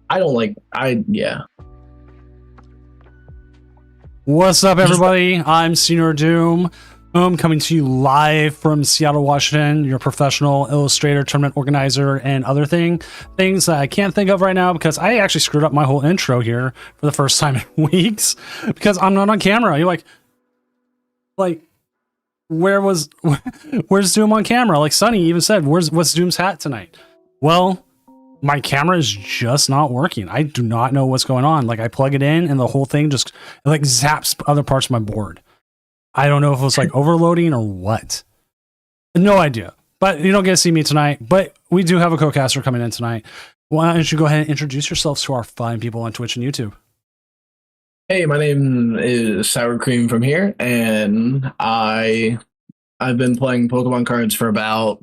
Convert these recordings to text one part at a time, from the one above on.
I don't like. Yeah. What's up, everybody? I'm Senior Doom. I'm coming to you live from Seattle, Washington, your professional illustrator, tournament organizer, and other things that I can't think of right now because I actually screwed up my whole intro here for the first time in weeks because I'm not on camera. You're like, where's Doom on camera? Like Sunny even said, what's Doom's hat tonight? Well, my camera is just not working. I do not know what's going on. Like I plug it in and the whole thing just like zaps other parts of my board. I don't know if it was like overloading or what. No idea. But you don't get to see me tonight. But we do have a co-caster coming in tonight. Why don't you go ahead and introduce yourselves to our fine people on Twitch and YouTube? Hey, my name is Sour Cream from here, and I've been playing Pokemon cards for about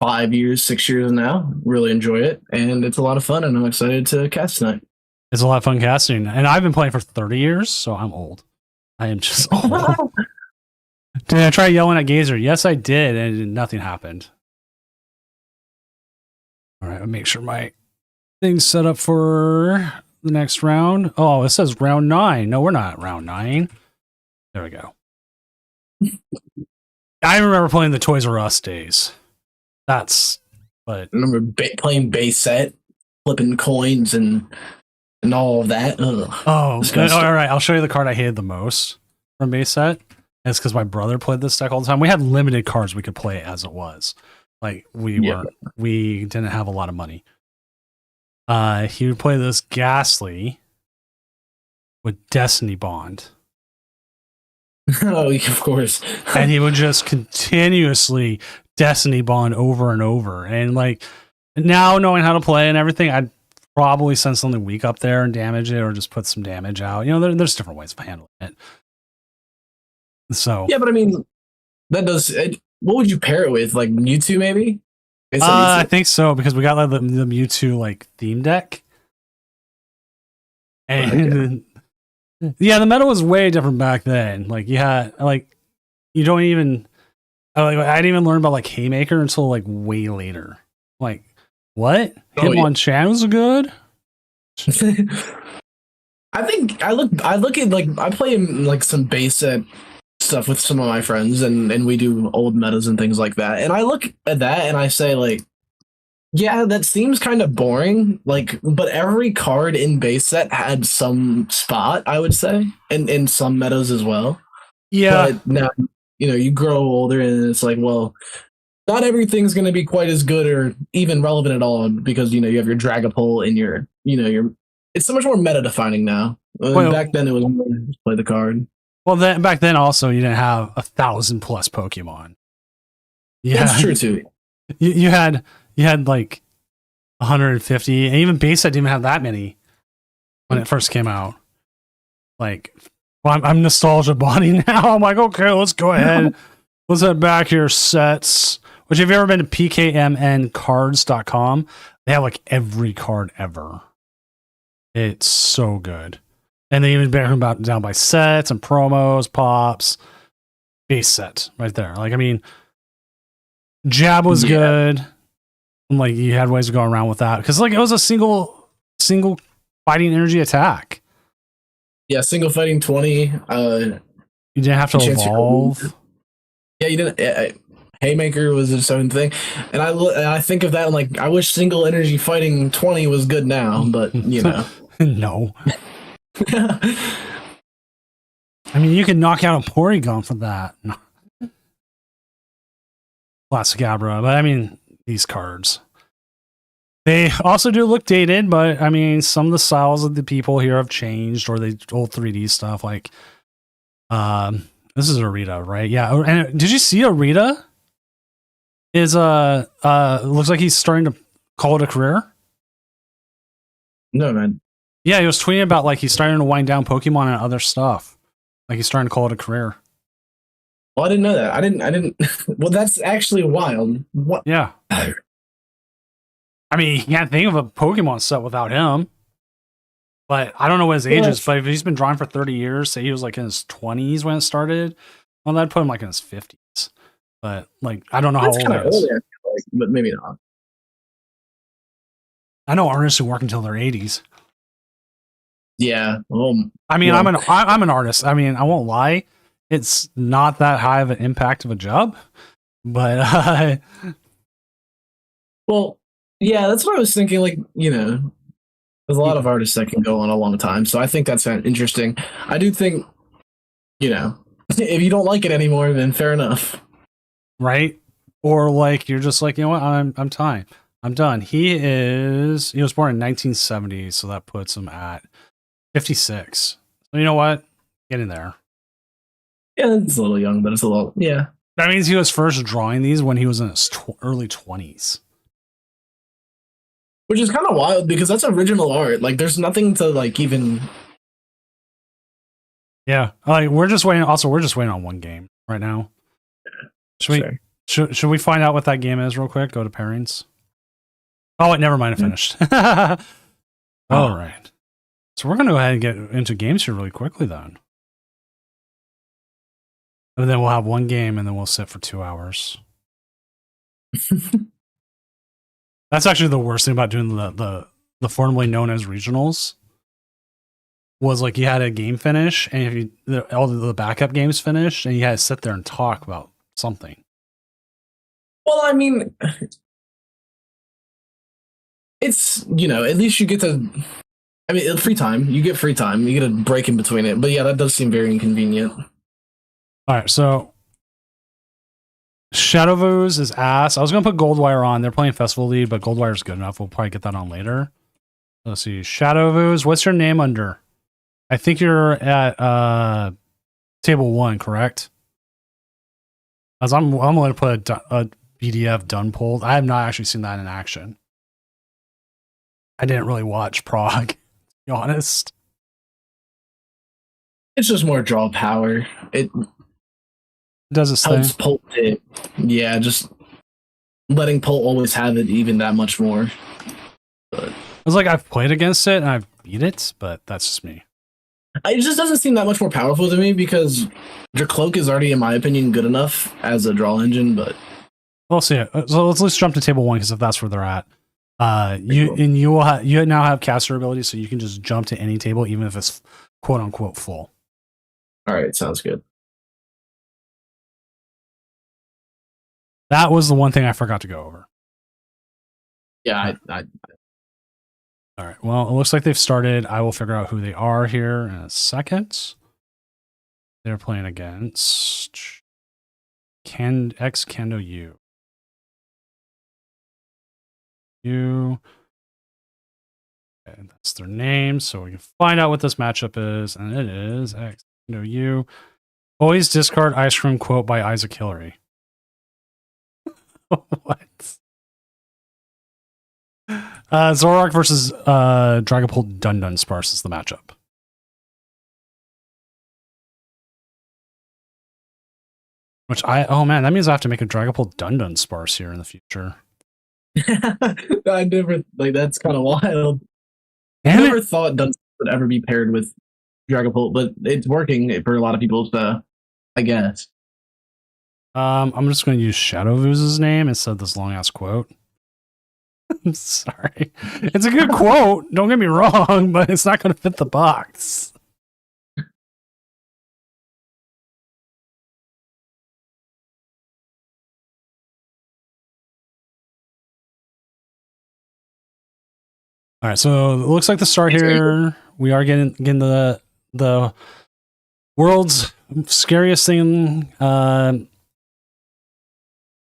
5 years, 6 years now. Really enjoy it, and it's a lot of fun, and I'm excited to cast tonight. It's a lot of fun casting, and I've been playing for 30 years, so I'm old. I am just old. Did I try yelling at Gazer? Yes, I did, and nothing happened. All right, I'll make sure my thing's set up for the next round. Oh, it says round 9. No, we're not at round 9. There we go. I remember playing the Toys R Us days. But I remember playing base set, flipping coins, and all of that. Ugh. Oh, all right. I'll show you the card I hated the most from base set. It's because my brother played this deck all the time. We had limited cards we could play as it was. Like we didn't have a lot of money. He would play this Ghastly with Destiny Bond. Oh, of course. And he would just continuously Destiny Bond over and over. And like now knowing how to play and everything, I'd probably send something weak up there and damage it or just put some damage out. You know, there's different ways of handling it. So yeah, but I mean, that does. What would you pair it with? Like Mewtwo, maybe? I think so because we got like the Mewtwo like theme deck, and yeah, the meta was way different back then. Like you had like you don't even I didn't even learn about like Haymaker until like way later. Like what? Hitmonchan was good. I think I look at like I play like some base set stuff with some of my friends and we do old metas and things like that, and I look at that and I say like, yeah, that seems kind of boring, like, but every card in base set had some spot, I would say, and in some metas as well. Yeah, but now you grow older and it's like, well, not everything's going to be quite as good or even relevant at all because you have your Dragapult and your it's so much more meta defining now. Back then it was more just play the card. Well, back then also you didn't have 1,000+ Pokemon. Yeah, that's true too. You had like 150, and even base set didn't even have that many when it first came out. Like, well, I'm nostalgia bonding now. I'm like, okay, let's go ahead. Let's head back here. Sets. Which, have you ever been to pkmncards.com? They have like every card ever. It's so good. And they even break them down by sets and promos, pops, base set right there. Like, I mean, Jab was good. And like you had ways to go around with that because like it was a single fighting energy attack. Yeah, single fighting 20. You didn't have to evolve. Yeah, you didn't. Haymaker was its own thing, and I think of that and like I wish single energy fighting 20 was good now, but no. I mean, you can knock out a Porygon for that. Classic Abra, but I mean, these cards. They also do look dated, but I mean, some of the styles of the people here have changed, or the old 3D stuff. Like, this is Arita, right? Yeah. And did you see Arita? Is looks like he's starting to call it a career. No, man. Yeah, he was tweeting about like he's starting to wind down Pokemon and other stuff. Like he's starting to call it a career. Well, I didn't know that. I didn't. Well, that's actually wild. What? Yeah. I mean, you can't think of a Pokemon set without him. But I don't know what his age is. But if he's been drawing for 30 years, say he was like in his 20s when it started, well, that'd put him like in his 50s. But like, I don't know how old he is. Old, but maybe not. I know artists who work until their 80s. Yeah. I mean, Well, I'm an artist. I mean, I won't lie. It's not that high of an impact of a job, but well, yeah, that's what I was thinking. Like, there's a lot of artists that can go on a long time. So I think that's interesting. I do think, if you don't like it anymore, then fair enough. right? Or like you're just like, you know what? I'm time. I'm done. He was born in 1970, so that puts him at 56. So you know what? Get in there. Yeah, it's a little young, but it's a little, yeah. That means he was first drawing these when he was in his early 20s. Which is kind of wild because that's original art. Like, there's nothing to like even. Yeah, like we're just waiting. Also, we're just waiting on one game right now. Should we find out what that game is real quick? Go to pairings. Oh wait, never mind. I finished. All right. So we're gonna go ahead and get into games here really quickly then. And then we'll have one game and then we'll sit for 2 hours. That's actually the worst thing about doing the formerly known as regionals. Was like you had a game finish, and if all the backup games finished, and you had to sit there and talk about something. Well, I mean, it's at least you get to. I mean, free time. You get free time. You get a break in between it. But yeah, that does seem very inconvenient. All right, so Shadowvoos is ass. I was gonna put Goldwire on. They're playing Festival Lead, but Goldwire's good enough. We'll probably get that on later. Let's see, Shadowvoos. What's your name under? I think you're at table 1, correct? As I'm going to put a BDF done pulled. I have not actually seen that in action. I didn't really watch Prague, to be honest. It's just more draw power. It does its helps thing. Pult it. Yeah, just letting Pult always have it even that much more. But it's like I've played against it and I've beat it, but that's just me. It just doesn't seem that much more powerful to me because your cloak is already, in my opinion, good enough as a draw engine. But we'll see it. So let's jump to table 1 because if that's where they're at, you now have caster ability, so you can just jump to any table even if it's quote unquote full. All right, sounds good. That was the one thing I forgot to go over. Yeah, All right. Well, it looks like they've started. I will figure out who they are here in a second. They're playing against Kendo U. And that's their name, so we can find out what this matchup is, and it is X Kendo U. Always discard ice cream quote by Isaac Hillary. What? Zoroark versus Dragapult Dun Sparse is the matchup. Which oh man, that means I have to make a Dragapult Dun Sparse here in the future. I never, that's kind of wild. I never thought Dun would ever be paired with Dragapult, but it's working for a lot of people, so I guess. I'm just going to use Shadowvoos' name instead of this long ass quote. I'm sorry. It's a good quote, don't get me wrong, but it's not going to fit the box. All right, so it looks like the start here. We are getting the world's scariest thing.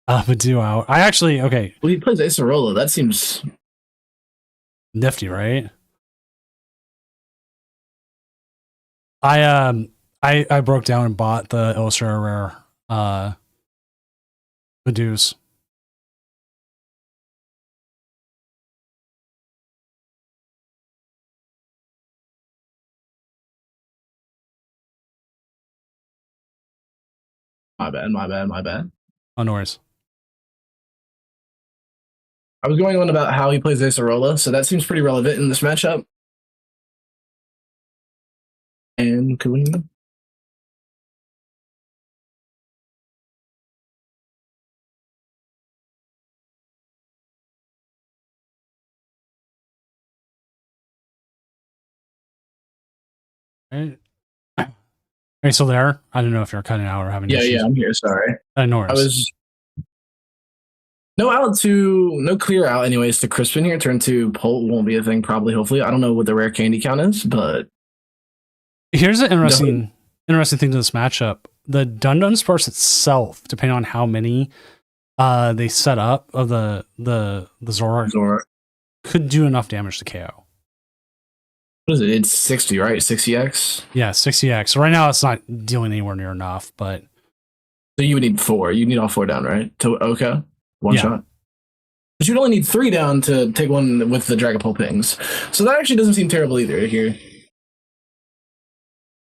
Badoo out. I actually okay. Well, he plays Acerola. That seems nifty, right? I broke down and bought the Illustrator Rare Badoos. my bad. Oh, no worries. I was going on about how he plays Acerola, so that seems pretty relevant in this matchup. And could we? Right? Are you still there? I don't know if you're cutting out or having Yeah, issues. yeah, I'm here. Sorry. No I worries. was no clear out. Anyways, the Crispin here turn to Pult won't be a thing. Probably, hopefully. I don't know what the rare candy count is, but Here's an definitely. interesting thing to this matchup. The Dun Sparse itself, depending on how many they set up of the Zora, Zora. could do enough damage to KO. What is it? It's 60, right? 60x. Yeah, 60x. Right now, it's not dealing anywhere near enough, but So you would need 4. You need all 4 down, right? To Oka, one Yeah. shot. But you'd only need 3 down to take one with the Dragapult pings. So that actually doesn't seem terrible either here.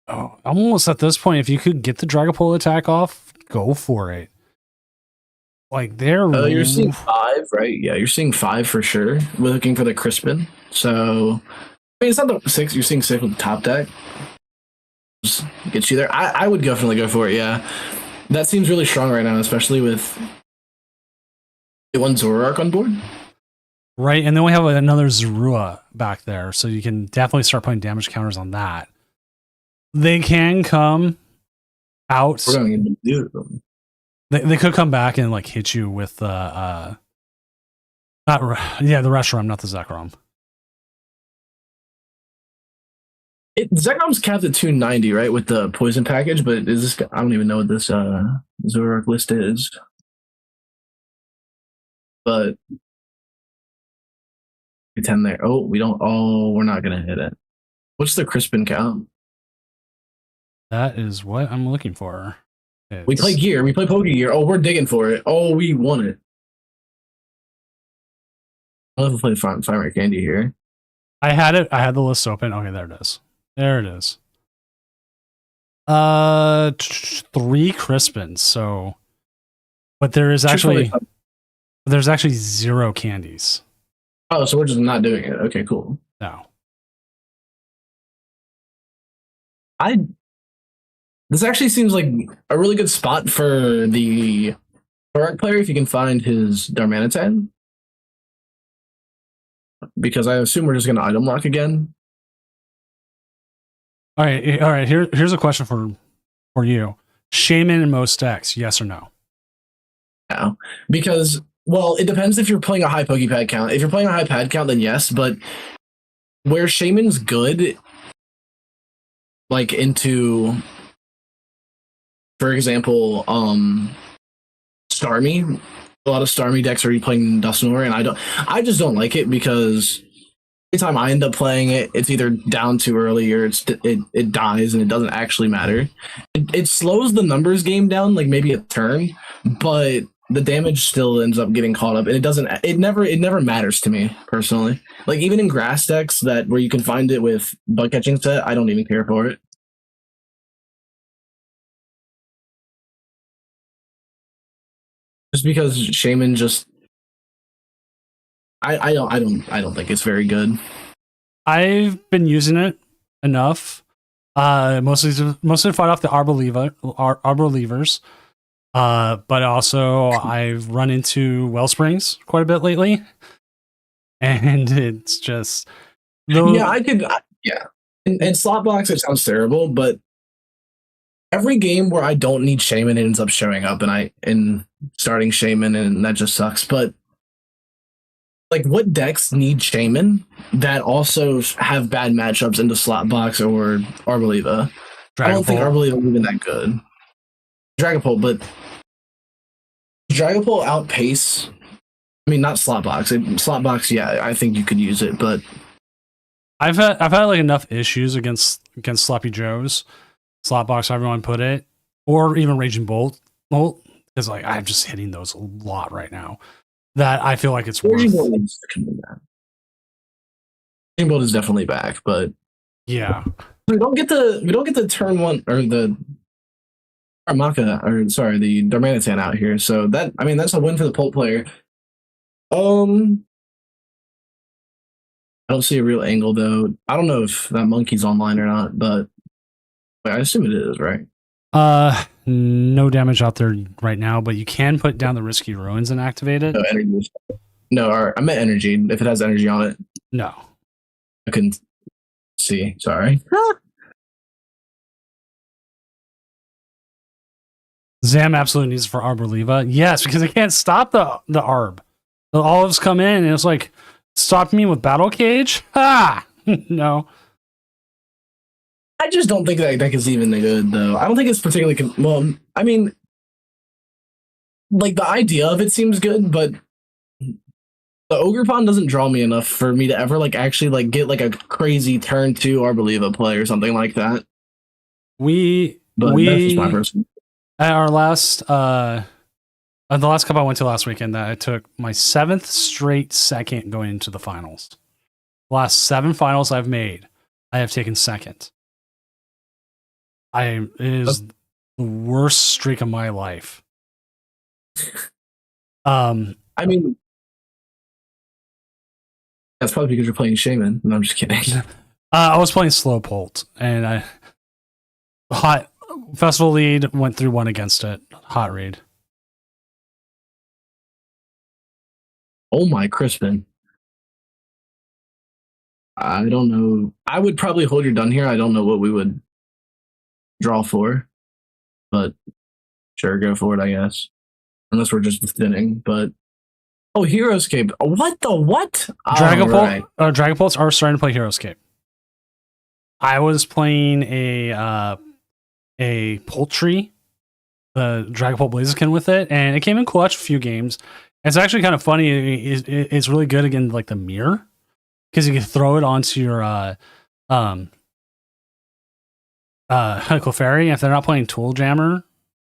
oh, almost at this point, if you could get the Dragapult attack off, go for it. Like they're You're seeing 5, right? Yeah, you're seeing 5 for sure. We're looking for the Crispin. So I mean, it's not the 6. You're seeing 6 with the top deck. Just get you there. I would definitely go for it. Yeah, that seems really strong right now, especially with the one Zoroark on board. right, and then we have another Zorua back there, so you can definitely start putting damage counters on that. They can come out. We're going to do them. They could come back and like hit you with the Reshiram, not the Zekrom. Zekrom's capped at 290, right, with the poison package. But is this? I don't even know what this Zoroark list is. But 10 there. Oh, we don't. Oh, we're not gonna hit it. What's the Crispin count? That is what I'm looking for. We play gear. We play Poke Gear. Oh, we're digging for it. Oh, we won it. I'll have to play Fire Candy here. I had it. I had the list open. Okay, there it is. There it is. 3 Crispins. So, but there's actually 0 candies. Oh, so we're just not doing it. Okay, cool. No. This actually seems like a really good spot for the Zoroark player if you can find his Darmanitan. Because I assume we're just going to item lock again. All right. Here's a question for you: Shaman and most decks, yes or no? No, because well, it depends if you're playing a high Pokepad count. If you're playing a high pad count, then yes. But where Shaman's good, like into, for example, Starmie. A lot of Starmie decks are playing Dusknoir, and I just don't like it because every time I end up playing it, it's either down too early or it dies and it doesn't actually matter. It slows the numbers game down like maybe a turn, but the damage still ends up getting caught up, and it never matters to me personally. Like even in grass decks where you can find it with bug catching set, I don't even care for it. Just because Shaman just I don't think it's very good. I've been using it enough. Mostly to fight off the Arbor Levers. But also I've run into Wellsprings quite a bit lately. And it's just yeah, in slot box it sounds terrible, but every game where I don't need Shaman, it ends up showing up and starting Shaman, and that just sucks. But like, what decks need Shaman that also have bad matchups into slot box or Arboliva? I don't think Arboliva is even that good. Dragapult, but Dragapult outpace. I mean, not slot box. Slot box, yeah, I think you could use it, but I've had like enough issues against Sloppy Joes, slot box, however you want to put it, or even Raging Bolt, because like I'm just hitting those a lot right now that I feel like it's worth. Raging Bolt is definitely back, but yeah, we don't get the turn one or the Armaka, or sorry, the Darmanitan out here. So that's a win for the Pult player. I don't see a real angle though. I don't know if that monkey's online or not, but I assume it is, right? No damage out there right now, but you can put down the Risky Ruins and activate it. No energy. No, I meant energy. If it has energy on it. No. I couldn't see. Sorry. Zam absolutely needs it for Arbor-Leva. Yes, because I can't stop the Arb. The olives come in and it's like, stop me with Battle Cage? Ah! No. I just don't think that deck is even good, though. I don't think it's particularly... well, I mean, like, the idea of it seems good, but the Ogre Pond doesn't draw me enough for me to ever, like, actually, like, get, like, a crazy turn 2 Arbor-Leva play or something like that. But that's just my person. At our last... the last cup I went to last weekend, that I took my 7th straight second going into the finals. The last 7 finals I've made, I have taken second. It is the worst streak of my life. I mean, that's probably because you're playing Shaman. No, I'm just kidding. I was playing Slowpolt, and hot festival lead went through 1 against it. Hot read. Oh my Crispin. I don't know. I would probably hold your done here. I don't know what we would draw for, but sure, go for it, I guess. Unless we're just thinning, but Heroescape. What the what? Dragapults are starting to play Heroescape. I was playing a poultry, the Dragapult Blaziken with it, and it came in clutch a few games. It's actually kind of funny. It's really good against like the mirror, because you can throw it onto your Clefairy. If they're not playing Tool Jammer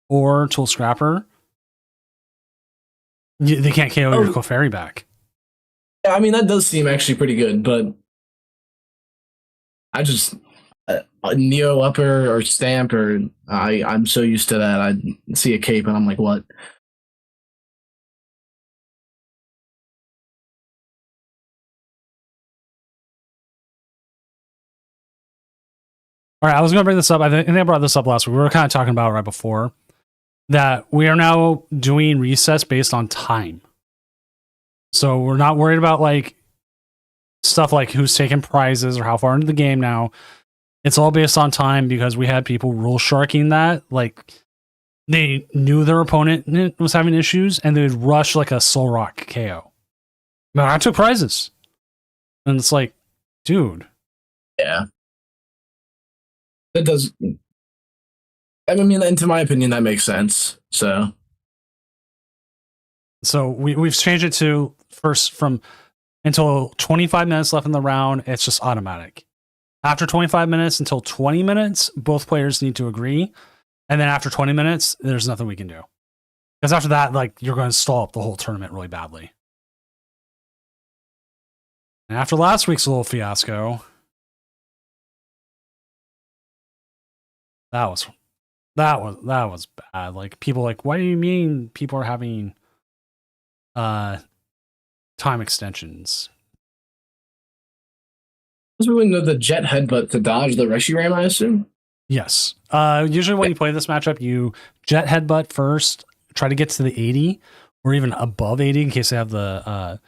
or Tool Scrapper, they can't KO your Clefairy back. Yeah, I mean, that does seem actually pretty good, but I just Neo Upper or Stamp, or I'm so used to that. I see a cape and I'm like, what? All right, I was going to bring this up. I think I brought this up last week. We were kind of talking about it right before that we are now doing resets based on time. So we're not worried about like stuff like who's taking prizes or how far into the game now. It's all based on time, because we had people rule sharking that. Like, they knew their opponent was having issues and they would rush like a Soul Rock KO. But I took prizes. And it's like, dude. Yeah. That does. I mean, into my opinion, that makes sense. So we've changed it to first from until 25 minutes left in the round. It's just automatic. After 25 minutes until 20 minutes, both players need to agree. And then after 20 minutes, there's nothing we can do. Because after that, like, you're going to stall up the whole tournament really badly. And after last week's little fiasco, that was bad. Like, people like, what do you mean people are having time extensions? Because we wouldn't know the jet headbutt to dodge the Reshiram, I assume? Yes. Usually when you play this matchup, you jet headbutt first, try to get to the 80 or even above 80 in case they have the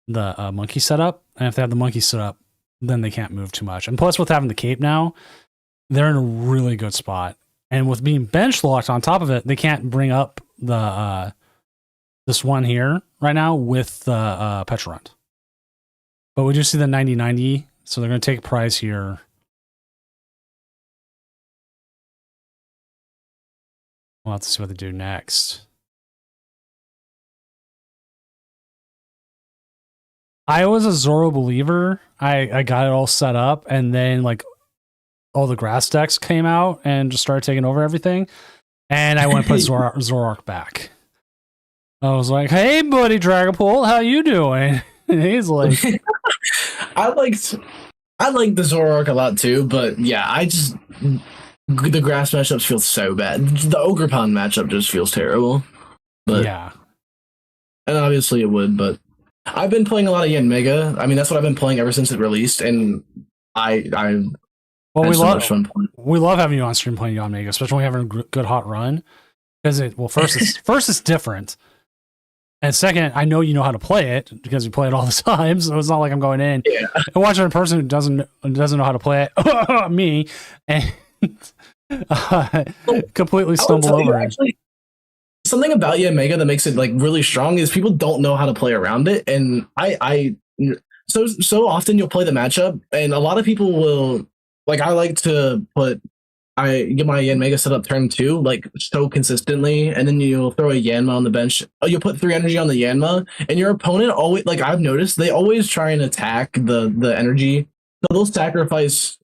monkey set up. And if they have the monkey set up, then they can't move too much. And plus, with having the cape now, they're in a really good spot. And with being bench locked on top of it, they can't bring up the this one here right now with the Petrarund. But we do see the 90-90, so they're going to take a prize here. We'll have to see what they do next. I was a Zoro believer. I got it all set up, and then like all the grass decks came out and just started taking over everything. And I went and put Zoroark back. I was like, "Hey, buddy, Dragapult, how you doing?" And he's like, I liked the Zoroark a lot too, but yeah, the grass matchups feel so bad. The Ogre Pond matchup just feels terrible. But yeah, and obviously it would, but I've been playing a lot of Yanmega. I mean, that's what I've been playing ever since it released, and we love having you on stream playing Yanmega, especially when you're having a good hot run. Because first it's different, and second, I know you know how to play it because you play it all the time. So it's not like I'm going in and watching a person who doesn't know how to play it, me, and completely stumble over. something about Yanmega that makes it like really strong is people don't know how to play around it, and so often you'll play the matchup, and a lot of people will like. I like to put I get my Yanmega set up turn 2 like so consistently, and then you'll throw a Yanma on the bench. Oh, you'll put 3 energy on the Yanma, and your opponent always like I've noticed they always try and attack the energy. So they'll sacrifice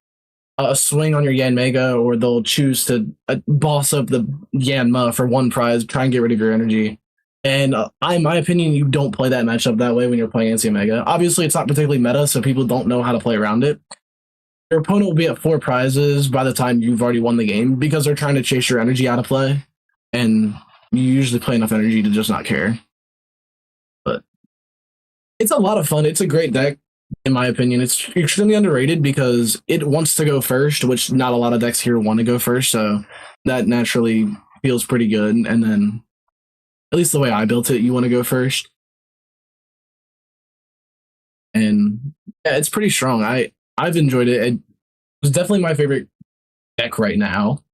a swing on your Yanmega, or they'll choose to boss up the Yanma for 1 prize, try and get rid of your energy. And in my opinion, you don't play that matchup that way when you're playing against Yanmega. Obviously, it's not particularly meta, so people don't know how to play around it. Your opponent will be at 4 prizes by the time you've already won the game because they're trying to chase your energy out of play, and you usually play enough energy to just not care. But it's a lot of fun. It's a great deck, in my opinion. It's extremely underrated because it wants to go first, which not a lot of decks here want to go first, so that naturally feels pretty good. And then, at least the way I built it, you want to go first. And yeah, it's pretty strong. I've enjoyed it. It was definitely my favorite deck right now,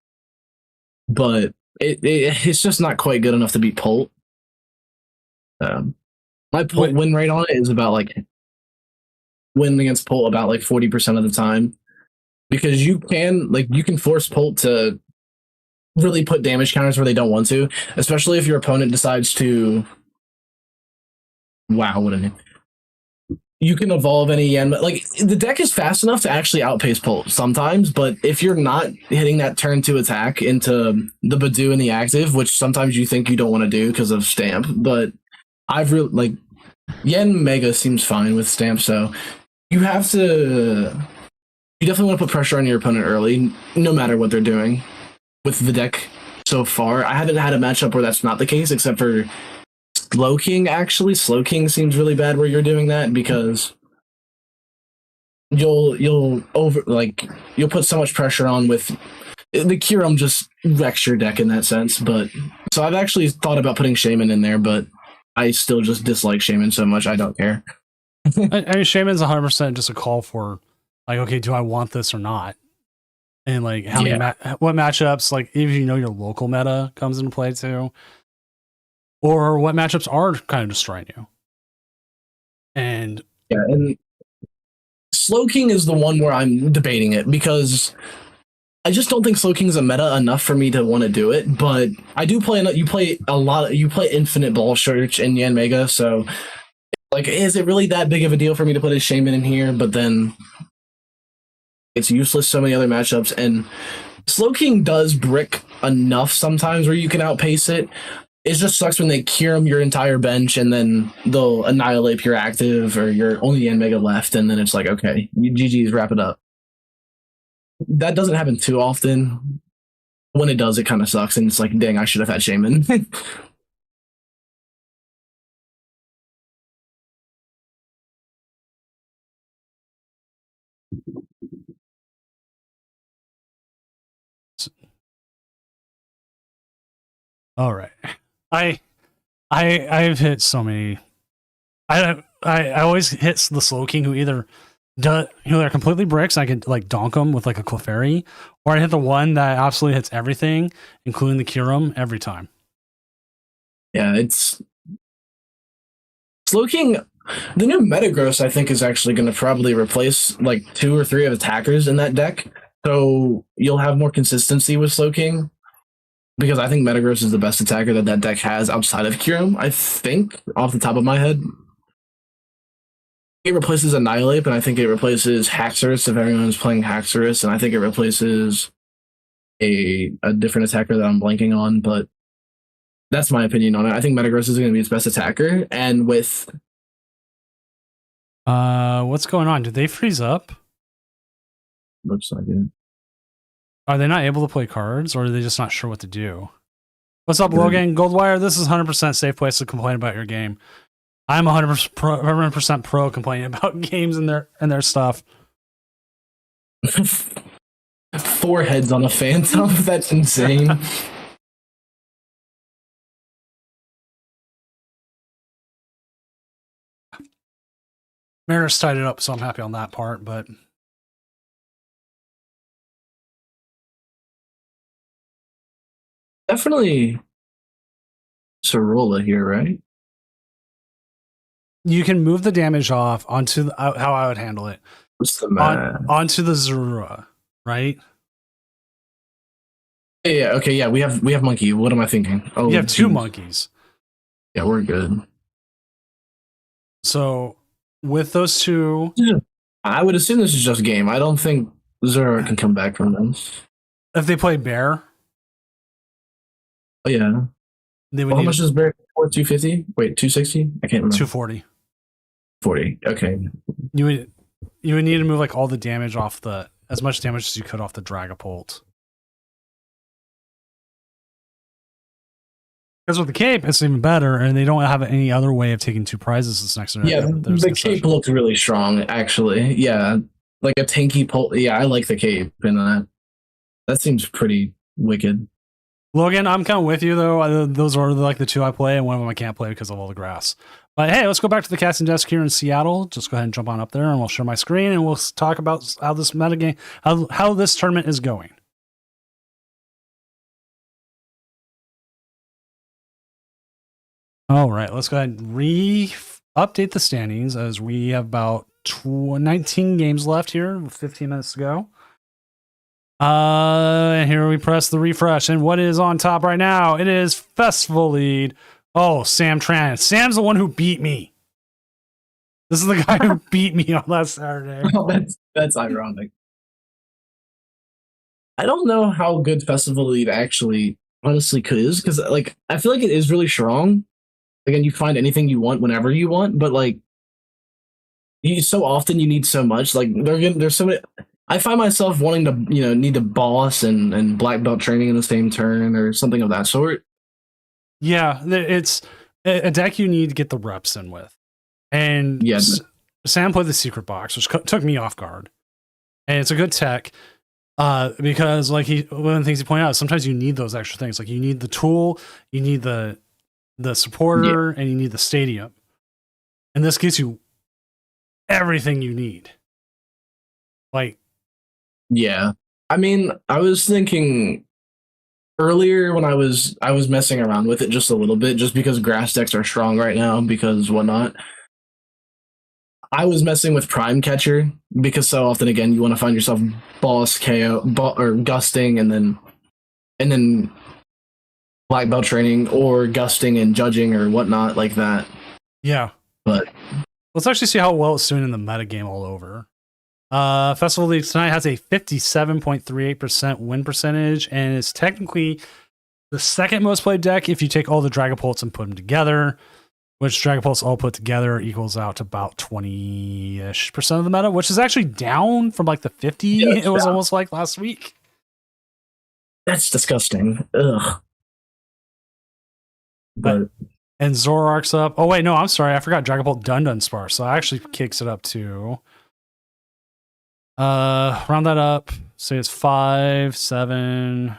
but it's just not quite good enough to beat Pult. My Pult win rate on it is about like win against Pult about like 40% of the time, because you can force Pult to really put damage counters where they don't want to, especially if your opponent decides to. Wow, what a name. You can evolve any Yanma. Like, the deck is fast enough to actually outpace Pult sometimes, but if you're not hitting that turn 2 attack into the Badoo and the active, which sometimes you think you don't want to do because of Stamp, but I've really, like, Yanmega seems fine with Stamp, so you definitely want to put pressure on your opponent early, no matter what they're doing with the deck so far. I haven't had a matchup where that's not the case, except for Slowking. Actually, Slowking seems really bad where you're doing that, because you'll put so much pressure on with the Kyurem, just wrecks your deck in that sense. But so I've actually thought about putting Shaman in there, but I still just dislike Shaman so much I don't care. I mean, Shaman's 100% just a call for like, okay, do I want this or not? And like how many what matchups, like if you know your local meta comes into play too, or what matchups are kind of destroying you. And yeah, and Slowking is the one where I'm debating it, because I just don't think Slowking's a meta enough for me to want to do it. But I do play. You play Infinite Ball Search in Yanmega, so like, is it really that big of a deal for me to put a Shaman in here? But then it's useless so many other matchups, and Slowking does brick enough sometimes where you can outpace it. It just sucks when they Kyurem your entire bench and then they'll annihilate your active or your only Yanmega left, and then it's like, okay, GG's, wrap it up. That doesn't happen too often. When it does, it kind of sucks, and it's like, dang, I should have had Shaman. all right, I've hit so many. I always hit the Slowking who either they're completely bricks. I could like donk them with like a Clefairy, or I hit the one that absolutely hits everything, including the Kyurem, every time. Yeah, it's Slowking. The new Metagross, I think, is actually going to probably replace like 2 or 3 of attackers in that deck, so you'll have more consistency with Slowking, because I think Metagross is the best attacker that deck has outside of Kyurem. I think, off the top of my head, it replaces Annihilate, and I think it replaces Haxorus if everyone's playing Haxorus, and I think it replaces a different attacker that I'm blanking on, but that's my opinion on it. I think Metagross is going to be its best attacker, and with what's going on? Did they freeze up? looks like it. Are they not able to play cards, or are they just not sure what to do? What's up, Logan? Goldwire, this is 100% safe place to complain about your game. I'm 100% pro complaining about games and their stuff. 4 heads on a Phantom? That's insane. Maris tied it up, so I'm happy on that part, but Definitely Sorolla here, right? You can move the damage off onto how I would handle it. What's the math? Onto the Zorua, right? Yeah, okay, yeah, we have monkey. What am I thinking? Oh, you have two monkeys. Yeah, we're good. So with those two, I would assume this is just game. I don't think Zorua can come back from this. If they play bear, oh yeah. They would how much is bear? 250? Wait, 260? I can't remember. 240. 40. Okay. You would need to move like all the damage off as much damage as you could off the Dragapult. Because with the cape, it's even better, and they don't have any other way of taking 2 prizes this next. Yeah, the cape looks really strong, actually. Yeah, like a tanky pult. Yeah, I like the cape, and that seems pretty wicked. Logan, I'm kind of with you though. Those are like the 2 I play, and one of them I can't play because of all the grass. But hey, let's go back to the casting desk here in Seattle. Just go ahead and jump on up there, and we'll share my screen, and we'll talk about how this metagame, how this tournament is going. All right, let's go ahead and update the standings as we have about 19 games left here, 15 minutes to go. And here we press the refresh, and what is on top right now? It is Festival Lead. Oh, Sam Tran. Sam's the one who beat me. This is the guy who beat me on last Saturday. Oh, that's ironic. I don't know how good Festival Lead actually honestly is, because like I feel like it is really strong. Again, you find anything you want whenever you want, but like so often you need so much. Like there's so many. I find myself wanting to need to boss and black belt training in the same turn or something of that sort. Yeah, it's a deck you need to get the reps in with. And yeah, Sam played the Secret Box, which took me off guard. And it's a good tech because like one of the things he pointed out is sometimes you need those extra things. Like you need the tool, you need the supporter, and you need the stadium. And this gives you everything you need. Like, yeah. I mean, I was thinking earlier when I was messing around with it just a little bit, just because grass decks are strong right now, because whatnot. I was messing with Prime Catcher because so often again you want to find yourself boss KO or gusting and then black belt training or gusting and judging or whatnot like that. Yeah. But let's actually see how well it's doing in the metagame all over. Festival League tonight has a 57.38% win percentage, and it's technically the second most played deck if you take all the Dragapults and put them together, which Dragapults all put together equals out to about 20-ish% of the meta, which is actually down from like the 50 it was almost like last week. That's disgusting. Ugh. But and Zoroark's up. Oh wait, no, I'm sorry, I forgot Dragapult Dunsparce, so it actually kicks it up to round that up. Say it's 5, 7.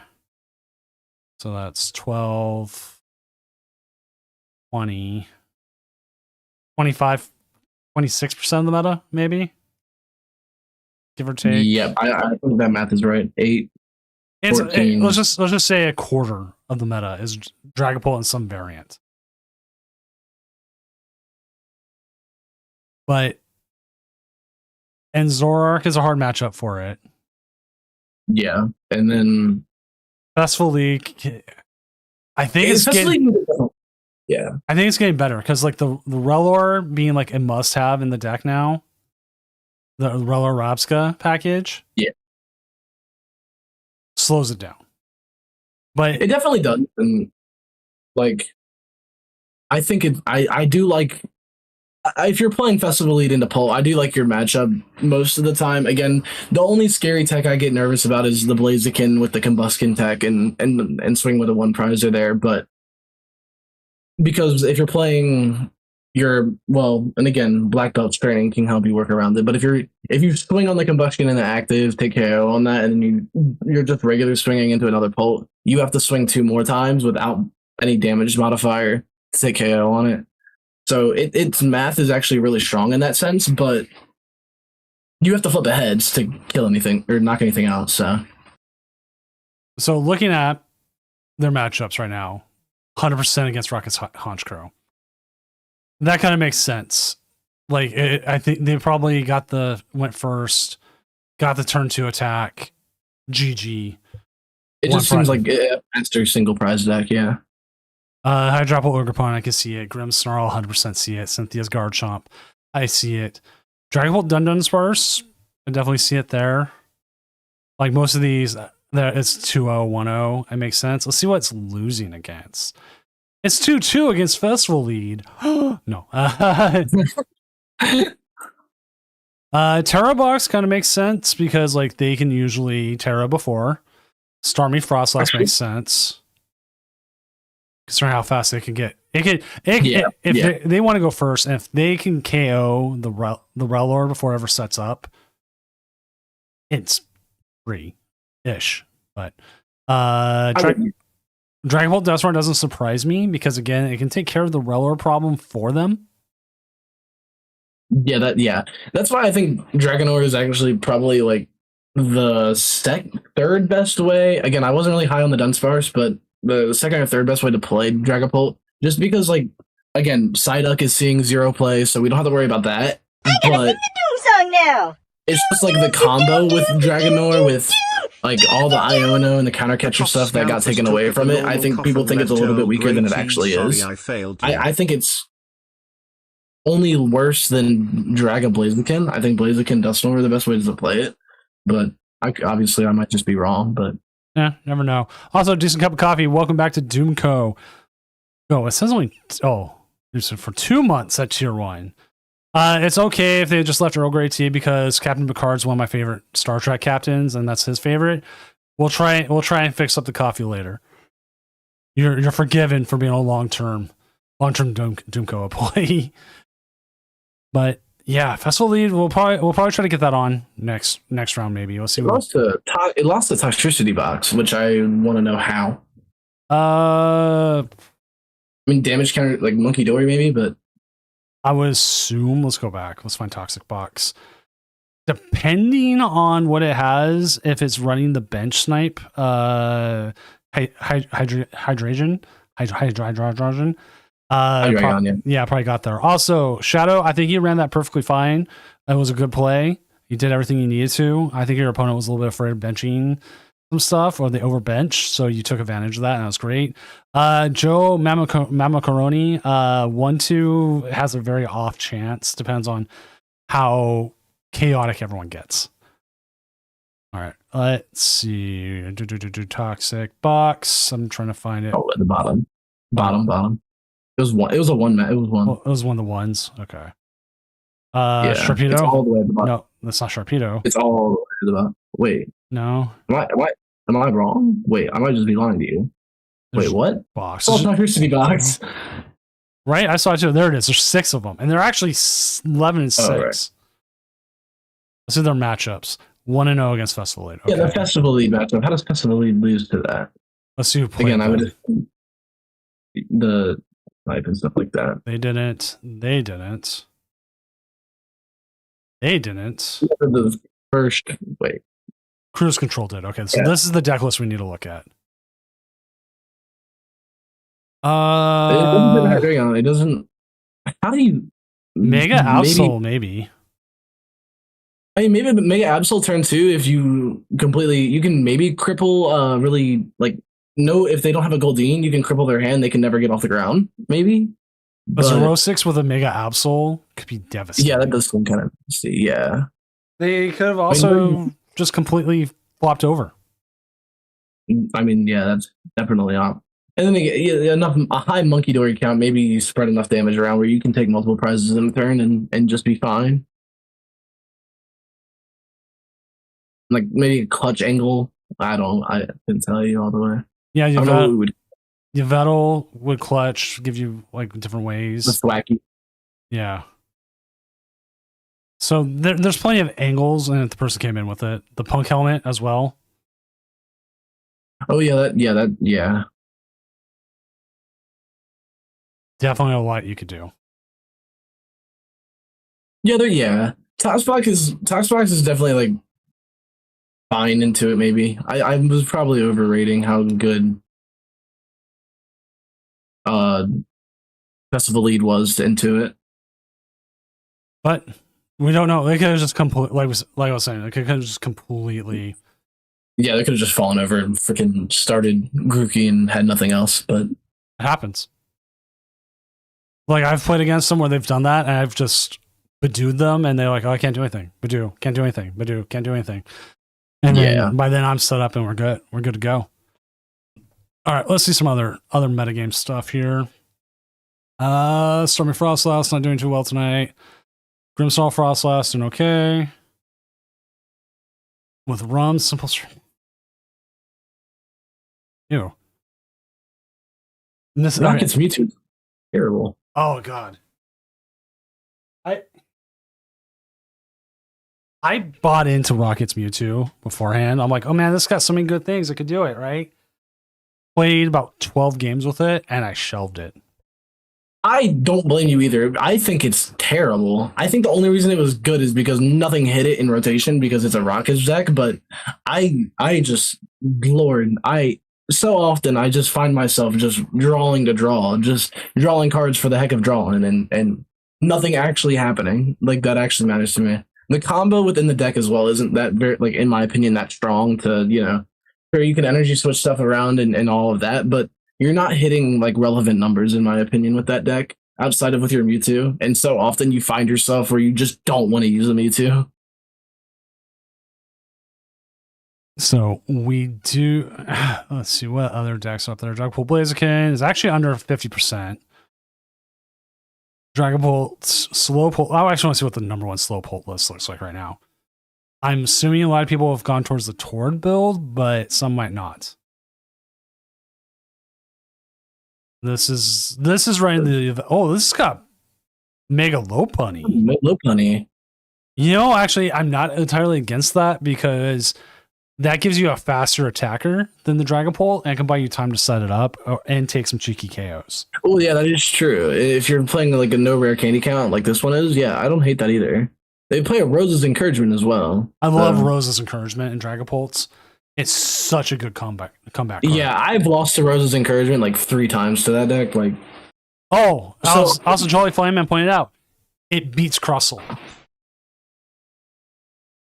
So that's 12, 20, 25, 26% of the meta, maybe? Give or take. Yep, I think that math is right. 8. Let's just say a quarter of the meta is Dragapult in some variant. And Zoroark is a hard matchup for it. Yeah, and then Festival League, I think it's getting, I think it's getting better because like the Relor being like a must-have in the deck now, the Relor Rabska package, slows it down. But it definitely does, and like I think I do like. If you're playing Festival Lead into Pult, I do like your matchup most of the time. Again, the only scary tech I get nervous about is the Blaziken with the Combuskin tech and swing with a 1 prizer there. But because if you're playing and again, Black Belt training can help you work around it. But if you swing on the Combuskin and the active, take KO on that, and then you're just regular swinging into another Pult, you have to swing 2 more times without any damage modifier to take KO on it. So its math is actually really strong in that sense, but you have to flip the heads to kill anything or knock anything out. So looking at their matchups right now, 100% against Rocket's Honchkrow. That kind of makes sense. Like, I think they probably went first, got the turn 2 attack, GG. It just seems like a faster single prize deck, yeah. Hydropple Ogrepon, I can see it. Grim Snarl, 100% see it. Cynthia's Garchomp, I see it. Dragonbolt Dunsparce, I definitely see it there. Like most of these, it's 2-0, 1-0. It makes sense. Let's see what it's losing against. It's 2-2 against Festival Lead. No. Terra Box kind of makes sense because like they can usually Terra before. Stormy Frostlass makes sense. Considering how fast they can get. If they want to go first, and if they can KO the Rellor before it ever sets up, it's free-ish. But Dragon Bolt Duskmorn doesn't surprise me because again, it can take care of the Rellor problem for them. That's why I think Dragonor is actually probably like the third best way. Again, I wasn't really high on the Dunsparce, but the second or third best way to play Dragapult, just because like again, Psyduck is seeing 0 play, so we don't have to worry about that. I gotta sing the Doom song now. It's just like the combo with Dragonor with like all the Iono and the counter catcher stuff that got taken away from it. I think people think it's a little bit weaker than it actually is. I think it's only worse than Dragon Blaziken. I think Blaziken Dusknoir are the best ways to play it, but obviously I might just be wrong. But yeah, never know. Also, decent cup of coffee. Welcome back to Doomco. Oh, it says only for 2 months at tier 1. It's okay if they just left Earl Grey tea because Captain Picard's one of my favorite Star Trek captains, and that's his favorite. We'll try and fix up the coffee later. You're forgiven for being a long-term Doomco employee. But yeah, Festival Lead, we'll probably try to get that on next round maybe. We'll see. It lost the Toxtricity box, which I want to know how. I mean, damage counter like Monkey Dory maybe, but I would assume. Let's go back. Let's find Toxic Box. Depending on what it has, if it's running the bench snipe, hydrogen. Yeah, probably got there. Also, Shadow, I think you ran that perfectly fine. It was a good play. You did everything you needed to. I think your opponent was a little bit afraid of benching some stuff, or they overbench, so you took advantage of that, and that was great. Joe Mamacaroni, 1-2 has a very off chance. Depends on how chaotic everyone gets. All right, let's see. Toxic Box. I'm trying to find it. Oh, at the bottom. It was one. It was a one. It was one. Well, it was one of the ones. Okay. Sharpedo. It's all the way at the bottom. No, that's not Sharpedo. It's all the way at the bottom. Wait. No. Am I wrong? Wait, I might just be lying to you. Wait, what? Box. Oh, it's not City Box. Right? I saw it too. There it is. There's 6 of them. And they're actually 11 and 6. Oh, right. Let's see their matchups. 1-0 against Festival Lead. Okay. Yeah, the Festival Lead matchup. How does Festival Lead lose to that? Let's see who played. Again, I would the type and stuff like that. They didn't. The first, wait. Cruise Control did. Okay, so this is the deck list we need to look at. It doesn't. How do you? Mega Absol, maybe. I mean, maybe Mega Absol turn 2 if you can maybe cripple. Really like no. If they don't have a Goldeen, you can cripple their hand. They can never get off the ground. Maybe. A 0-6 with a Mega Absol could be devastating. Yeah, that does seem kind of see. Yeah, they could have also just completely flopped over. I mean, yeah, that's definitely not. And then a high Monkey Dory count, maybe you spread enough damage around where you can take multiple prizes in a turn and just be fine. Like maybe a clutch angle. I couldn't tell you all the way. Yeah, Yveltal would clutch, give you like different ways. That's wacky. Yeah. So there's plenty of angles, and if the person came in with it, the punk helmet as well. Oh yeah. Definitely a lot you could do. Yeah. Toxbox is definitely like fine into it. Maybe I was probably overrating how good uh festival lead was into it. But we don't know. They could have just like I was saying, they could have just completely. Yeah, they could have just fallen over and freaking started Grookey and had nothing else. But It happens. Like I've played against them where they've done that, and I've just Badooed them, and they're like, "Oh, I can't do anything. Badoo, can't do anything. Badoo, can't do anything." And then by then I'm set up and we're good. We're good to go. All right, let's see some other metagame stuff here. Stormy Frostlass not doing too well tonight. Grimstall Frostlass doing okay. With Rum, simple. Ew. And this Rocket's Mewtwo, terrible. Oh god. I bought into Rocket's Mewtwo beforehand. I'm like, oh man, this got so many good things. I could do it, right? Played about 12 games with it, and I shelved it. I don't blame you either. I think it's terrible. I think the only reason it was good is because nothing hit it in rotation because it's a Rockets deck. But I just, Lord, so often I just find myself just drawing to draw, just drawing cards for the heck of drawing, and nothing actually happening. Like that actually matters to me. The combo within the deck as well isn't that very, like, in my opinion, that strong to, sure, you can energy switch stuff around and all of that, but you're not hitting like relevant numbers, in my opinion, with that deck outside of with your Mewtwo. And so often you find yourself where you just don't want to use a Mewtwo. So we do, let's see what other decks are up there. Dragapult Blaziken is actually under 50%. Dragapult, Slowpoke. I actually want to see what the number one Slowpoke list looks like right now. I'm assuming a lot of people have gone towards the Tord build, but some might not. This is right in the. Oh, this has got Mega Lopunny. Lopunny. Actually, I'm not entirely against that because that gives you a faster attacker than the Dragapult and can buy you time to set it up and take some cheeky KOs. Oh, yeah, that is true. If you're playing like a no rare candy count like this one is, yeah, I don't hate that either. They play a Rose's Encouragement as well. I love Rose's Encouragement and Dragapults. It's such a good comeback card. Yeah, I've lost to Rose's Encouragement like 3 times to that deck. Like, also Jolly Flameman pointed out, it beats Crustle.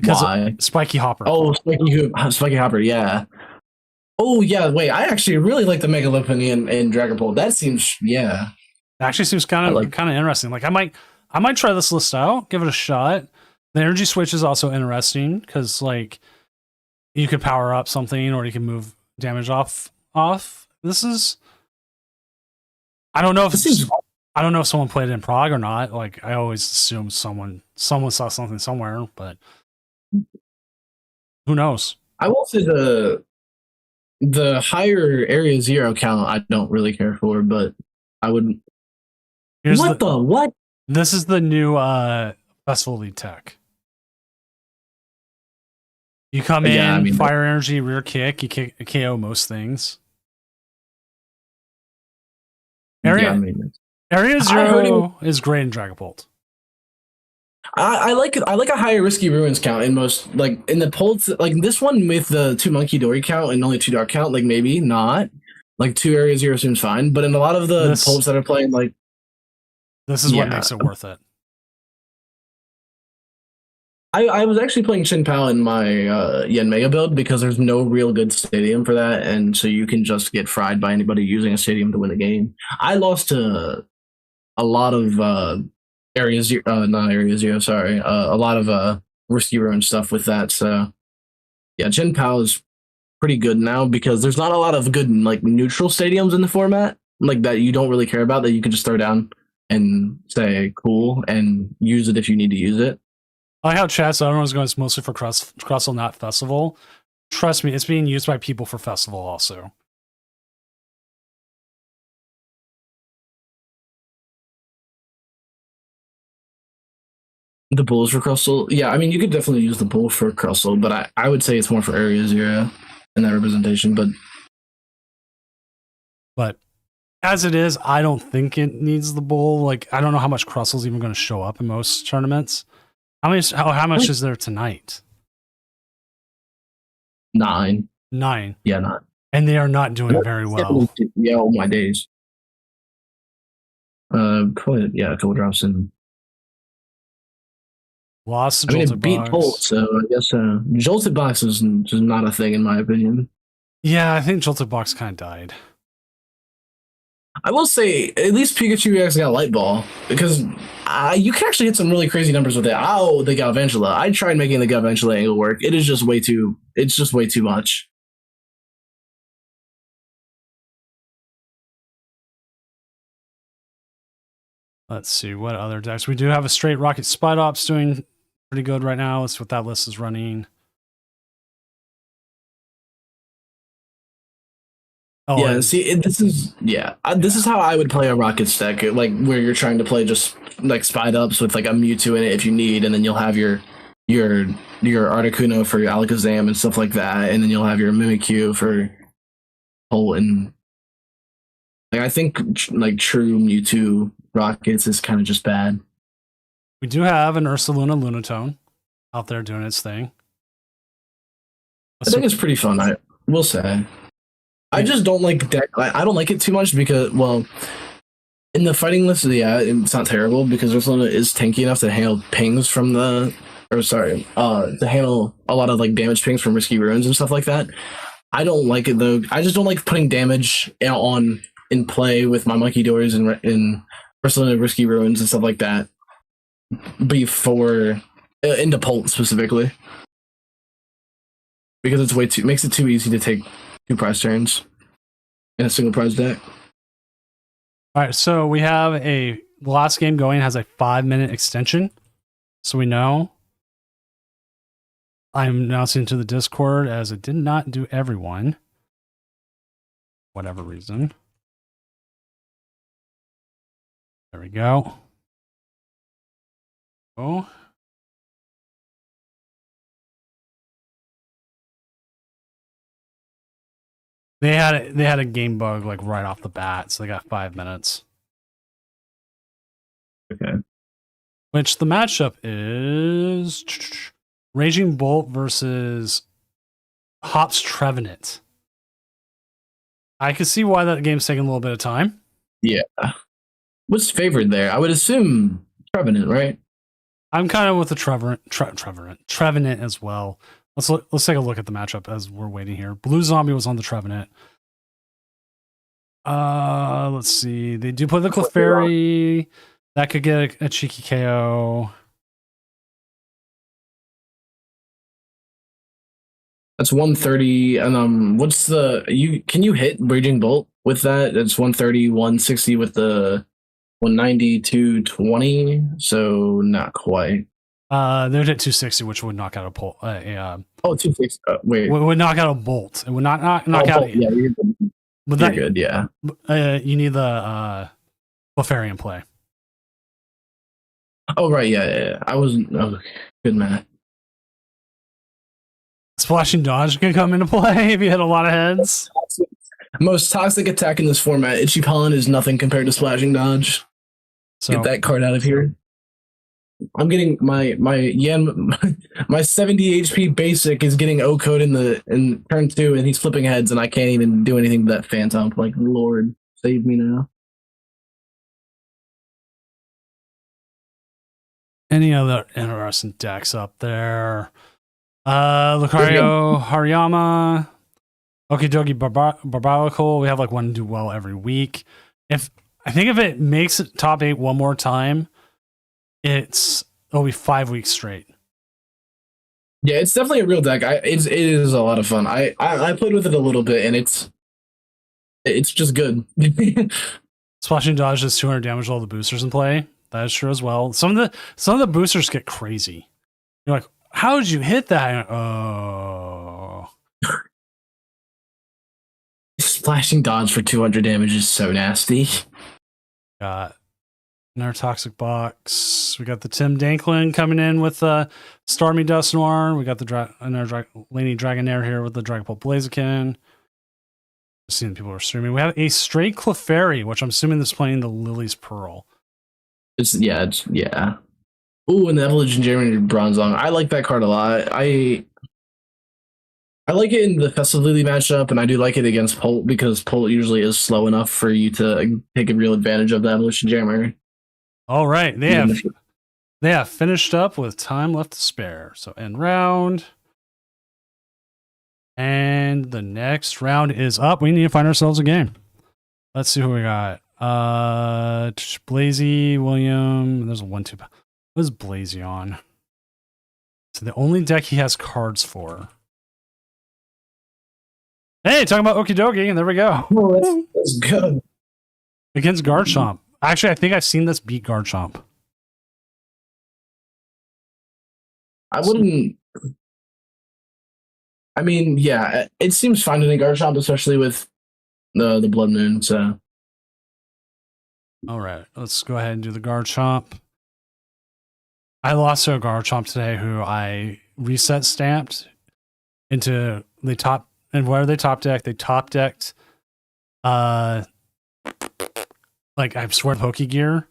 Why? Spiky Hopper. Oh, Spiky Hopper, yeah. Oh, yeah, wait, I actually really like the Mega Lopunny and Dragapult. That seems, yeah. It actually seems kind of interesting. Like, I might try this list out, give it a shot. The energy switch is also interesting because, like, you could power up something or you can move damage off. This is... I don't know if someone played it in Prague or not. Like, I always assume someone saw something somewhere, but who knows? I will say the higher Area 0 count I don't really care for, but I would. What? This is the new Festival Lead tech. You come in, fire energy, rear kick, you KO most things. Area 0 is great in Dragapult. I like a higher risky ruins count in most, like in the polls, like this one with the 2 monkey dory count and only 2 dark count, like maybe not, like 2 Area 0 seems fine, but in a lot of the polls that are playing, like this is what makes it worth it. I was actually playing Shin Pao in my Yanmega build because there's no real good stadium for that, and so you can just get fried by anybody using a stadium to win a game. I lost to a lot of Area 0, not Area 0, sorry. A lot of risky ruin stuff with that. So yeah, Shin Pao is pretty good now because there's not a lot of good like neutral stadiums in the format, like that you don't really care about, that you can just throw down and say cool and use it if you need to use it. I like how chat said everyone's going mostly for Crustle, not Festival. Trust me, it's being used by people for Festival also. The bulls for Crustle? Yeah, I mean, you could definitely use the bull for Crustle, but I would say it's more for Area 0 in that representation. But as it is, I don't think it needs the bull. Like, I don't know how much Crustle's even going to show up in most tournaments. How much is there tonight? 9. 9. Yeah, 9. And they are not doing very well. Yeah, oh my days. Probably a couple drops in. Lost I mean, Jolted it beat Box. Bolt, so I guess Jolted Box is just not a thing in my opinion. Yeah, I think Jolted Box kind of died. I will say, at least Pikachu EX got Light Ball because you can actually hit some really crazy numbers with it. Oh, the Galvantula! I tried making the Galvantula angle work. It is just way too. It's just way too much. Let's see what other decks we do have. A straight Rocket Spidops doing pretty good right now. That's what that list is running. Oh, Yeah, see, this is how I would play a Rockets deck, like where you're trying to play just like Spide Ups with like a Mewtwo in it if you need, and then you'll have your Articuno for your Alakazam and stuff like that, and then you'll have your Mimikyu for Holt and like I think like true Mewtwo Rockets is kind of just bad. we do have an Ursaluna Lunatone out there doing its thing. I think it's pretty fun. I will say. I just don't like deck. I don't like it too much because, well, in the fighting list, yeah, it's not terrible because Ursaluna is tanky enough to handle pings from to handle a lot of like damage pings from risky ruins and stuff like that. I don't like it though. I just don't like putting damage on in play with my Monkey Doors and Ursaluna risky ruins and stuff like that before into Pult specifically because it's makes it too easy to take 2 prize turns in a single prize deck. All right, so we have the last game going has a 5-minute extension, so we know. I'm announcing to the Discord as it did not do everyone, whatever reason. There we go. Oh. They had a game bug like right off the bat, so they got 5 minutes. Okay. Which the matchup is Raging Bolt versus Hops Trevenant. I can see why that game's taking a little bit of time. Yeah. What's favored there? I would assume Trevenant, right? I'm kind of with the Trevenant as well. Let's take a look at the matchup as we're waiting here. Blue Zombie was on the Trevenant. Let's see. They do put the Clefairy. That could get a cheeky KO. That's 130. And what's can you hit Raging Bolt with that? It's 130, 160 with the 190, 220. So not quite. They'd hit 260, which would knock out a bolt. 260. Wait. Would knock out a bolt. It would not knock out. Yeah, you're good. You're good. Yeah. You need the Clefairy in play. Oh right, yeah. I wasn't. Oh, good man. Splashing Dodge can come into play if you hit a lot of heads. Most toxic attack in this format. Itchy Pollen is nothing compared to Splashing Dodge. So, get that card out of here. I'm getting my 70 HP basic is getting O-code in turn 2, and he's flipping heads, and I can't even do anything to that Phantom. Like, Lord, save me now. Any other interesting decks up there? Lucario, Hariyama, Okidogi Barbarical. We have like one do well every week. If it makes it top 8 one more time, it'll be 5 weeks straight. Yeah, it's definitely a real deck. It is a lot of fun. I played with it a little bit, and it's just good. Splashing Dodge does 200 damage to all the boosters in play. That is true as well. Some of the boosters get crazy. You're like, how did you hit that? Oh. Splashing Dodge for 200 damage is so nasty. Got another Toxic Box. We got the Tim Danklin coming in with Starmie Dusknoir. We got the Laney Dragonair here with the Dragapult Blaziken. Seeing people are streaming. We have a straight Clefairy, which I'm assuming is playing the Lily's Pearl. Yeah. Ooh, and the Evolution Germinated Bronzong. I like that card a lot. I I like it in the Festive Lily matchup, and I do like it against Polt because Polt usually is slow enough for you to take a real advantage of the Evolution Jammer. All right, they have finished up with time left to spare. So end round. And the next round is up. We need to find ourselves a game. Let's see who we got. Blazy, William. There's a 1-2. What is Blazy on? So the only deck he has cards for. Hey, talking about Okie Dokie, and there we go. Oh, that's good. Against Garchomp. Actually, I think I've seen this beat Garchomp. I wouldn't. I mean, yeah, it seems fine in Garchomp, especially with the Blood Moon. So, all right, let's go ahead and do the Garchomp. I lost to a Garchomp today who I reset stamped into the top, and where they top decked, they top decked, like I swear Pokegear,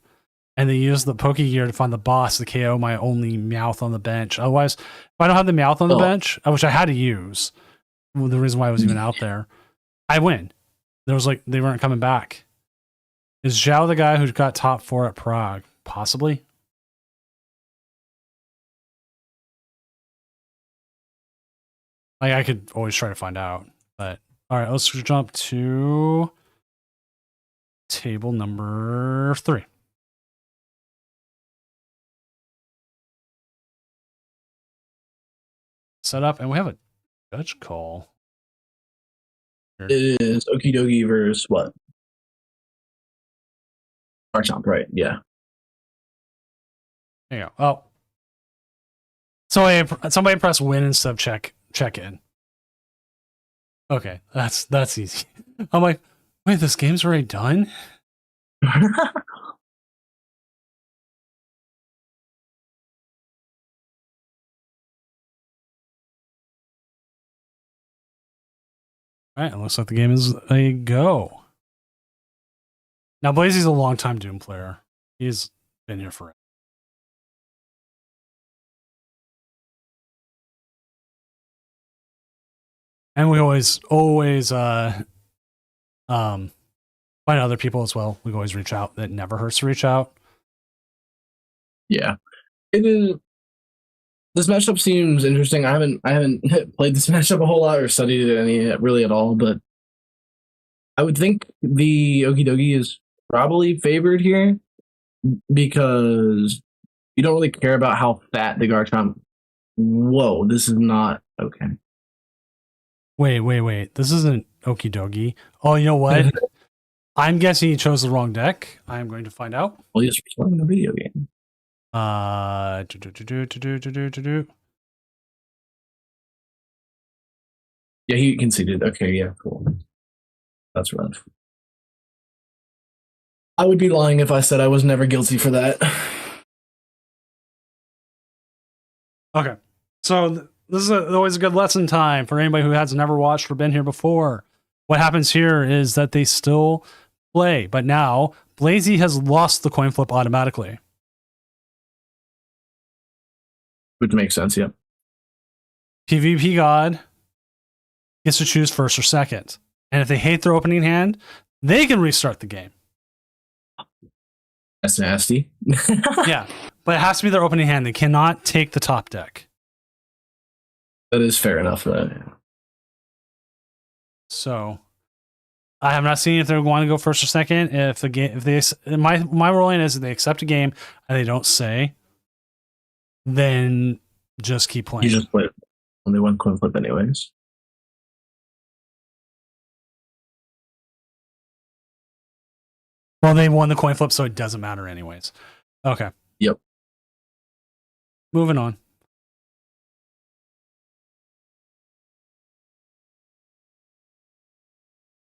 and they used the Pokegear to find the boss to KO my only Meowth on the bench. Otherwise, if I don't have the Meowth on the bench, which I had to use, the reason why I was even out there, I win. There was like, they weren't coming back. Is Zhao the guy who got top 4 at Prague? Possibly. Like, I could always try to find out. But, all right, let's jump to table number 3. Set up, and we have a judge call. it is Okie Dokie versus what? Garchomp, right? Yeah. There you go. Oh. Somebody press win instead of check in. Okay, that's easy. I'm like, wait, this game's already done? All right, it looks like the game is a go. Now, Blazy's a longtime Doom player. He's been here forever. And we always find other people as well. We always reach out. That never hurts to reach out. Yeah, it is. This matchup seems interesting. I haven't played this matchup a whole lot or studied it any really at all, but I would think the Okie Dokie is probably favored here because you don't really care about how fat the Garchomp. Whoa, this is not okay. Wait. This isn't Okie Dokie. Oh, you know what? I'm guessing he chose the wrong deck. I'm going to find out. Well, he's playing a video game. Yeah, he conceded. Okay, yeah, cool. That's rough. I would be lying if I said I was never guilty for that. Okay, so this is always a good lesson time for anybody who has never watched or been here before. What happens here is that they still play, but now Blazy has lost the coin flip automatically. Which makes sense, yeah. PvP God gets to choose first or second. And if they hate their opening hand, they can restart the game. That's nasty. Yeah, but it has to be their opening hand. They cannot take the top deck. That is fair enough. So I have not seen if they want to go first or second. If the game, if they, my ruling is if they accept a game and they don't say, then just keep playing. You just play only one coin flip, anyways. Well, they won the coin flip, so it doesn't matter, anyways. Okay. Yep. Moving on.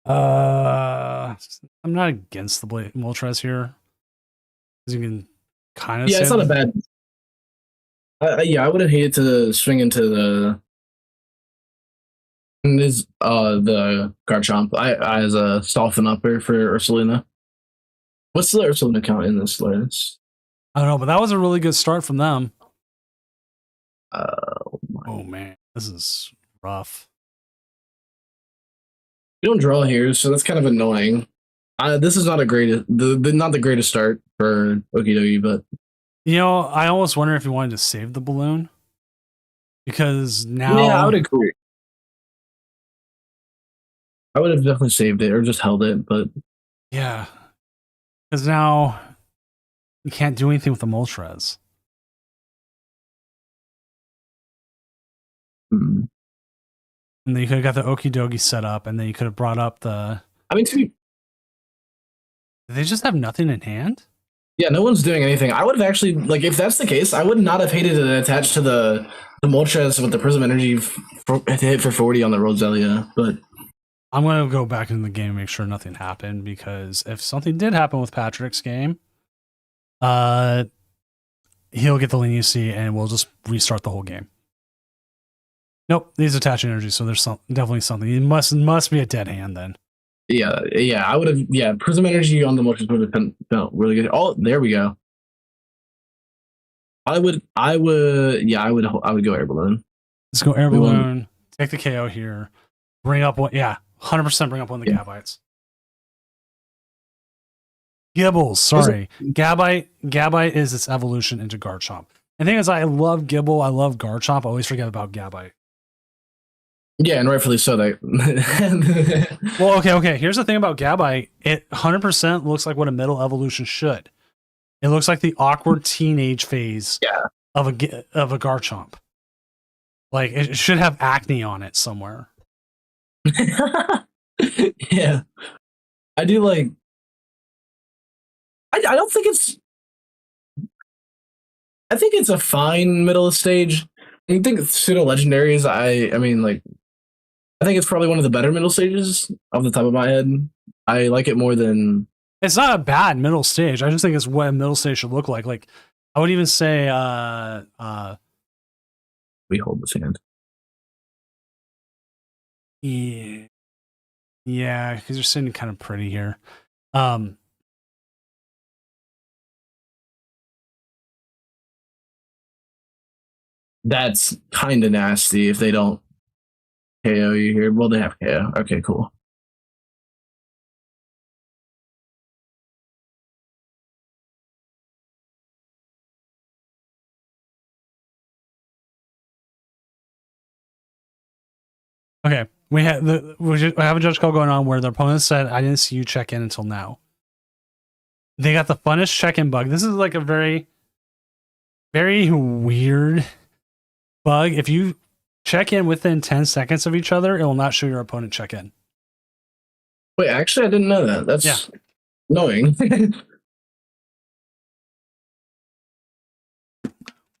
I'm not against the Moltres here, because you can kind of. Yeah, it's not a bad. Yeah, I would have hated to swing into the Garchomp. I as a Dolphin upper for Ursulina. What's the Ursulina count in this list? I don't know, but that was a really good start from them. Oh man, this is rough. You don't draw here, so that's kind of annoying. This is not a great, not the greatest start for Okie Dokie, but You know, I almost wonder if you wanted to save the balloon because now. yeah, I would agree. I would have definitely saved it or just held it, but Yeah, because now you can't do anything with the Moltres. hmm. And then you could have got the Okie Dokie set up, and then you could have brought up the. I mean, Do they just have nothing in hand? yeah, no one's doing anything. I would have actually like if that's the case, I would not have hated it attached to the Moltres with the Prism Energy to hit for 40 on the Roselia, but I'm going to go back into the game and make sure nothing happened, because if something did happen with Patrick's game, he'll get the leniency and we'll just restart the whole game. Nope, these attach energy, so there's definitely something. It must be a dead hand then. yeah, I would have. Yeah, Prism Energy on the Moltres would have felt really good. Oh, there we go. I would go Air Balloon. Let's go Air Balloon. Take the KO here. Bring up one. Yeah, 100% bring up one of the Gabites. Gibbles, sorry. Gabite is its evolution into Garchomp. The thing is, I love Gibble. I love Garchomp. I always forget about Gabite. Yeah, and rightfully so. Well, okay. Here's the thing about Gabite. It 100% looks like what a middle evolution should. It looks like the awkward teenage phase of a Garchomp. Like, it should have acne on it somewhere. Yeah, I do like. I don't think it's. I think it's a fine middle stage. I think pseudo legendaries. I mean, like, I think it's probably one of the better middle stages off the top of my head. I like it more than. It's not a bad middle stage. I just think it's what a middle stage should look like. Like, I would even say, we hold this hand. Yeah, because you're sitting kind of pretty here. That's kind of nasty if they don't KO you here. Well, they have KO. Okay, cool. Okay, we have a judge call going on where the opponent said, "I didn't see you check in until now." They got the funnest check-in bug. This is like a very, very weird bug. If you check in within 10 seconds of each other, it will not show your opponent check in. Wait, actually, I didn't know that. That's annoying.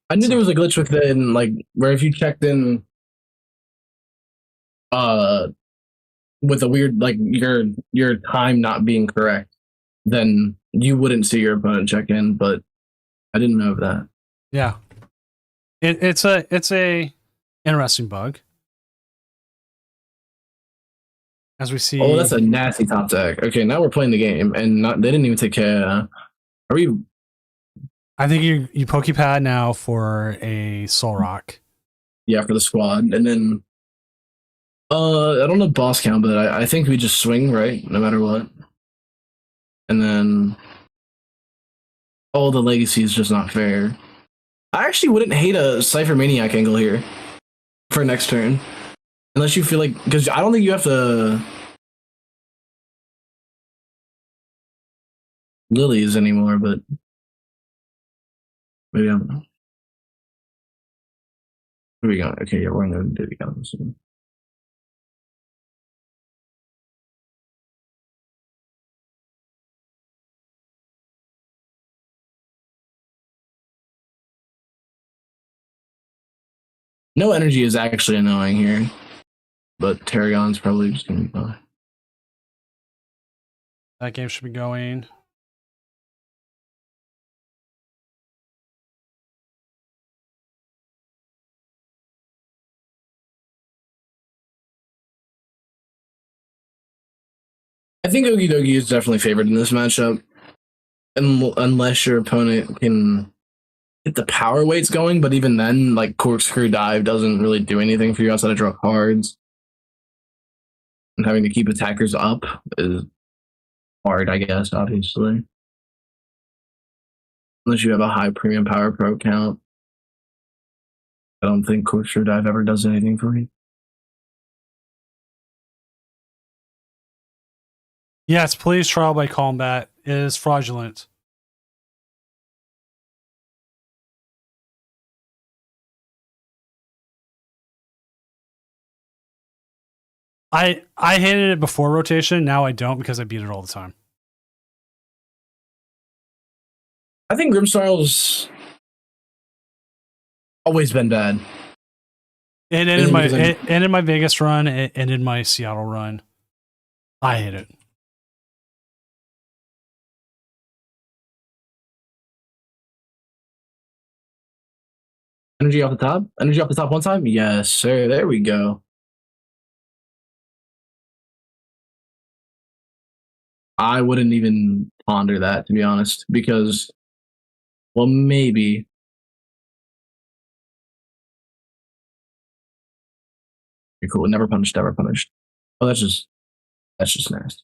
I knew there was a glitch within, like, where if you checked in, with a weird, like, your time not being correct, then you wouldn't see your opponent check in. But I didn't know that. Yeah, it's a interesting bug. As we see, Oh, that's a nasty top deck. Okay, now we're playing the game, and they didn't even take care. Are we? I think you Pokepad now for a Soul Rock. Yeah, for the squad, and then I don't know boss count, but I think we just swing, right, no matter what. And then the legacy is just not fair. I actually wouldn't hate a Cypher Maniac angle here for next turn. Unless you feel like, because I don't think you have to lilies anymore, but maybe I'm. Here we go. Okay, yeah, we're gonna do it again. No energy is actually annoying here, but Tarragon's probably just gonna be fine. That game should be going. I think Okie Dokie is definitely favored in this matchup, unless your opponent can get the power weights going. But even then, like Corkscrew Dive doesn't really do anything for you outside of draw cards. and having to keep attackers up is hard, I guess, obviously. Unless you have a high premium power pro count. I don't think Corkscrew Dive ever does anything for me. Yes, please trial by combat. It is fraudulent. I hated it before rotation. Now I don't because I beat it all the time. I think Grimsnarl's always been bad. It ended my Vegas run. It ended my Seattle run. I hate it. Energy off the top? Energy off the top one time? Yes, sir. There we go. I wouldn't even ponder that, to be honest, because, well, maybe. You're cool. Never punished, ever punished. Oh, that's just nasty.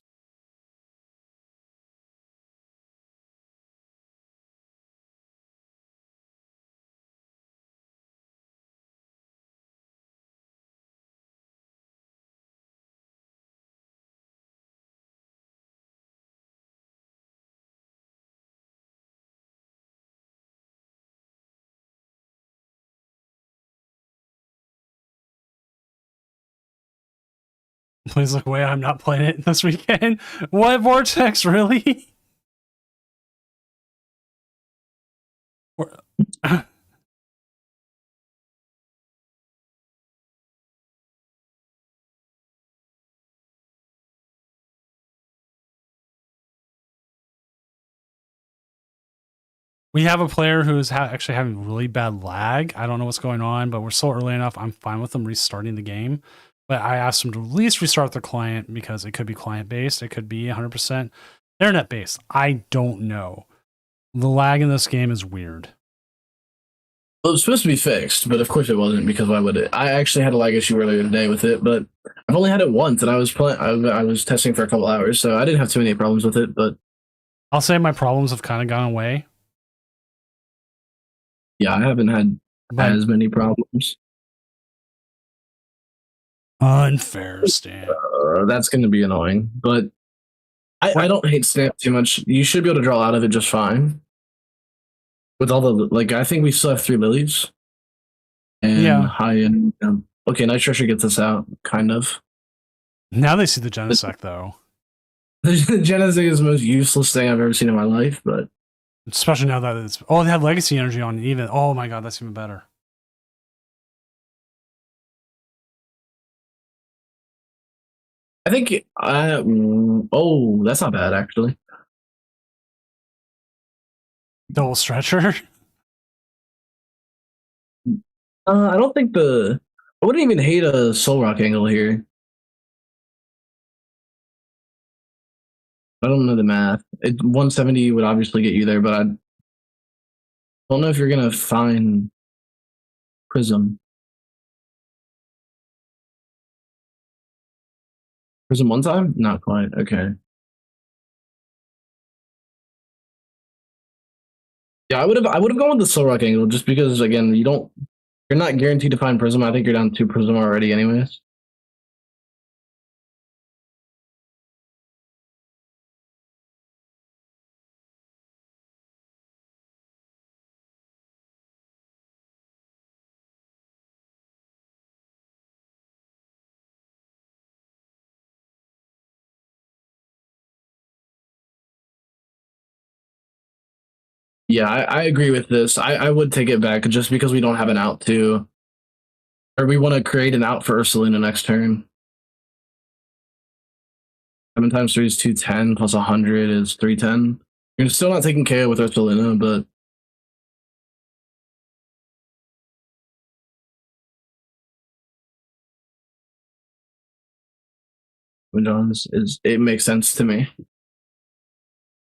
Please look away. I'm not playing it this weekend. What Vortex, really? We have a player who is actually having really bad lag. I don't know what's going on, but we're still early enough. I'm fine with them restarting the game. But I asked them to at least restart their client because it could be client-based. It could be 100% internet-based. I don't know. The lag in this game is weird. Well, it was supposed to be fixed, but of course it wasn't, because why would it? I actually had a lag issue earlier today with it, but I've only had it once, and I was testing for a couple hours, so I didn't have too many problems with it, but I'll say my problems have kind of gone away. yeah, I haven't had as many problems. Unfair stamp. That's going to be annoying, but I don't hate stamp too much. You should be able to draw out of it just fine. With all the, like, I think we still have 3 lilies. And yeah. High end. Okay, Night Treasure gets us out, kind of. Now they see the Genesect, though. The Genesect is the most useless thing I've ever seen in my life, but especially now that it's... Oh, they have Legacy Energy on even. Oh my god, that's even better. I think... oh, that's not bad, actually. Double Stretcher? I don't think I wouldn't even hate a Soul Rock angle here. I don't know the math. 170 would obviously get you there, but I don't know if you're going to find Prism. Prism one time? Not quite. Okay. Yeah, I would have gone with the Soul Rock angle just because, again, you're not guaranteed to find Prism. I think you're down 2 Prism already anyways. Yeah, I agree with this. I would take it back just because we don't have an out to, or we want to create an out for Ursulina next turn. 7 times 3 is 210, plus 100 is 310. You're still not taking KO with Ursulina, but it makes sense to me.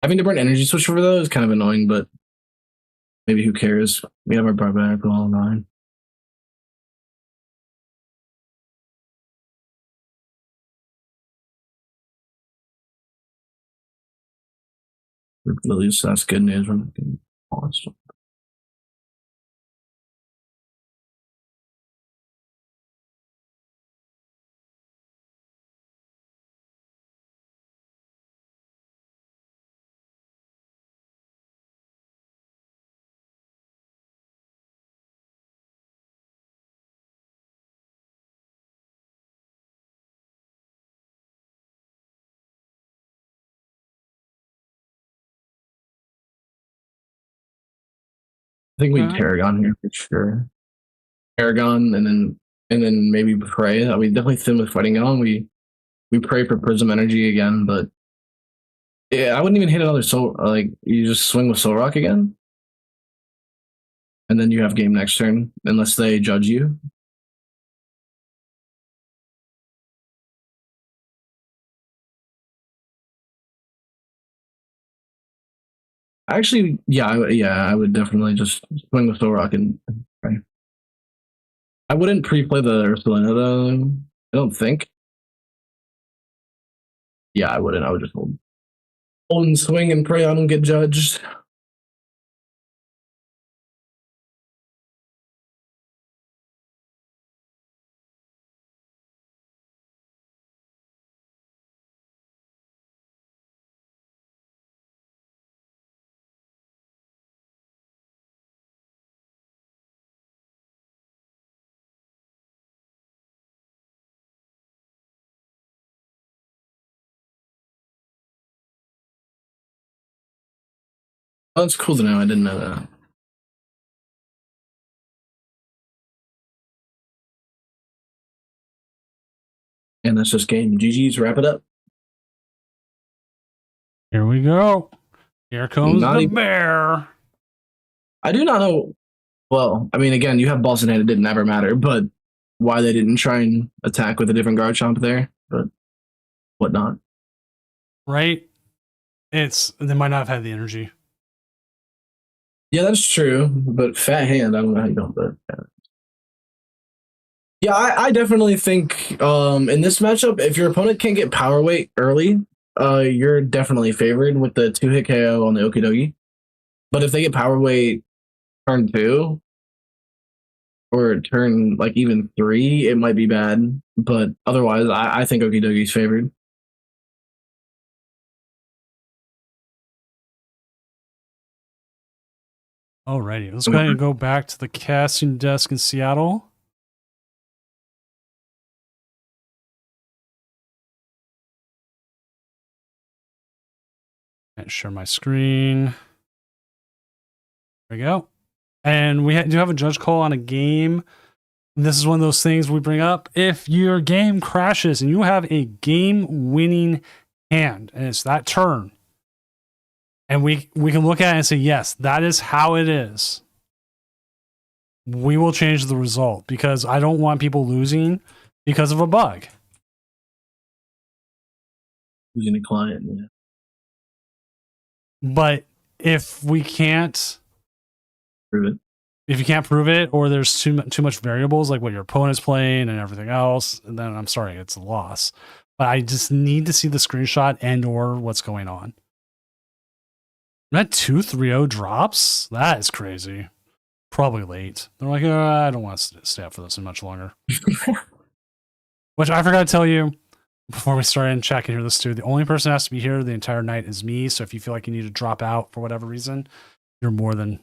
Having to burn energy switch for those is kind of annoying, but maybe who cares? We have our barbaric all 9. At least that's good news. From honest. I think we Okay. Paragon here for sure. Paragon, and then maybe pray. We definitely thin with fighting on. We pray for Prism Energy again, but yeah, I wouldn't even hit another soul. Like you just swing with Soul Rock again, and then you have game next turn, unless they judge you. Actually, yeah, I would definitely just swing with Soul Rock and pray. I wouldn't pre-play the Ursulina though. I don't think. Yeah, I wouldn't. I would just hold and swing and pray I don't get judged. Oh, that's cool to know. I didn't know that. And that's just game. GG's. Wrap it up. Here we go. Here comes Not the even- bear. I do not know. Well, I mean, again, you have Boston Head. It didn't ever matter, but why they didn't try and attack with a different Garchomp there, but whatnot. Right? They might not have had the energy. Yeah, that's true. But Fat Hand, I don't know how you don't. But yeah, I definitely think in this matchup, if your opponent can't get Power Weight early, you're definitely favored with the 2-hit KO on the Okidogi. But if they get Power Weight turn 2 or turn like even 3, it might be bad. But otherwise, I think Okidogi's favored. Alrighty, let's go ahead and go back to the casting desk in Seattle. And share my screen. There we go. And we do have a judge call on a game. This is one of those things we bring up. If your game crashes and you have a game-winning hand, and it's that turn, and we can look at it and say, yes, that is how it is, we will change the result because I don't want people losing because of a bug. Losing a client, yeah. But if we can't Prove it. if you can't prove it, or there's too much variables like what your opponent's playing and everything else, then I'm sorry, it's a loss. But I just need to see the screenshot and or what's going on. That 2-3-0 drops? That is crazy. Probably late. They're like, I don't want to stay up for this much longer. Which I forgot to tell you before we start in chat, can hear this too. The only person that has to be here the entire night is me. So if you feel like you need to drop out for whatever reason, you're more than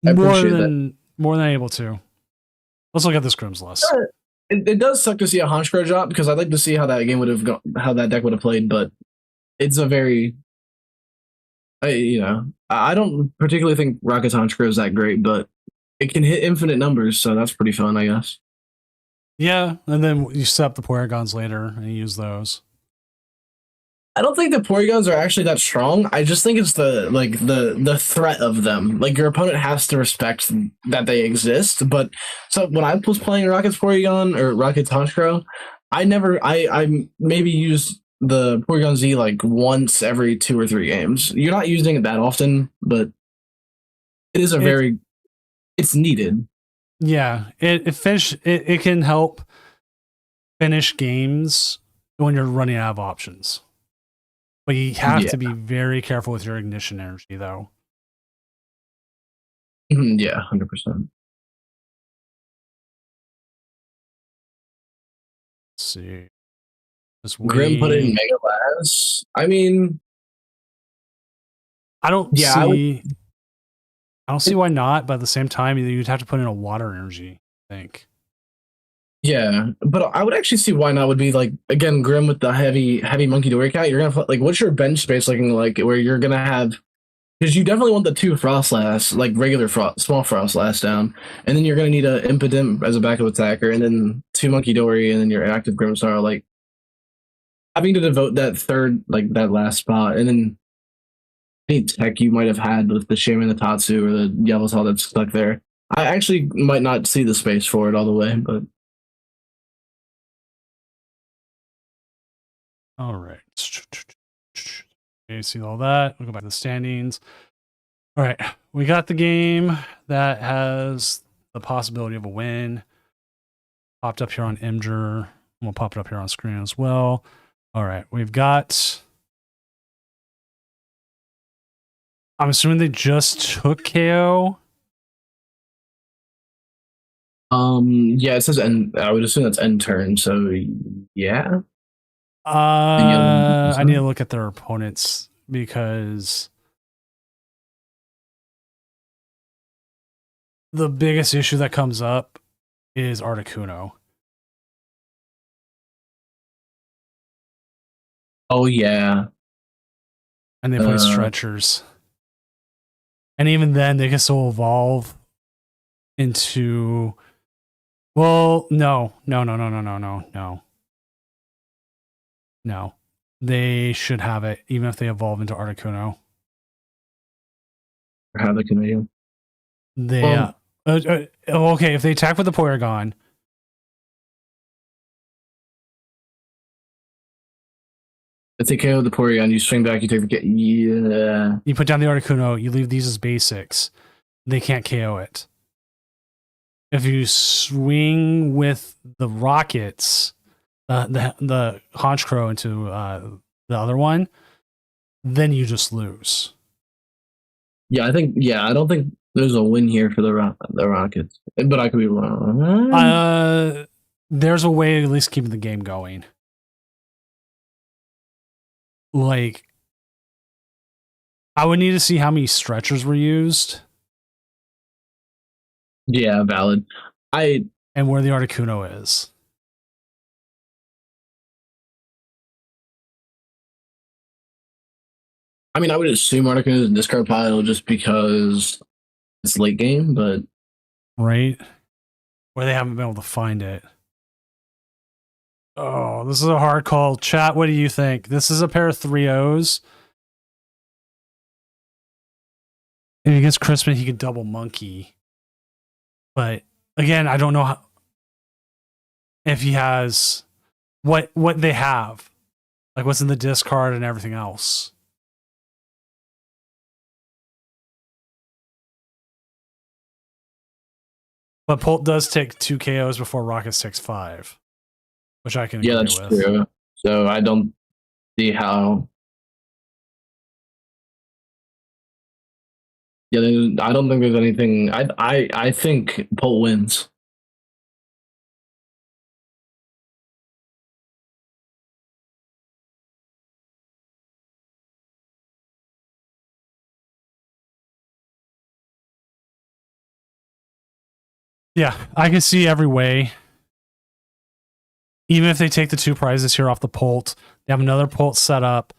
able to. Let's look at this Grim's list. It does suck to see a Honchkrow drop because I'd like to see how that game would have gone, how that deck would have played, but it's a very, I don't particularly think Rocket's Honchkrow is that great, but it can hit infinite numbers, so that's pretty fun, I guess. Yeah, and then you set up the Porygons later and you use those. I don't think the Porygons are actually that strong. I just think it's the threat of them. Like your opponent has to respect that they exist. But so when I was playing Rocket's Porygon or Rocket's Honchkrow, I maybe use the Porygon Z like once every 2 or 3 games. You're not using it that often, but it is it's needed. Yeah, it can help finish games when you're running out of options. But you have Yeah. to be very careful with your ignition energy, though. Yeah, 100%. Let's see. Just Grim put in wait. Mega Blast. I mean, I don't yeah, see. I don't see why not, but at the same time, you'd have to put in a water energy, I think. yeah, but I would actually see why not. Would be like again Grim with the heavy monkey dory count. You're gonna like, what's your bench space looking like? Where you're gonna have, because you definitely want the 2 Frostlass, like regular small Frostlass down, and then you're gonna need a Impidimp as a backup attacker, and then 2 monkey dory, and then your active Grimmsnarl. Like having to devote that third, like that last spot, and then any tech you might have had with the Shaman, the Tatsu, or the Yellowsaw that's stuck there. I actually might not see the space for it all the way, but All right. Okay, see all that. We'll go back to the standings. All right. We got the game that has the possibility of a win. Popped up here on Imgur. We'll pop it up here on screen as well. All right. We've got. I'm assuming they just took KO. yeah, it says end. I would assume that's end turn. So yeah. I need to look at their opponents because the biggest issue that comes up is Articuno. Oh yeah. And they play stretchers. And even then, they can still evolve into. Well, no. They should have it, even if they evolve into Articuno. How they can They okay, if they attack with the Porygon, if they KO the Porygon, you swing back, you take the yeah. you put down the Articuno, you leave these as basics. They can't KO it. If you swing with the Rockets, the Honchkrow into the other one, then you just lose. Yeah, I don't think there's a win here for the Rockets, but I could be wrong. There's a way to at least keep the game going. Like, I would need to see how many stretchers were used. Yeah, valid. And where the Articuno is. I mean, I would assume Articuno is in discard pile just because it's late game, but right, where they haven't been able to find it. Oh, this is a hard call. Chat, what do you think? This is a pair of 3-0s. If he gets Crispin, he could double Monkey. But again, I don't know how, if he has what they have, like what's in the discard and everything else. But Polt does take 2 KOs before Rockets takes 5, which I can agree with. Yeah, that's true. So I don't see how. Yeah, I don't think there's anything. I think Polt wins. Yeah, I can see every way. Even if they take the 2 prizes here off the Polt, they have another Polt set up.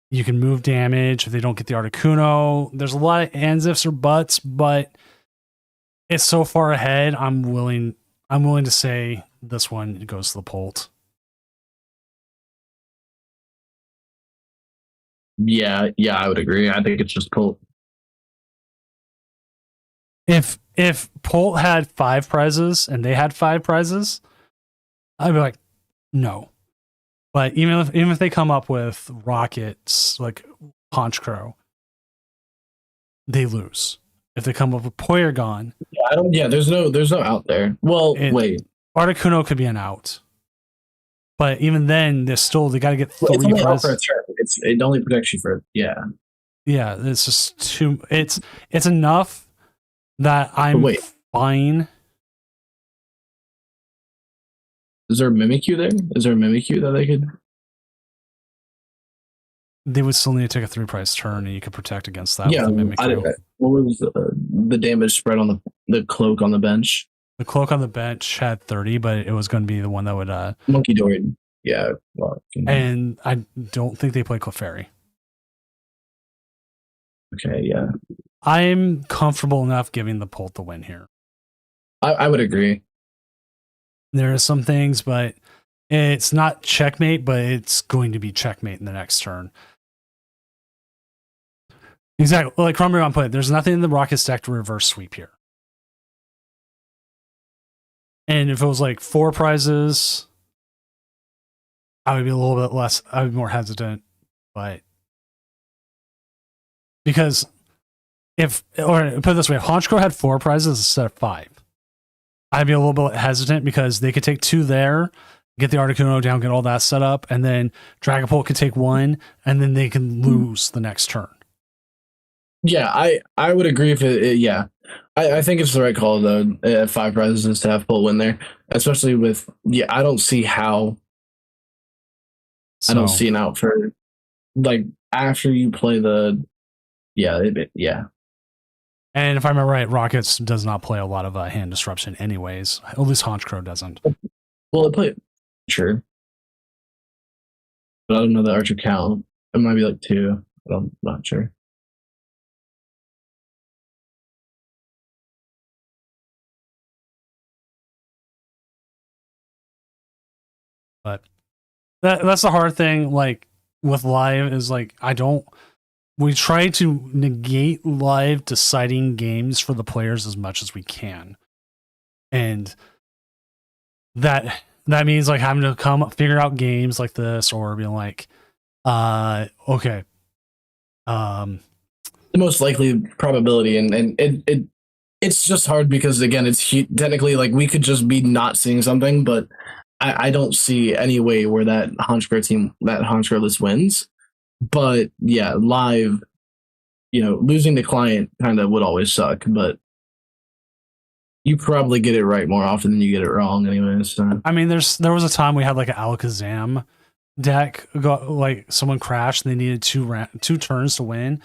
You can move damage if they don't get the Articuno. There's a lot of ands, ifs, or buts, but it's so far ahead. I'm willing to say this one goes to the Polt. Yeah, I would agree. I think it's just Polt. If Polt had 5 prizes and they had 5 prizes, I'd be like, no. But even if they come up with Rockets like Honchkrow, they lose. If they come up with Porygon, there's no out there. Well, wait, Articuno could be an out. But even then, they got to get 3 prizes. it only protects you for Yeah, it's just too. It's enough that I'm wait. fine. Is there a Mimikyu there? Is there a Mimikyu that they could? They would still need to take a 3-price turn, and you could protect against that Yeah, with a Mimikyu. what was the damage spread on the cloak on the bench? The cloak on the bench had 30, but it was going to be the one that would Monkey Dory. Yeah, well, and I don't think they play Clefairy. Okay, yeah, I'm comfortable enough giving the Pult the win here. I would agree. There are some things, but it's not checkmate, but it's going to be checkmate in the next turn. Exactly. Like Crumber put it, there's nothing in the Rocket stack to reverse sweep here. And if it was like 4 prizes, I would be a little bit less, I would be more hesitant. But because or put it this way, if Honchkrow had 4 prizes instead of 5, I'd be a little bit hesitant because they could take 2 there, get the Articuno down, get all that set up, and then Dragapult could take 1, and then they can lose the next turn. Yeah, I would agree if yeah. I think it's the right call though. 5 prizes to have Pult win there, especially with I don't see how. I don't see an out for like after you play the yeah. And if I remember right, Rockets does not play a lot of hand disruption anyways. At least Honchkrow doesn't. Well, it played sure, but I don't know the Archer count. It might be like 2. But I'm not sure. But that's the hard thing. Like with live is like we try to negate live deciding games for the players as much as we can, and that means like having to figure out games like this or being like, okay, the most likely probability, and it's just hard because again, it's technically like we could just be not seeing something, but I don't see any way where that Honchkrow list wins. But yeah, live, losing the client kind of would always suck, but you probably get it right more often than you get it wrong anyways. So. I mean, there was a time we had like an Alakazam deck, like someone crashed and they needed 2 turns to win,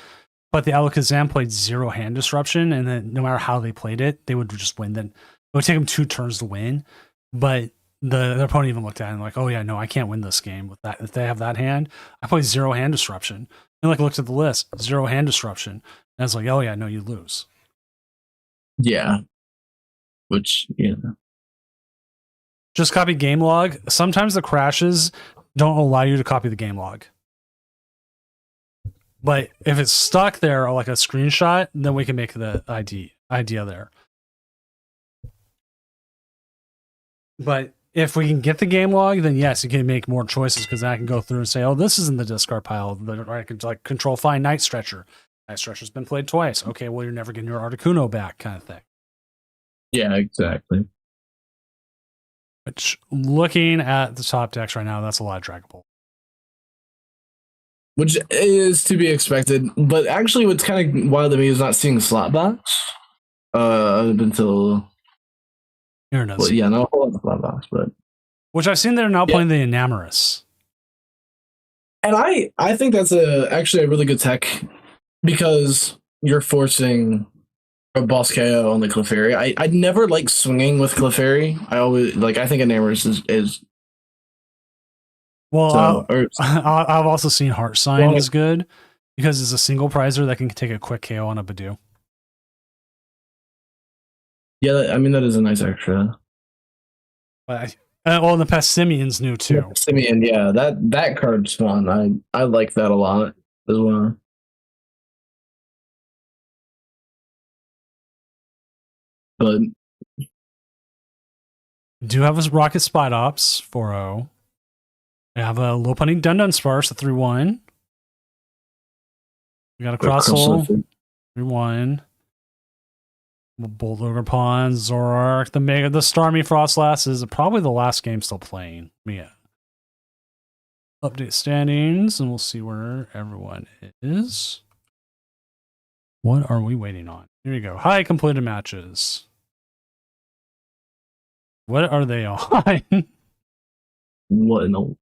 but the Alakazam played 0 hand disruption, and then no matter how they played it, they would just win. Then it would take them 2 turns to win, but the opponent even looked at it and like, oh yeah, no, I can't win this game with that. If they have that hand, I play 0 hand disruption. And like looked at the list, 0 hand disruption. And it's like, oh yeah, no, you lose. Yeah. Which, just copy game log. Sometimes the crashes don't allow you to copy the game log. But if it's stuck there or like a screenshot, then we can make the idea there. But if we can get the game log, then yes, you can make more choices because I can go through and say, oh, this is in the discard pile. Or I can like control find Night Stretcher. Night Stretcher's been played twice. Okay, well, you're never getting your Articuno back kind of thing. Yeah, exactly. Which, looking at the top decks right now, that's a lot of Dragapult. Which is to be expected. But actually, what's kind of wild to me is not seeing slot box up until... Here it is. Well, yeah, not a whole lot of slot box, but... Which I've seen they're now playing the Enamorous. And I think that's actually a really good tech because you're forcing a boss KO on the Clefairy. I never like swinging with Clefairy. I think Enamorous is well, so, I've also seen Heart Sign is good because it's a single prizer that can take a quick KO on a Badoo. Yeah, I mean that is a nice extra. But well, the Passimian's new too. Passimian, yeah, that card's fun. I like that a lot as well. But do have a Rocket Spot Ops 4-0. I have a Lopunny Dunsparce at 3-1. We got a Crossowl 3-1. Bolt Ogre Pawn, Zoroark, the Starmie Frostlass is probably the last game still playing. Yeah. update standings, and we'll see where everyone is. What are we waiting on? Here you go. Hi, completed matches. What are they on? What in the...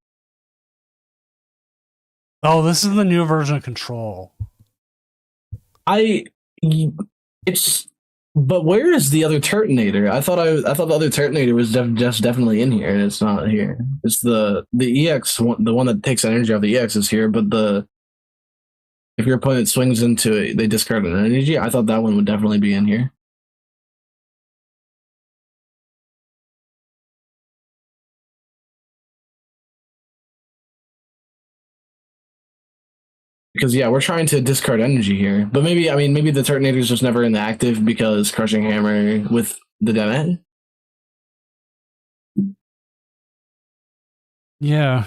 Oh, this is the new version of Control. It's... But where is the other Turtonator? I thought the other Turtonator was just definitely in here, and it's not here. It's the EX one, the one that takes energy out of the EX is here, but if your opponent swings into it, they discard an energy. I thought that one would definitely be in here. Because yeah, we're trying to discard energy here, but maybe the Turtonator is just never in the active because Crushing Hammer with the Demet. Yeah,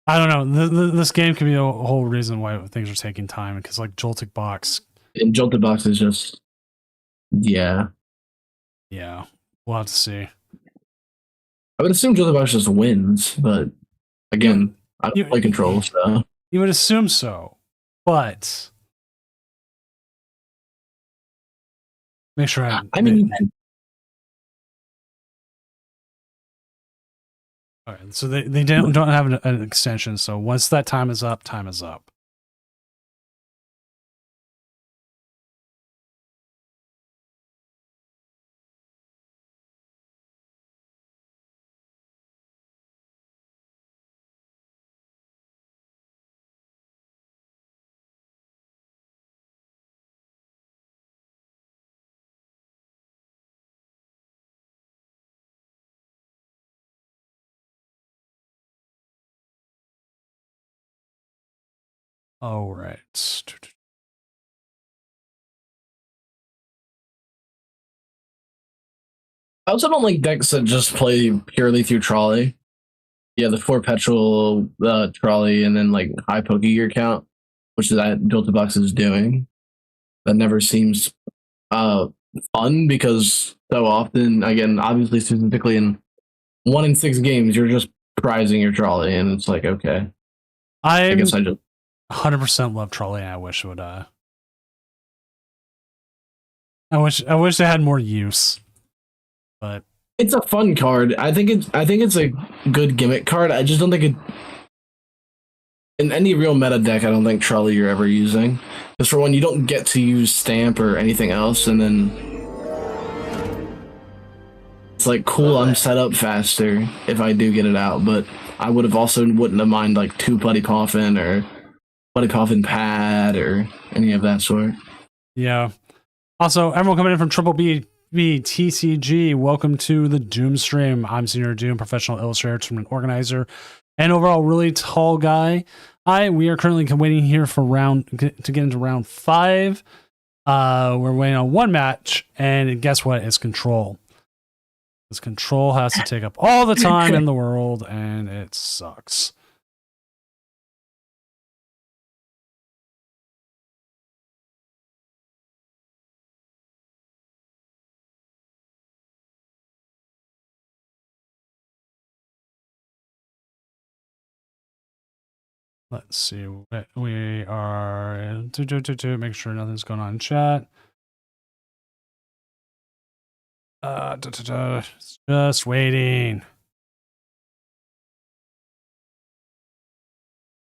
I don't know. This game could be a whole reason why things are taking time because like Joltik Box. And Jolted Box is just yeah. We'll have to see. I would assume Jolted Box just wins, but again, I don't play Control, so. You would assume so, but make sure I mean, all right. So they don't have an extension. So once that time is up, time is up. All right. I also don't like decks that just play purely through Trolley. Yeah, the 4 Petrol Trolley and then like high Pokegear count, which is that Jolted Box is doing. That never seems fun because so often, again, obviously specifically in 1 in 6 games, you're just prizing your Trolley, and it's like, okay. I guess I just 100% love Trolley, and I wish it would. I wish they had more use, but it's a fun card. I think it's a good gimmick card. I just don't think it in any real meta deck. I don't think Trolley you're ever using. Because for one, you don't get to use Stamp or anything else, and then it's like cool. I'm set up faster if I do get it out, but I wouldn't have mind like 2 Buddy Coffin or Buddy Coffin Pad or any of that sort. Yeah. Also, everyone coming in from Triple B TCG, welcome to the Doom stream. I'm Senior Doom, professional illustrator, tournament organizer, and overall really tall guy. We are currently waiting here for to get into round 5. We're waiting on 1 match, and guess what? It's Control. This Control has to take up all the time in the world, and it sucks. Let's see what we are make sure nothing's going on in chat. Just waiting.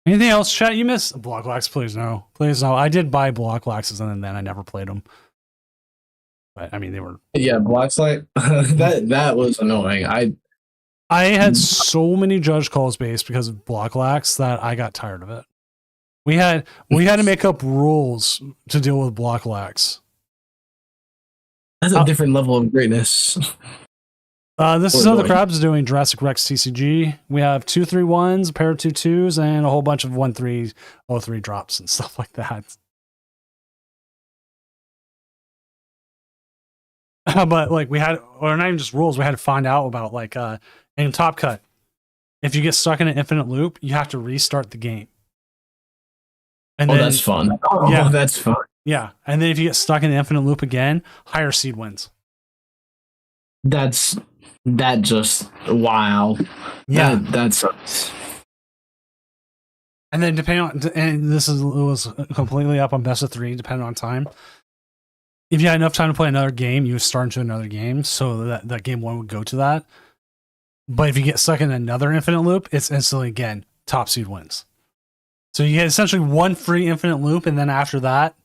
Anything else, chat? You missed Block Lax? Please no. Please no. I did buy Block Laxes and then I never played them. But I mean, they were. Yeah, Block's like that was annoying. I had so many judge calls based because of Block Lax that I got tired of it. We had to make up rules to deal with Block Lax. That's a different level of greatness. This is how the Crab's doing Jurassic Rex TCG. We have 2 3-1s, a pair of 2-2s, and a whole bunch of 1-3-0-3 drops and stuff like that. But like we had, or not even just rules, we had to find out about like in Top Cut, if you get stuck in an infinite loop, you have to restart the game. And then, that's fun. Yeah, that's fun. Yeah, and then if you get stuck in the infinite loop again, higher seed wins. That just wow. Yeah, that sucks. And then depending on, and this was completely up on best of 3, depending on time. If you had enough time to play another game, you would start into another game, so that game 1 would go to that. But if you get stuck in another infinite loop, it's instantly, again, top seed wins. So you get essentially 1 free infinite loop, and then after that,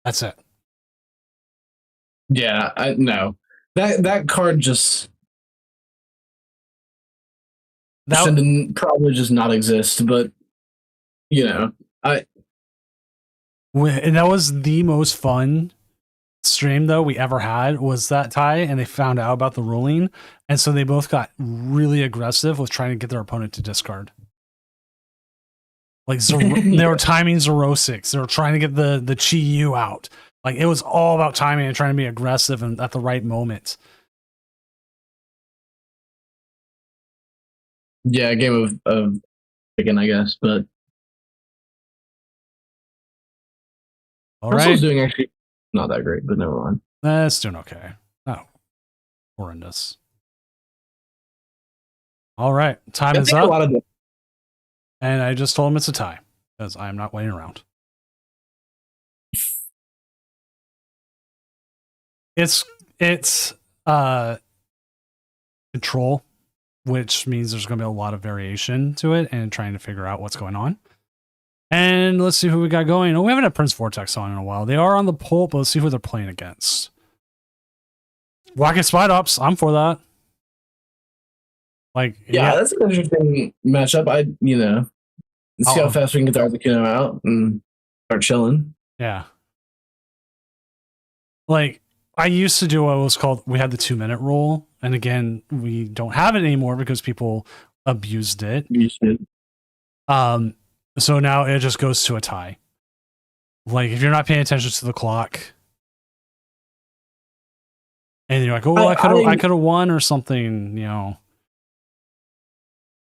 that's it. Yeah, no. That card just should probably just not exist, but and that was the most fun stream though we ever had, was that tie, and they found out about the ruling, and so they both got really aggressive with trying to get their opponent to discard. Like they were timing 0-6. They were trying to get the Chi Yu out. Like it was all about timing and trying to be aggressive and at the right moment. Yeah, a game of chicken, I guess, but all right, doing actually not that great, but never mind. That's doing okay. Oh, horrendous. All right, time is up. And I just told him it's a tie because I'm not waiting around. It's control, which means there's going to be a lot of variation to it and trying to figure out what's going on. And let's see who we got going. Oh, we haven't had Prince Vortex on in a while. They are on the poll, but let's see who they're playing against. Rocket Spite Ops, I'm for that. Like, yeah, that's an interesting matchup. See how fast we can get the Articuno out and start chilling. Yeah. Like, I used to do what was called, we had the 2-minute rule. And again, we don't have it anymore because people abused it. So now it just goes to a tie. Like, if you're not paying attention to the clock, and you're like, oh, I could have won or something,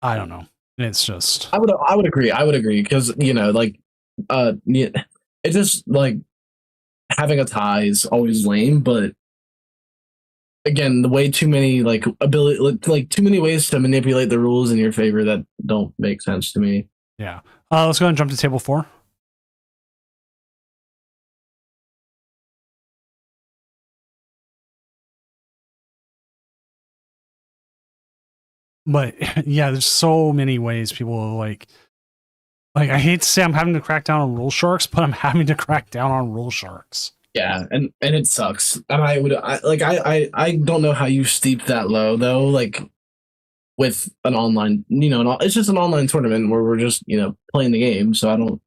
I don't know. It's just I would agree because it's just like having a tie is always lame, but again, the way too many too many ways to manipulate the rules in your favor that don't make sense to me. Yeah. Let's go ahead and jump to table 4. But yeah, there's so many ways people like I hate to say I'm having to crack down on rule sharks, but I'm having to crack down on rule sharks. Yeah, and it sucks. And I don't know how you steep that low though, like with an online, it's just an online tournament where we're just, playing the game. So I don't,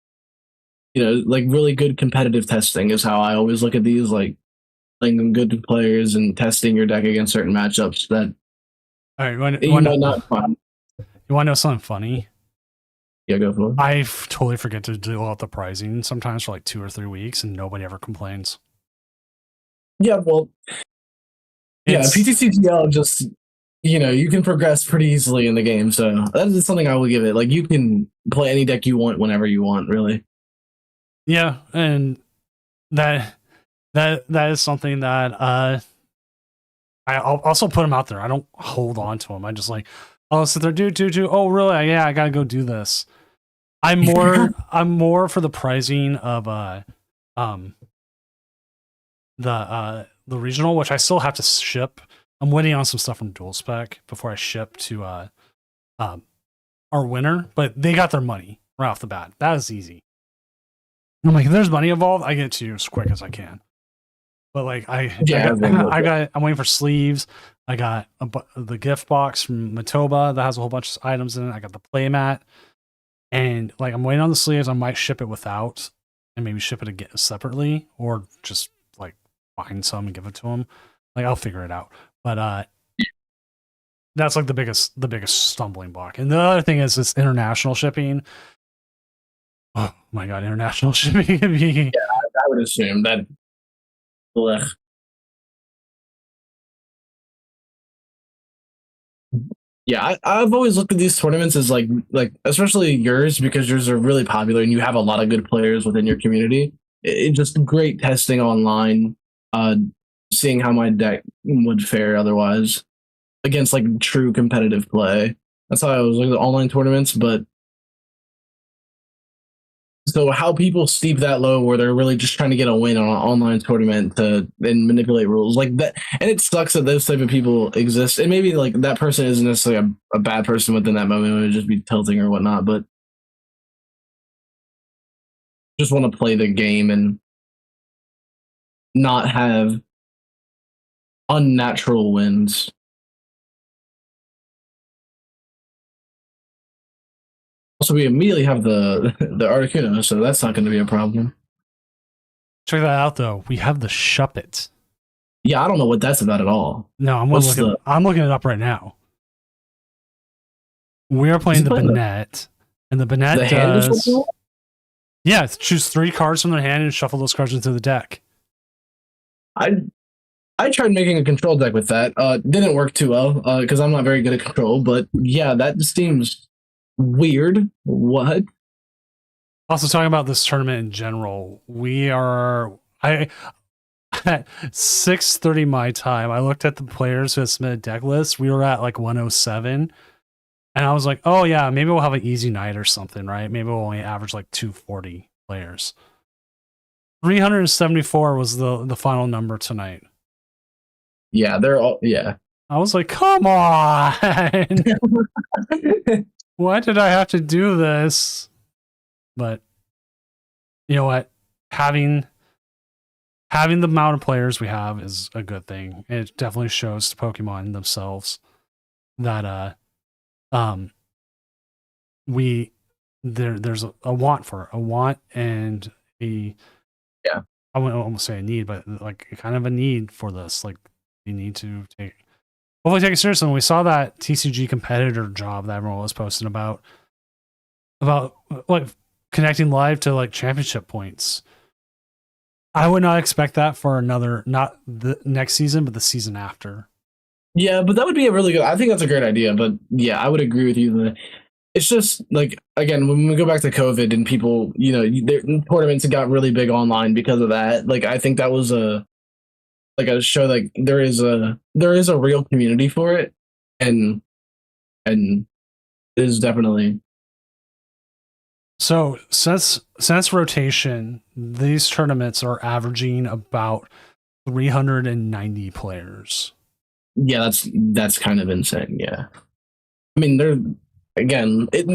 like really good competitive testing is how I always look at these, like playing them good players and testing your deck against certain matchups that all right, you want to know something funny? Yeah, go for it. I totally forget to deal out the pricing sometimes for like 2 or 3 weeks, and nobody ever complains. Yeah, well, PTCGL just, you can progress pretty easily in the game, so that is something I will give it. Like, you can play any deck you want whenever you want, really. Yeah, and that is something that I'll also put them out there. I don't hold on to them. I just I'll sit there, do. Oh, really? Yeah, I gotta go do this. I'm more for the pricing of the regional, which I still have to ship. I'm waiting on some stuff from Dual Spec before I ship to our winner, but they got their money right off the bat. That is easy. I'm like, if there's money involved, I get it to you as quick as I can. But I'm waiting for sleeves. I got the gift box from Matoba that has a whole bunch of items in it. I got the playmat, and I'm waiting on the sleeves. I might ship it without, and maybe ship it again separately, or just find some and give it to them. I'll figure it out. But that's the biggest stumbling block. And the other thing is this international shipping. Oh my god, international shipping can be. Yeah, I would assume that. Blech. Yeah, I've always looked at these tournaments as like especially yours, because yours are really popular and you have a lot of good players within your community. It's just great testing online, seeing how my deck would fare otherwise against true competitive play. That's how I was looking at online tournaments, but So how people steep that low where they're really just trying to get a win on an online tournament to and manipulate rules like that, and it sucks that those type of people exist. And maybe like that person isn't necessarily a bad person within that moment; it would just be tilting or whatnot. But just want to play the game and not have unnatural wins. Also, we immediately have the Articuno, so that's not going to be a problem. Check that out, though. We have the Shuppet. Yeah, I don't know what that's about at all. No, I'm looking it up right now. We are playing the Banette, and the Banette does. Yeah, choose 3 cards from their hand and shuffle those cards into the deck. I tried making a control deck with that. Didn't work too well because I'm not very good at control. But yeah, that just seems weird. What? Also, talking about this tournament in general, we are at 6:30 my time. I looked at the players who had submitted deck lists. We were at like 107, and I was like, "Oh yeah, maybe we'll have an easy night or something, right? Maybe we'll only average like 240 players." 374 was the final number tonight. Yeah, they're all yeah. I was like, "Come on, why did I have to do this?" But you know what? Having the amount of players we have is a good thing. It definitely shows to Pokemon themselves that there's a want for it, a want and a I wouldn't almost say a need, but like kind of a need for this. Like you need to hopefully take it seriously. When we saw that TCG competitor job that everyone was posting about like connecting live to like championship points, I would not expect that for not the next season, but the season after. Yeah, but that would be a really good. I think that's a great idea. But yeah, I would agree with you that it's just like again when we go back to COVID and people, their tournaments got really big online because of that. Like I think that was a show like there is a real community for it, and it is definitely. So since rotation, these tournaments are averaging about 390 players. Yeah, that's kind of insane. Yeah, I mean they're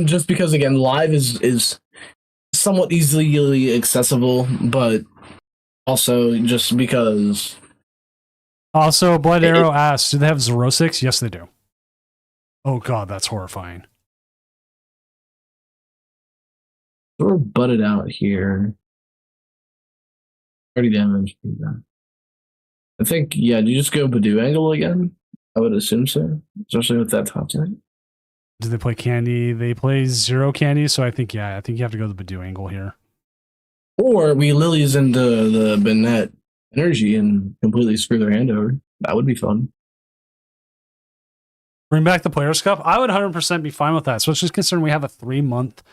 just because live is somewhat easily accessible, but also just because. Also, Blood Arrow asks, do they have Xerosix? Yes, they do. Oh god, that's horrifying. We're butted out here. 30 damage. I think, yeah, do you just go Badoo Angle again? I would assume so, especially with that top deck. Do they play Candy? They play 0 Candy, so I think you have to go the Badoo Angle here. Or we Lilies into the Banette energy and completely screw their hand over. That would be fun. Bring back the Players' Cup? I would 100% be fine with that, especially considering we have a 3-month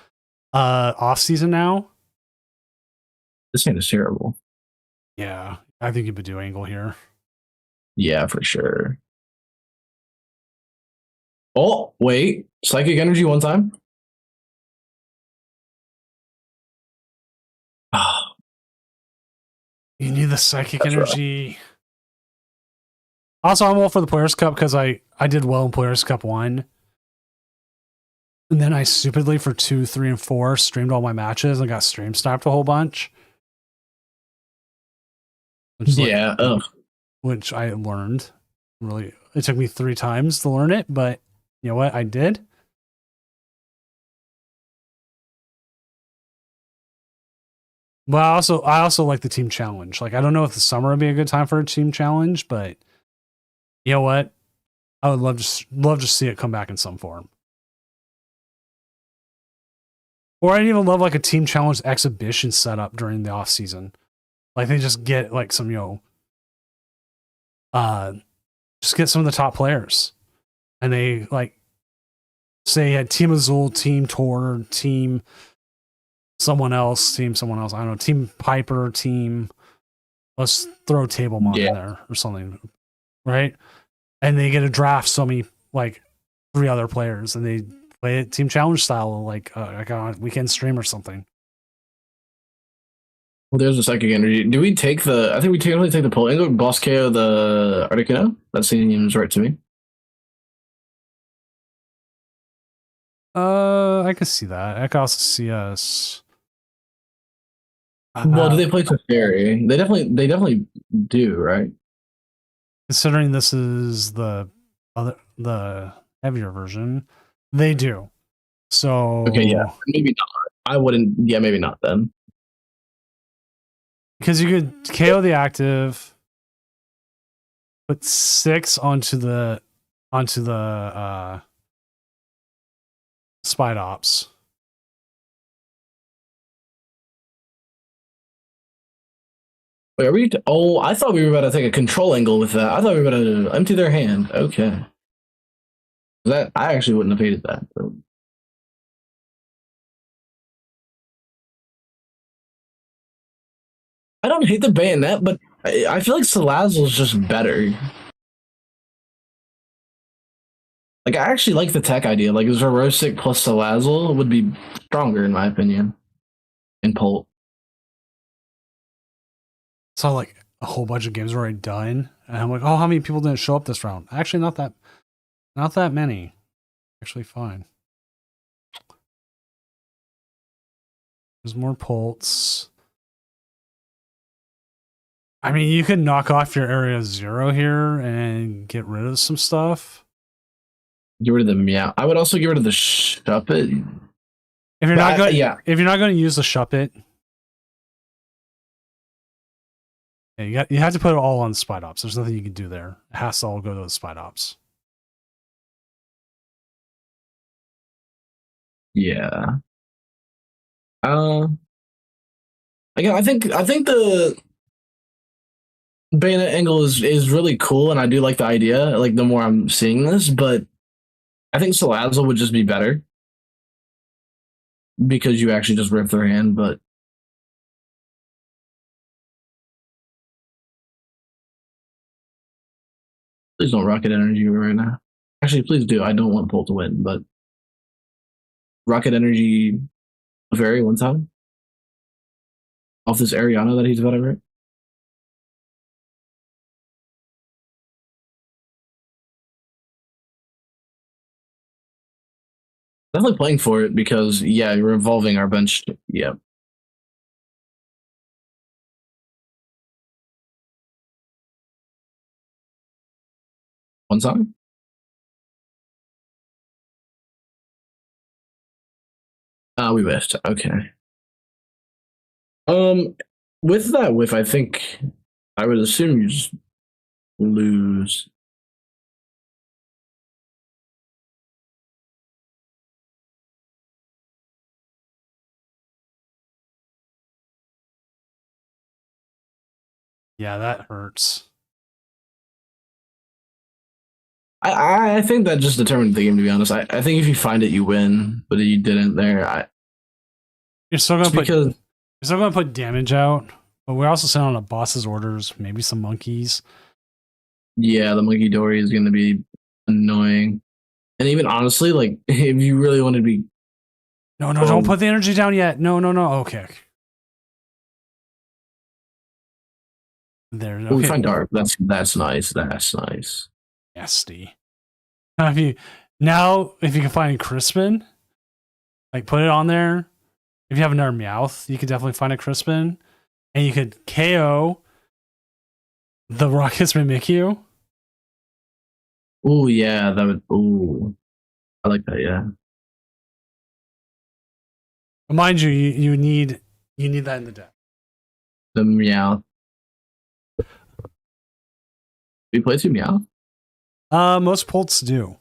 off season now. This hand is terrible. Yeah, I think you would do Angle here. Yeah, for sure. Oh, wait. Psychic Energy one time. You need the Psychic Energy. Rough. Also, I'm all for the Players' Cup because I did well in Players' Cup 1. And then I stupidly for 2, 3, and 4 streamed all my matches and got stream stopped a whole bunch. Which I learned. Really, it took me 3 times to learn it, but you know what? I did. But I also like the team challenge. Like I don't know if the summer would be a good time for a team challenge, but you know what? I would love to see it come back in some form. Or I'd even love like a team challenge exhibition set up during the off season. Like they just get like some, just get some of the top players. And they like say had Team Azul, Team Tor, Team someone else. I don't know, Team Piper, let's throw Tablemon in there or something. Right? And they get a draft so many like 3 other players and they play it team challenge style like a weekend stream or something. Well, there's a psychic energy. Do we take the? I think we technically take the pull angle. Boss KO the Articuno. That seems right to me. I can see that. I can also see us. Well, do they play Teferi? They definitely do, right? Considering this is the heavier version, they do. So Okay, yeah, maybe not. I wouldn't. Yeah, maybe not then. Because you could KO the active, put 6 onto the Spide Ops. Wait, are we? Oh, I thought we were about to take a control angle with that. I thought we were about to empty their hand. Okay. That I actually wouldn't have hated that. But. I don't hate the bayonet, but I feel like Salazzle's just better. Like, I actually like the tech idea. Like, Zerosic plus Salazzle would be stronger, in my opinion. In Pult. Saw like a whole bunch of games were already done, and I'm like, oh, how many people didn't show up this round? Actually, not that many. Actually, fine. There's more Pults. I mean, you could knock off your area 0 here and get rid of some stuff. Get rid of the Meow. I would also get rid of the Shuppet. If you're not going, if you're not going to use the Shuppet, yeah, you have to put it all on Spide Ops. There's nothing you can do there. It has to all go to the Spide Ops. Yeah. Again, I think the bayonet angle is really cool, and I do like the idea. Like, the more I'm seeing this, but I think Salazzle would just be better because you actually just rip their hand. But please don't Rocket Energy right now. Actually, please do. I don't want Pult to win, but Rocket Energy vary one time off this Ariana that he's about to rip. Definitely playing for it because, yeah, you're evolving our bench. Yeah. One time? We whiffed. Okay. With that whiff, I think I would assume you just lose. Yeah, that hurts. I think that just determined the game, to be honest. I think if you find it, you win, but if you didn't there, you're still gonna put damage out, but we're also sending on a boss's orders, maybe some monkeys. Yeah, the monkey Dory is gonna be annoying. And even honestly, like, if you really want to be No, don't put the energy down yet. No. Okay. There. Okay. We find Dark. That's nice. That's nice. Nasty. If you can find Crispin, like put it on there. If you have another Meowth, you could definitely find a Crispin, and you could KO the Rocket's Mimikyu. Oh yeah, that would. Oh, I like that. Yeah. Mind you, you need that in the deck. The Meow. We play 2 Meow. Most Pults do.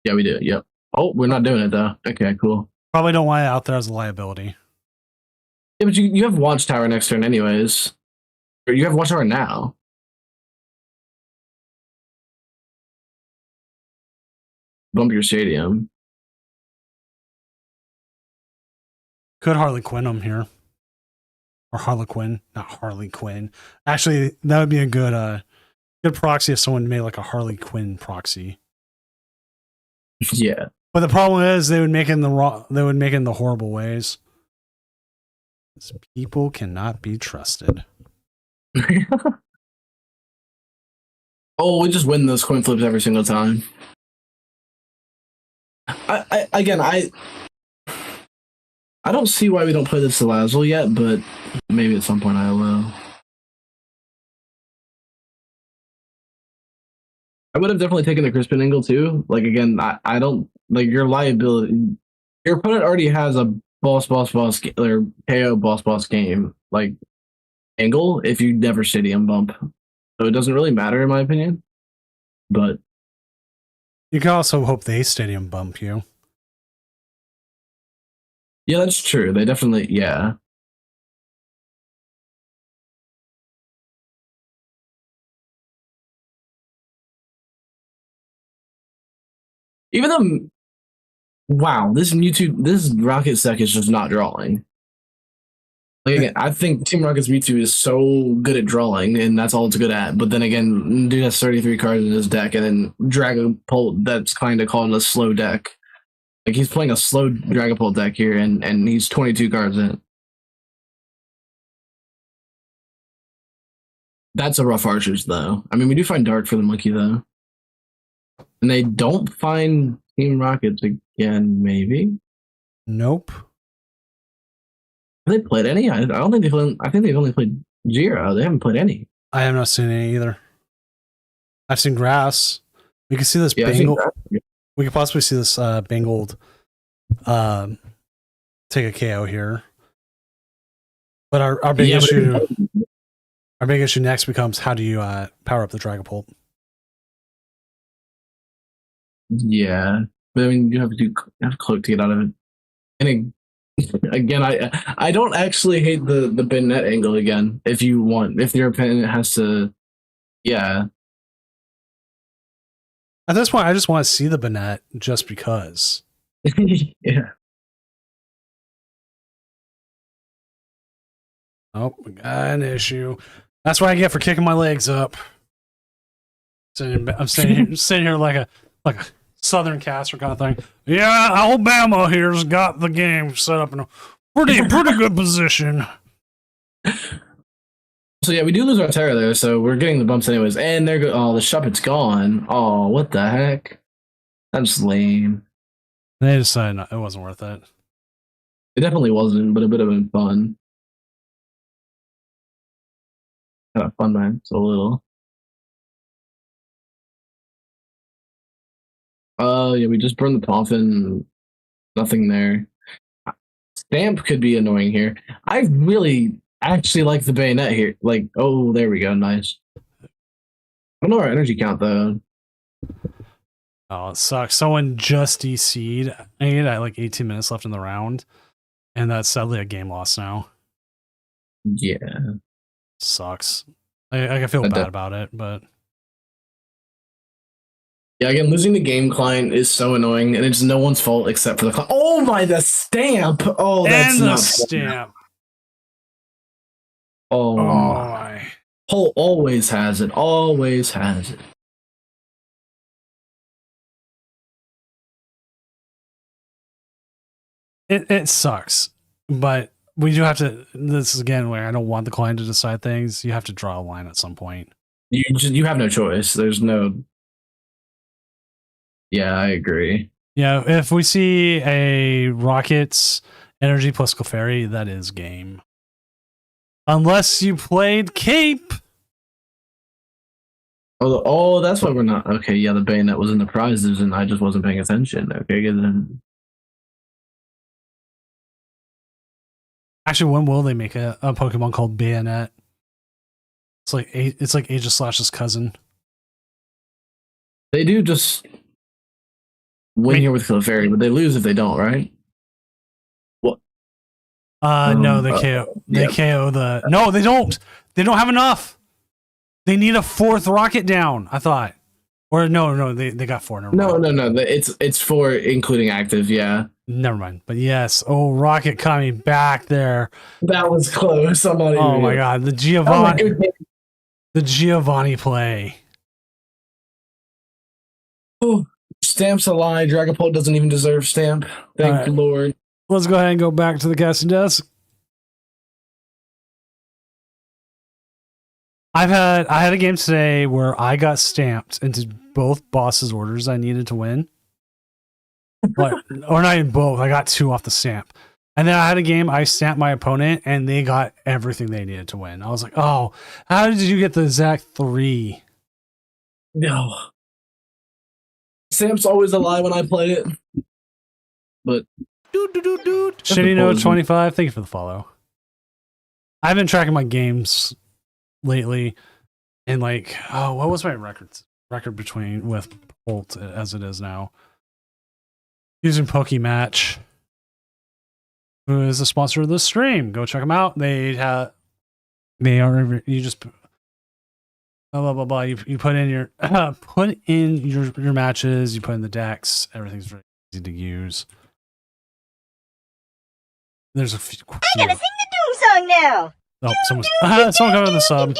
Yeah, we do. Yep. Oh, we're not doing it though. Okay, cool. Probably don't want it out there as a liability. Yeah, but you have Watchtower next turn anyways. Or you have Watchtower now. Bump your stadium. Could Harley Quinn him here. Or Harlequin, not Harley Quinn. Actually, that would be a good proxy if someone made like a Harley Quinn proxy. Yeah. But the problem is they would make it in the horrible ways. People cannot be trusted. Oh, we just win those coin flips every single time. I don't see why we don't play this Salazzle yet, but maybe at some point I will. I would have definitely taken the Crispin angle too. Like again, I don't like your liability. Your opponent already has a boss or KO boss game like angle if you never stadium bump, so it doesn't really matter in my opinion. But you can also hope they stadium bump you. Yeah, that's true. They definitely, yeah. Even though, wow, this Rocket Sec is just not drawing. Like again, I think Team Rocket's Mewtwo is so good at drawing, and that's all it's good at. But then again, dude has 33 cards in his deck, and then Dragapult that's kind of called a slow deck. Like he's playing a slow Dragapult deck here, and he's 22 cards in. That's a rough Archers, though. I mean, we do find Dark for the monkey, though. And they don't find Team Rockets again, maybe? Nope. Have they played any? I don't think I think they've only played Zero. They haven't played any. I have not seen any either. I've seen Grass. We can see this Bengal. We could possibly see this Bengold take a KO here. But our big issue next becomes how do you power up the Dragapult? Yeah, but I mean you have to have Cloak to get out of it. And again, I don't actually hate the Bennett angle again. If your opponent has to, yeah. At this point, I just want to see the Bennett just because. Yeah. Oh, we got an issue. That's what I get for kicking my legs up. I'm sitting here like a Southern caster kind of thing. Yeah, Alabama here's got the game set up in a pretty good position. So yeah, we do lose our Terra there, so we're getting the bumps anyways. And there go. Oh, the Shuppet's gone. Oh, what the heck? That's lame. They decided it wasn't worth it. It definitely wasn't, but it would have been fun. Kind of fun, man. It's a little. Yeah, we just burned the Poffin. Nothing there. Stamp could be annoying here. I really actually like the Bayonet here. Like, oh, there we go. Nice. I don't know our energy count, though. Oh, it sucks. Someone just DC'd. I had like 18 minutes left in the round. And that's sadly a game loss now. Yeah. Sucks. I feel bad about it, but... Yeah, again, losing the game client is so annoying, and it's no one's fault except for the client. Oh my, the stamp! Oh, that's and not the stamp. Oh my. Hole always has it. Always has it. It sucks, but we do have to. This is again where I don't want the client to decide things. You have to draw a line at some point. You have no choice. There's no. Yeah, I agree. Yeah, if we see a Rockets energy plus Clefairy, that is game. Unless you played Cape. Oh, that's why we're not. Okay, yeah, the Bayonet was in the prizes, and I just wasn't paying attention. Okay, good then. Actually, when will they make a Pokemon called Bayonet? It's like Aegislash's cousin. They do just win here with Clefairy, but they lose if they don't, right? What? No, they KO. They KO the. No, they don't. They don't have enough. They need a fourth rocket down. I thought, or no, they got four. No. It's four, including active. Yeah. Never mind. But yes. Oh, rocket coming back there. That was close. Oh my god, the Giovanni. The Giovanni play. Oh. Stamp's a lie. Dragapult doesn't even deserve Stamp. Thank the Lord. Let's go ahead and go back to the casting desk. I had a game today where I got stamped into both bosses' orders I needed to win. But, or not even both. I got 2 off the stamp. And then I had a game I stamped my opponent and they got everything they needed to win. I was like, oh, how did you get the exact 3? No. Sam's always a lie when I play it. But Shitty Note 25, thank you for the follow. I've been tracking my games lately, and like, oh, what was my record between with Bolt as it is now? Using PokeMatch, who is a sponsor of the stream. Go check them out. They are. You just blah blah blah blah. You put in your your matches. You put in the decks. Everything's very easy to use. There's a few. I gotta sing the Doom song now. Oh, someone coming to the sub.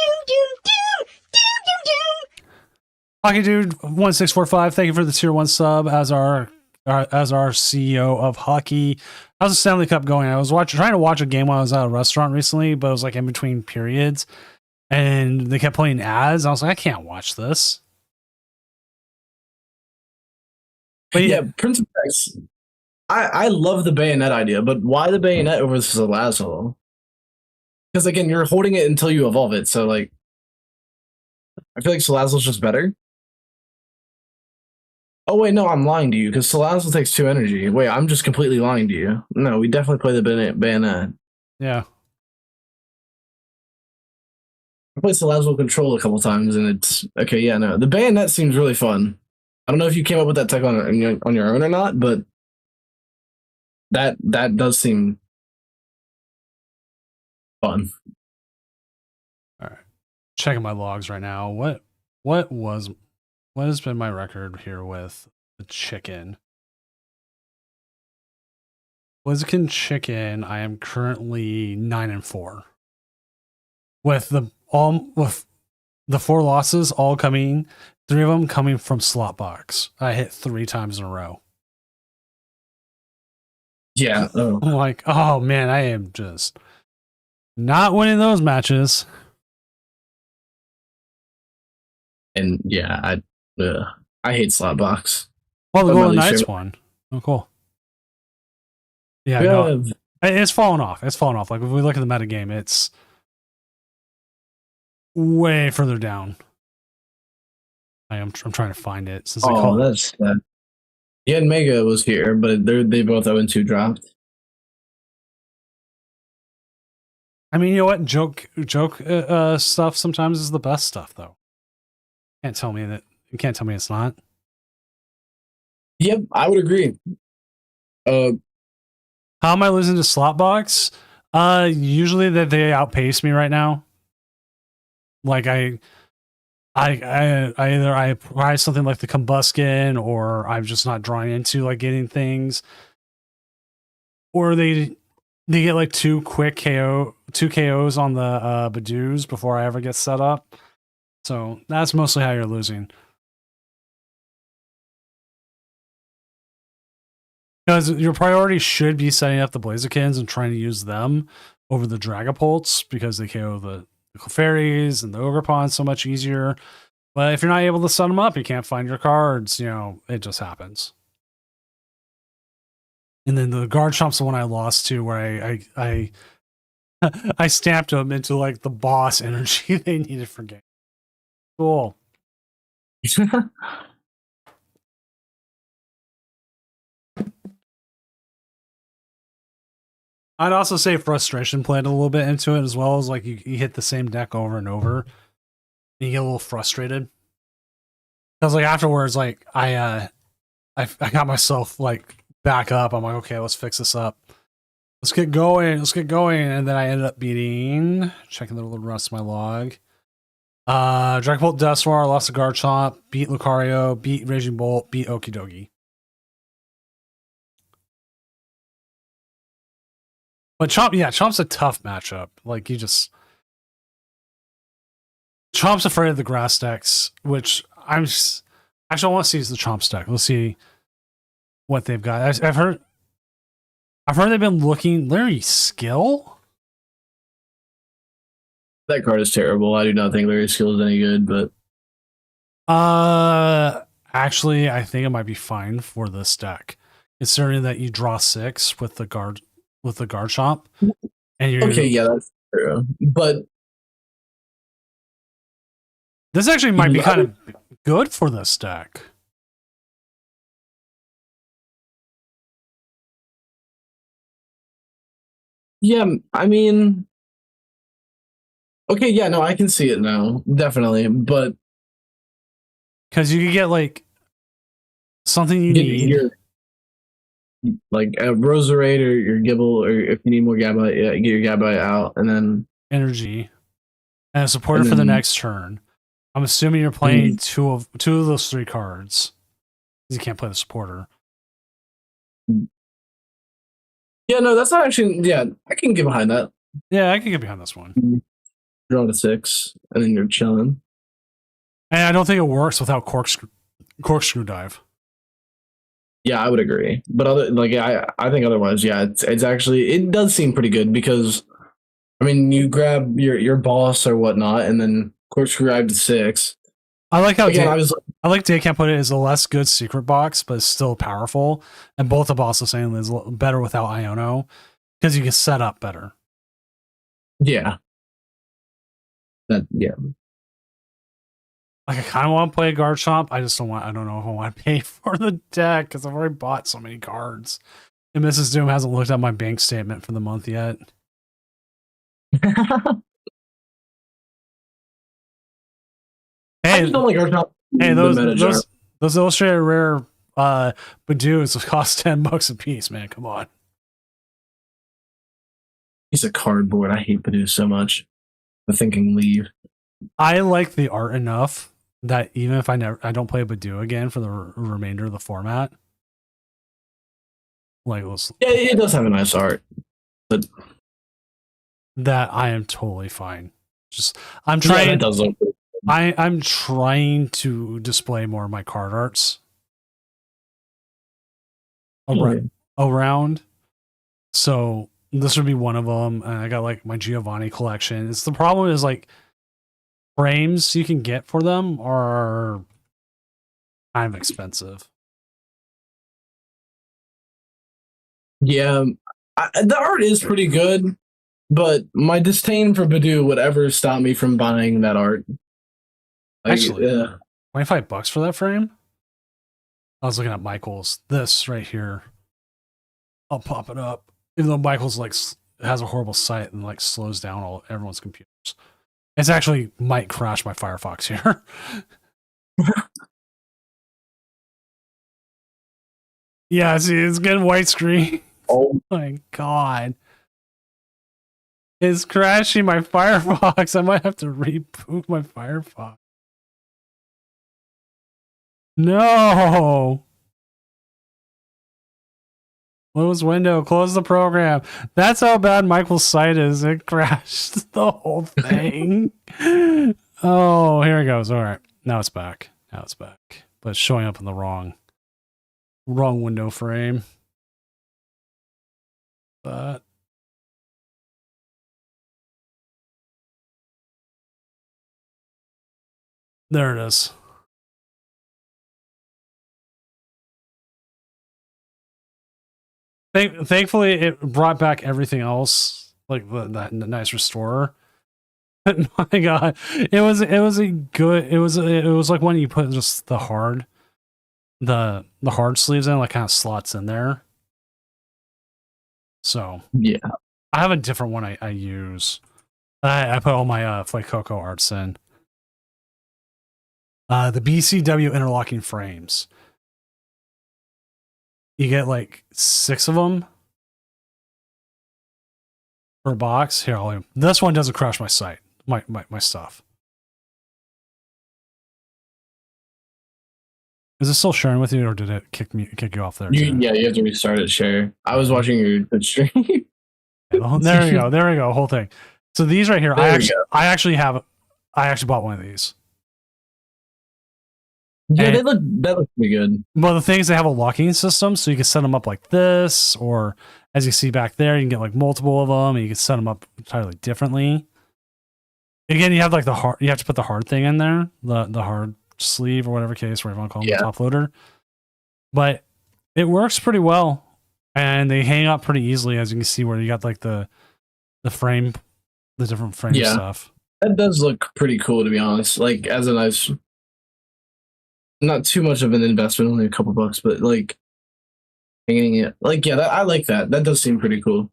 Hockey Dude 1645, thank you for the tier 1 sub as our CEO of hockey. How's the Stanley Cup going? I was trying to watch a game while I was at a restaurant recently, but it was like in between periods, and they kept playing ads. I was like, I can't watch this. But yeah, Prince of X. I love the bayonet idea, but why the bayonet over Salazzle? Because again, you're holding it until you evolve it, so like, I feel like Salazzle's just better. Oh wait, no, I'm lying to you, because Salazzle takes 2 energy. Wait, I'm just completely lying to you. No, we definitely play the bayonet. Yeah. I played Salazzle Control a couple times, and it's... Okay, yeah, no. The bayonet seems really fun. I don't know if you came up with that tech on your own or not, but that does seem fun. All right. Checking my logs right now. What has been my record here with the chicken? Blaziken chicken, I am currently 9-4. With the 4 losses all coming, 3 of them coming from slot box. I hit 3 times in a row. Yeah. Oh. I'm like, oh man, I am just not winning those matches. And yeah, I hate slot box. Well, the Golden Knights one. Oh, cool. Yeah, no, it's fallen off. It's fallen off. Like if we look at the meta game, it's way further down. I'm trying to find it. Since that's sad. Yanmega was here, but they both 0-2 dropped. I mean, you know what? Joke stuff sometimes is the best stuff, though. You can't tell me it's not. Yep, I would agree. How am I losing to Slotbox? Usually that they outpace me right now. Like I either I prize something like the Combuskin, or I'm just not drawing into like getting things, or they get like 2 KOs on the Badoos before I ever get set up. So that's mostly how you're losing. Because your priority should be setting up the Blazikins and trying to use them over the Dragapults, because they KO the Clefairies and the Ogerpon so much easier. But if you're not able to set them up, you can't find your cards, it just happens. And then the Garchomp's the one I lost to, where I stamped them into like the boss energy they needed for game. Cool. I'd also say frustration played a little bit into it, as well as like you hit the same deck over and over, and you get a little frustrated. Because like afterwards, like I got myself like back up. I'm like, okay, let's fix this up. Let's get going. And then I ended up checking the little rest of my log. Dragapult Deathswar, lost to Garchomp, beat Lucario, beat Raging Bolt, beat Okidogi. But Chomp's a tough matchup. Like Chomp's afraid of the grass decks, which I want to see is the Chomp's deck. Let's see what they've got. I've heard they've been looking Larry Skill. That card is terrible. I do not think Larry Skill is any good, but Actually, I think it might be fine for this deck, considering that you draw 6 with the guard shop, and you okay, yeah, that's true. But this actually might be kind of good for this deck. yeah, I mean, okay, yeah, no, I can see it now, definitely. But Because you could get like something you get need. your like a Roserade or your Gibble, or if you need more Gabite, yeah, get your Gabite out, and then Energy and a supporter for the next turn. I'm assuming you're playing two of those 3 cards. You can't play the supporter. yeah, no, that's not actually. Yeah, I can get behind that. Yeah, I can get behind this one. Draw to 6, and then you're chilling. And I don't think it works without corkscrew dive. Yeah, I would agree. But I think otherwise, yeah, it's actually, it does seem pretty good because, I mean, you grab your boss or whatnot, and then corkscrew dive to 6. I like how Again, I like Day Can't put it as a less good secret box, but it's still powerful. And both the bosses saying is better without Iono because you can set up better. Yeah. Yeah. Like I kind of want to play a guard shop. I just don't want. I don't know if I want to pay for the deck because I've already bought so many cards. And Mrs. Doom hasn't looked at my bank statement for the month yet. I just don't like our top. Hey, those illustrated rare Badoos cost $10 a piece, man. Come on. Piece of cardboard. I hate Badoo so much. The thinking leave. I like the art enough that even if I don't play Badoo again for the remainder of the format, like yeah, it does have a nice art, but that I am totally fine. Just I'm trying. Yeah, it does look good. I'm trying to display more of my card arts around. So this would be one of them. And I got like my Giovanni collection. It's the problem is like frames you can get for them are kind of expensive. Yeah, the art is pretty good, but my disdain for Badoo would ever stop me from buying that art. Actually, $25 for that frame? I was looking at Michael's. This right here. I'll pop it up. Even though Michael's like has a horrible site and like slows down everyone's computers. It's actually might crash my Firefox here. Yeah, see, it's getting white screen. Oh my god. It's crashing my Firefox. I might have to reboot my Firefox. No. Close window, close the program. That's how bad Michael's site is. It crashed the whole thing. Oh, here it goes. All right. Now it's back. But it's showing up in the wrong window frame. But there it is. Thankfully, it brought back everything else, like that nice restorer. But my god, it was like when you put just the hard sleeves in, like kind of slots in there. So yeah, I have a different one I use. I put all my Flake Coco arts in. The BCW interlocking frames. You get like 6 of them per box. Here, this one doesn't crash my site, my stuff. Is it still sharing with you, or did it kick you off there? Yeah, you have to restart it. Share. I was watching your stream. There we go. Whole thing. So these right here, I actually bought one of these. Yeah, that look pretty good. Well, the thing is, they have a locking system, so you can set them up like this, or as you see back there, you can get like multiple of them, and you can set them up entirely differently. Again, you have like the hard. You have to put the hard thing in there, the hard sleeve or whatever case, whatever you want to call them, the top loader. But it works pretty well, and they hang up pretty easily, as you can see where you got like the frame, the different frame stuff. That does look pretty cool, to be honest. Like, as a nice, not too much of an investment, only a couple bucks, but like hanging it, like, yeah, I like that. That does seem pretty cool.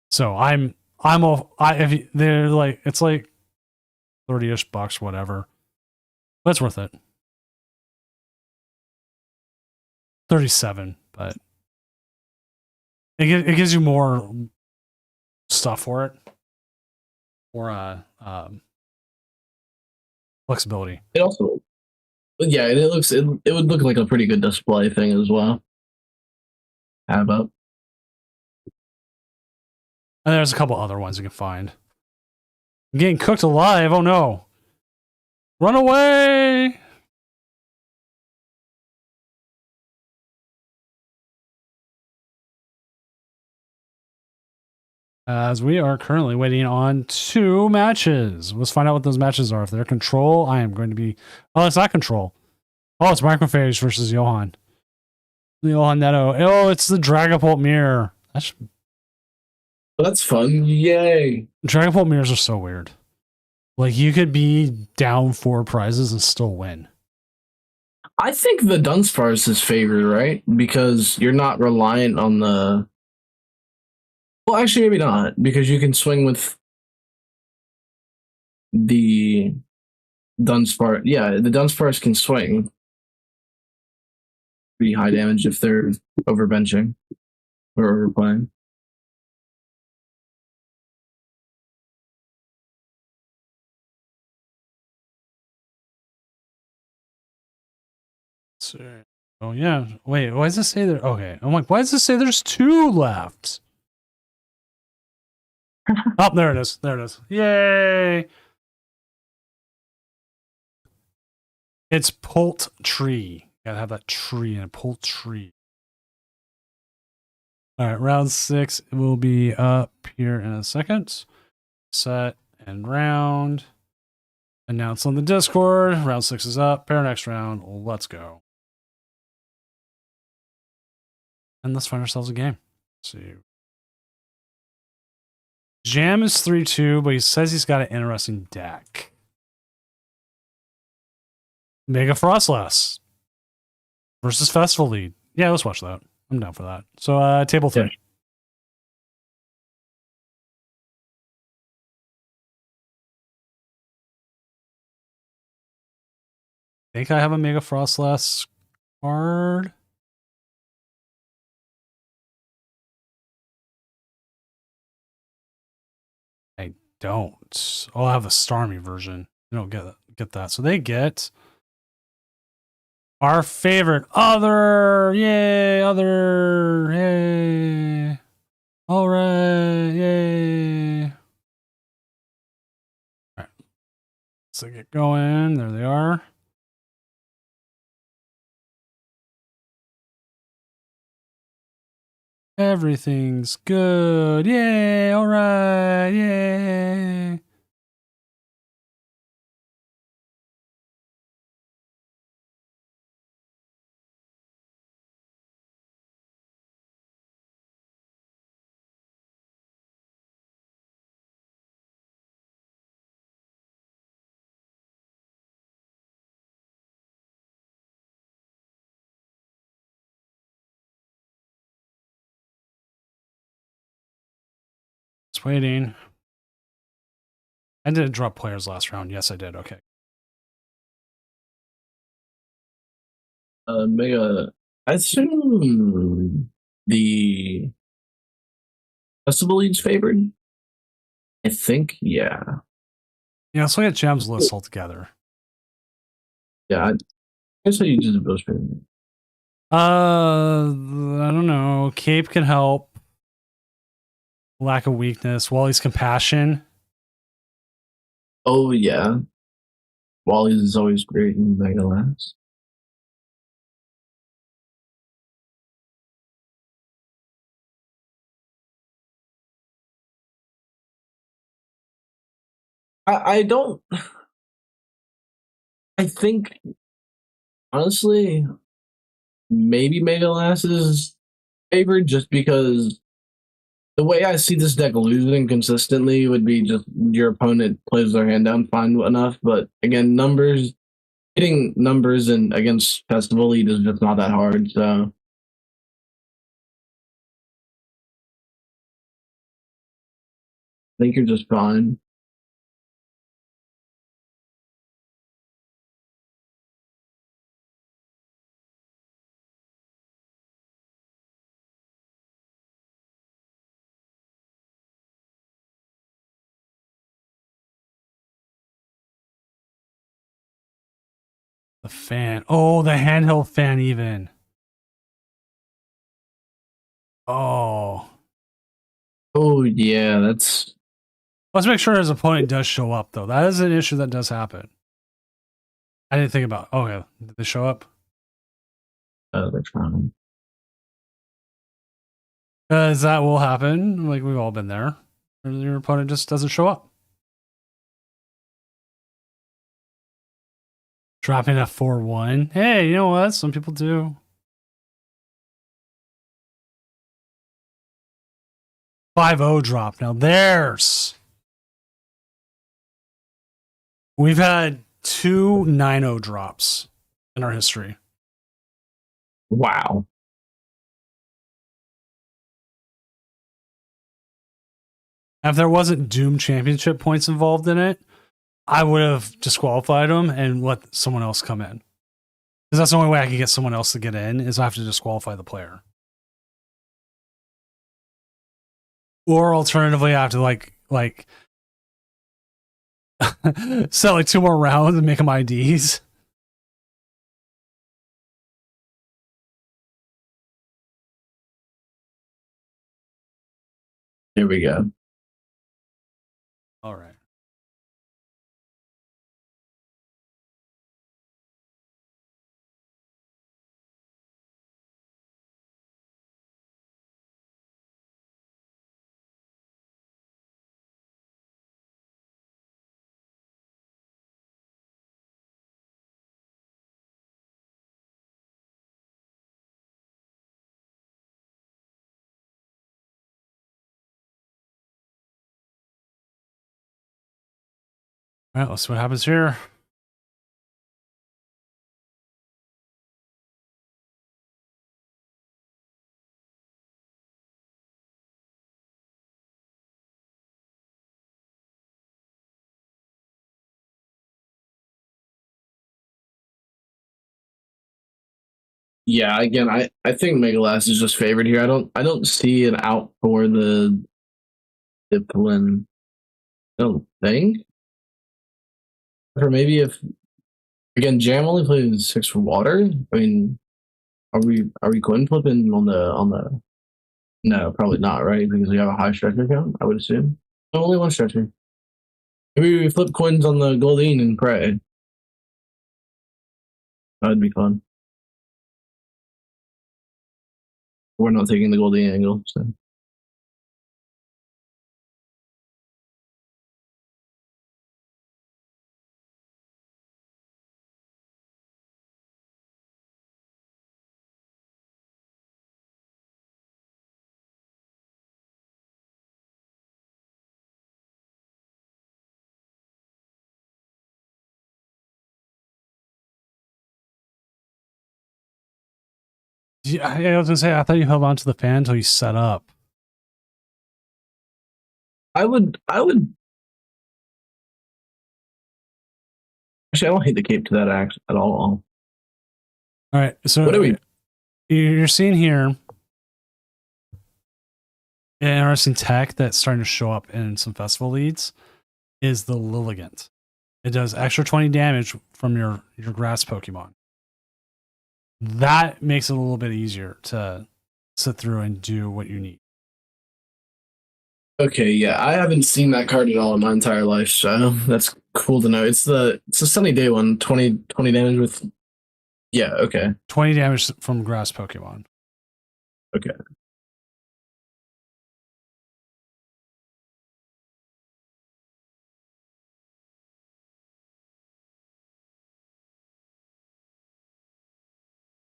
So if they're like, it's like 30-ish bucks, whatever. But it's worth it. 37, but it gives you more stuff for it. Or flexibility. It also, yeah, it would look like a pretty good display thing as well. How about? And there's a couple other ones you can find. I'm getting cooked alive. Oh no. Run away. As we are currently waiting on 2 matches. Let's find out what those matches are. If they're control, I am going to be... Oh, it's not control. Oh, it's Microphage versus Johan. Johan Neto. Oh, it's the Dragapult Mirror. That's fun. Yay. Dragapult Mirrors are so weird. Like, you could be down 4 prizes and still win. I think the Dunsparce is favored, right? Because you're not reliant on the... Well, actually, maybe not, because you can swing with the Dunsparce. Yeah, the Dunsparce can swing. Pretty high damage if they're overbenching or overplaying. Oh, yeah. Wait, why does it say there? Okay. I'm like, why does it say there's 2 left? Oh, there it is. There it is. Yay! It's Pult Tree. Gotta have that tree in a Pult Tree. All right, round 6 will be up here in a second. Set and round. Announce on the Discord. Round 6 is up. Pair next round. Let's go. And let's find ourselves a game. Let's see. Jam is 3-2, but he says he's got an interesting deck. Mega Frostlass versus Festival Lead. Yeah, let's watch that. I'm down for that. So, table 3. Yeah. I think I have a Mega Frostlass card. I don't. Oh, I have a Starmie version. I don't get that. So they get our favorite other. Yay, other. Yay. All right. Yay. All right. So get going. There they are. Everything's good. Yay. All right. Yay. Just waiting. I did drop players last round. Yes, I did. Okay. Mega. I assume the Festival League's favored. I think, yeah. Yeah, let's look at Jam's list altogether. Yeah, I guess I use the Bills favorite. I don't know. Cape can help. Lack of weakness. Wally's compassion. Oh yeah, Wally's is always great in Mega Labs. I don't. I think honestly, maybe Mega Last is favored just because the way I see this deck losing consistently would be just your opponent plays their hand down fine enough. But again, numbers hitting numbers and against Festival Lead is just not that hard. So I think you're just fine. The fan. Oh, the handheld fan even. Oh. Oh yeah, that's Let's make sure his opponent does show up, though. That is an issue that does happen. I didn't think about. Oh, yeah. Did they show up? that's fine. Because that will happen. Like, we've all been there. Your opponent just doesn't show up. Dropping a 4-1. Hey, you know what? Some people do. 5-0 drop. Now, there's... We've had 2 9-0 drops in our history. Wow. If there wasn't Doom Championship points involved in it, I would have disqualified him and let someone else come in. Because that's the only way I can get someone else to get in, is I have to disqualify the player. Or alternatively, I have to like sell like 2 more rounds and make them IDs. Here we go. All right. All right, let's see what happens here. Yeah, again, I think Megalast is just favored here. I don't see an out for the Diplin. I don't think. Or maybe if again Jam only plays 6 for water. I mean, are we coin flipping on the no, probably not, right? Because we have a high stretcher count, I would assume. No, only one stretcher. Maybe we flip coins on the Goldine and pray. That'd be fun. We're not taking the Goldine angle, so. Yeah, I was gonna say, I thought you held on to the fan until you set up. I would actually I don't hate the cape to that axe at all. All right, so What do we you're seeing here an interesting tech that's starting to show up in some festival leads is the Lilligant. It does extra 20 damage from your grass Pokemon. That makes it a little bit easier to sit through and do what you need. Okay, yeah, I haven't seen that card at all in my entire life, so that's cool to know. It's a sunny day one, 20 damage with yeah, okay. 20 damage from grass Pokemon. Okay.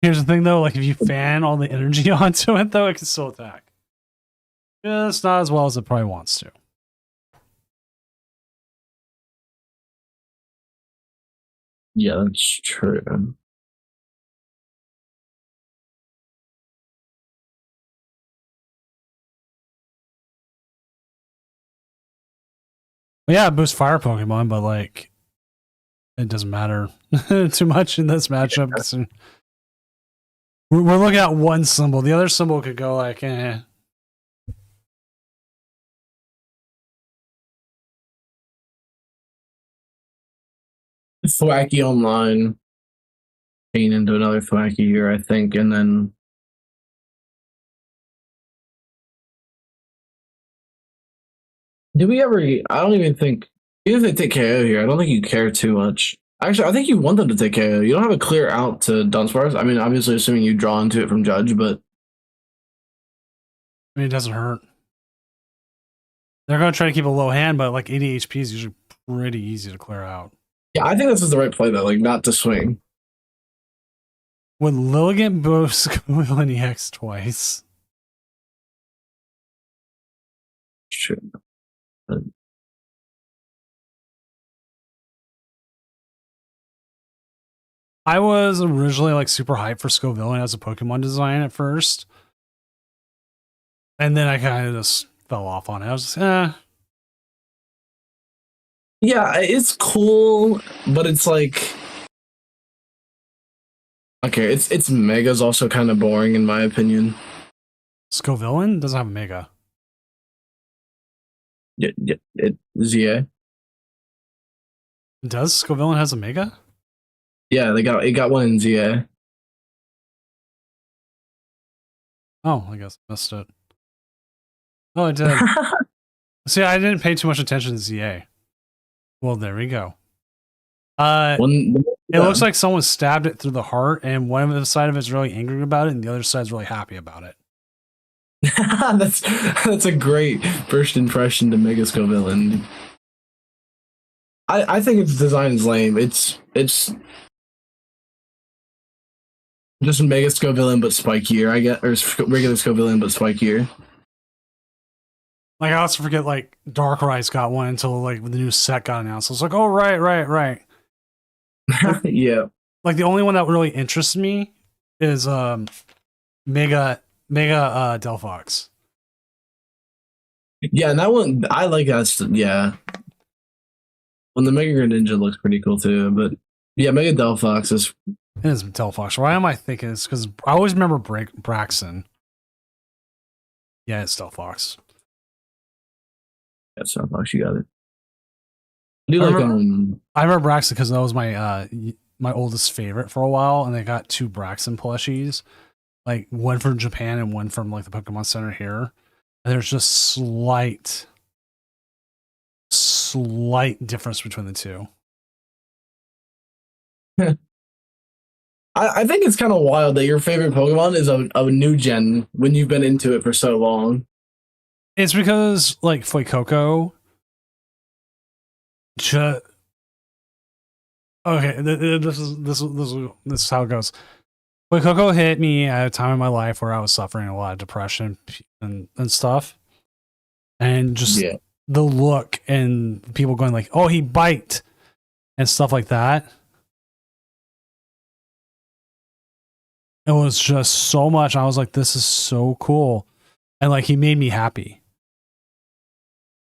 Here's the thing, though. Like, if you fan all the energy onto it, though, it can still attack. Just not as well as it probably wants to. Yeah, that's true. But yeah, it boosts fire Pokemon, but like, it doesn't matter too much in this matchup. We're looking at one symbol. The other symbol could go like, eh. Thwacky online, chain into another Thwacky here, I think, and then do we ever? I don't even think even if they take KO here, I don't think you care too much. Actually, I think you want them to take KO. You don't have a clear out to Dunsparce. I mean, obviously, assuming you draw into it from Judge, but I mean, it doesn't hurt. They're going to try to keep a low hand, but like 80 HP is usually pretty easy to clear out. yeah, I think this is the right play though. Like, not to swing. Would Lilligant boost Squillian EX twice? Sure. I was originally like super hyped for Scovillain as a Pokemon design at first. And then I kind of just fell off on it. I was just, Yeah, it's cool, but it's like okay, it's Mega's also kind of boring in my opinion. Scovillain doesn't have a Mega. Yeah, ZA. Does Scovillain has a Mega? Yeah, it got one in ZA. Oh, I guess I missed it. Oh, it did. See, I didn't pay too much attention to ZA. Well, there we go. It looks like someone stabbed it through the heart, and one of the side of it's really angry about it, and the other side's really happy about it. that's a great first impression to Mega Scovillain. I think its design is lame. It's just Mega Scovillain but spikier, I guess, or regular Scovillain but spikier. Like, I also forget, like, Darkrai's got one until, like, the new set got announced. I was like, oh, right. Yeah. Like, the only one that really interests me is Mega Delphox. Yeah, and that one, I like that. Yeah. When the Mega Greninja looks pretty cool too, but yeah, Mega Delphox is. It is Delphox. Why am I thinking it's because I always remember Braxton. Yeah, it's Delphox. That's Delphox, you got it. I remember Braxton because that was my my oldest favorite for a while, and they got 2 Braxton plushies, like one from Japan and one from like the Pokemon Center here. And there's just slight difference between the two. I think it's kind of wild that your favorite Pokemon is a new gen when you've been into it for so long. It's because like Fuecoco. Okay, this is how it goes. Fuecoco hit me at a time in my life where I was suffering a lot of depression and stuff, and just the look and people going like, "Oh, he bite," and stuff like that. It was just so much. I was like, "This is so cool," and like he made me happy.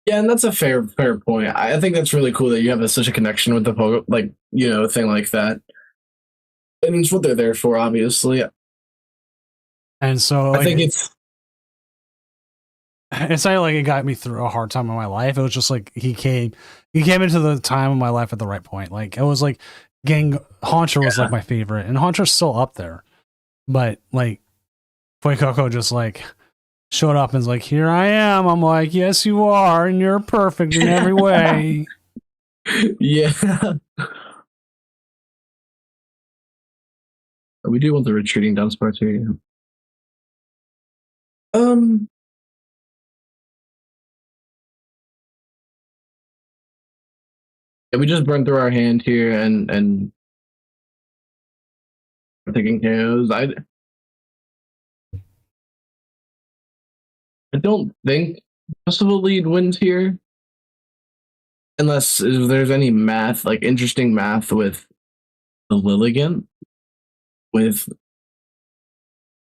Yeah, and that's a fair point. I think that's really cool that you have such a connection with the Pokemon, like a thing like that. And it's what they're there for, obviously. And so I think it's not like it got me through a hard time in my life. It was just like he came into the time of my life at the right point. Like it was like Haunter was like my favorite, and Haunter's still up there. But like Fuecoco just like showed up and was like, "Here I am." I'm like, "Yes, you are, and you're perfect in every way." Yeah. We do want the retreating Dunsparce here. Yeah, we just burned through our hand here, and taking KOs. I don't think Festival Lead wins here, unless if there's any math, like interesting math with the Lilligant with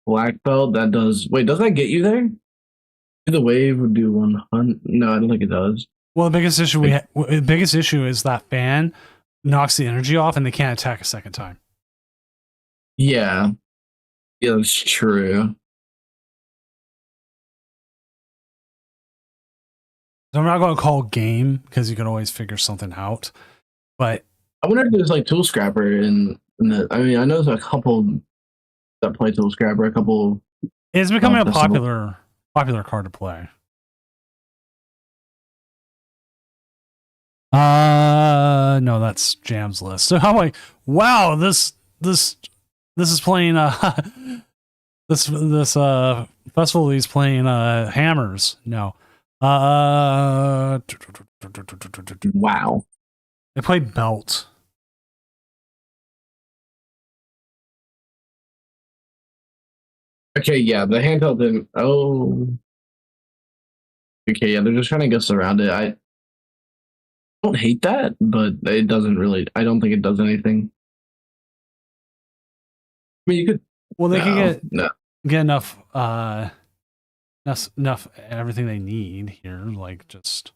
Black Belt. That does wait. Does that get you there? The wave would do 100. No, I don't think it does. Well, the biggest issue the biggest issue is that fan knocks the energy off, and they can't attack a second time. Yeah, yeah, that's true. So I'm not going to call game because you can always figure something out. But I wonder if there's like Tool Scrapper in the. I mean, I know there's a couple that play Tool Scrapper. A couple. It's becoming a popular card to play. No, that's Jam's list. So I'm like, wow, this is playing this festival is playing hammers. No. Wow. They play belt. Okay, yeah, the handheld didn't. Oh. Okay, yeah, they're just trying to guess around it. I don't hate that, but it doesn't really. I don't think it does anything. I mean, you could. Well, they can get enough enough everything they need here. Like just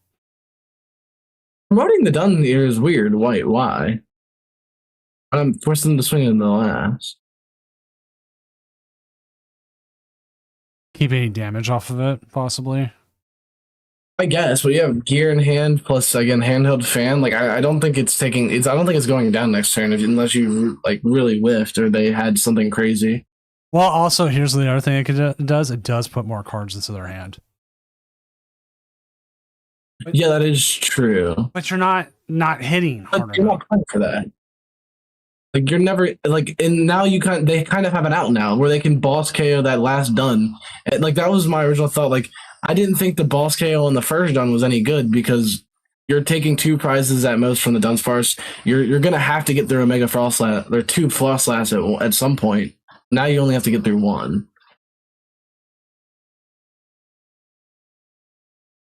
promoting the done here is weird. Why? I'm forcing them to swing in the last. Keep any damage off of it, possibly. I guess, but you have gear in hand plus again handheld fan. Like I don't think it's taking. I don't think it's going down next turn unless you like really whiffed or they had something crazy. Well, also here's the other thing it does. It does put more cards into their hand. Yeah, that is true. But you're not hitting hard You're not playing for that. Like you're never like, and now they kind of have an out now where they can boss KO that last done. And, like that was my original thought. Like I didn't think the boss KO on the first done was any good because you're taking 2 prizes at most from the Dunsparce. You're gonna have to get through Omega Frostlass. There are 2 Frostlass at some point. Now you only have to get through 1.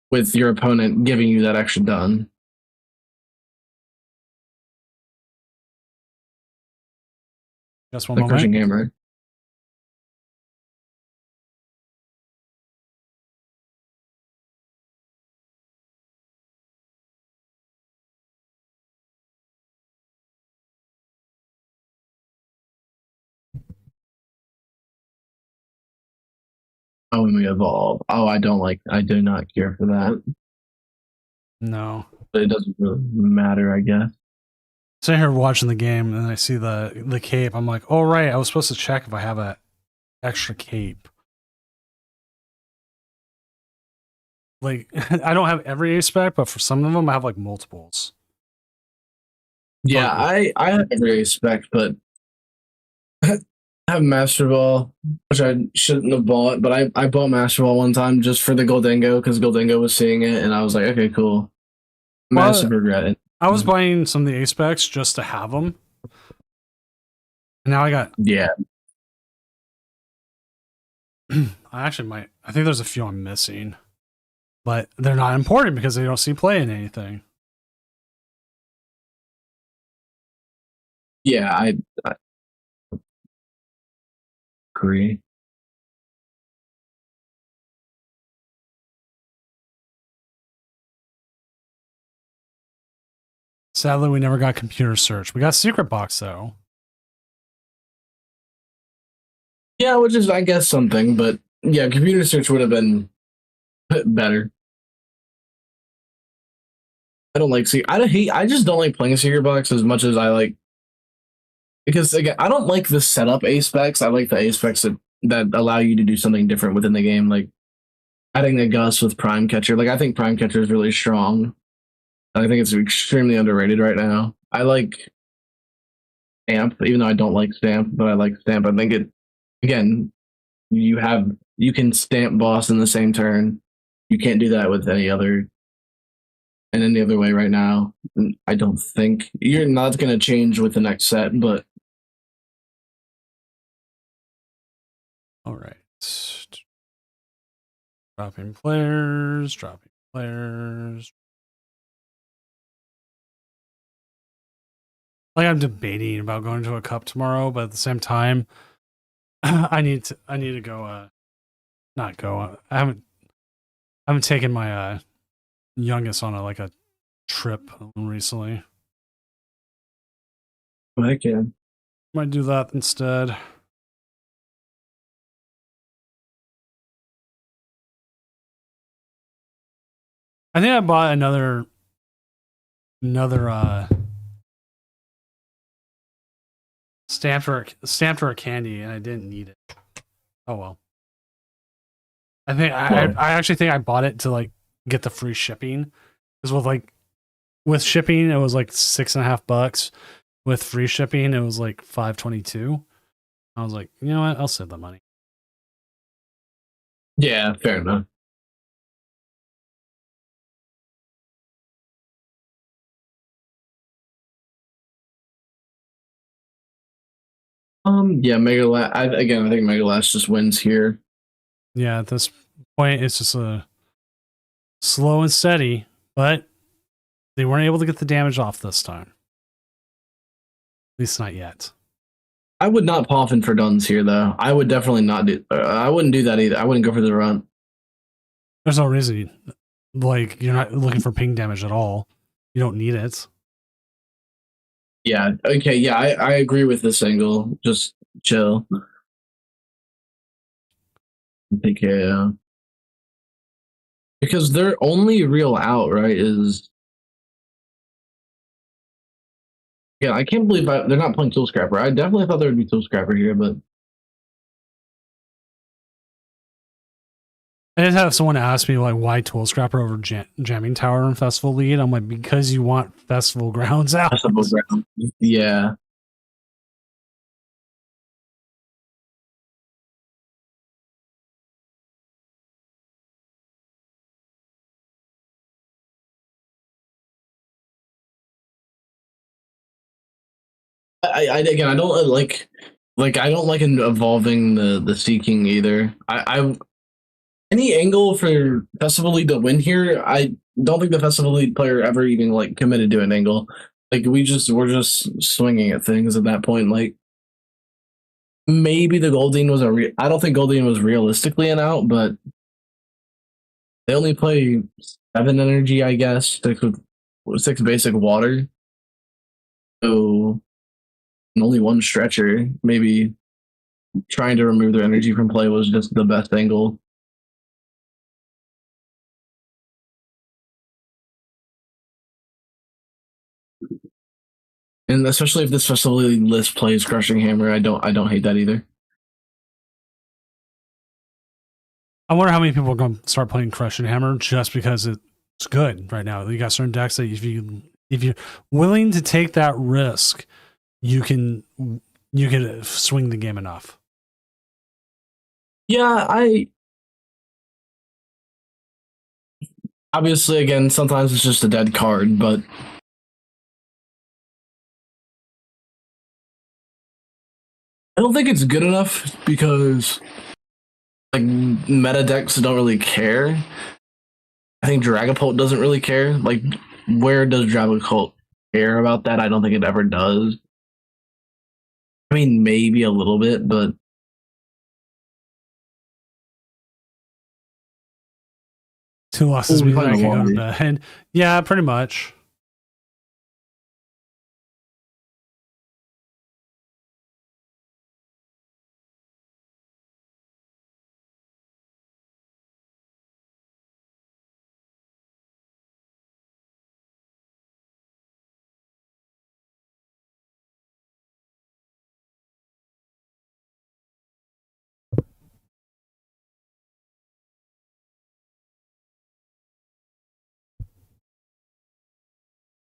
With your opponent giving you that extra done. Just one the moment. Crushing Hammer. Oh, and we evolve. Oh, I do not care for that. No. But it doesn't really matter, I guess. Sitting here watching the game and I see the cape. I'm like, oh right, I was supposed to check if I have a extra cape. Like I don't have every ace spec, but for some of them I have like multiples. Yeah, I have every ace spec, but I have Master Ball, which I shouldn't have bought, but I bought Master Ball one time just for the Goldengo because Goldengo was seeing it, and I was like, okay, cool. Massive regret it. I was buying some of the ace specs just to have them. And now I got... Yeah. I actually might... I think there's a few I'm missing. But they're not important because they don't see play in anything. Yeah, I agree. Sadly, we never got computer search. We got secret box though. Yeah, which is I guess something, but yeah, computer search would have been better. I don't like I just don't like playing secret box as much as I like, because again, I don't like the setup ace specs. I like the ace specs that allow you to do something different within the game, like adding a Gus with Prime Catcher. Like I think Prime Catcher is really strong. I think it's extremely underrated right now. I like Stamp, even though I don't like Stamp, but I like Stamp. I think again, you can Stamp boss in the same turn. You can't do that with any other way right now. I don't think. You're not going to change with the next set, but All right. Dropping players, dropping players. Like I'm debating about going to a cup tomorrow, but at the same time, I need to go. Not go. I haven't taken my youngest on a trip recently. I can. Might do that instead. I think I bought another stamp for a candy, and I didn't need it. Oh well. I think I actually think I bought it to get the free shipping, because with shipping it was like $6.50. With free shipping it was like $5.22. I was like, you know what? I'll save the money. Yeah, fair enough. Yeah, I think Mega Last just wins here. Yeah, at this point it's just a slow and steady, but they weren't able to get the damage off this time. At least not yet. I would not poffin for Duns here, though. I would definitely not do. I wouldn't do that either. I wouldn't go for the run. There's no reason. You're not looking for ping damage at all. You don't need it. Yeah. Okay. Yeah, I agree with this angle. Just chill. Yeah. Because their only real out, right, is. Yeah, I can't believe they're not playing Tool Scrapper. I definitely thought there would be Tool Scrapper here, but. I did have someone ask me why Tool Scrapper over Jamming Tower and Festival Lead. I'm like, because you want Festival Grounds out. Festival Ground. Yeah. I don't I don't like involving the Seeking either. I any angle for Festival League to win here, I don't think the Festival League player ever even committed to an angle. We're just swinging at things at that point. Maybe the Goldine was I don't think Goldine was realistically an out, but they only play 7 energy, I guess. 6 basic water. So and only 1 stretcher. Maybe trying to remove their energy from play was just the best angle. And especially if this facility list plays Crushing Hammer, I don't hate that either. I wonder how many people are going to start playing Crushing Hammer just because it's good right now. You got certain decks that if you're willing to take that risk, you can swing the game enough. Yeah, obviously again sometimes it's just a dead card, but I don't think it's good enough because meta decks don't really care. I think Dragapult doesn't really care. Where does Dragapult care about that? I don't think it ever does. I mean, maybe a little bit, but 2 losses means I can go to bed. Yeah, pretty much.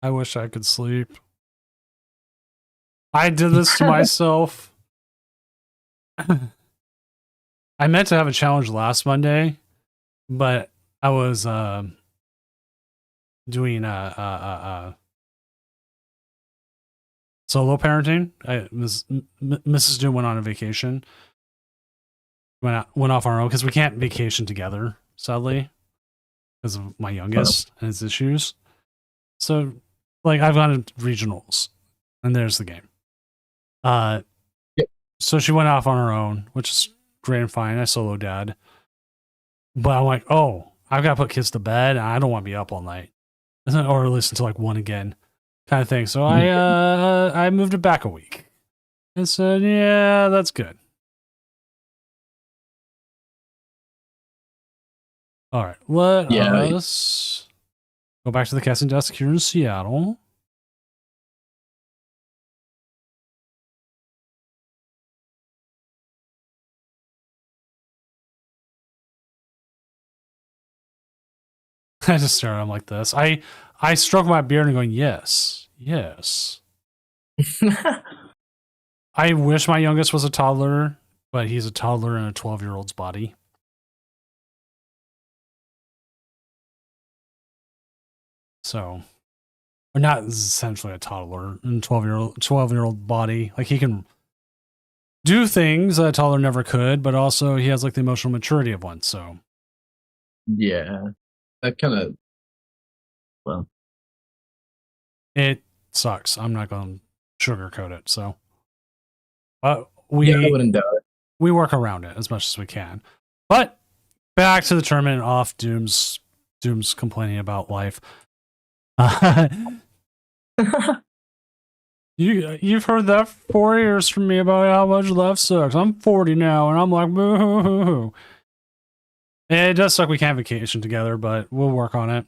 I wish I could sleep. I did this to myself. I meant to have a challenge last Monday, but I was doing solo parenting. Mrs. Doom went on a vacation, went off on our own because we can't vacation together, sadly, because of my youngest and his issues. So, like, I've gone to regionals, and there's the game. So she went off on her own, which is great and fine. I solo dad. But I'm like, oh, I've got to put kids to bed, and I don't want to be up all night. Or listen to like 1 again, kind of thing. So I moved it back a week. And said, yeah, that's good. All right, let us go back to the casting desk here in Seattle. I just stare at him like this. I stroke my beard and going, yes, yes. I wish my youngest was a toddler, but he's a toddler in a 12-year-old's body. So, or not essentially a toddler in a 12-year-old body. Like, he can do things that a toddler never could, but also he has like the emotional maturity of one. So, yeah, that kind of, well, it sucks. I'm not going to sugarcoat it. So, I wouldn't doubt it. We work around it as much as we can. But back to the tournament off. Doom's complaining about life. You've heard that 4 years from me about how much life sucks. I'm 40 now, and I'm like, boo. It does suck we can't vacation together, but we'll work on it.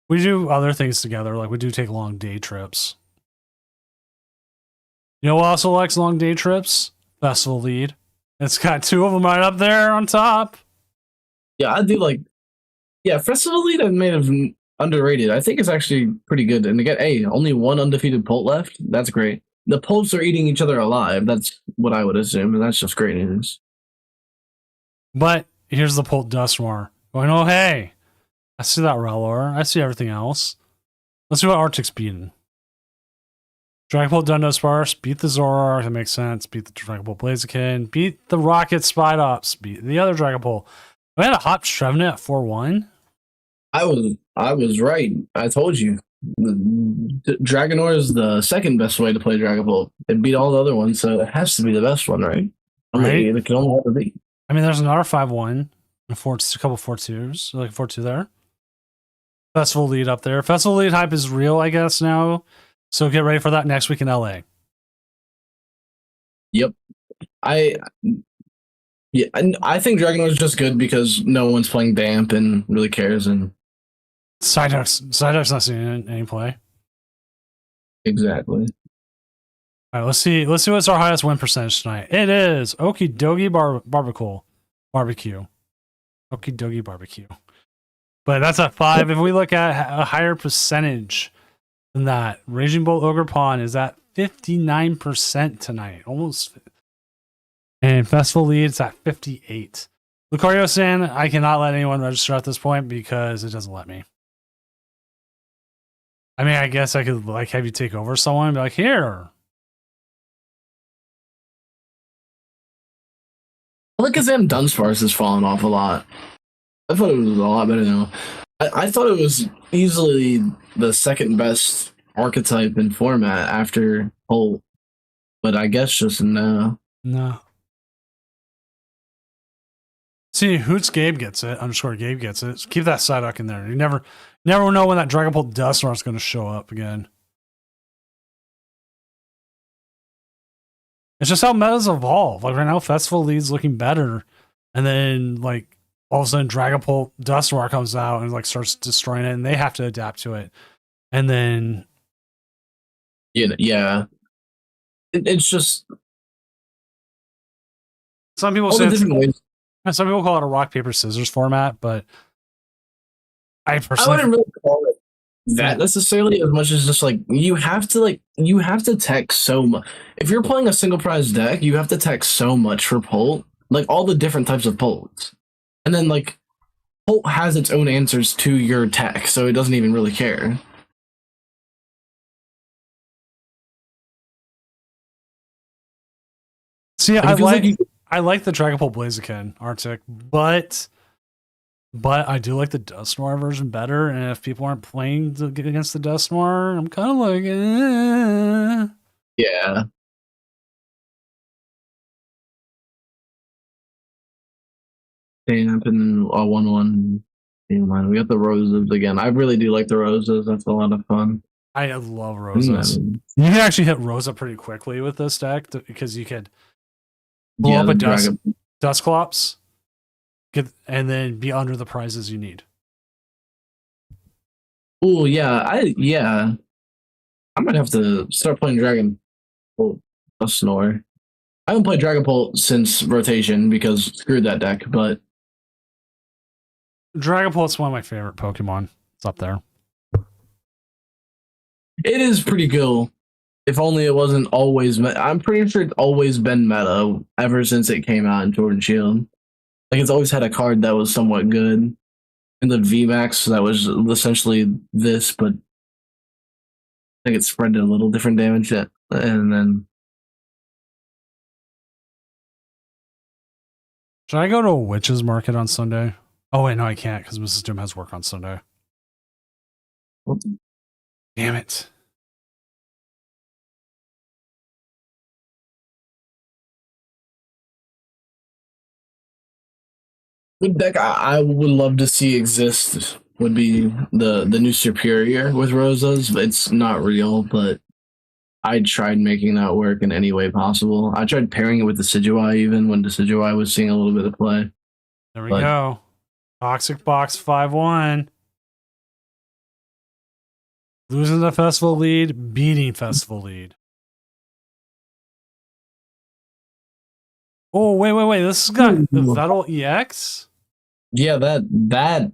We do other things together, like we do take long day trips. You know who also likes long day trips? Festival Lead. It's got 2 of them right up there on top. Yeah, I do like. Yeah, Festival Lead I made of underrated. I think it's actually pretty good. And again, hey, only 1 undefeated Polt left. That's great. The Polts are eating each other alive. That's what I would assume, and that's just great news. But here's the Polt Dustmar going, oh, hey, I see that Rellor. I see everything else. Let's see what Arctic's beating. Dragapult Dundosparce, beat the Zoroark, that makes sense. Beat the Dragapult Blaziken, beat the Rocket Spidops, beat the other Dragapult. We had a Hop Trevenant at 4-1. I was right. I told you. Dragonor is the second best way to play Dragapult. It beat all the other ones, so it has to be the best one, right? Right. It can only have to be. I mean, there's another 5-1, a couple 4-2s, like 4-2 there. Festival Lead up there. Festival Lead hype is real, I guess, now. So get ready for that next week in LA. Yep. I think Dragonor is just good because no one's playing Damp and really cares. And Psyduck's not seeing any play. Exactly. All right, let's see what's our highest win percentage tonight. It is Okie Dokie Barbecue. Okie Dokie Barbecue. But that's a 5. If we look at a higher percentage than that, Raging Bolt Ogre Pawn is at 59% tonight. Almost. And Festival Lead's at 58. Lucario-san, I cannot let anyone register at this point because it doesn't let me. I mean, I guess I could like have you take over someone and be like, here. Alakazam Dunsparce has fallen off a lot. I thought it was a lot better now. I thought it was easily the second best archetype in format after Holt. But I guess just no. No. See, Hoots Gabe gets it. _Gabe gets it. So keep that Psyduck in there. You never know when that Dragapult Dusknoir is going to show up again. It's just how metas evolve. Like right now, Festival Lead's looking better, and then like all of a sudden, Dragapult Dusknoir comes out and like starts destroying it, and they have to adapt to it. And then, yeah, it's just some people say some people call it a rock paper scissors format, but I personally wouldn't really call it that necessarily as much as just like you have to tech so much. If you're playing a single prize deck, you have to tech so much for Polt, like all the different types of Polts, and then like Polt has its own answers to your tech, so it doesn't even really care. See, I I like the Dragapult Blaziken Arctic, but I do like the Dusknoir version better. And if people aren't playing against the Dusknoir, I'm kind of like, Yeah. Damp and 1/1. We got the roses again. I really do like the roses. That's a lot of fun. I love roses. You can actually hit Rosa pretty quickly with this deck because you could blow up a Dusclops, and then be under the prizes you need. Oh yeah, I might have to start playing Dragon Bolt Snore. I haven't played Dragon Bolt since rotation because screw that deck, but Dragapult's one of my favorite Pokemon. It's up there. it is pretty cool. If only it wasn't always. I'm pretty sure it's always been meta ever since it came out in Sword and Shield. Like it's always had a card that was somewhat good. In the VMAX, that was essentially this, but I think it spread to a little different damage. And then should I go to a witch's market on Sunday? Oh wait, no, I can't because Mrs. Doom has work on Sunday. Damn it. the deck I would love to see exist would be the new Superior with Rosas. It's not real, but I tried making that work in any way possible. I tried pairing it with the Decidueye even when the Decidueye was seeing a little bit of play. There we go. Toxic Box 5-1. Losing the festival lead, beating festival lead. Oh, wait. This has got the Vettel EX? Yeah, that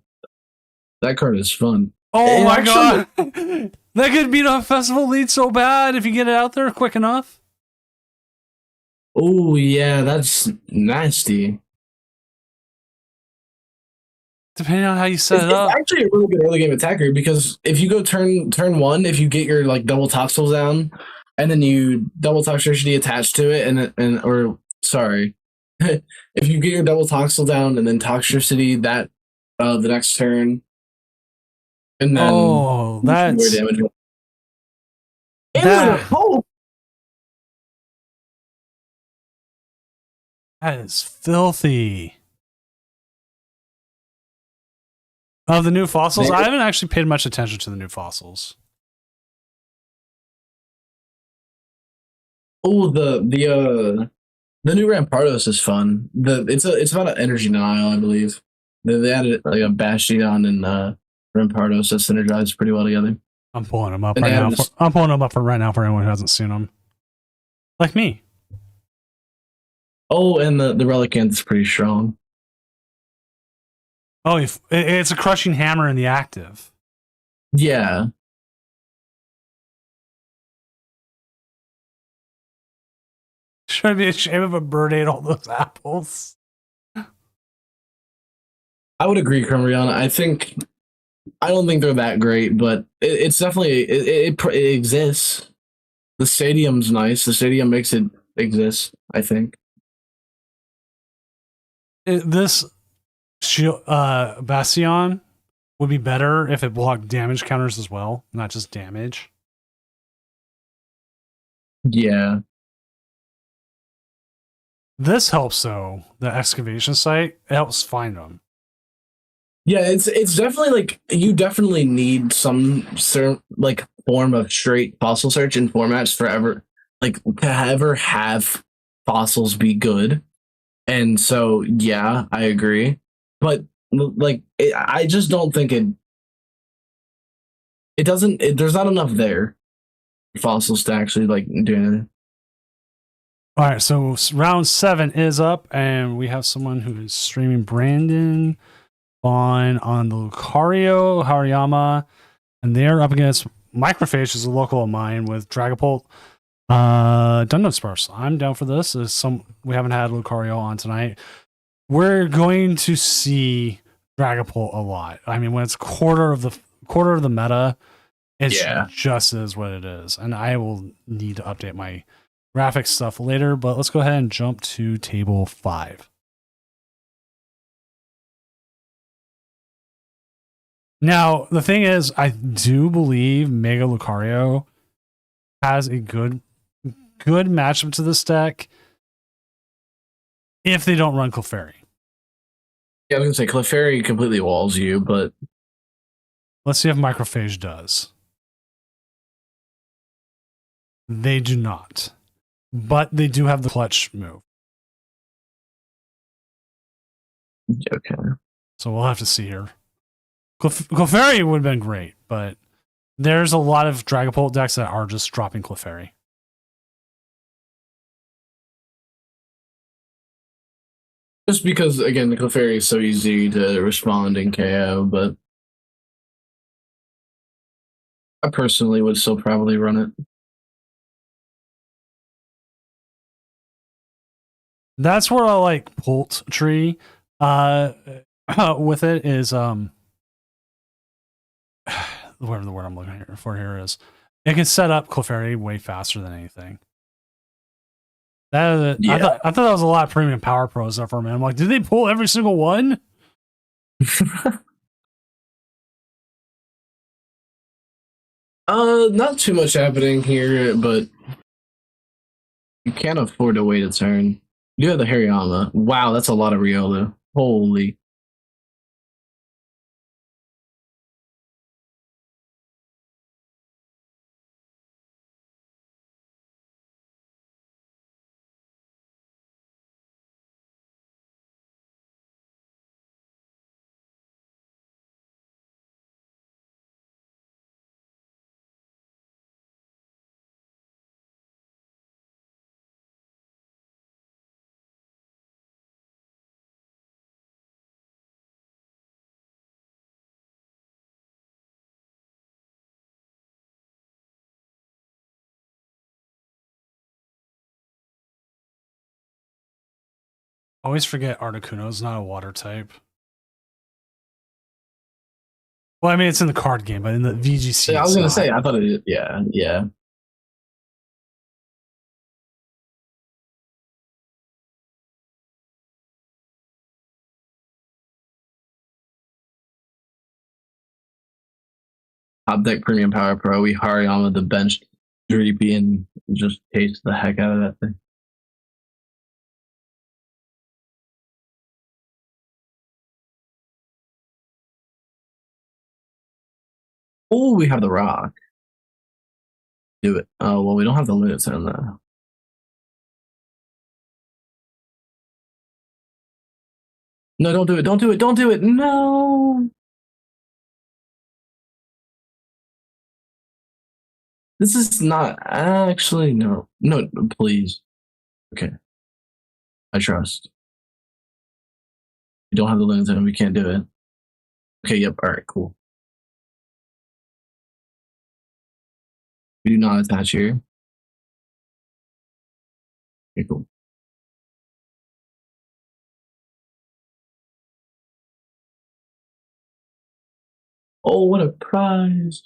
card is fun. Oh my god! That could beat a festival lead so bad if you get it out there quick enough. Oh yeah, that's nasty. Depending on how you set it up. It's actually a really good early game attacker because if you go turn one, if you get your like double Toxel down, and then you double Toxtricity attached to it, if you get your double Toxel down and then Toxtricity that the next turn, and then that's more damage. That is filthy. Of the new fossils, I haven't actually paid much attention to the new fossils. Oh, the new Rampardos is fun. It's about an energy denial, I believe. They added like a Bastion and Rampardos that synergize pretty well together. I'm pulling them up right now. I'm pulling them up for right now for anyone who hasn't seen them, like me. Oh, and the Relicanth is pretty strong. Oh, it's a crushing hammer in the active. Yeah. Should I be ashamed if a bird ate all those apples? I would agree, Crumriana. I don't think they're that great, but it's definitely it exists. The stadium's nice. The stadium makes it exist, I think. This Bastion would be better if it blocked damage counters as well, not just damage. Yeah. This helps though. The excavation site, it helps find them. Yeah, it's definitely like you definitely need some certain like form of straight fossil search in formats forever, like to ever have fossils be good. And so yeah, I agree. But like I just don't think it doesn't there's not enough there for fossils to actually like do anything. All right, so round 7 is up, and we have someone who is streaming Brandon on the Lucario Hariyama, and they're up against Microphage, is a local of mine, with Dragapult, Dunsparce. I'm down for this. We haven't had Lucario on tonight. We're going to see Dragapult a lot. I mean, when it's quarter of the meta, it's just is what it is, and I will need to update my graphic stuff later, but let's go ahead and jump to table 5. Now, the thing is, I do believe Mega Lucario has a good matchup to this deck if they don't run Clefairy. Yeah, I was gonna say Clefairy completely walls you, but Let's see if Microphage does. They do not. But they do have the clutch move. okay. So we'll have to see here. Clefairy would have been great, but there's a lot of Dragapult decks that are just dropping Clefairy. Just because, again, the Clefairy is so easy to respond in KO, but I personally would still probably run it. That's where I like Pult Tree with it is whatever the word I'm looking for here is. It can set up Clefairy way faster than anything. I thought that was a lot of premium power pros stuff for me. I'm like, did they pull every single one? Not too much happening here, but you can't afford to wait a turn. You have the Hariyama. Wow, that's a lot of Riolu. Holy. Always forget Articuno's not a water type. Well, I mean, it's in the card game, but in the VGC, Yeah, I was gonna say, I thought it. Yeah. Top deck premium power pro. We Hariyama the bench Dreepy and just taste the heck out of that thing. Oh, we have the rock. Do it. Oh well, we don't have the limits on that. No, don't do it. Don't do it. Don't do it. No. This is not actually no. No, please. Okay. I trust. We don't have the limits and we can't do it. Okay, yep. All right, cool. We do not attach here. Okay, cool. Oh, what a prize.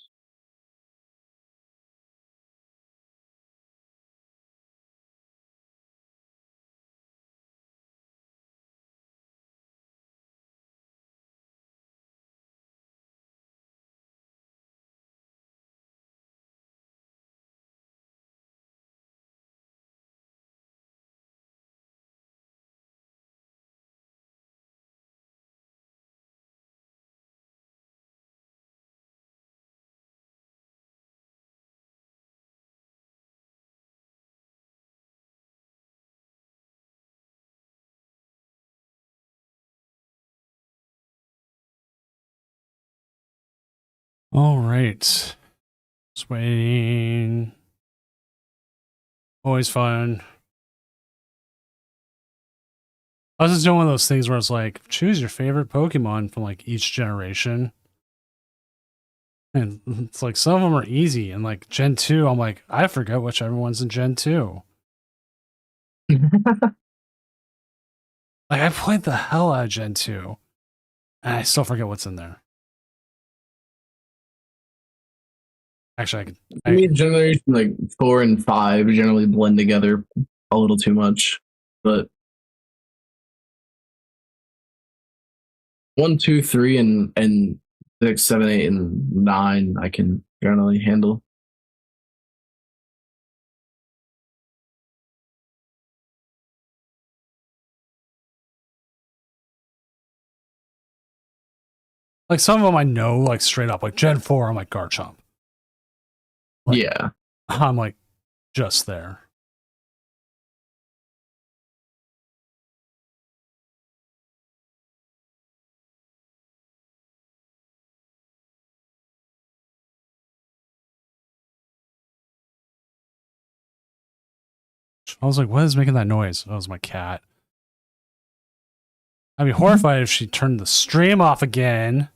All right. Just waiting. Always fun. I was just doing one of those things where it's like, choose your favorite Pokemon from like each generation. And it's like some of them are easy. And like Gen 2, I'm like, I forget whichever one's in Gen 2. Like I played the hell out of Gen 2. And I still forget what's in there. Actually, I mean, generation like 4 and 5 generally blend together a little too much, but 1, 2, 3, and 6, 7, 8, and 9 I can generally handle. like some of them I know like straight up, like Gen 4, I'm like Garchomp. Like, Yeah. I'm like just there. I was like, what is making that noise? Oh, it was my cat. I'd be horrified if she turned the stream off again.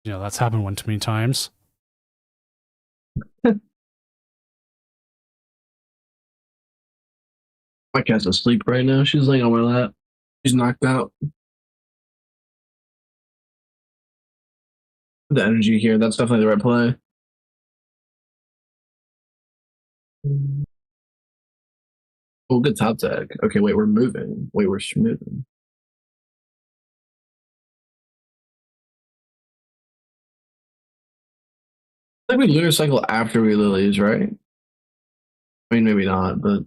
You know, that's happened one too many times. My cat's asleep right now. She's laying on my lap. She's knocked out. The energy here, that's definitely the right play. Oh, good top deck. Okay, wait, we're moving. Wait, we're moving. I think we lunar cycle after we lilies, right? I mean, maybe not, but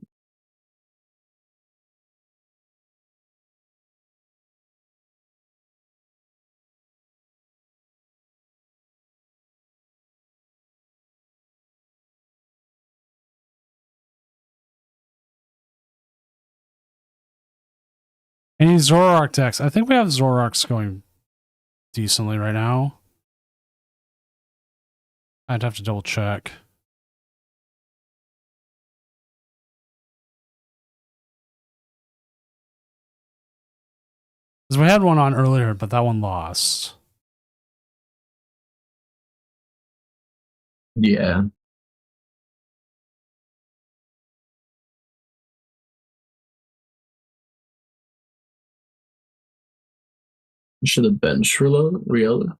Any Zoroark decks? I think we have Zoroarks going decently right now. I'd have to double check. Because we had one on earlier, but that one lost. yeah. Should have benched Riolu.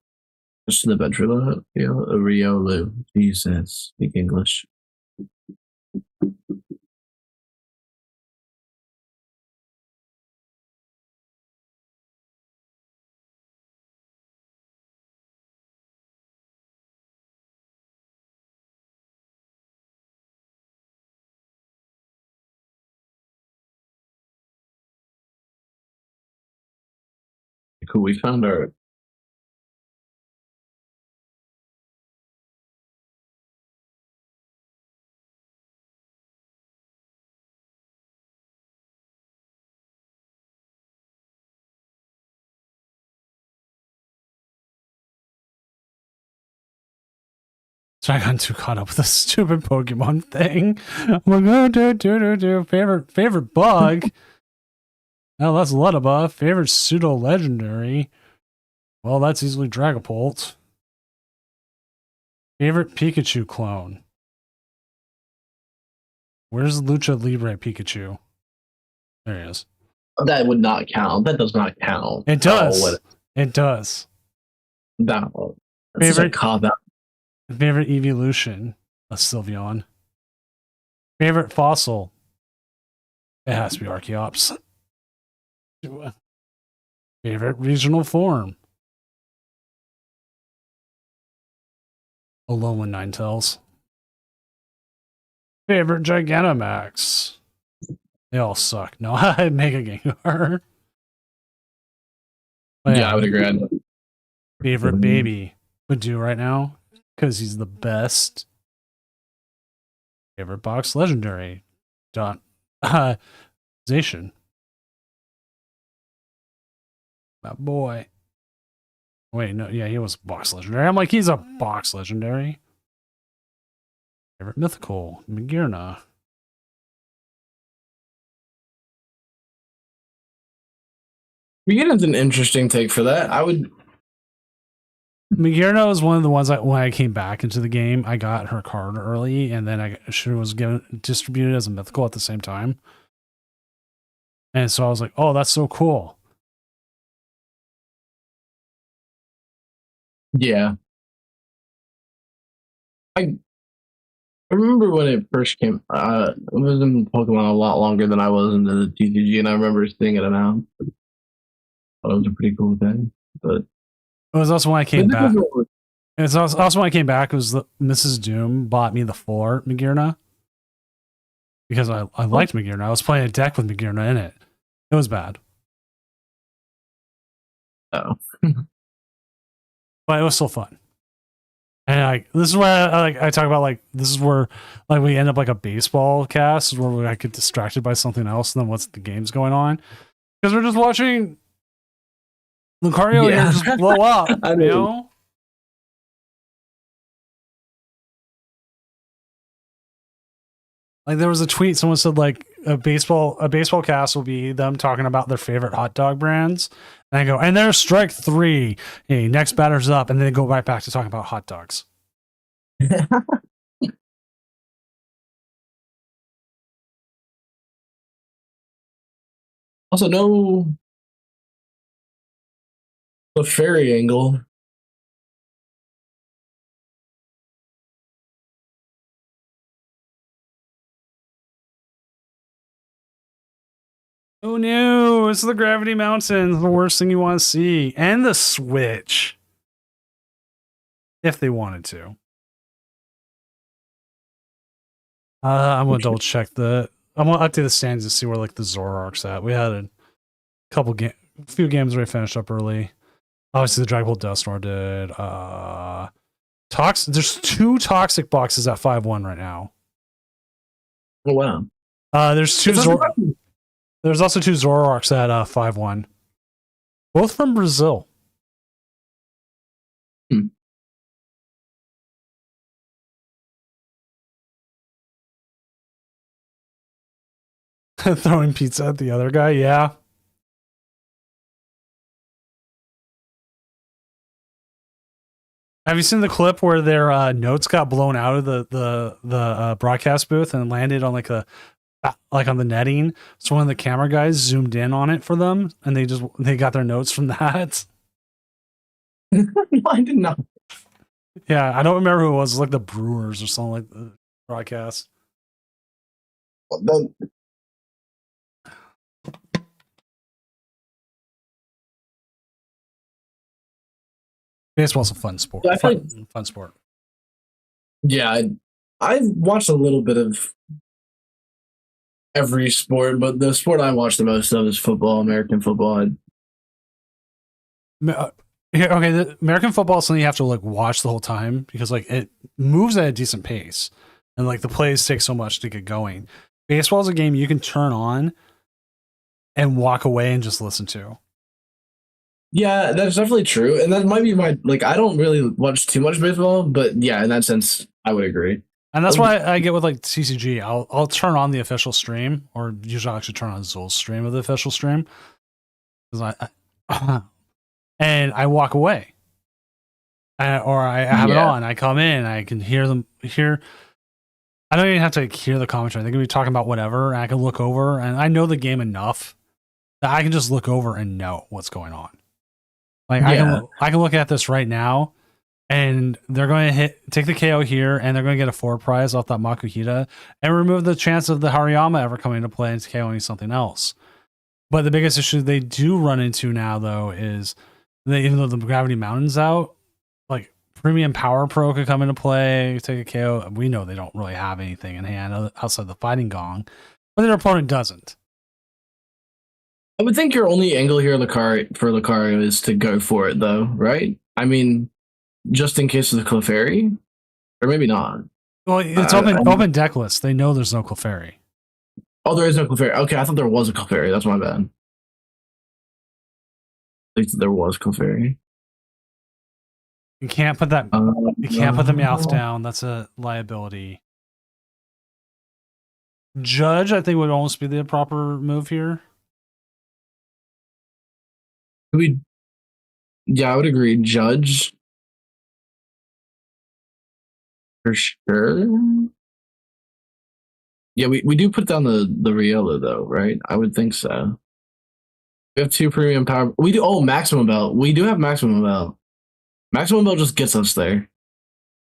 Should have benched Riolu. Jesus, speak English. Cool, we found our. So I got too caught up with the stupid Pokemon thing. I'm like, oh, do. Favorite bug. Oh, that's Lullaby. Favorite pseudo legendary. Well, that's easily Dragapult. Favorite Pikachu clone. Where's Lucha Libre Pikachu? There he is. That would not count. That does not count. It does. It does. That's favorite cop out. Favorite evolution? A Sylveon. Favorite fossil? It has to be Archeops. Favorite regional form? Alolan Ninetales. Favorite Gigantamax? They all suck. No, I Mega Gengar. Yeah, I would agree. Favorite baby would do right now because he's the best. Favorite box legendary. Zation. My boy. Wait, no, yeah, he was box legendary. I'm like, he's a box legendary. Favorite mythical, Magearna. Magearna's an interesting take for that. I would. Magearna was one of the ones that when I came back into the game, I got her card early, and then she was distributed as a mythical at the same time. And so I was like, oh, that's so cool. Yeah, I I remember when it first came. I was in Pokemon a lot longer than I was in the TCG, and I remember seeing it around. Thought it was a pretty cool thing, but It was also when I came but this back. is what we're- It's also when I came back. It was Mrs. Doom bought me the 4 Magirna because I liked Magirna. I was playing a deck with Magirna in it. It was bad, oh. but it was still fun. And like this is where I talk about like this is where like we end up like a baseball cast where I get distracted by something else and then what's the game's going on because we're just watching Lucario Yeah. here just blow up. I You mean- know. Like there was a tweet, someone said like a baseball cast will be them talking about their favorite hot dog brands. And I go, and there's strike 3. Hey, next batter's up, and then they go right back to talking about hot dogs. Also, no the fairy angle. Oh no, it's the Gravity Mountain, the worst thing you want to see. And the Switch. If they wanted to. I'm gonna double check I'm gonna update the standings to see where like the Zoroark's at. We had a few games where we finished up early. Obviously the Dragon Ball Dusknoir did. There's 2 toxic boxes at 5-1 right now. Oh wow. There's also 2 Zoroarks at 5-1. Both from Brazil. Hmm. Throwing pizza at the other guy, yeah. Have you seen the clip where their notes got blown out of the broadcast booth and landed on like on the netting? So one of the camera guys zoomed in on it for them, and they got their notes from that. No, I did not. Yeah, I don't remember who it was. It was like the Brewers or something like the broadcast. That- Baseball's a fun sport. I feel Fun sport. yeah, I've watched a little bit of every sport, but the sport I watch the most of is football, American football. Okay, the American football is something you have to like watch the whole time because like it moves at a decent pace and like the plays take so much to get going. Baseball is a game you can turn on and walk away and just listen to. Yeah, that's definitely true, and that might be my like. I don't really watch too much baseball, but yeah, in that sense, I would agree. And that's why I get with like CCG. I'll turn on the official stream, or usually I'll actually turn on Zul's stream of the official stream, because and I walk away, or I have it on. I come in, I can hear them hear. I don't even have to like, hear the commentary. They can be talking about whatever, and I can look over, and I know the game enough that I can just look over and know what's going on. Like I can look at this right now, and they're going to take the KO here, and they're going to get a 4 prize off that Makuhita, and remove the chance of the Hariyama ever coming into play and KOing something else. But the biggest issue they do run into now, though, is even though the Gravity Mountain's out, like Premium Power Pro could come into play, take a KO. We know they don't really have anything in hand outside the Fighting Gong, but their opponent doesn't. I would think your only angle here for Lucario is to go for it, though, right? I mean, just in case of the Clefairy, or maybe not. Well, it's open deck list. They know there's no Clefairy. Oh, there is no Clefairy. Okay, I thought there was a Clefairy. That's my bad. At least there was Clefairy. You can't put that. You can't put the Meowth down. That's a liability. Judge, I think, would almost be the proper move here. Yeah, I would agree. Judge. For sure. Yeah, we do put down the Riella, though, right? I would think so. We have 2 premium power. We do. Oh, maximum belt. We do have maximum belt. Maximum Bell just gets us there.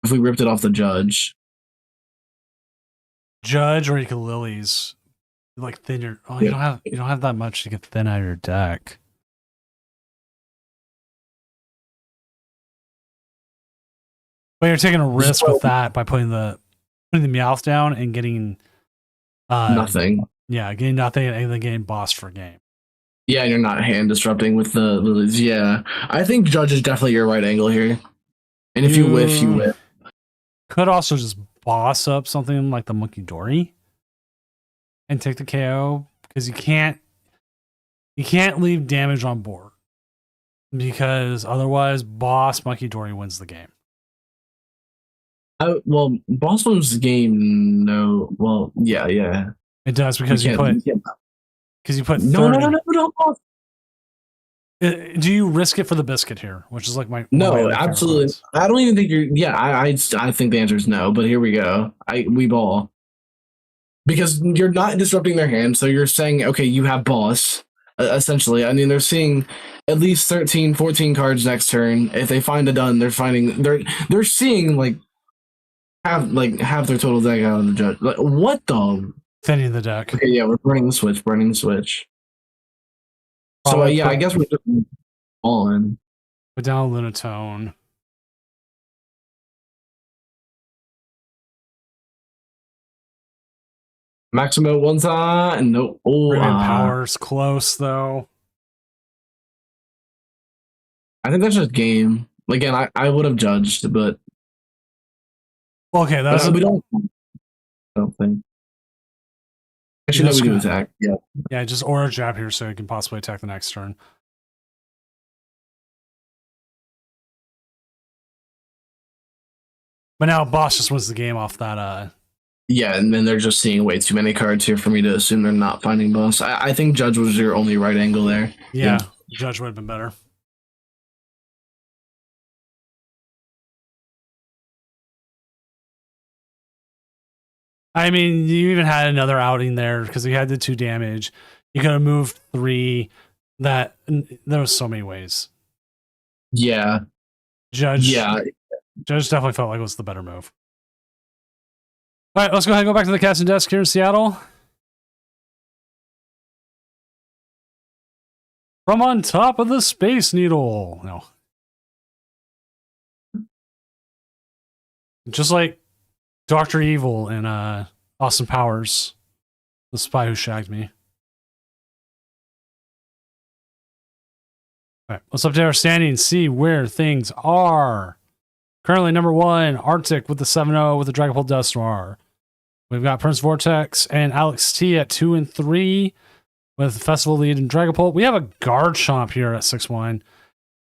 If we ripped it off the Judge. Judge or Ukuleles. Like thin your you don't have that much to get thin out of your deck. But you're taking a risk with that by putting the Meowth down and getting nothing. Yeah, getting nothing and then getting bossed for a game. Yeah, and you're not hand disrupting with the lilies. Yeah, I think Judge is definitely your right angle here. And if you whiff, you whiff. Could also just boss up something like the Monkey Dory and take the KO because you can't leave damage on board because otherwise boss Monkey Dory wins the game. Well, boss wins the game. No, well, yeah. It does because you put 30. No. Do you risk it for the biscuit here? Which is like my no, absolutely. I don't even think you're. Yeah, I think the answer is no. But here we go. We ball because you're not disrupting their hand. So you're saying, okay, you have boss. Essentially, I mean, they're seeing at least 13, 14 cards next turn. If they find a done, they're seeing like half their total deck out of the Judge. Like, what the? Thinning the deck. Okay, yeah, we're burning the switch. So yeah, I guess we're just on. Put down Lunatone. Maximo one time. No. Power's close though. I think that's just game. Again, I would have judged, but okay, that's we don't. I don't think. Actually, no, we do attack. Yeah, just aura jab here so you can possibly attack the next turn. But now boss just wins the game off that. Yeah, and then they're just seeing way too many cards here for me to assume they're not finding boss. I think Judge was your only right angle there. Yeah. Judge would have been better. I mean, you even had another outing there because you had the 2 damage. You could have moved 3. There was so many ways. Yeah. Judge definitely felt like it was the better move. All right, let's go ahead and go back to the casting desk here in Seattle. From on top of the Space Needle. No. Just like Dr. Evil and Austin Powers, the spy who shagged me. All right, let's update our standings, see where things are. Currently, number 1, Arctic with the 7-0 with the Dragapult Dusknoir. We've got Prince Vortex and Alex T at 2 and 3 with Festival Lead and Dragapult. We have a Garchomp here at 6-1.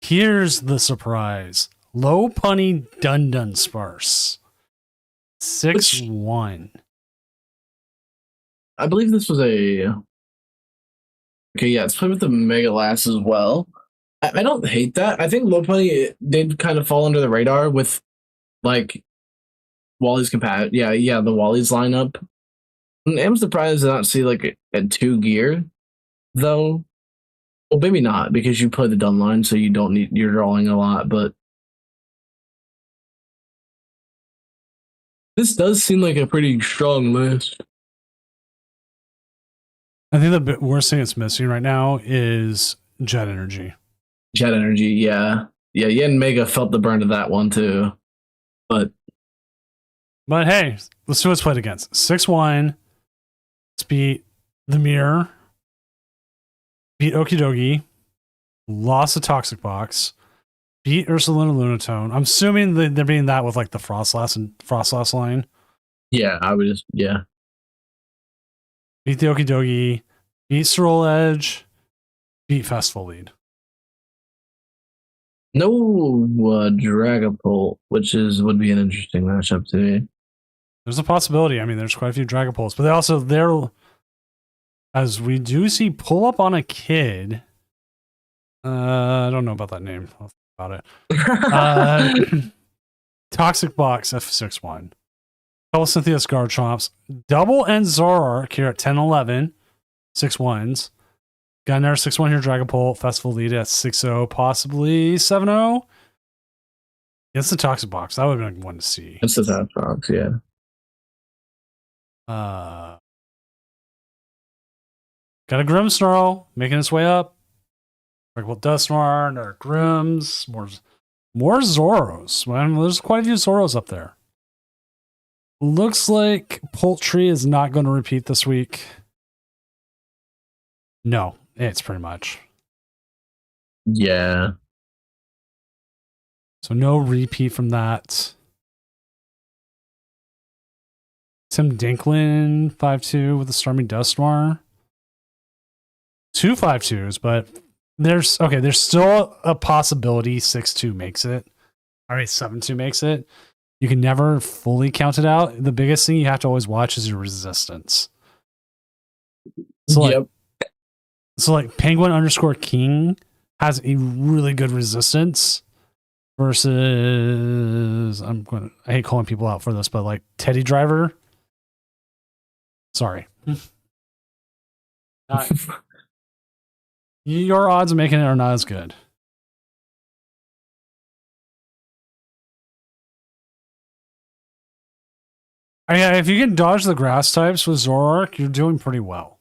Here's the surprise. Low Punny Dun Sparse. 6-1. I believe this was a... Okay, yeah, it's played with the Mega Lass as well. I don't hate that. I think Low Punny did kind of fall under the radar with, like, Wally's Yeah, the Wally's lineup. I'm surprised to not see, like, a 2 gear, though. Well, maybe not, because you play the done line, so you're drawing a lot, but this does seem like a pretty strong list. I think the worst thing it's missing right now is Jet Energy. Jet Energy, yeah. Yeah, Yanmega felt the burn of that one, too. But hey, let's see what's played against. 6-1. Let's beat the Mirror. Beat Okidogi. Lost the Toxic Box. Beat Ursaluna Lunatone. I'm assuming they're beating that with like the Frostlass line. Yeah, I would just, yeah. Beat the Okidogi. Beat Stroll Edge. Beat Festival Lead. No Dragapult, which would be an interesting matchup to me. There's a possibility. I mean, there's quite a few Dragapults, but they're as we do see pull up on a kid. I don't know about that name. I'll think about it. Toxic Box F61. Double Cynthia's Garchomps. Double and Zoroark here at 10-11. 6-1s. Got another 6-1 here, Dragapult. Festival Lead at 6-0, possibly 7-0. It's the Toxic Box. That would have been one to see. It's the Top Box, yeah. Got a Grimmsnarl making its way up. Like, well, Dusknoir, another Grims, more Zoros. Man, there's quite a few Zoros up there. Looks like Poultry is not going to repeat this week. No, it's pretty much. Yeah. So no repeat from that. Tim Dinklin, 5-2 with the Stormy Dusknoir. 2 5-2s, but there's still a possibility 6-2 makes it. All right, 7-2 makes it. You can never fully count it out. The biggest thing you have to always watch is your resistance. So like Penguin _ King has a really good resistance versus I hate calling people out for this, but like Teddy Driver. Sorry. Your odds of making it are not as good. Yeah, if you can dodge the grass types with Zoroark, you're doing pretty well.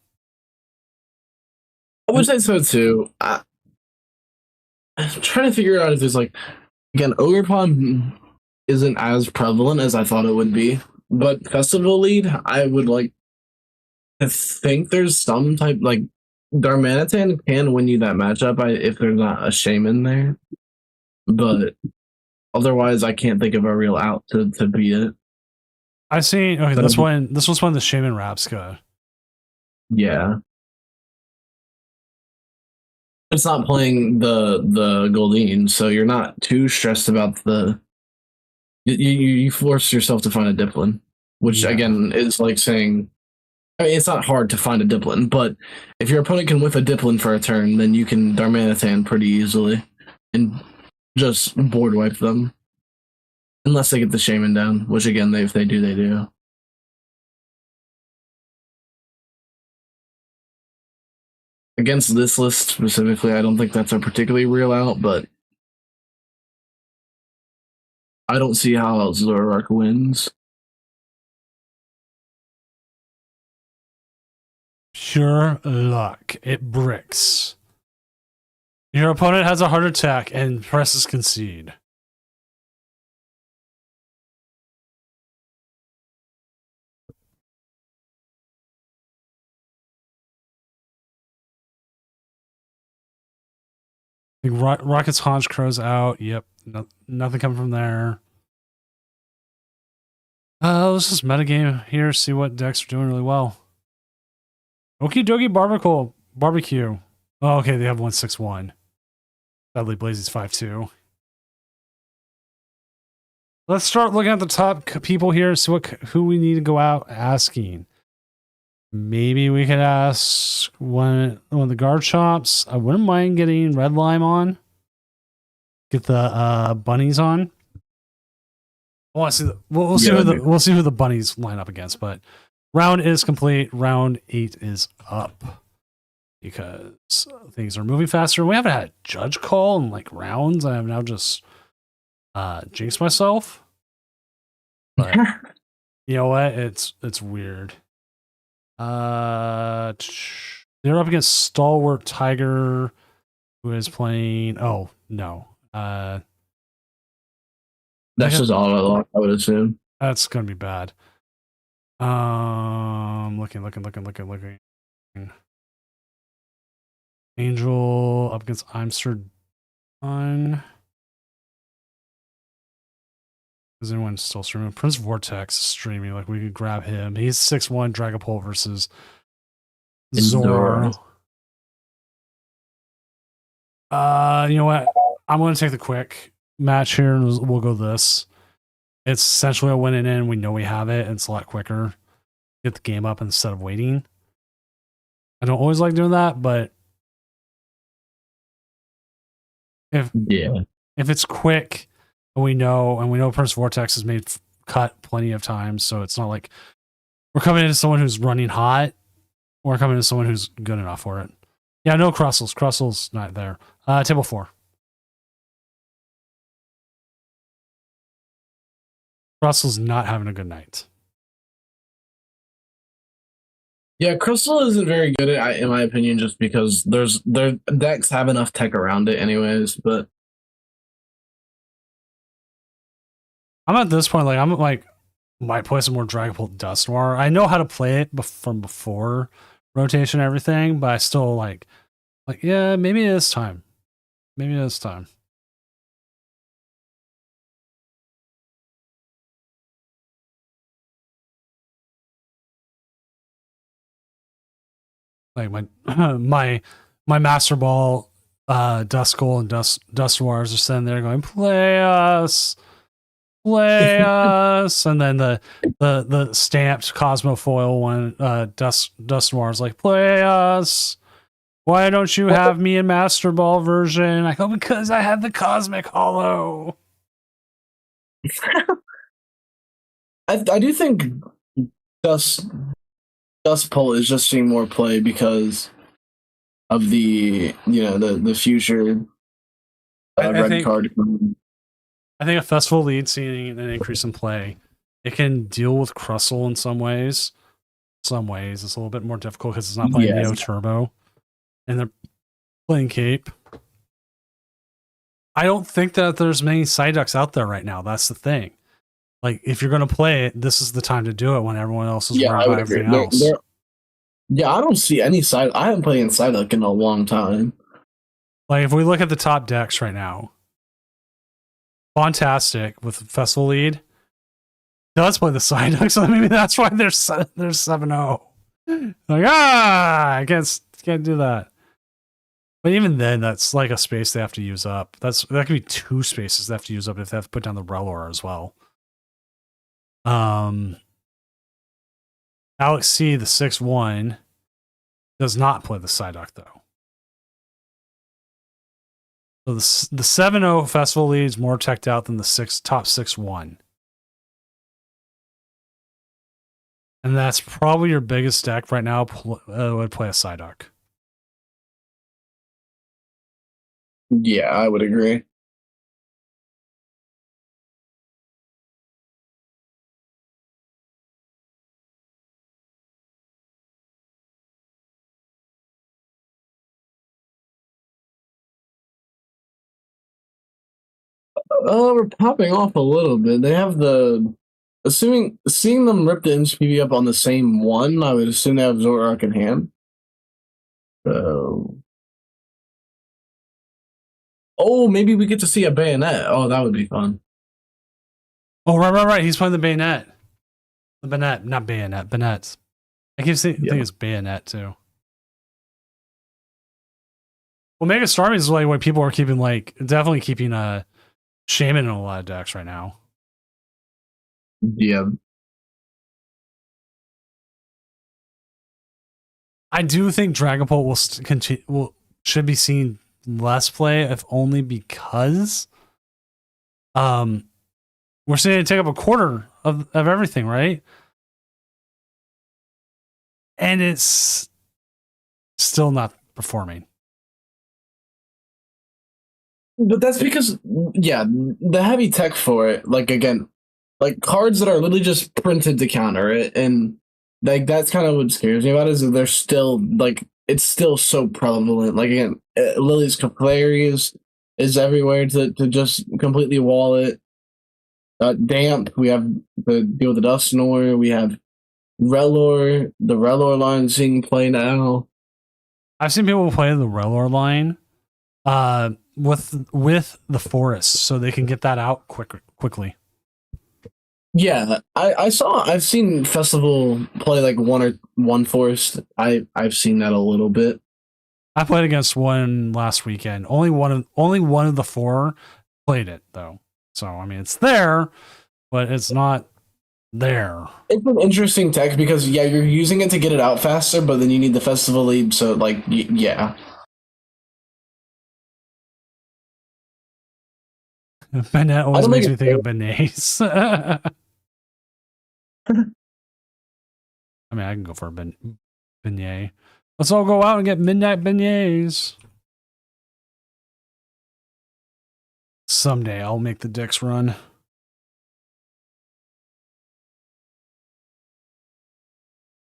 I would say so too. I'm trying to figure out if there's like, again, Ogerpon isn't as prevalent as I thought it would be, but Festival Lead, I would like to think there's some type like Darmanitan can win you that matchup if there's not a Shaman there, but otherwise I can't think of a real out to beat it. I see. Okay, this was when the Shaman Rapska. Yeah. It's not playing the Goldeen, so you're not too stressed about the. You force yourself to find a Diplin, which again is like saying, I mean, it's not hard to find a Diplin, but if your opponent can whiff a Diplin for a turn, then you can Darmanitan pretty easily and just board wipe them, unless they get the Shaman down, which again, if they do, they do. Against this list specifically, I don't think that's a particularly real out, but I don't see how else Zoroark wins. Pure luck. It bricks. Your opponent has a heart attack and presses concede. Rocket's Haunch Crow's out. Yep. Nothing coming from there. Let's just metagame here, see what decks are doing really well. Okie dokie barbecue. Oh, okay, they have 1/6/1. Sadly, Blazy's 5-2. Let's start looking at the top people here, see who we need to go out asking. Maybe we could ask one of the guard shops. I wouldn't mind getting Red Lime on. Get the bunnies on. I want to see we'll see who the bunnies line up against, but round is complete. Round 8 is up because things are moving faster. We haven't had a judge call in like rounds. I have now just jinxed myself. But you know what? It's weird. They're up against Stalwart Tiger, who is playing. Oh no, that's just auto, I would assume. That's gonna be bad. Looking. Angel up against Imster. Is anyone still streaming? Prince Vortex is streaming. Like, we could grab him. He's 6-1 Dragapult versus Zoro. You know what? I'm going to take the quick match here, and we'll go this. It's essentially a win and in. We know we have it, and it's a lot quicker. Get the game up instead of waiting. I don't always like doing that, but if it's quick, we know Prince Vortex has made cut plenty of times, so it's not like we're coming into someone who's running hot. We're coming into someone who's good enough for it. Yeah, no Crustles. Crustles not there. Table 4. Russell's not having a good night. Yeah, Crystal isn't very good at, in my opinion, just because their decks have enough tech around it, anyways. But I'm at this point, like I'm like might play some more Dragon Ball Dust Noir. I know how to play it from before rotation and everything, but I still like yeah, maybe it is time. Maybe it is time. Like my Master Ball, Duskull and Dust Wars are sitting there going, play us, play us, and then the stamped Cosmo foil one, Dust Wars like, play us. Why don't you have me in Master Ball version? I go, because I have the Cosmic Hollow. I do think Dust Pull is just seeing more play because of the the future red card. I think a festival lead seeing an increase in play. It can deal with Crustle in some ways. Some ways it's a little bit more difficult because it's not playing Neo Turbo, and they're playing Cape. I don't think that there's many Psyducks out there right now. That's the thing. Like, if you're going to play it, this is the time to do it when everyone else is worried about everything else. Yeah, I don't see any side. I haven't played in Psyduck in a long time. Like, if we look at the top decks right now, Fantastic with Festival lead does play the Psyduck, so maybe that's why they're 7-0. Like, I can't do that. But even then, that's like a space they have to use up. That could be 2 spaces they have to use up if they have to put down the Relor as well. Alex C, the 6-1, does not play the Psyduck though. So the 7-0 festival lead is more teched out than the top 6-1. And that's probably your biggest deck right now. Would play a Psyduck. Yeah, I would agree. We're popping off a little bit. They have seeing them rip the NCPV up on the same one, I would assume they have Zoroark in hand. So, maybe we get to see a Bayonet. Oh, that would be fun. Oh, right. He's playing the Bayonet. The Bayonet, not Bayonet, Bayonets. I keep saying, I think it's Bayonet too. Well, Mega Starmie is like what people are keeping, like definitely keeping Shaman in a lot of decks right now. Yeah. I do think Dragon Ball should be seen less play, if only because we're seeing it take up a quarter of everything, right? And it's still not performing. But that's because, the heavy tech for it, like, again, like cards that are literally just printed to counter it, and like that's kind of what scares me about it, is that they're still, like, it's still so prevalent. Like, again, Lily's Capillary is everywhere to just completely wall it. Damp, we have to deal with the Dusknoir, we have Relor, the Relor line seeing play now. I've seen people play the Relor line with the Forest, so they can get that out quickly. Yeah, I've seen Festival play like one Forest. I've seen that a little bit. I played against one last weekend. Only one of the 4 played it though. So I mean, it's there, but it's not there. It's an interesting tech because you're using it to get it out faster, but then you need the Festival lead. So like, yeah. Benet always makes me think of beignets. I mean, I can go for a beignet. Let's all go out and get midnight beignets. Someday I'll make the dicks run.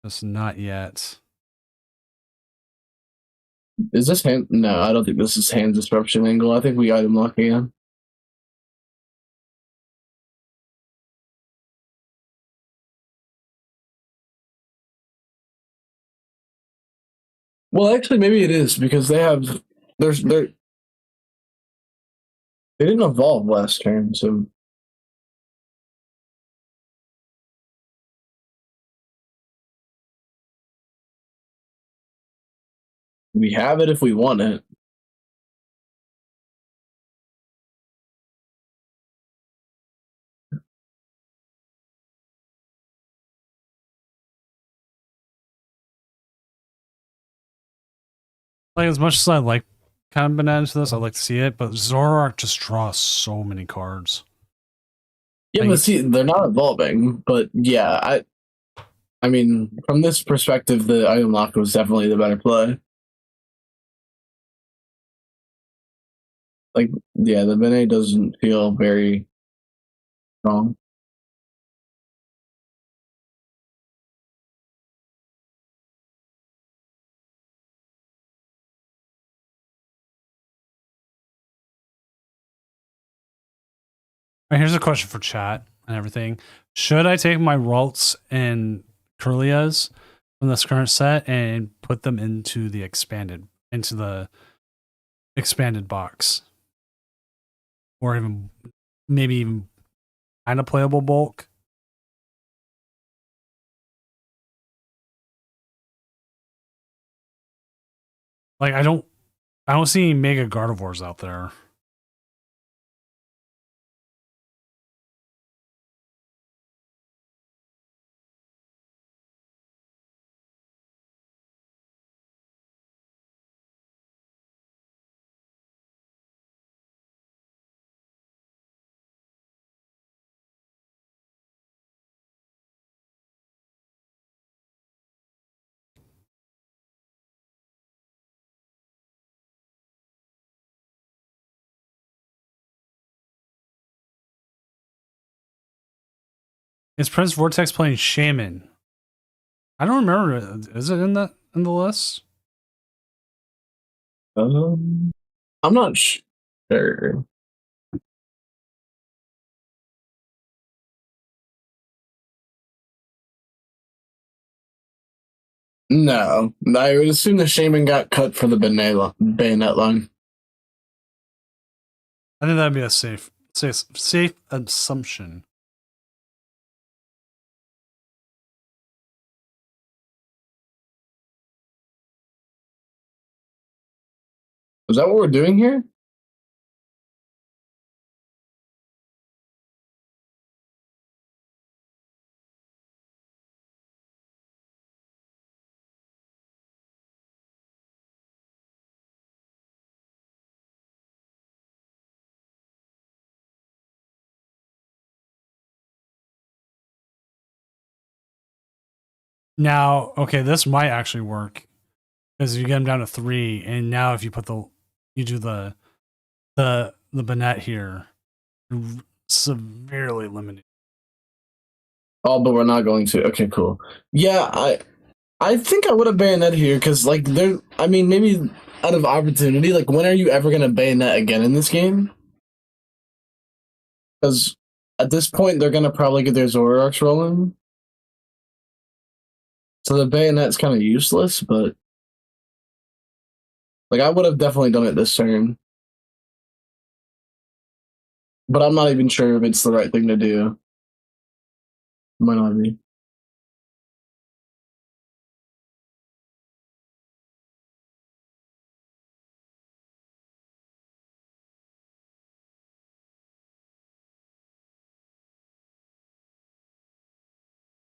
Just not yet. Is this hand? No, I don't think this is hand disruption angle. I think we item lock again. Well, actually, maybe it is because they have. They didn't evolve last turn, so we have it if we want it. Like, as much as I like kind of been into this, I'd like to see it, but Zoroark just draws so many cards. Yeah, but see, they're not evolving. But yeah, I mean, from this perspective, the item lock was definitely the better play. Like, yeah, the Bene doesn't feel very strong. All right, here's a question for chat and everything. Should I take my Ralts and Curlias from this current set and put them into the expanded box? Or even maybe even kind of playable bulk? Like, I don't see any Mega Gardevoirs out there. Is Prince Vortex playing Shaman? I don't remember. Is it in the list? I'm not sure. No, I would assume the Shaman got cut for the bayonet line. I think that'd be a safe assumption. Is that what we're doing here? Now, okay, this might actually work because you get them down to 3, and now if you put you do the Banette here, you're severely limited. Oh, but we're not going to. Okay, cool. Yeah, I think I would have bayonet here because, like, I mean, maybe out of opportunity, like, when are you ever gonna bayonet again in this game? Because at this point, they're gonna probably get their Zoroarks rolling. So the bayonet's kind of useless, but like I would have definitely done it this turn. But I'm not even sure if it's the right thing to do. Might not be.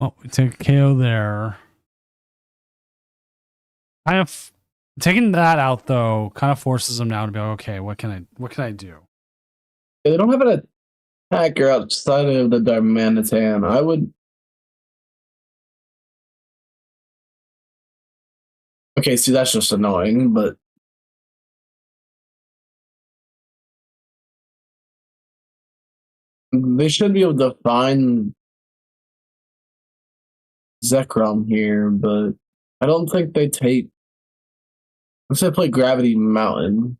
Well, we take a KO there. Kind of taking that out though kind of forces them now to be like, okay, what can I do? They don't have an attacker outside of the Darmanitan. I would. Okay, see, that's just annoying, but they should be able to find Zekrom here, but I don't think they take. Let's say play Gravity Mountain.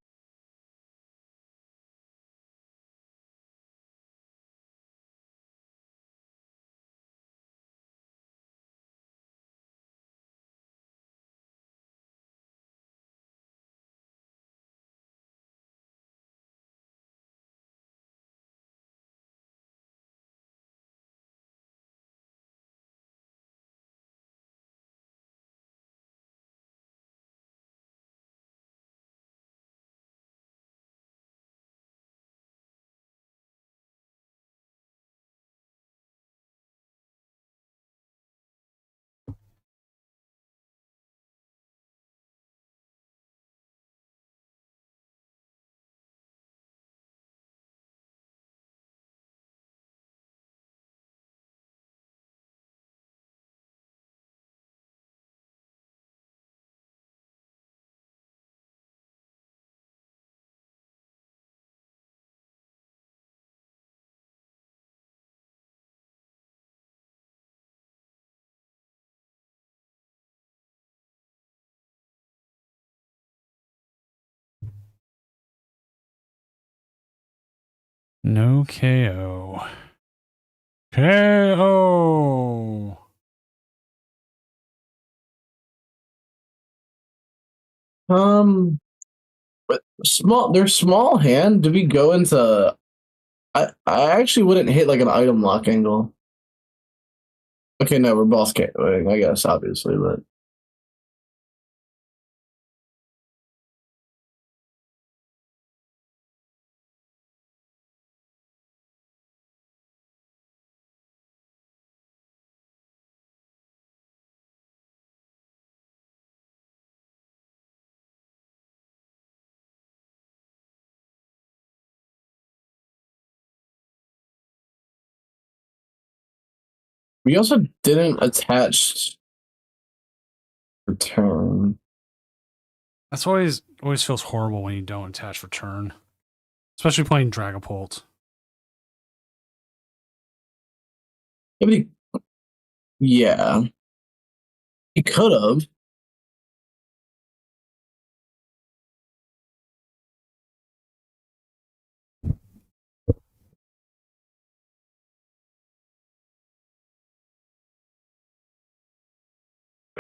No KO. KO. But small. They're small hand. Do we go into? I actually wouldn't hit like an item lock angle. Okay, no, we're boss KOing, I guess, obviously, but we also didn't attach return. That's always feels horrible when you don't attach return, especially playing Dragapult. Yeah, he could have.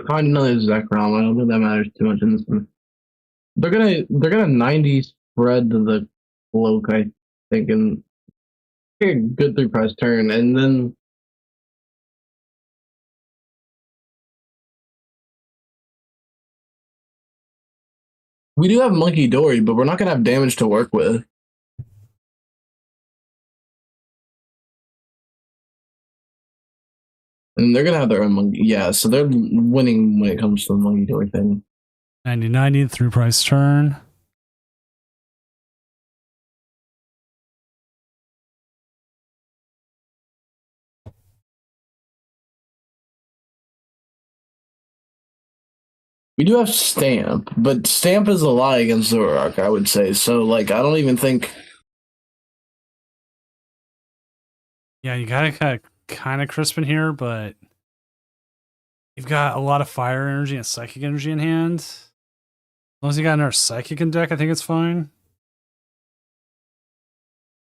Find another Zekrom. I don't think that matters too much in this one. They're gonna 90 spread to the cloak, I think, and get a good 3 price turn, and then we do have Monkey Dory, but we're not gonna have damage to work with. And they're gonna have their own monkey. Yeah, so they're winning when it comes to the Monkey Dory thing. 90-90, 3-price turn. We do have Stamp, but Stamp is a lie against Zoroark, I would say. So, like, I don't even think. Yeah, you gotta kind of crisp in here, but you've got a lot of fire energy and psychic energy in hand. As long as you got another psychic in deck, I think it's fine.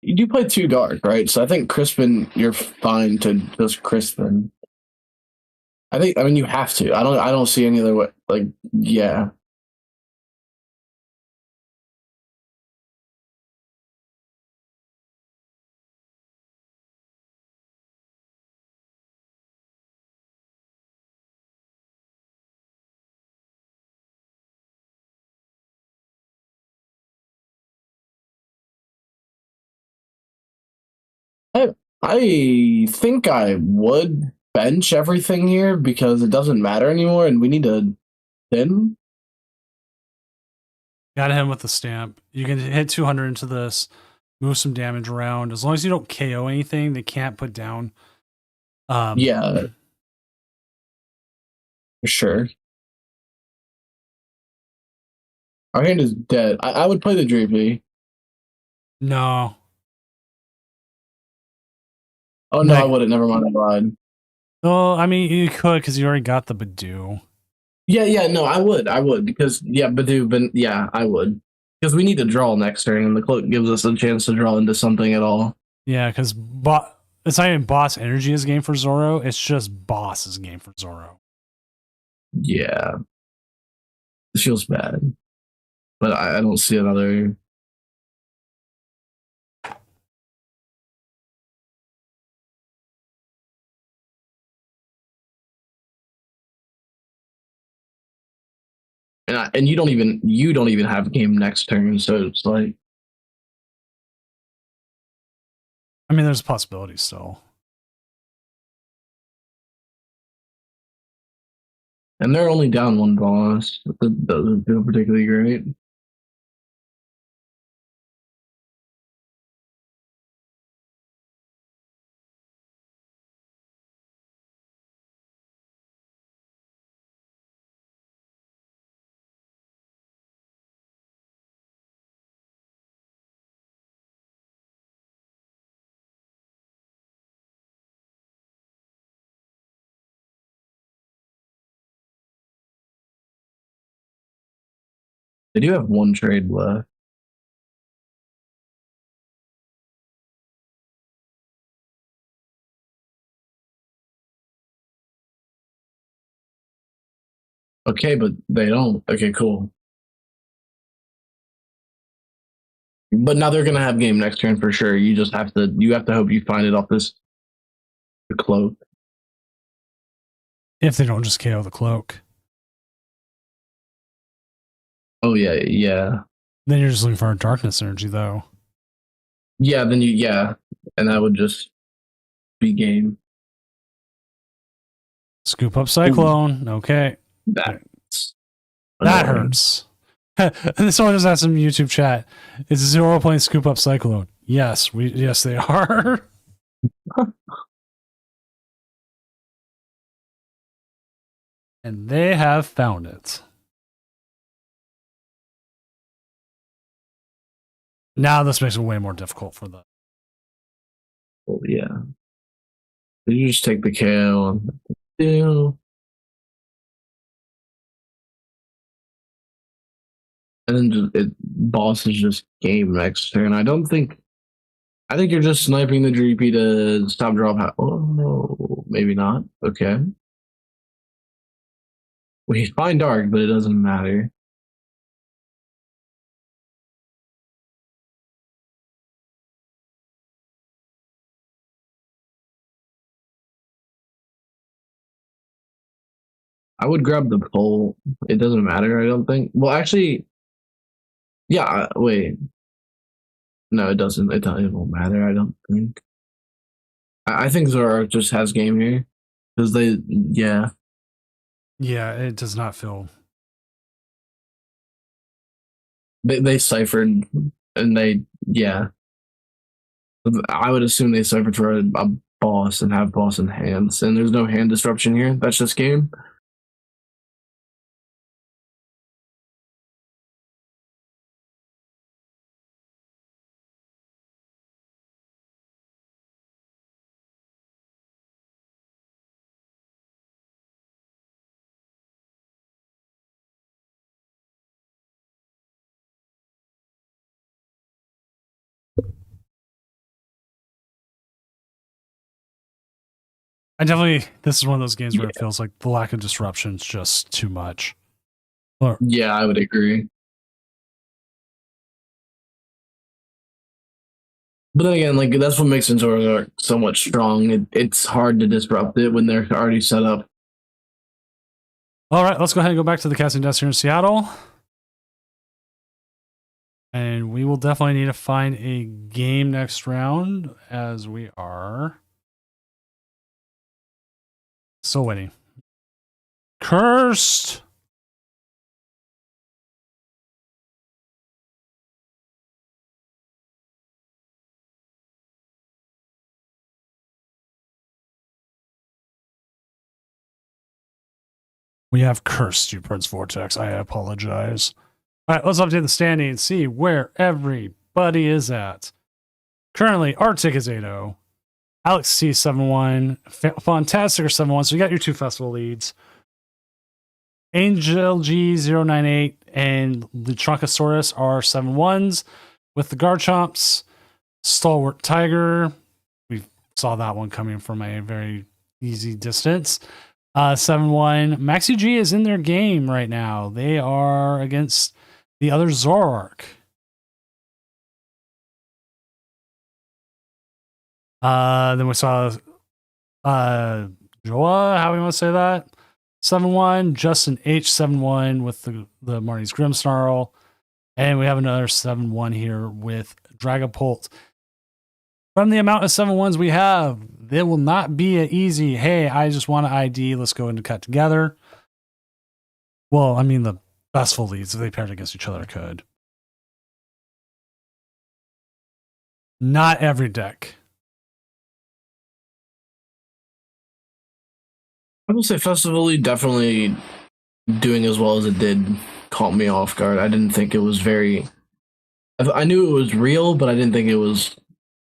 You do play 2 dark, right? So I think Crispin, you're fine to just Crispin. I mean, you have to. I don't see any other way. Like, yeah. I think I would bench everything here because it doesn't matter anymore, and we need to thin. Gotta hit him with the stamp. You can hit 200 into this, move some damage around. As long as you don't KO anything, they can't put down. Yeah, for sure. Our hand is dead. I would play the Dreepy. No. Oh no, I wouldn't. Never mind. I lied. Oh, I mean, you could because you already got the Badoo. Yeah, no, I would because Badoo, but yeah, I would because we need to draw next turn, and the cloak gives us a chance to draw into something at all. Yeah, because it's not even boss energy is game for Zoro. It's just boss is game for Zoro. Yeah, it feels bad, but I don't see another. And you don't even have game next turn, so it's like I mean, there's a possibility still. and they're only down one boss. That doesn't feel particularly great. They do have one trade left. Okay, but they don't. Okay, cool. But now they're gonna have game next turn for sure. You just have to hope you find it off this cloak. If they don't just KO the cloak. Oh yeah. Then you're just looking for a darkness energy though. Yeah, then and that would just be game. Scoop up Cyclone. Okay. That hurts. And someone just asked in YouTube chat, is Zero playing Scoop Up Cyclone? Yes, they are. And they have found it. Now this makes it way more difficult for them. Well, yeah. You just take the KO and then boss is just game next turn. I think you're just sniping the Dreepy to stop drop. Oh no, maybe not. Okay. We find dark, but it doesn't matter. I would grab the pole. It doesn't matter, I don't think. Well, actually, yeah, wait. No, it doesn't. It won't matter, I don't think. I think Zoro just has game here. Because yeah. Yeah, it does not feel. They ciphered, and yeah. I would assume they ciphered for a boss and have boss in hands. And there's no hand disruption here. That's just game. This is one of those games where it feels like the lack of disruption is just too much. Yeah, I would agree. But then again, like that's what makes Zoro somewhat strong. It's hard to disrupt it when they're already set up. All right, let's go ahead and go back to the casting desk here in Seattle. And we will definitely need to find a game next round as we are still waiting. Cursed! We have cursed you, Prince Vortex. I apologize. All right, let's update the standing and see where everybody is at. Currently, Arctic is 8-0. Alex C 7-1, Fantastic 7-1. So you got your 2 festival leads. Angel G 098 and the Trunkosaurus are 7-1s with the Garchomps. Stalwart Tiger, we saw that one coming from a very easy distance. 7-1. Maxi G is in their game right now. They are against the other Zoroark. Then we saw Joa, how we want to say that? 7-1. Justin H 7-1 with the Marty's Grimmsnarl. And we have another 7-1 here with Dragapult. From the amount of 7-1s we have, there will not be an easy, hey, I just want an ID, let's go into cut together. Well, I mean, the festival leads, if they paired against each other, could. Not every deck. I will say Festival League definitely doing as well as it did caught me off guard. I didn't think it was very. I knew it was real, but I didn't think it was.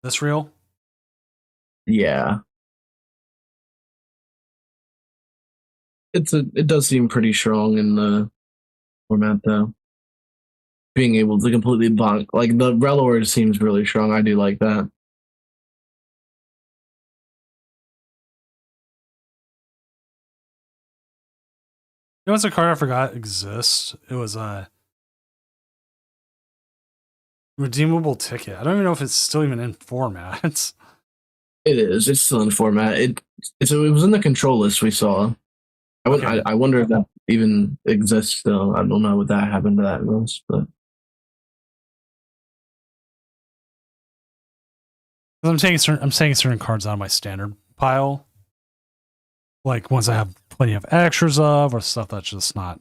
This real? Yeah. It does seem pretty strong in the format though. Being able to completely bonk like the Rellord seems really strong. I do like that. You know what's a card I forgot exists? It was a redeemable ticket. I don't even know if it's still even in formats. It is. It's still in format. It was in the control list we saw. I wonder if that even exists still. I don't know what that happened to that list, but I'm saying certain cards out of my standard pile. Like ones I have plenty of extras of, or stuff that's just not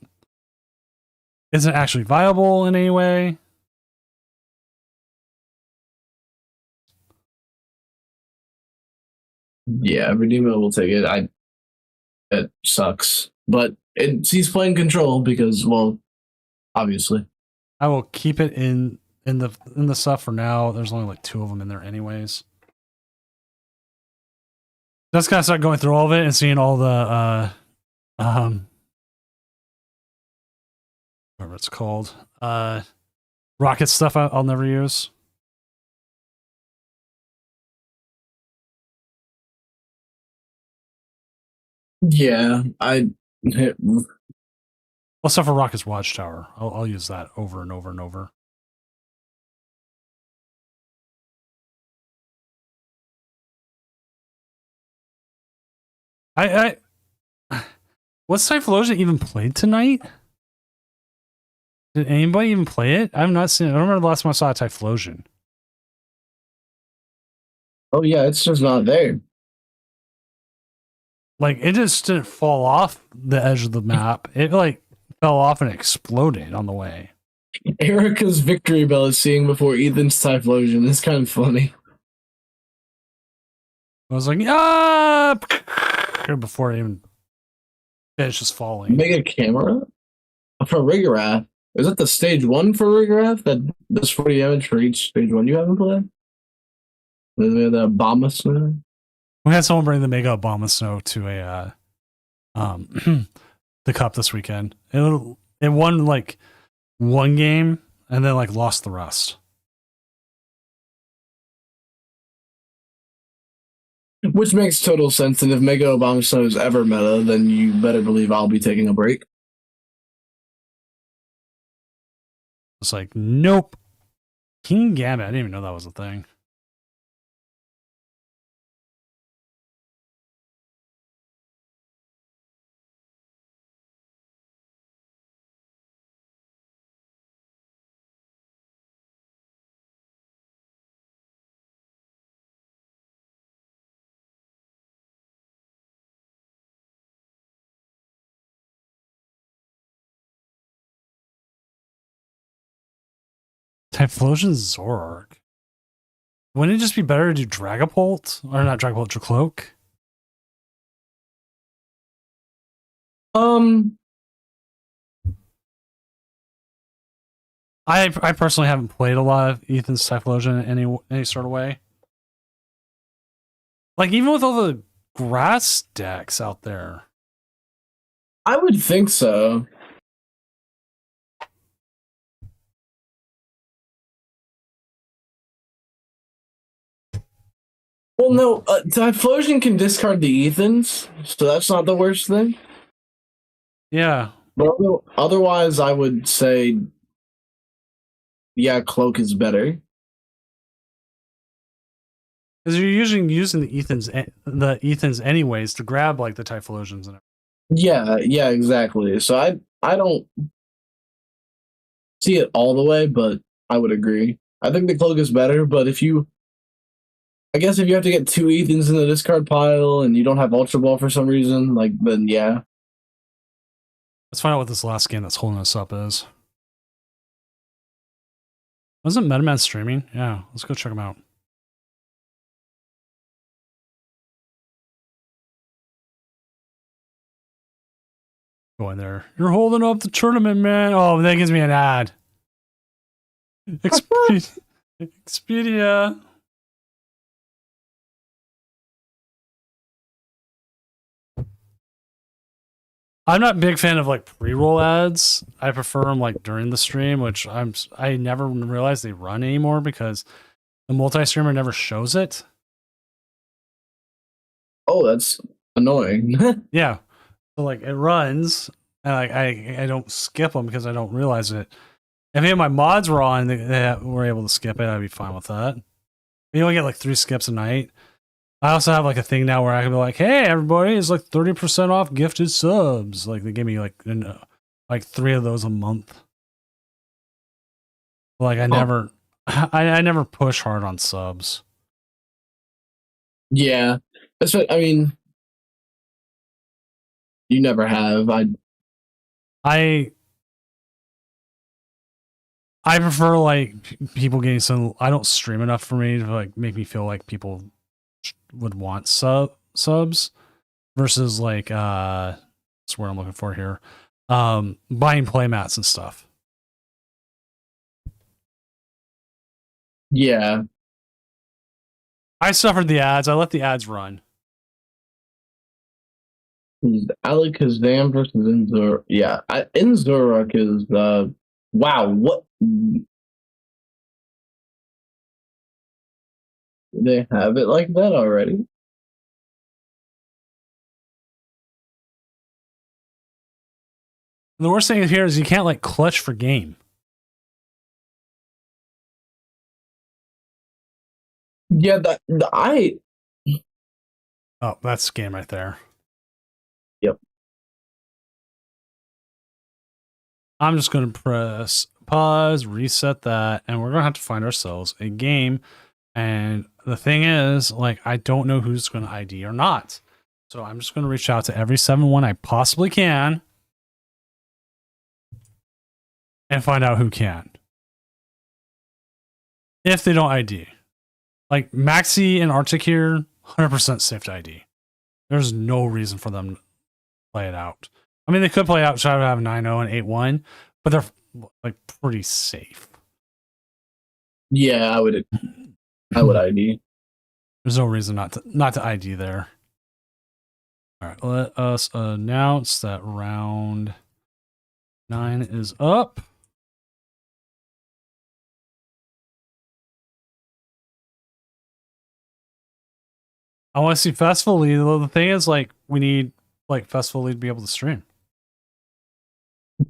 isn't actually viable in any way. yeah, redeemable ticket. It sucks, but he's playing control because, well, obviously. I will keep it in the stuff for now. There's only like 2 of them in there, anyways. Just gotta start going through all of it and seeing all the whatever it's called, rocket stuff I'll never use. Yeah, Well, stuff for Rocket's Watchtower. I'll use that over and over and over. What's Typhlosion even played tonight? Did anybody even play it? I've not seen it. I don't remember the last time I saw a Typhlosion. Oh yeah, it's just not there. Like it just didn't fall off the edge of the map. It like fell off and exploded on the way. Erica's victory bell is seeing before Ethan's Typhlosion. It's kind of funny. I was like, ah! Before it even finished just falling. Mega camera for Rigorath. Is it the stage 1 for Rigorath that does 40 damage for each stage 1 you haven't played? The Abomasnow? We had someone bring the Mega Abomasnow to a the cup this weekend. It won like 1 game and then like lost the rest. Which makes total sense, and if Mega Abomasnow is ever meta, then you better believe I'll be taking a break. It's like, nope. King Gambit, I didn't even know that was a thing. Typhlosion Zoroark. Wouldn't it just be better to do Dragapult? Or not Dragapult, Dracloak? I personally haven't played a lot of Ethan's Typhlosion in any sort of way. Like even with all the grass decks out there. I would think so. Well, no, Typhlosion can discard the Ethans, so that's not the worst thing. Yeah. But otherwise, I would say, yeah, Cloak is better. Because you're usually using the Ethans anyways to grab like the Typhlosions and everything. Yeah, exactly. So I don't see it all the way, but I would agree. I think the Cloak is better, but I guess if you have to get 2 Ethans in the discard pile and you don't have Ultra Ball for some reason, like, then yeah. Let's find out what this last game that's holding us up is. Wasn't MetaMan streaming? Yeah, let's go check him out. Go in there. You're holding up the tournament, man. Oh, that gives me an ad. Expedia. I'm not a big fan of like pre-roll ads. I prefer them like during the stream, which I never realized they run anymore because the multi-streamer never shows it. Oh, that's annoying. Yeah. So like it runs and like I don't skip them because I don't realize it. If any of my mods were on and they were able to skip it, I'd be fine with that. You only get like 3 skips a night. I also have like a thing now where I can be like, hey, everybody, it's like 30% off gifted subs. Like they give me like 3 of those a month. Like I never push hard on subs. Yeah. That's what I mean. You never have. I prefer like people getting some. I don't stream enough for me to like make me feel like people would want subs versus like that's what I'm looking for here. Buying playmats and stuff. Yeah. I suffered the ads. I let the ads run. Alakazam versus Inzur. Yeah, Inzuruk is wow. What they have it like that already? The worst thing here is you can't like clutch for game. Yeah, Oh, that's game right there. Yep. I'm just going to press pause, reset that, and we're going to have to find ourselves a game. And the thing is, like, I don't know who's going to ID or not. So I'm just going to reach out to every 7-1 I possibly can and find out who can. If they don't ID. Like, Maxi and Arctic here, 100% safe to ID. There's no reason for them to play it out. I mean, they could play out, try to have 9-0 and 8-1, but they're like pretty safe. Yeah, I would ID. There's no reason not to ID there. All right, let us announce that round 9 is up. I want to see Festival Lead. The thing is, like, we need like Festival Lead to be able to stream.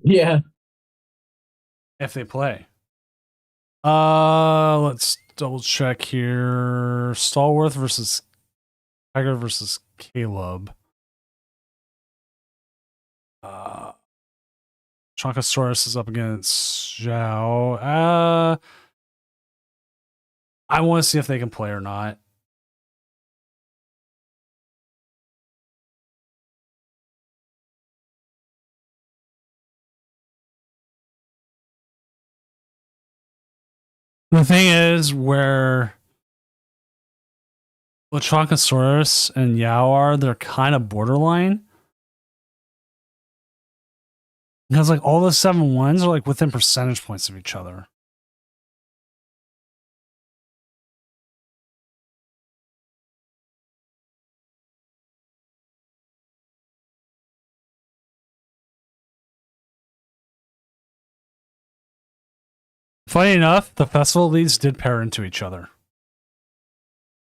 Yeah. If they play. Let's double check here. Stallworth versus Tiger versus Caleb. Chonkosaurus is up against Zhao. I want to see if they can play or not. The thing is, where Chonkosaurus and Yao are, they're kind of borderline. Because like all the 7-1s are like within percentage points of each other. Funny enough, the festival leads did pair into each other.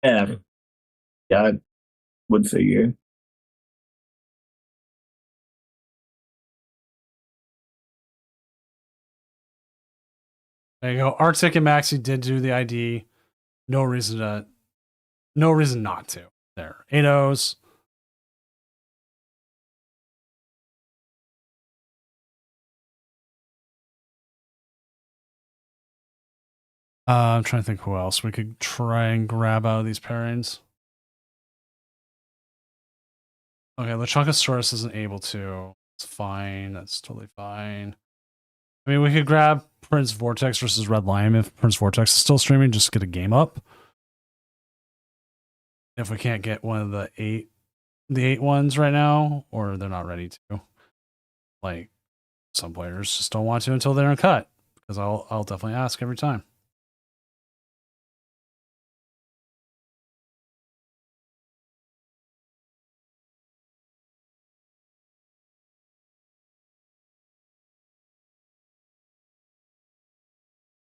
Yeah. Yeah, I would figure. There you go. Arctic and Maxi did do the ID. No reason not to. There. 8 O's. I'm trying to think who else we could try and grab out of these pairings. Okay, Lechonkosaurus isn't able to. It's fine. That's totally fine. I mean, we could grab Prince Vortex versus Red Lion if Prince Vortex is still streaming. Just get a game up. If we can't get one of the eight ones right now, or they're not ready to. Like, some players just don't want to until they're in cut. Because I'll definitely ask every time.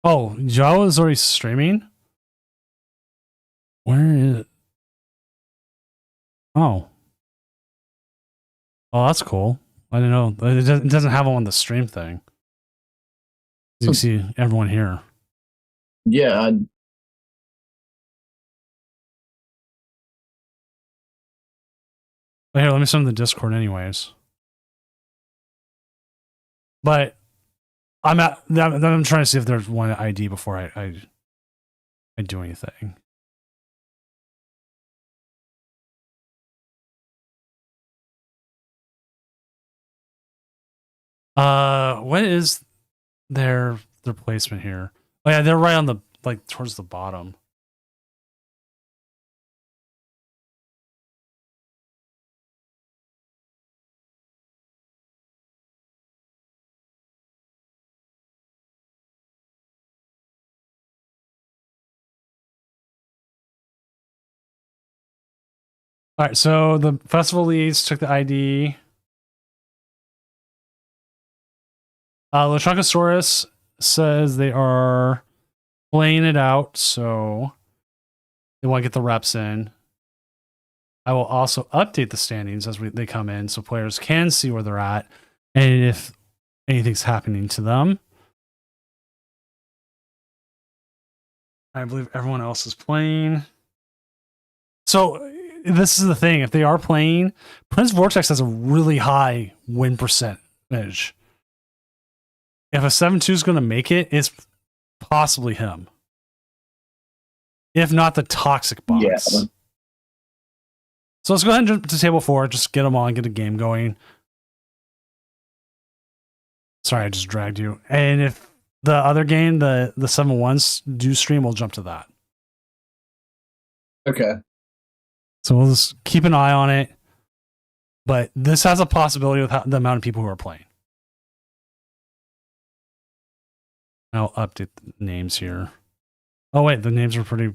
Oh, Jawa is already streaming? Where is it? Oh. Oh, that's cool. I didn't know. It doesn't have on the stream thing. You can see everyone here. Yeah. But here, let me send the Discord anyways. But I'm trying to see if there's one ID before I do anything. What is their placement here? Oh yeah, they're right on the towards the bottom. All right, so the festival leads took the ID. Lechonkosaurus says they are playing it out, so they want to get the reps in. I will also update the standings as they come in so players can see where they're at and if anything's happening to them. I believe everyone else is playing. So this is the thing. If they are playing, Prince Vortex has a really high win percentage. If a 7-2 is going to make it, it's possibly him. If not the Toxic Box. Yeah. So let's go ahead and jump to table 4. Just get them on, get a game going. Sorry, I just dragged you. And if the other game, the 7-1s do stream, we'll jump to that. Okay. So we'll just keep an eye on it. But this has a possibility with the amount of people who are playing. I'll update the names here. Oh wait, the names are pretty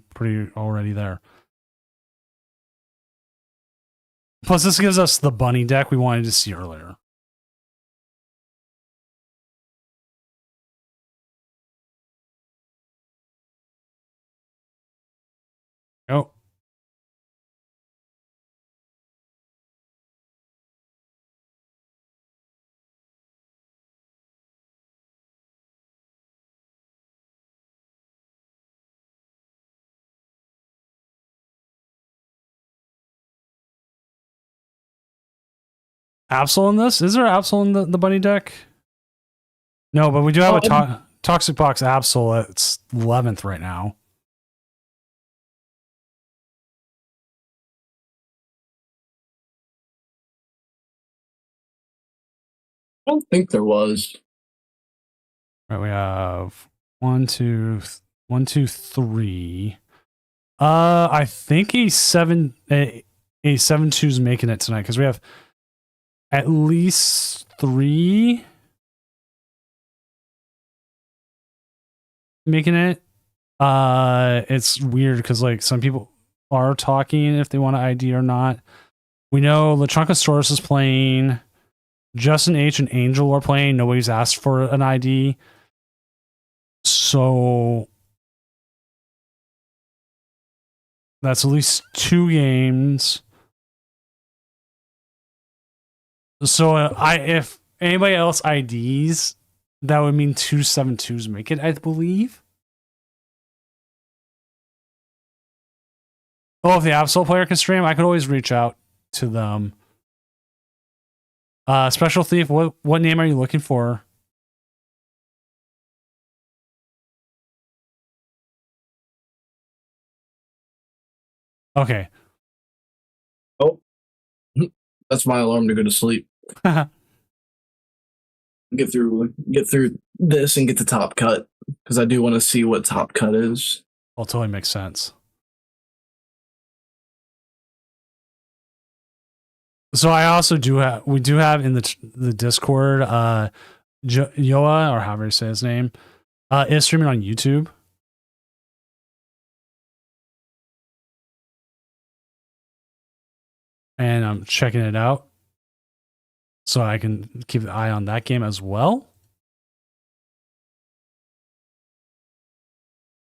already there. Plus, this gives us the bunny deck we wanted to see earlier. Oh. Absol in this? Is there Absol in the bunny deck? No, but we do have a Toxic Box Absol. It's 11th right now. I don't think there was. Right, we have 1, 2, 3. I think a 7-2's making it tonight because we have at least 3 making it. It's weird because some people are talking if they want to ID or not. We know Lechonkosaurus is playing. Justin H and Angel are playing. Nobody's asked for an ID. So that's at least 2 games. So if anybody else IDs, that would mean 272s make it, I believe. Oh, if the Absol player can stream, I could always reach out to them. Special Thief, what name are you looking for? Okay. Oh, that's my alarm to go to sleep. Get through this and get the top cut because I do want to see what top cut is. Well, totally makes sense. So I also we do have in the Discord, Yoa, or however you say his name, is streaming on YouTube. And I'm checking it out so I can keep an eye on that game as well.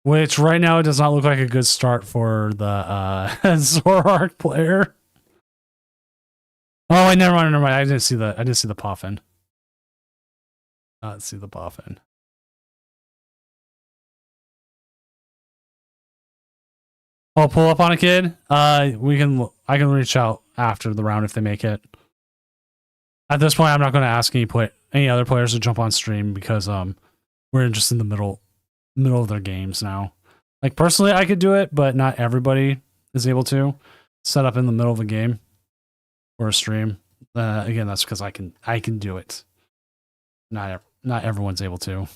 Which right now it does not look like a good start for the Zoroark player. Oh, never mind. I didn't see the Poffin. Let's see the Poffin. I'll pull up on a kid. I can reach out after the round if they make it. At this point, I'm not going to ask any other players to jump on stream because we're just in the middle of their games now. Like personally, I could do it, but not everybody is able to set up in the middle of a game or a stream. Again, that's because I can do it. Not everyone's able to.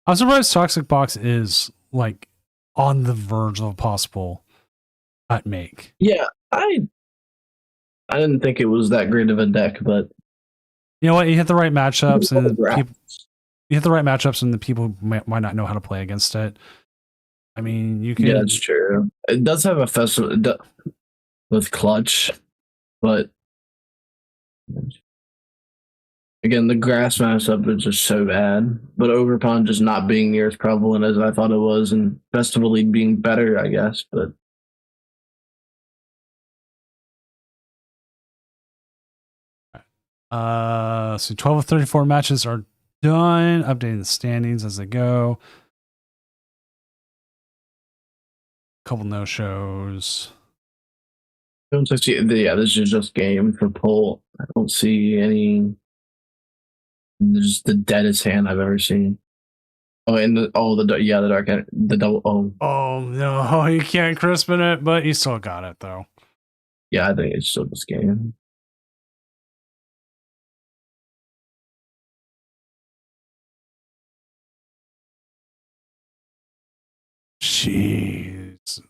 I'm surprised Toxic Box is like on the verge of a possible cut make. Yeah, I didn't think it was that great of a deck, but you know what? You hit the right matchups, and the people might not know how to play against it. I mean, you can. Yeah, that's true. It does have a festival with clutch, but again, the grass matchup is just so bad. But Overpond just not being near as prevalent as I thought it was, and Festival League being better, I guess. But so 12 of 34 matches are done. Updating the standings as they go. Couple no shows. I don't see. Yeah, this is just game for pull. I don't see any. This is the deadest hand I've ever seen. Oh, and the dark the double. Oh no, you can't crispin it, but you still got it though. Yeah, I think it's still this game. Jeez.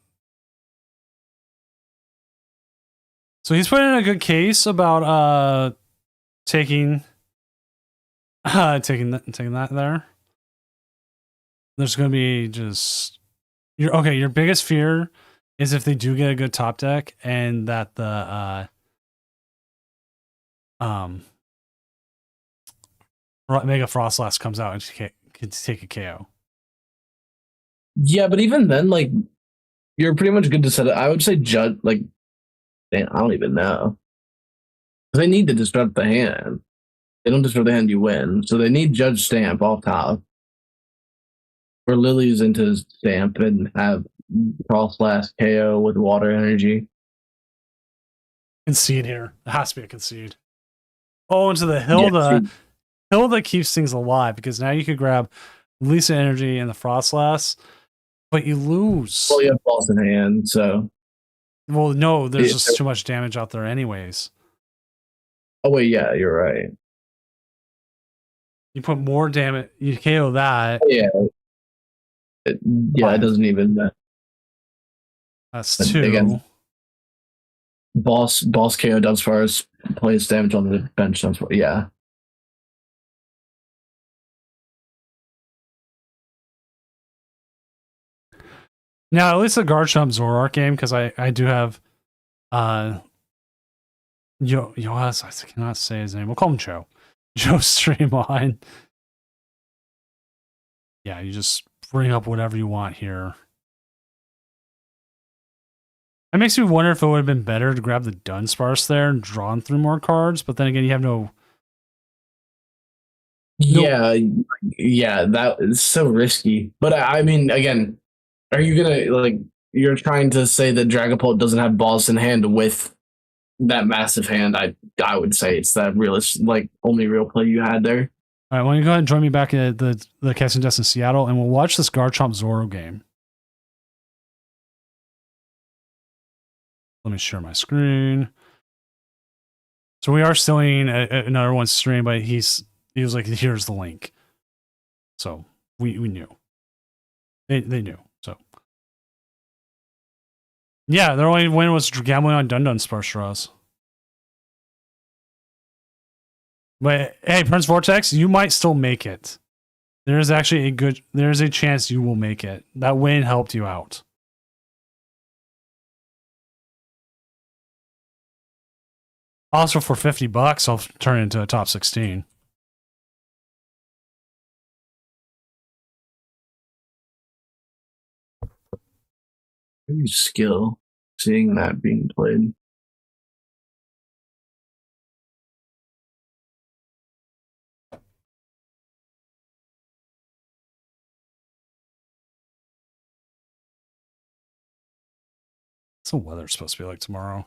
So he's putting in a good case about taking that there. There's going to be just your biggest fear is if they do get a good top deck and that the Mega Frostlass comes out and can take a KO. Yeah, but even then, like, you're pretty much good to set it. I would say judge, like, damn, I don't even know. They need to disrupt the hand. They don't disrupt the hand, you win. So they need Judge Stamp off top. Or Lily's into Stamp and have Frostlass KO with water energy. Concede here. It has to be a concede. Oh, into the Hilda. Yeah, Hilda keeps things alive because now you could grab Lisa Energy and the Frostlass But you lose. Well, you have balls in hand, so. Well, no, there's Yeah. just too much damage out there, anyways. Oh wait, yeah, you're right. You put more damage. You KO that. Yeah, yeah, it doesn't even. That's Again, 2. boss KO does far as plays damage on the bench. That's what. Yeah. Now, at least the Garchomp Zoroark game, because I do have Yoas, I cannot say his name. We'll call him Joe. Joe stream on. Yeah, you just bring up whatever you want here. It makes me wonder if it would have been better to grab the Dunsparce there and drawn through more cards, but then again, you have no. Yeah, that is so risky. But I mean, again, are you gonna like? You're trying to say that Dragapult doesn't have balls in hand with that massive hand? I would say it's that realist, like only real play you had there. All right, why don't you go ahead and join me back at the Casting Desk in Seattle, and we'll watch this Garchomp Zoro game. Let me share my screen. So we are still in another one's stream, but he was like, "Here's the link." So we knew. They knew. So yeah, their only win was gambling on Dunsparce for us. But hey, Prince Vortex, you might still make it. There is actually there's a chance you will make it. That win helped you out. Also, for $50, I'll turn it into a top 16. Skill seeing that being played. What's the weather supposed to be like tomorrow?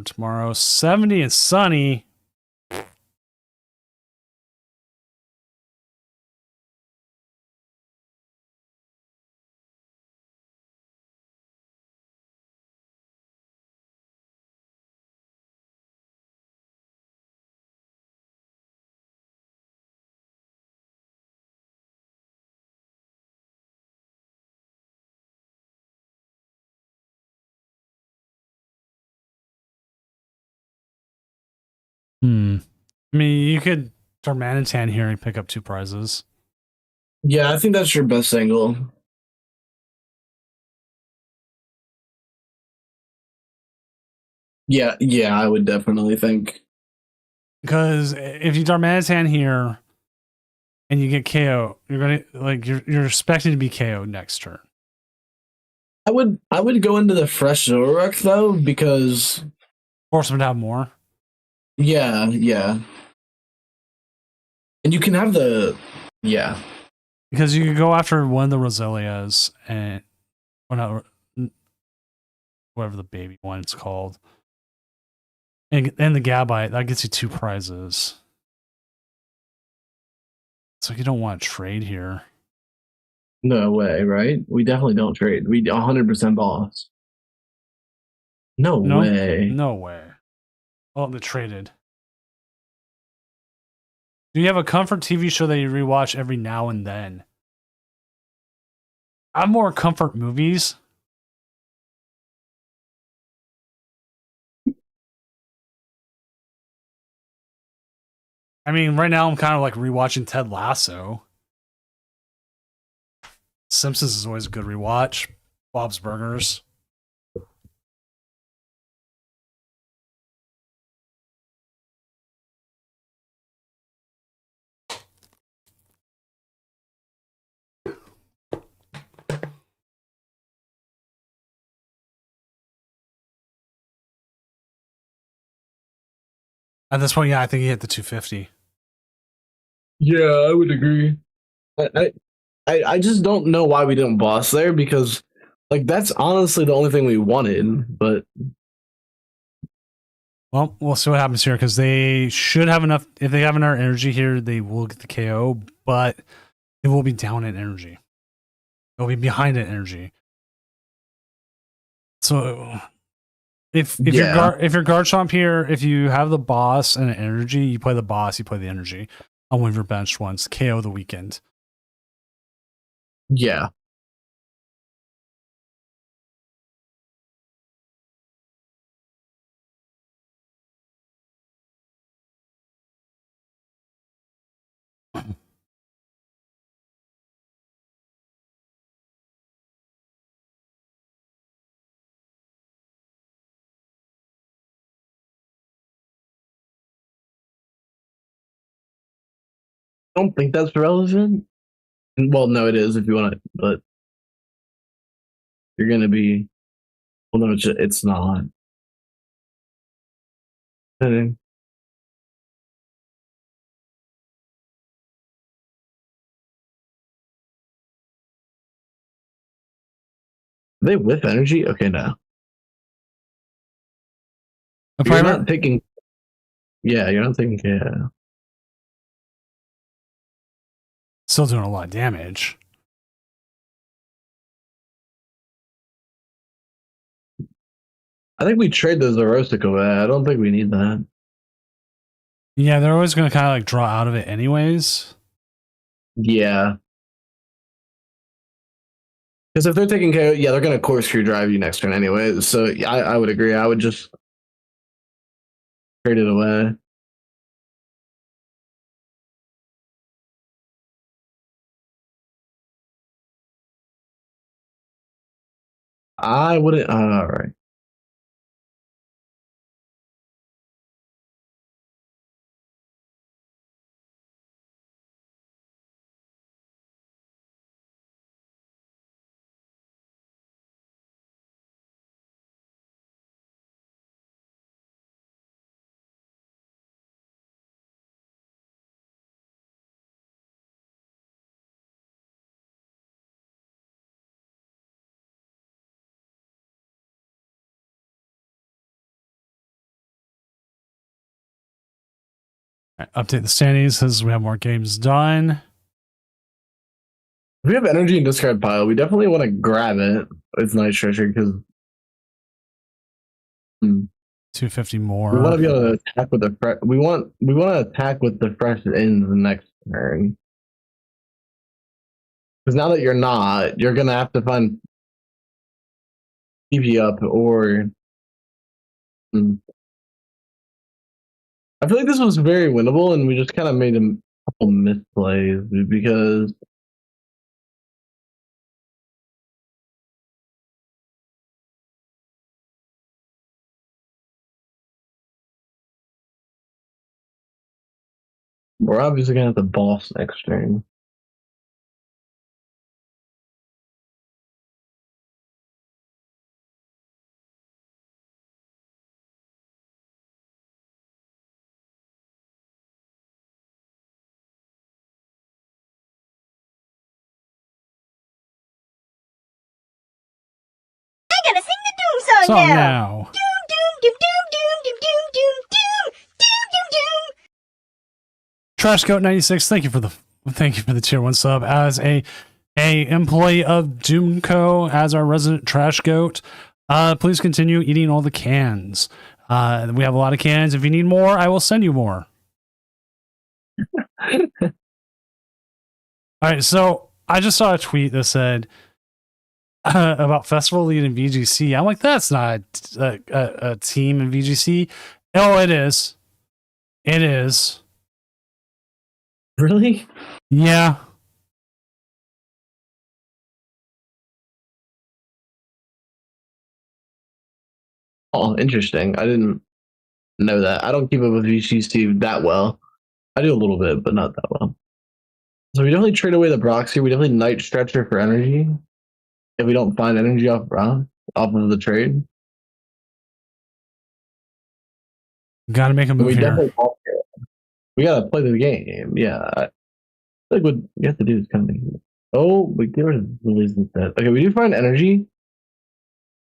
Tomorrow, 70 and sunny. I mean, you could Darmanitan here and pick up 2 prizes. Yeah, I think that's your best angle. Yeah, I would definitely think. Because if you Darmanitan here and you get KO, you're gonna you're expected to be KO next turn. I would go into the fresh Zoroark though, because force them to have more. Yeah. And you can have because you could go after one of the Roselias and whatever the baby one's called. And the Gabite, that gets you 2 prizes. So you don't want to trade here. No way, right? We definitely don't trade. We 100% boss. No way. No way. Oh, they traded. Do you have a comfort TV show that you rewatch every now and then? I have more comfort movies. I mean, right now I'm kind of like rewatching Ted Lasso. Simpsons is always a good rewatch. Bob's Burgers. At this point, yeah, I think he hit the 250. Yeah, I would agree. I just don't know why we didn't boss there, because like that's honestly the only thing we wanted, but Well, we'll see what happens here because they should have enough. If they have enough energy here, they will get the KO, but it will be down in energy. They'll be behind in energy. So if you're Garchomp here, if you have the boss and energy, you play the boss, you play the energy on one of your benched ones. KO the weekend. Yeah. I don't think that's relevant. Well, no, it is if you want to, but you're gonna be. Well, no, it's not. Are they with energy? Okay, no. You're not taking. Yeah, you're not taking. Yeah. Still doing a lot of damage. I think we trade those Zoroark away. I don't think we need that. Yeah, they're always going to kind of like draw out of it anyways. Yeah. Because if they're taking KO, yeah, they're going to corkscrew drive you next turn anyway. So yeah, I would agree. I would just trade it away. I wouldn't. All right. Right, update the standings as we have more games done. If we have energy in discard pile, we definitely want to grab it. It's nice treasure because 250 more. We want to be able to attack with the fresh. We want to attack with the fresh in the next turn. Because now that you're not, you're gonna have to find TV up or. I feel like this was very winnable, and we just kind of made a couple misplays because. We're obviously gonna have the boss next turn. I gotta sing the doom song now. Doom, doom, doom, doom, doom, doom, doom, doom, doom, doom, doom. Trash Goat 96, thank you for the tier 1 sub as a employee of Doomco, as our resident Trash Goat. Please continue eating all the cans. We have a lot of cans. If you need more, I will send you more. All right, so I just saw a tweet that said about Festival Lead in VGC. I'm like, that's not a team in VGC. Oh, it is. It is. Really? Yeah. Oh, interesting. I didn't know that. I don't keep up with VGC that well. I do a little bit, but not that well. So we definitely trade away the Brox here. We definitely Night Stretcher for energy. If we don't find energy off of the trade. Gotta make a move here. We gotta play the game. Yeah. I feel like what you have to do is kind of. Oh, we get rid of lilies instead. Okay, we do find energy.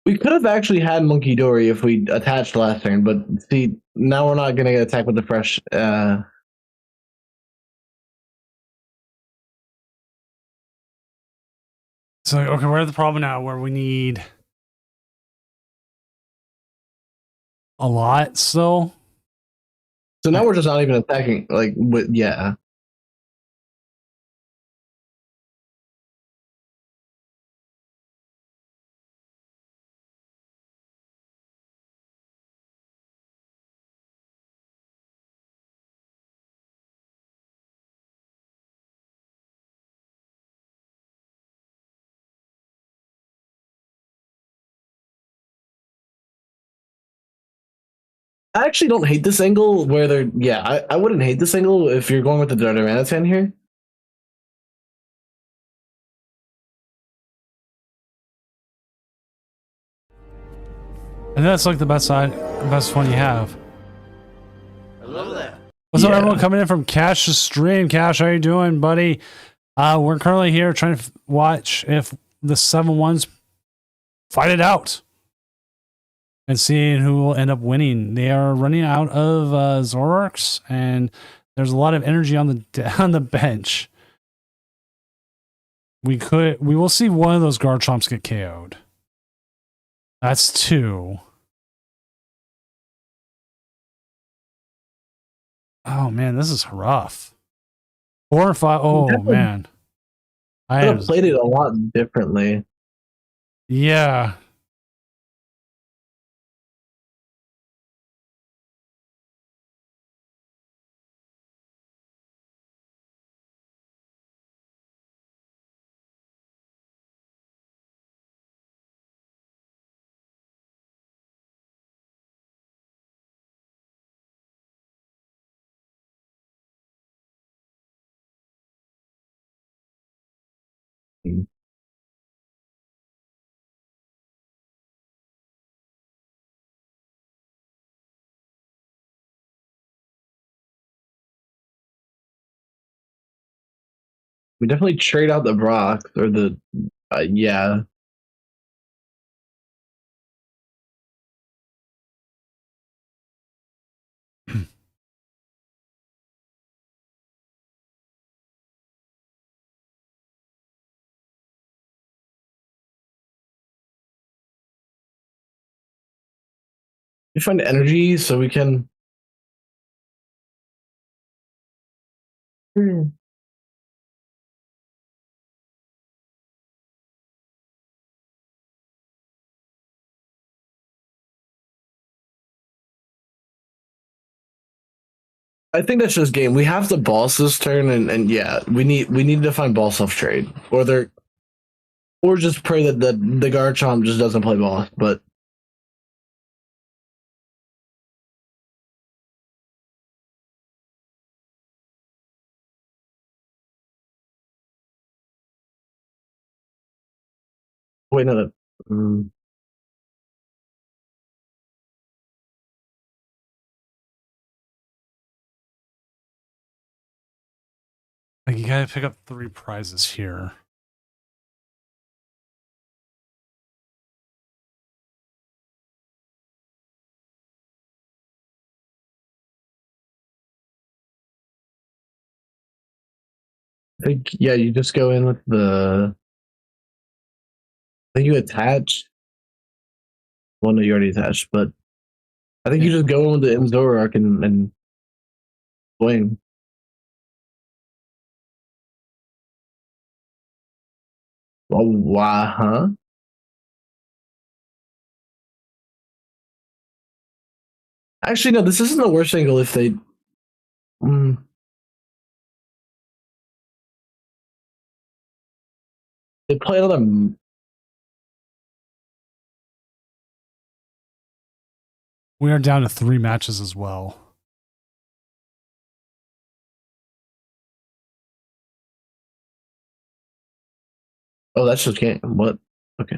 We could have actually had Monkey Dory if we attached last turn, but see, now we're not gonna get attacked with the fresh. So okay, we're at the problem now where we need a lot still. So now we're just not even attacking. Like, yeah. I actually don't hate this angle where they're. Yeah, I wouldn't hate this angle if you're going with the Darmanitan here. And that's like the best one you have. Hello there. What's up, everyone coming in from Cash's stream? Cash, how you doing, buddy? We're currently here trying to watch if the 7-1s fight it out and seeing who will end up winning. They are running out of Zoroarks, and there's a lot of energy on the bench. We will see one of those Garchomps get KO'd. That's 2. Oh man, this is rough. 4 and 5. Oh man, I could have played it a lot differently. Yeah. We definitely trade out the Brock or the. Yeah. We find energy so we can. I think that's just game. We have to boss this turn, and yeah, we need to find boss off trade, or just pray that the Garchomp just doesn't play boss. But wait, no. Like you gotta pick up 3 prizes here. I think yeah, you just go in with the. I think you attach. Well, no, you already attached, but I think you just go in with the Zoroark and swing. Oh, wow, huh? Actually, no, this isn't the worst angle if they. They play another. We are down to 3 matches as well. Oh, that's just game. What? Okay.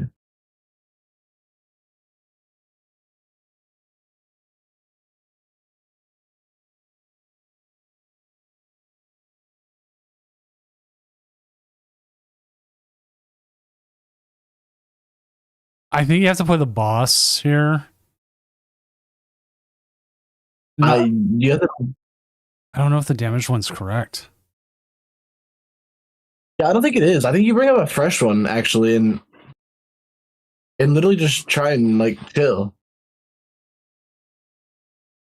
I think you have to play the boss here. No, Yeah, I don't know if the damaged one's correct. I don't think it is. I think you bring up a fresh one actually, and literally just try and like chill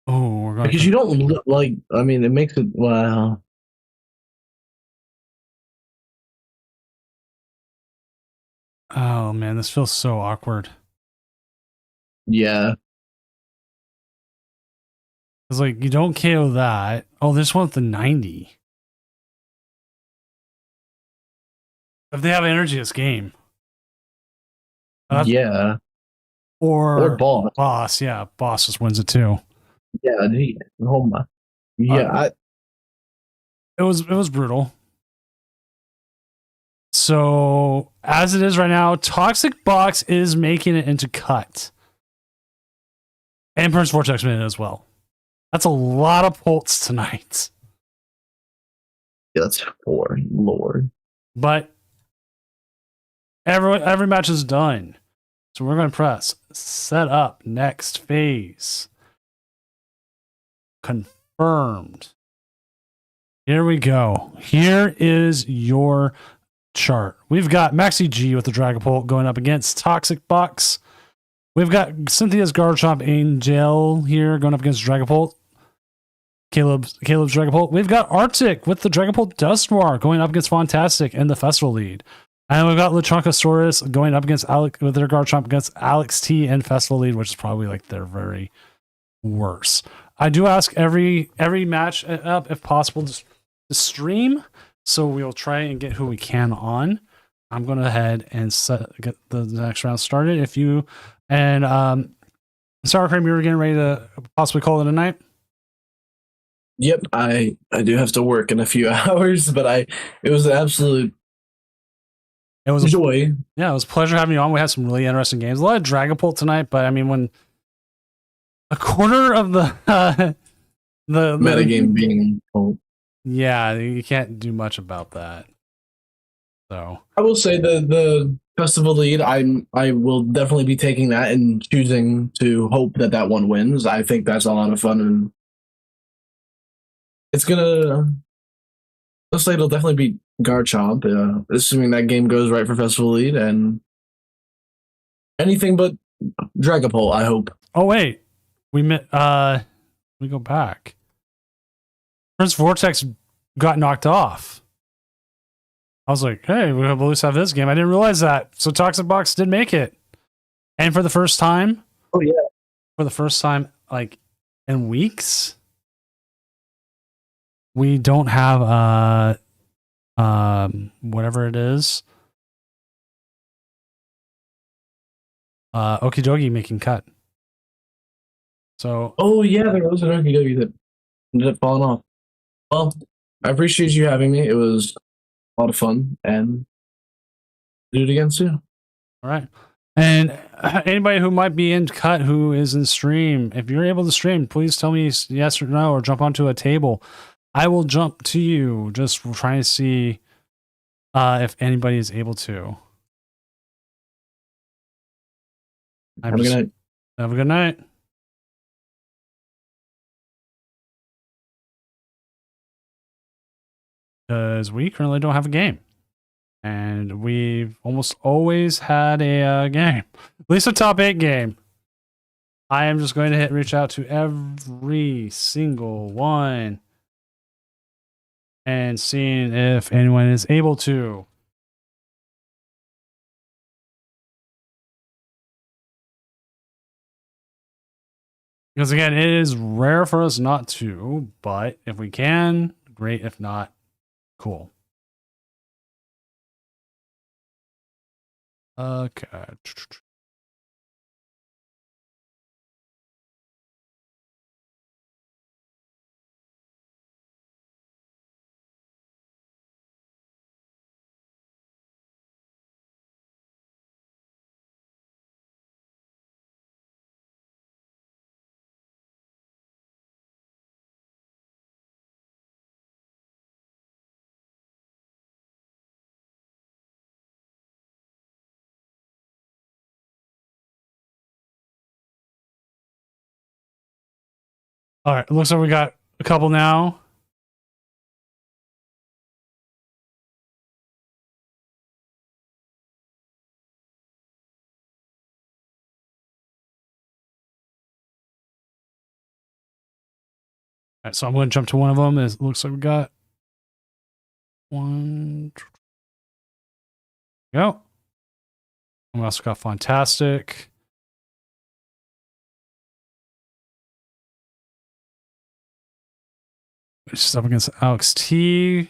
Oh, we're going because you don't look like. I mean, it makes it wow. Oh man, this feels so awkward. Yeah, It's like you don't KO that. Oh, this one with the 90. If they have energy, it's game. yeah, or Or boss. boss, yeah, boss just wins it too. Yeah, oh my. Yeah, It was brutal. So as it is right now, Toxic Box is making it into cut. And Prince Vortex made it as well. That's a lot of pults tonight. yeah, that's 4. Lord. But every match is done. So we're going to press set up next phase. Confirmed. Here we go. Here is your chart. We've got Maxi G with the Dragapult going up against Toxic Box. We've got Cynthia's Garchomp Angel here going up against Dragapult. Caleb's Dragapult. We've got Arctic with the Dragapult Dusknoir going up against Fantastic in the festival lead. And we've got Lechonkosaurus going up against Alex with their Garchomp against Alex T in festival lead, which is probably like their very worst. I do ask every match up if possible to stream, so we'll try and get who we can on. I'm going to head and get the next round started. If you and Sour Cream, you're getting ready to possibly call it a night. Yep, I do have to work in a few hours, but it was an absolute joy. Yeah, it was a pleasure having you on. We had some really interesting games. A lot of Dragapult tonight, but I mean, when a quarter of the metagame being pulled. Yeah, you can't do much about that. So I will say the festival lead, I will definitely be taking that and choosing to hope that one wins. I think that's a lot of fun, and it's gonna looks like it'll definitely be Garchomp, assuming that game goes right for festival lead, and anything but Dragapult, I hope. Oh wait, we go back. Prince Vortex got knocked off. I was like, hey, we'll at least have this game. I didn't realize that. So Toxic Box did make it. And for the first time. Oh, yeah. For the first time, like, in weeks, we don't have, whatever it is. Okidogi making cut. So. Oh, yeah, there was an Okidogi that ended up falling off. Well, I appreciate you having me. It was a lot of fun, and do it again soon. All right. And anybody who might be in cut who is in stream, if you're able to stream, please tell me yes or no, or jump onto a table. I will jump to you. Just trying to see if anybody is able to. Have a good night. Have a good night. Because we currently don't have a game. And we've almost always had a game. At least a top 8 game. I am just going to reach out to every single one. And seeing if anyone is able to. Because again, it is rare for us not to. But if we can, great. If not, cool. Okay. All right, looks like we got a couple now. All right, so I'm going to jump to one of them. It looks like we got one. Go. We also got Fantastic. It's up against Alex T.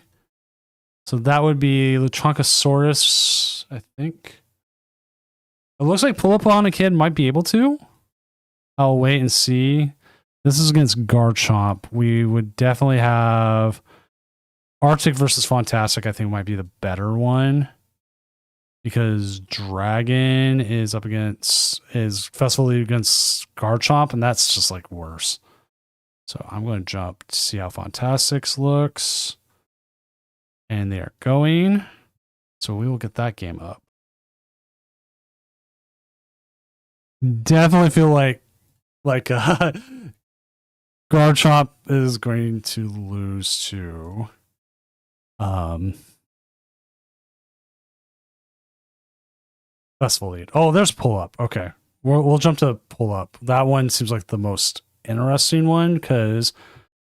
So that would be Lechonkosaurus, I think. It looks like Pull Up on a Kid might be able to. I'll wait and see. This is against Garchomp. We would definitely have Arctic versus Fantastic, I think might be the better one. Because Dragon is up against Festival League against Garchomp, and that's just like worse. So I'm going to jump to see how Fantastics looks. And they are going. So we will get that game up. Definitely feel like Garchomp is going to lose to Festival Lead. Oh, there's Pull Up. Okay. We'll jump to Pull Up. That one seems like the most interesting one because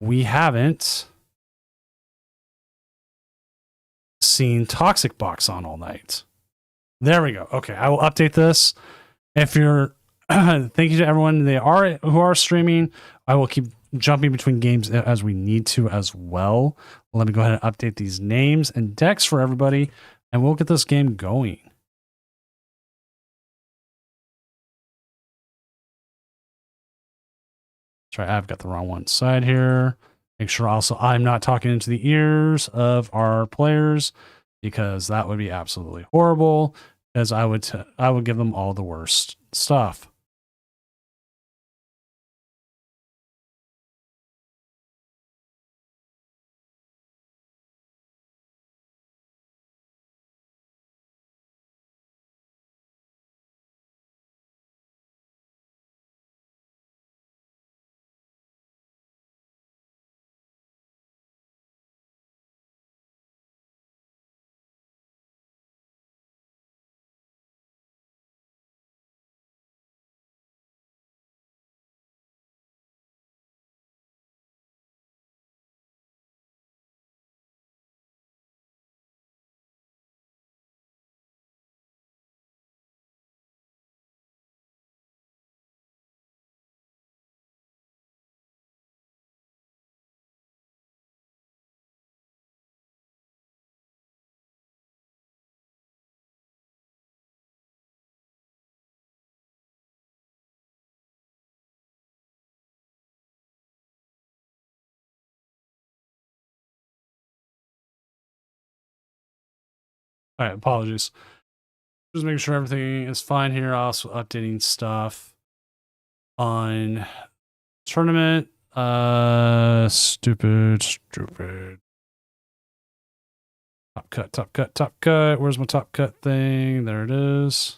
we haven't seen Toxic Box on all night. There we go. Okay, I will update this. If you're thank you to everyone who are streaming. I will keep jumping between games as we need to as well. Let me go ahead and update these names and decks for everybody, and we'll get this game going. Sorry, I've got the wrong one side here. Make sure also I'm not talking into the ears of our players because that would be absolutely horrible. As I would give them all the worst stuff. All right, apologies. Just making sure everything is fine here. Also updating stuff on tournament. Stupid. Top cut. Where's my top cut thing? There it is.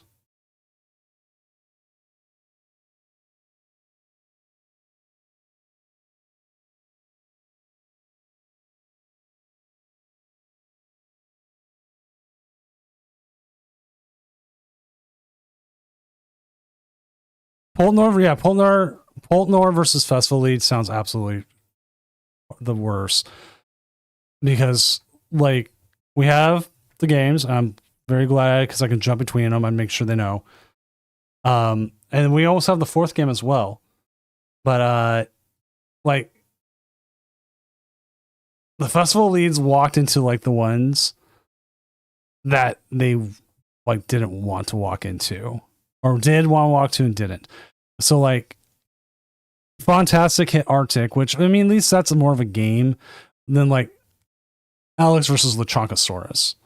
Poltnor versus Festival Lead sounds absolutely the worst. Because, like, we have the games. I'm very glad because I can jump between them and make sure they know. And we also have the fourth game as well. But, like, the Festival Leads walked into, like, the ones that they, like, didn't want to walk into. Or did want to walk to and didn't. So, like, Fantastic hit Arctic, which, I mean, at least that's more of a game than, like, Alex versus Lechonkosaurus.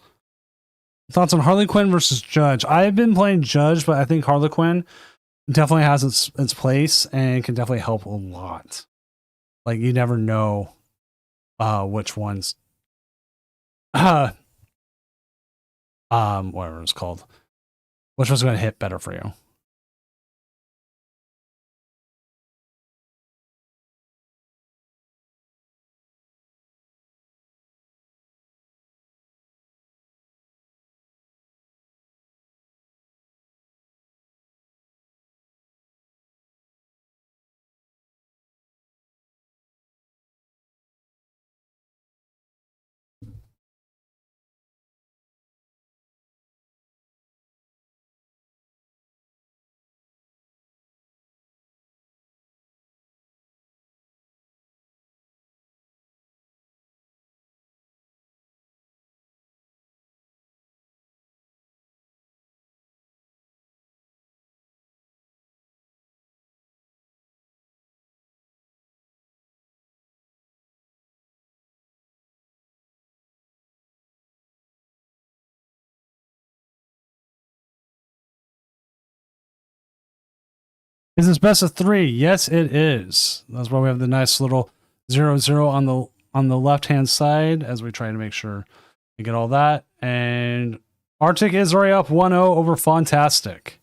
Thoughts on Harlequin versus Judge? I've been playing Judge, but I think Harlequin definitely has its place and can definitely help a lot. Like, you never know which ones whatever it's called. Which one's going to hit better for you? Is this best of 3? Yes, it is. That's why we have the nice little 0-0 on the left hand side as we try to make sure we get all that. And Arctic is already up 1-0 over Fantastic.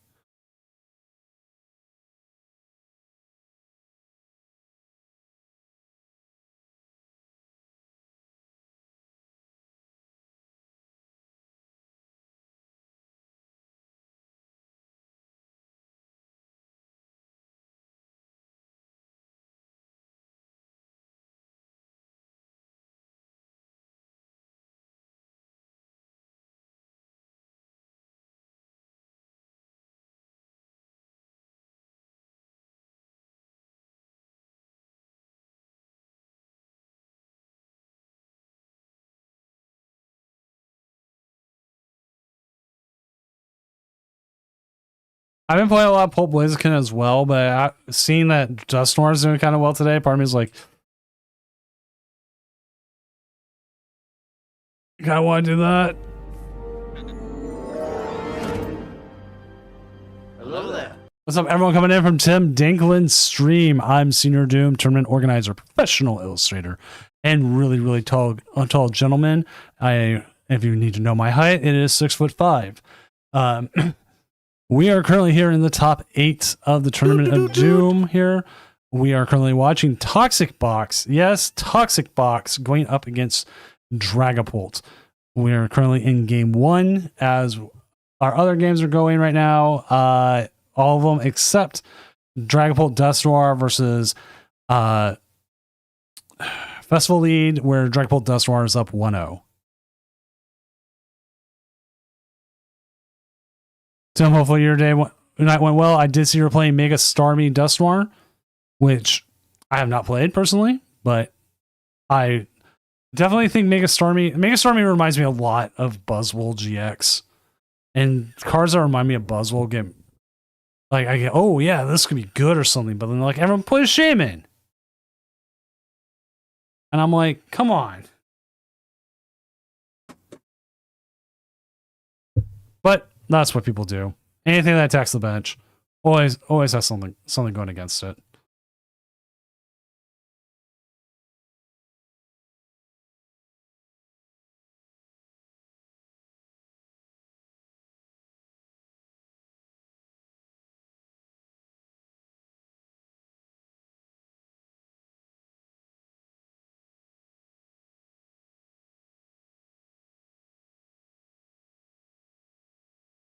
I've been playing a lot of Pulp Blaziken as well, but seeing that Dustmore is doing kind of well today, part of me is like, I want to do that. Hello there. What's up, everyone coming in from Tim Dinklin's stream? I'm Senior Doom, tournament organizer, professional illustrator, and really tall gentleman. If you need to know my height, it is 6'5". We are currently here in the top 8 of the Tournament of Doom here. We are currently watching Toxic Box. Yes, Toxic Box going up against Dragapult. We are currently in game 1 as our other games are going right now. All of them except Dragapult Dustnoir versus Festival Lead, where Dragapult Dustnoir is up 1-0. Tim, hopefully your night went well. I did see you were playing Mega Starmie Dustnoir, which I have not played personally, but I definitely think Mega Starmie reminds me a lot of Buzzwole GX. And cards that remind me of Buzzwole get like, I get, oh yeah, this could be good or something, but then like everyone plays Shaman. And I'm like, come on. But that's what people do. Anything that attacks the bench always has something going against it.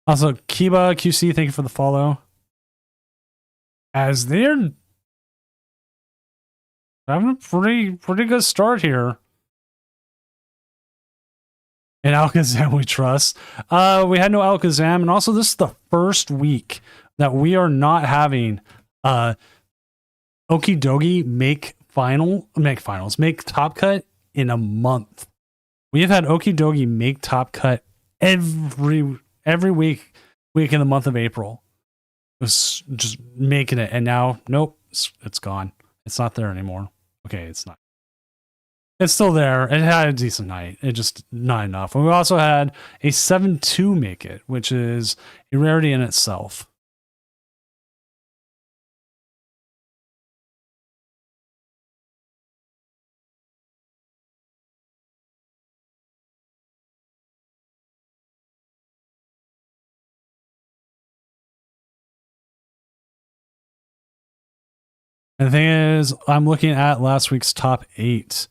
Also, Kiba QC, thank you for the follow. As they're having a pretty good start here. And Alakazam we trust. We had no Alakazam, and also this is the first week that we are not having Okidogi make top cut in a month. We have had Okidogi make top cut every week in the month of April. It was just making it, and now nope, it's gone. It's not there anymore. Okay, it's not. It's still there. It had a decent night. It just not enough. And we also had a 7-2 make it, which is a rarity in itself. And the thing is, I'm looking at last week's top 8.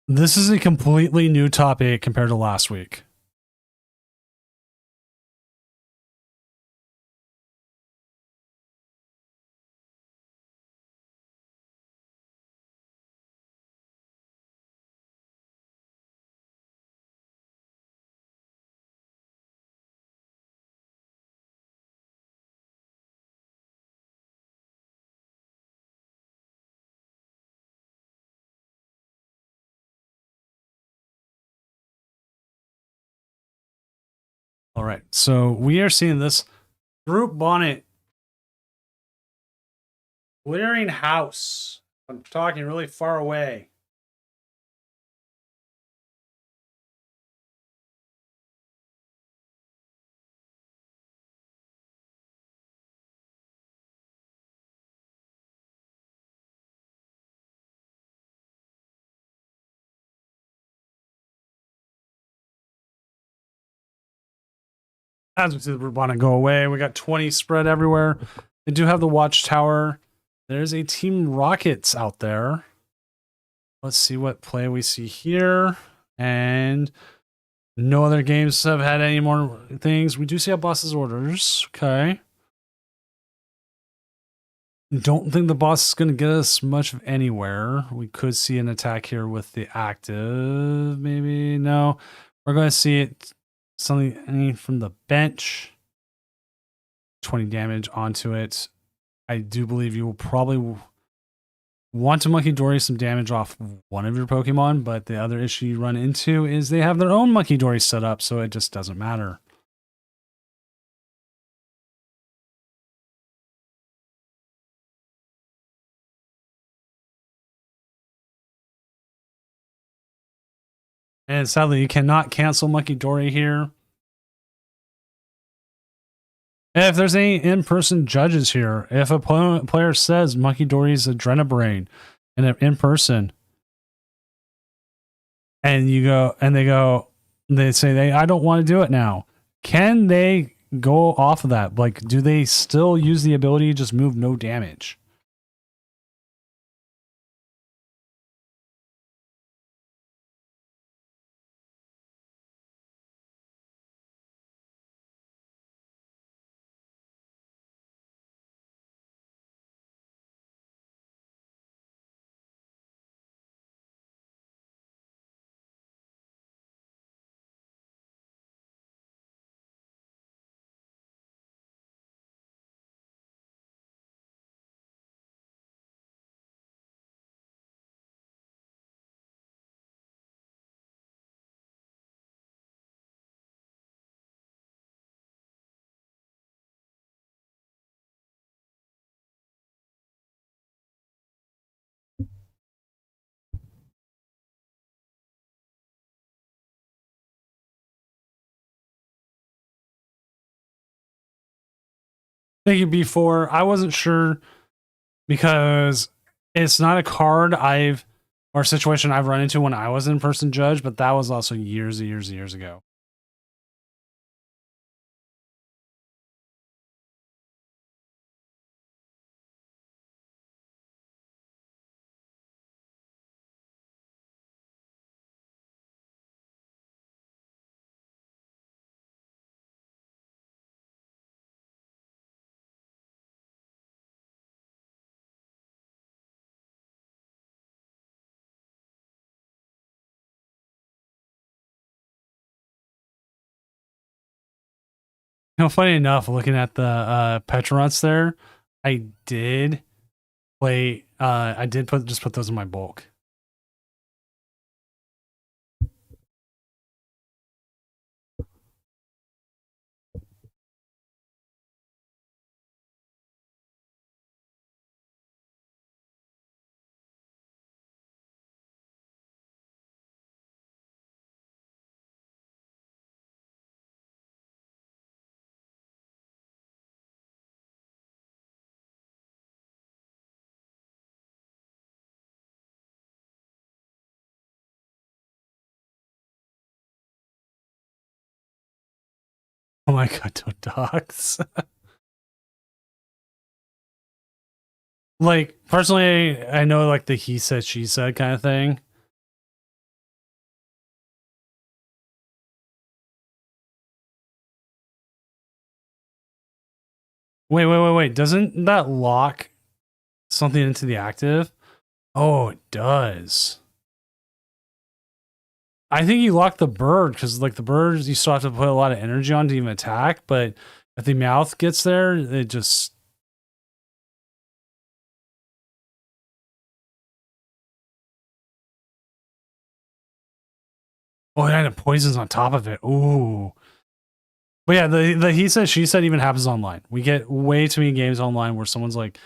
This is a completely new top 8 compared to last week. All right, so we are seeing this Group Bonnet clearing house. I'm talking really far away. As we see the want to go away, we got 20 spread everywhere. They do have the watchtower. There's a Team Rockets out there. Let's see what play we see here. And no other games have had any more things. We do see a boss's orders. Okay. Don't think the boss is going to get us much of anywhere. We could see an attack here with the active. Maybe. No. We're going to see it. Something from the bench. 20 damage onto it. I do believe you will probably want to Monkey Dory some damage off one of your Pokemon, but the other issue you run into is they have their own Monkey Dory set up, so it just doesn't matter. And sadly, you cannot cancel Monkey Dory here. And if there's any in-person judges here, if a player says Monkey Dory is Adrenabrain and in person, and you go, and they say I don't want to do it now. Can they go off of that? Like, do they still use the ability to just move no damage? Thank you, B4. I wasn't sure because it's not a card or situation I've run into when I was in person judge, but that was also years and years and years ago. You know, funny enough, looking at the Petronauts there, I did play. I did just put those in my bulk. Oh my god, no dogs. Like, personally, I know like the he said, she said kind of thing. Wait. Doesn't that lock something into the active? Oh, it does. I think you lock the bird because, like, the birds, you still have to put a lot of energy on to even attack. But if the mouth gets there, it just. Oh, and it poisons on top of it. Ooh. But yeah, the he said, she said even happens online. We get way too many games online where someone's like,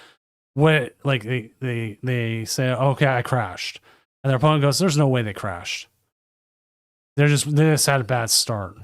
what? Like, they say, okay, I crashed. And their opponent goes, there's no way they crashed. They just had a bad start.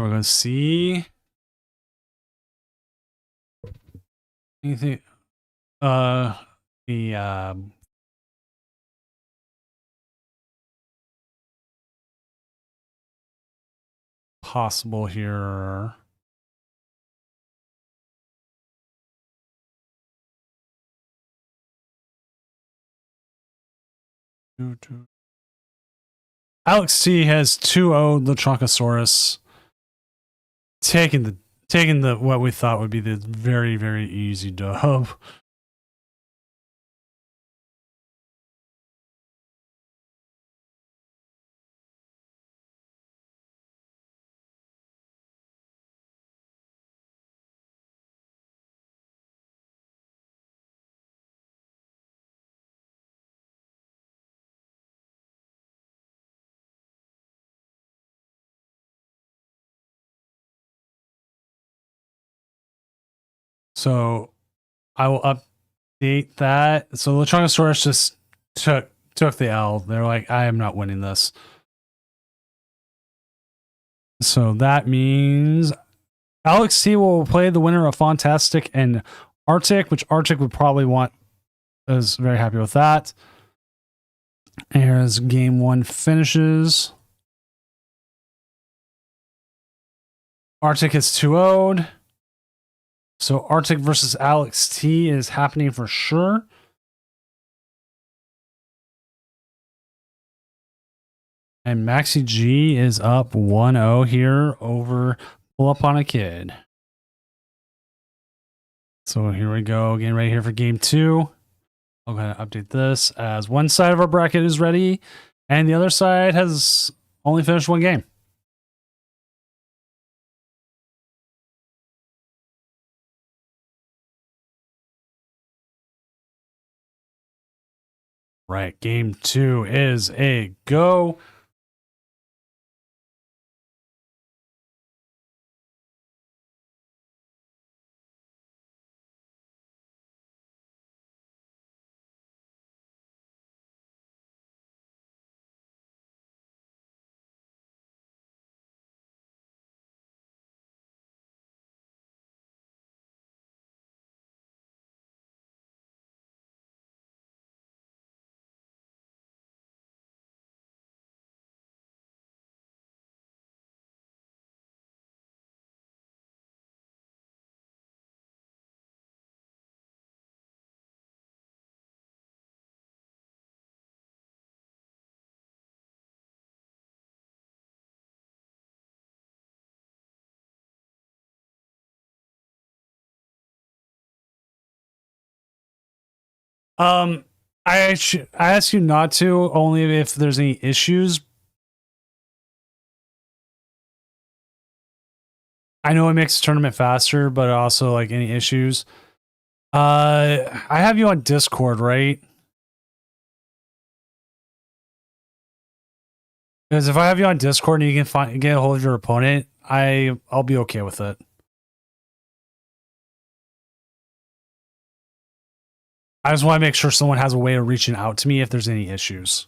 we're gonna see anything. The possible here. Alex T has 2-0 the Troncosaurus, taking the what we thought would be the very, very easy dub. So I will update that. So the Troncosaurus just took the L. They're like, I am not winning this. So that means Alex T will play the winner of Fantastic and Arctic, which Arctic would probably want. Is very happy with that. And here's game 1 finishes. Arctic is 2-0'd. So Arctic versus Alex T is happening for sure. And Maxi G is up 1-0 here over Pull Up on a Kid. So here we go, getting ready here for game 2. I'm going to update this as one side of our bracket is ready, and the other side has only finished one game. Right, game 2 is a go. I ask you not to, only if there's any issues. I know it makes the tournament faster, but also like any issues. I have you on Discord, right? Because if I have you on Discord and you can get a hold of your opponent, I'll be okay with it. I just want to make sure someone has a way of reaching out to me if there's any issues.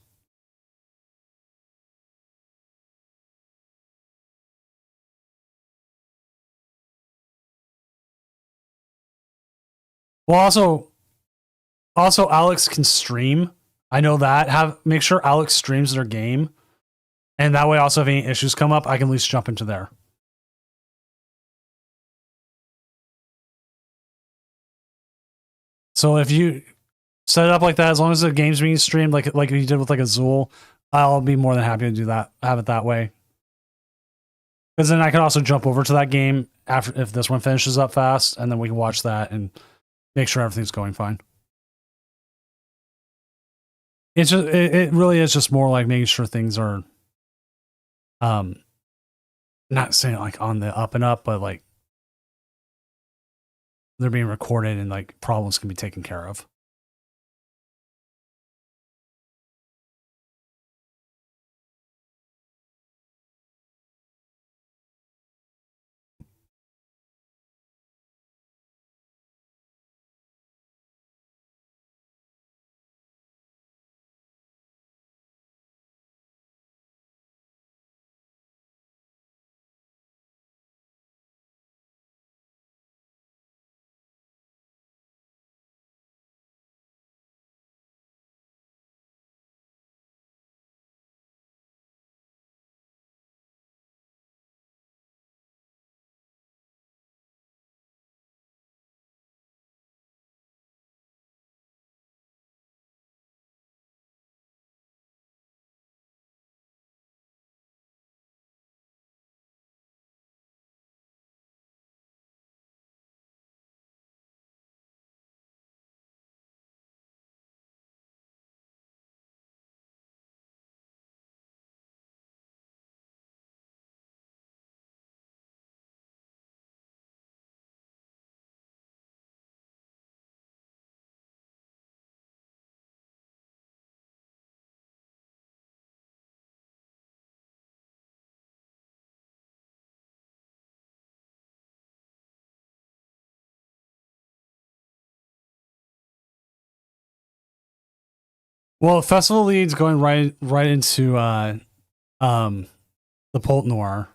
Well, also Alex can stream. I know that. Make sure Alex streams their game, and that way, also if any issues come up, I can at least jump into there. So if you set it up like that, as long as the game's being streamed, like you did with like Azul, I'll be more than happy to do that. Have it that way. Because then I can also jump over to that game after if this one finishes up fast, and then we can watch that and make sure everything's going fine. It's just it really is just more like making sure things are not saying like on the up and up, but like they're being recorded and like problems can be taken care of. Well, festival leads going right into the Pult Noir.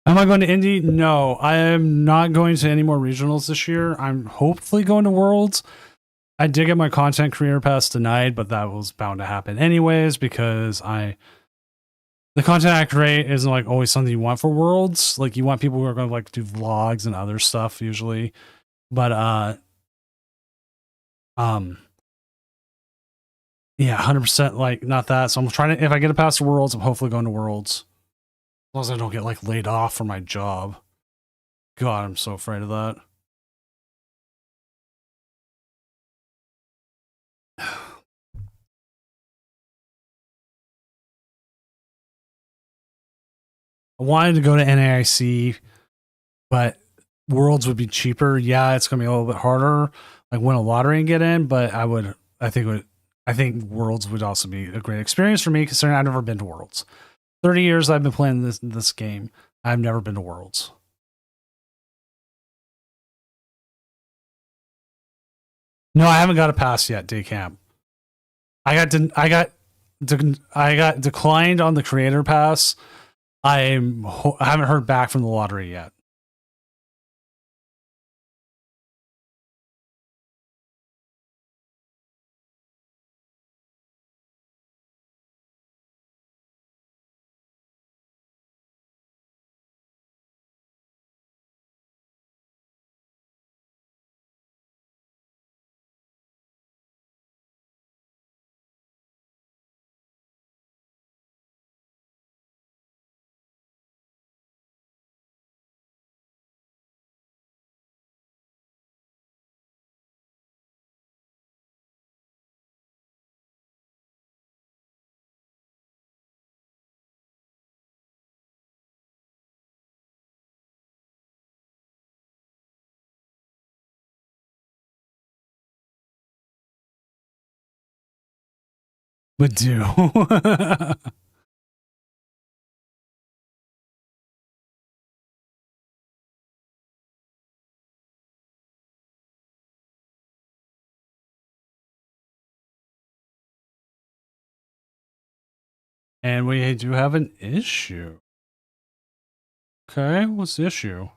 Am I going to Indy? No, I am not going to any more regionals this year. I'm hopefully going to Worlds. I did get my content creator pass denied, but that was bound to happen anyways because the content I create isn't like always something you want for Worlds. Like you want people who are going to like do vlogs and other stuff usually. But yeah, 100% like not that. So I'm trying to, if I get a pass to Worlds, I'm hopefully going to Worlds. As long as I don't get like laid off from my job. God, I'm so afraid of that. I wanted to go to NAIC, but Worlds would be cheaper. Yeah, it's gonna be a little bit harder. Like win a lottery and get in, but I think Worlds would also be a great experience for me considering I've never been to Worlds. 30 years I've been playing this game. I've never been to Worlds. No, I haven't got a pass yet, day camp. I got declined on the creator pass. I haven't heard back from the lottery yet. But do. And we do have an issue. Okay, what's the issue?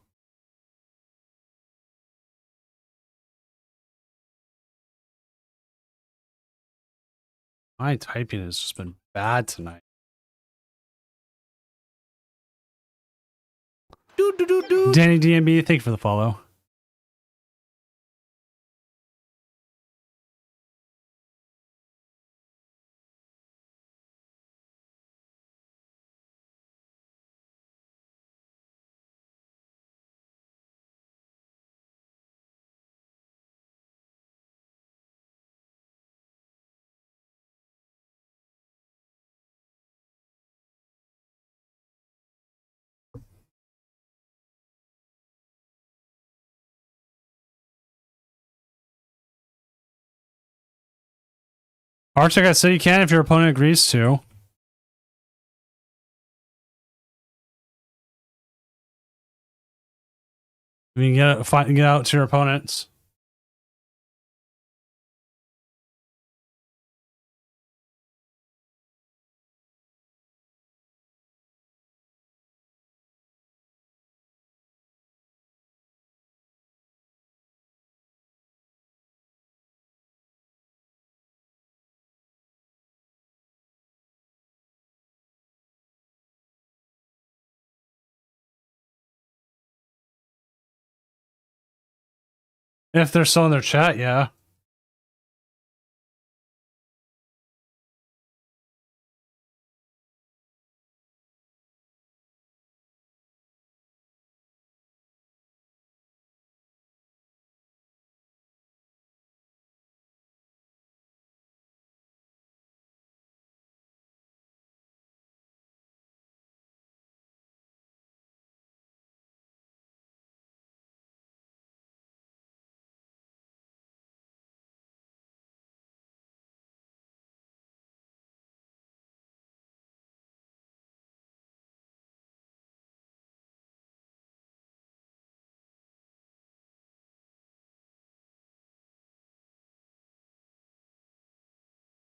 My typing has just been bad tonight. Danny DMB, thank you for the follow. Arctic, I say you can if your opponent agrees to. You can get out to your opponents. If they're still in their chat, yeah.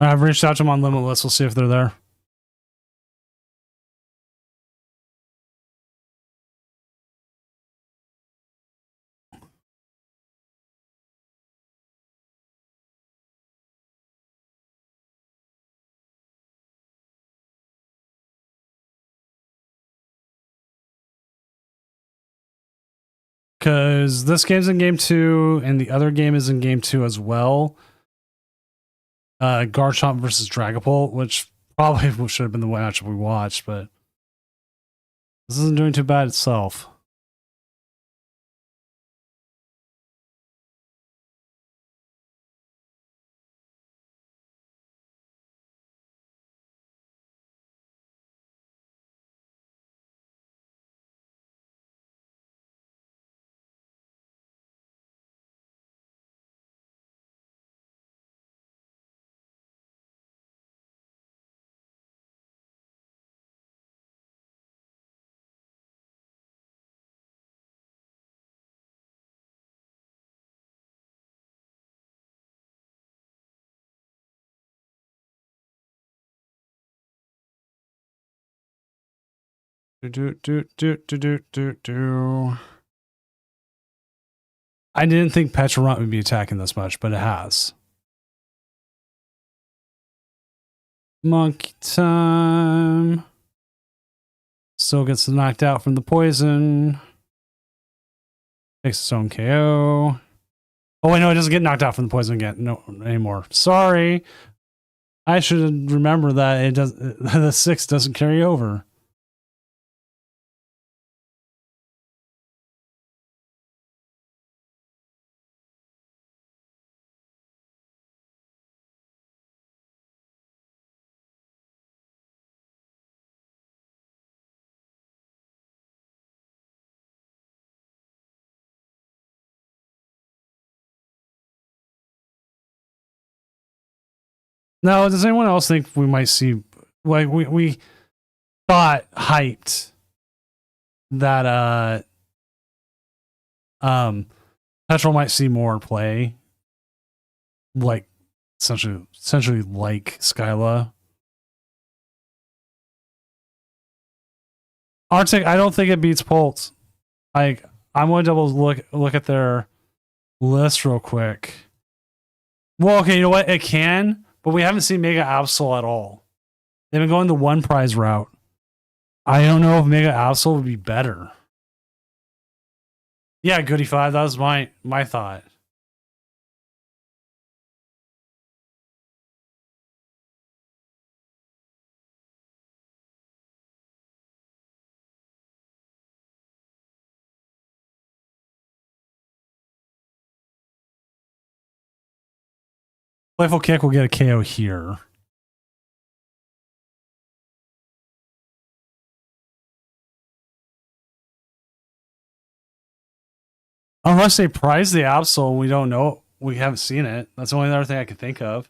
I've reached out to them on Limitless. We'll see if they're there. Because this game's in game 2, and the other game is in game 2 as well. Garchomp versus Dragapult, which probably should have been the matchup we watched, but this isn't doing too bad itself. I didn't think Petrarunt would be attacking this much, but it has. Monkey time. Still gets knocked out from the poison. Takes its own KO. Oh, wait, no, it doesn't get knocked out from the poison again. No, anymore. Sorry. I should remember that it does. The 6 doesn't carry over. Now, does anyone else think we might see, like, we thought hyped that Petrol might see more play, like essentially like Skyla. Arctic, I don't think it beats Pulse. Like, I'm going to double look at their list real quick. Well, okay, you know what? It can, but we haven't seen Mega Absol at all. They've been going the one prize route. I don't know if Mega Absol would be better. Yeah, Goody 5. That was my thought. Playful Kick will get a KO here. Unless they prize the Absol, we don't know. We haven't seen it. That's the only other thing I can think of.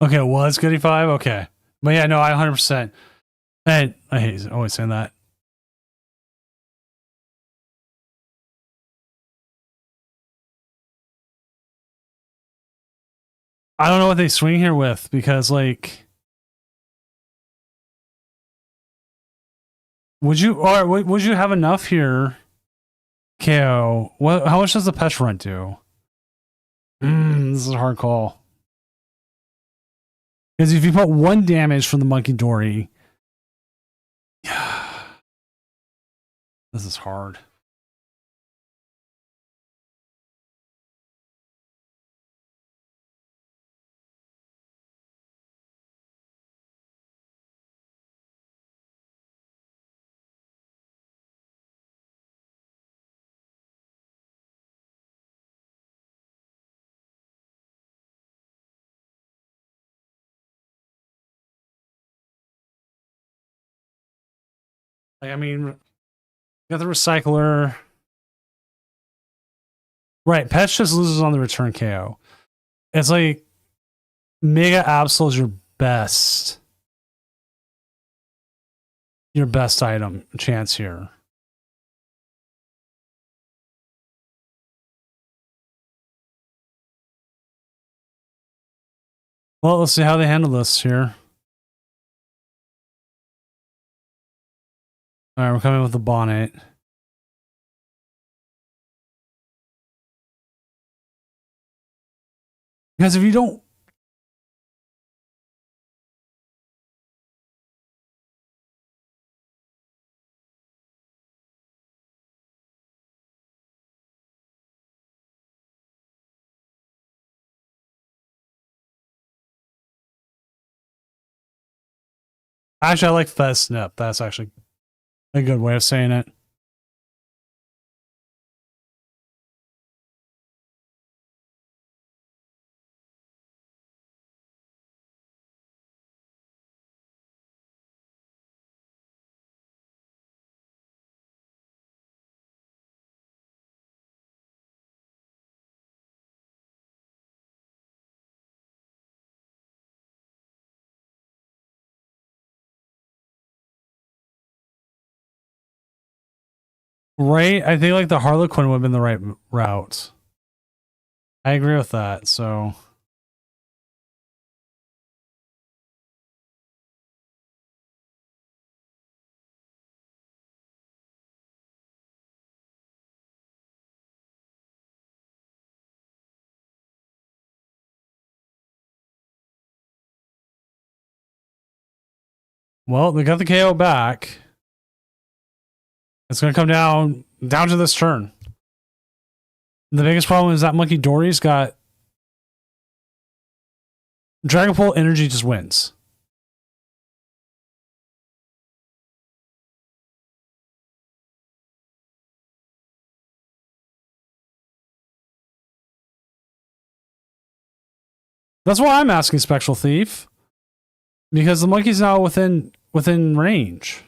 Okay, well, it's Goody 5? Okay. But yeah, no, I 100%. And I hate always saying that. I don't know what they swing here with because, like, would you have enough here, KO? What? How much does the Pesh Rent do? This is a hard call. Because if you put 1 damage from the Monkey Dory, this is hard. Like, I mean, you got the Recycler. Right, Petch just loses on the return KO. It's like Mega Absol is your best item chance here. Well, let's see how they handle this here. All right, we're coming with the bonnet. Because if you don't... Actually, I like Fez Snip. That's actually a good way of saying it. Right? I think like the Harlequin would have been the right route. I agree with that, so... Well, they got the KO back. It's going to come down to this turn. The biggest problem is that Monkey Dory's got... Dragon Pole energy just wins. That's why I'm asking Spectral Thief. Because the monkey's now within range.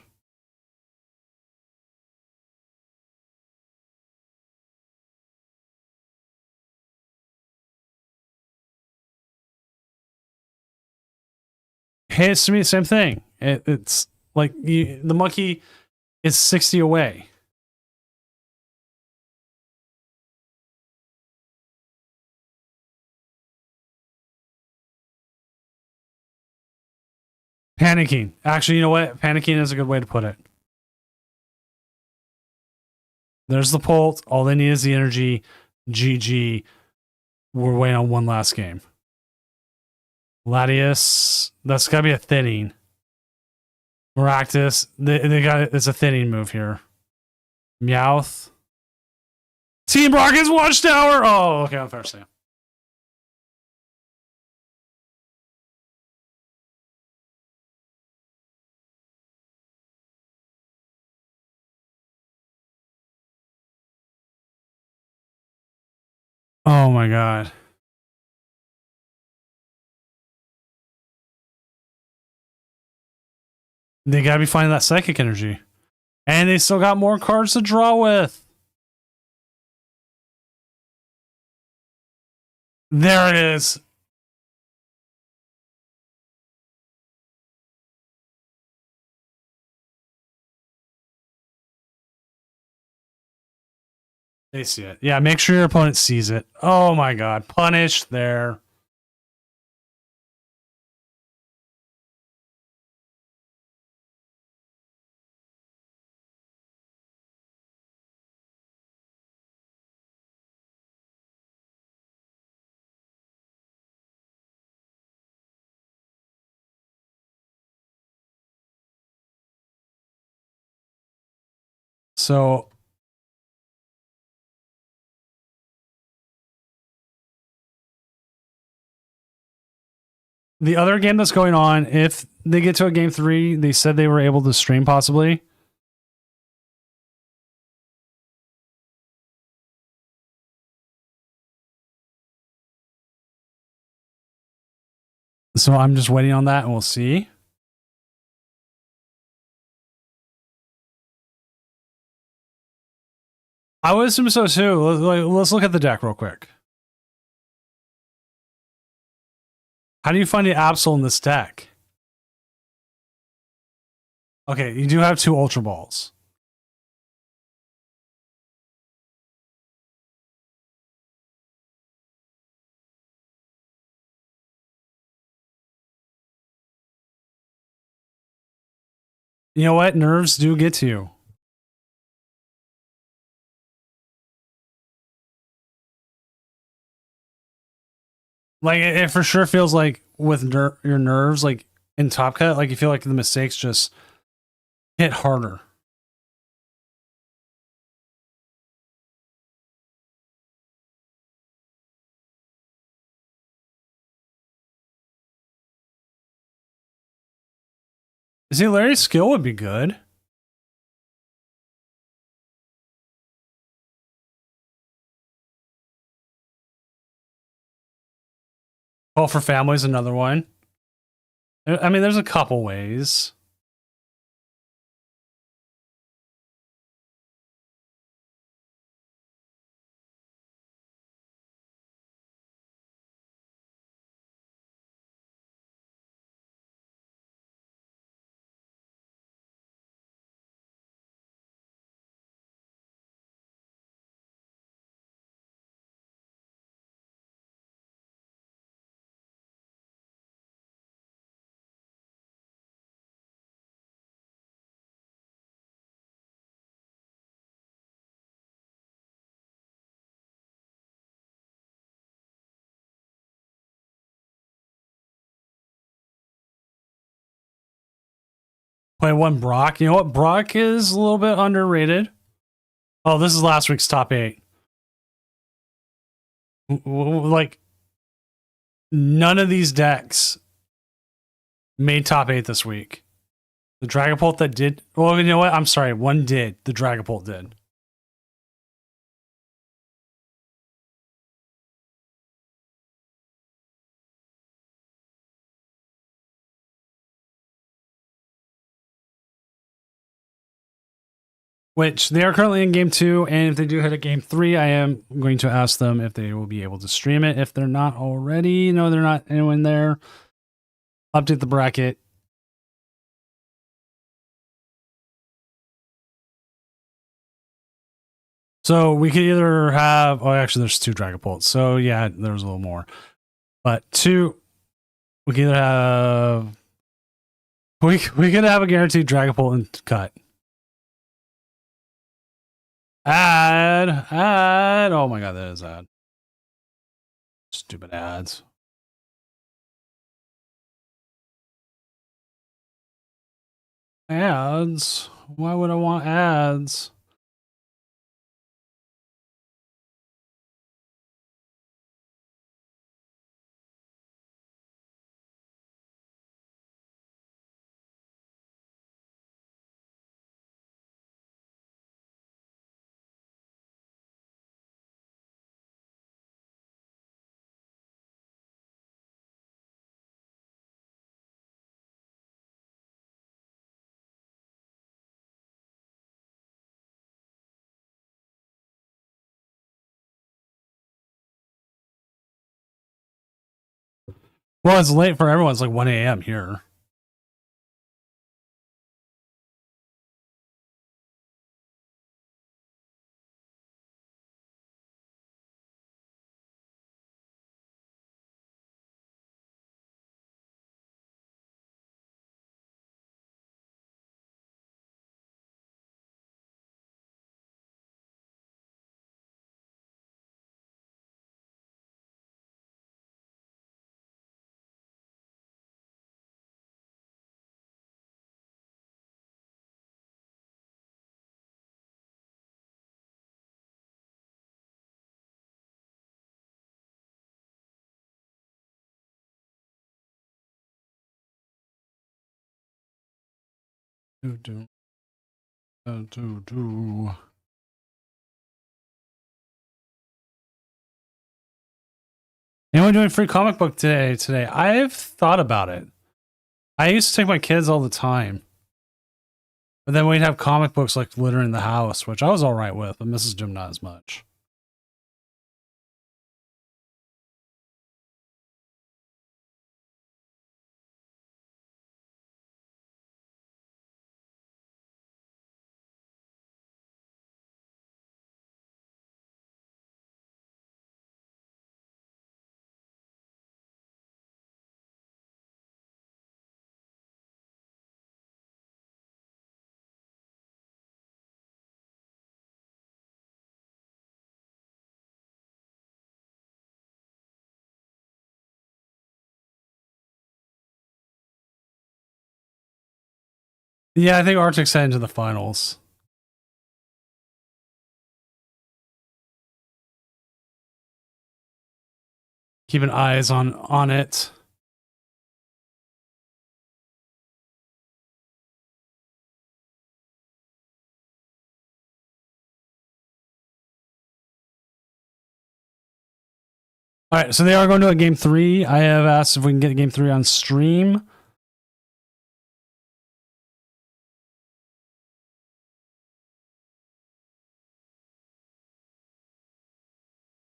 Hey, it's to me the same thing. It's like the monkey is 60 away. Panicking. Actually, you know what? Panicking is a good way to put it. There's the Pult. All they need is the energy. GG. We're waiting on one last game. Latias. That's got to be a thinning. Maractus. They got it. It's a thinning move here. Meowth. Team Rocket's Watchtower. Oh, okay. I'm fair saying. Oh my god. They gotta be finding that psychic energy. And they still got more cards to draw with. There it is. They see it. Yeah, make sure your opponent sees it. Oh my god. Punish there. So the other game that's going on, if they get to a game 3, they said they were able to stream possibly. So I'm just waiting on that and we'll see. I would assume so too. Let's look at the deck real quick. How do you find the Absol in this deck? Okay, you do have 2 Ultra Balls. You know what? Nerves do get to you. Like, it for sure feels like with your nerves, like in Top Cut, like you feel like the mistakes just hit harder. See, Larry's skill would be good. Call for Family is another one. I mean, there's a couple ways. Play one Brock. You know what? Brock is a little bit underrated. Oh, this is last week's top 8. Like, none of these decks made top 8 this week. The Dragapult that did... Well, you know what? I'm sorry. One did. The Dragapult did. Which they are currently in game 2, and if they do hit a game 3, I am going to ask them if they will be able to stream it. If they're not already, no, they're not anyone there. Update the bracket. So we could either have, oh, actually, there's 2 Dragapults. So yeah, there's a little more, but 2. We could either have, we could have a guaranteed Dragapult and cut. Ad. Oh my god, that is ad. Stupid ads. Ads? Why would I want ads? Well, it's late for everyone. It's like 1 a.m. here. Do, do. Anyone doing free comic book today? I've thought about it. I used to take my kids all the time. But then we'd have comic books like littering the house, which I was all right with, but Mrs. Jim not as much. Yeah, I think Arctic's heading to the finals. Keeping eyes on it. All right, so they are going to a game 3. I have asked if we can get game 3 on stream.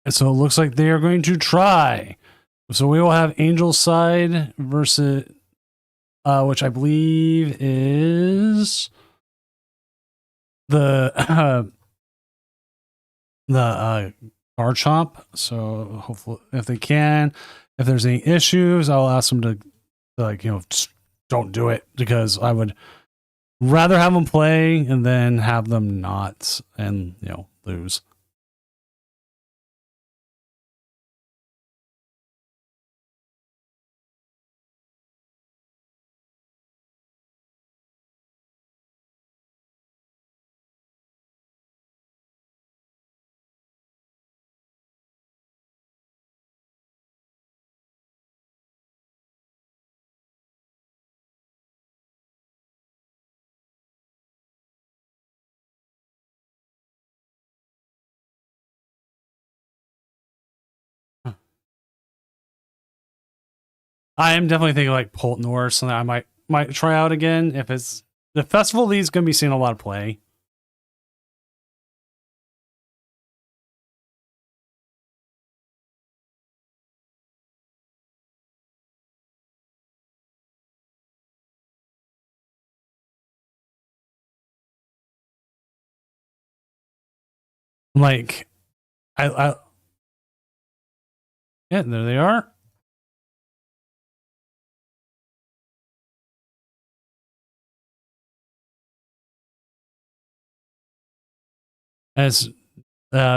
And so it looks like they are going to try. So we will have Angel's side versus, which I believe is the Garchomp. So hopefully, if they can, if there's any issues, I'll ask them to, like, you know, just don't do it, because I would rather have them play and then have them not and, you know, lose. I am definitely thinking like Poltnor, something I might try out again. If it's the festival, these going to be seeing a lot of play. Like, I yeah, there they are. As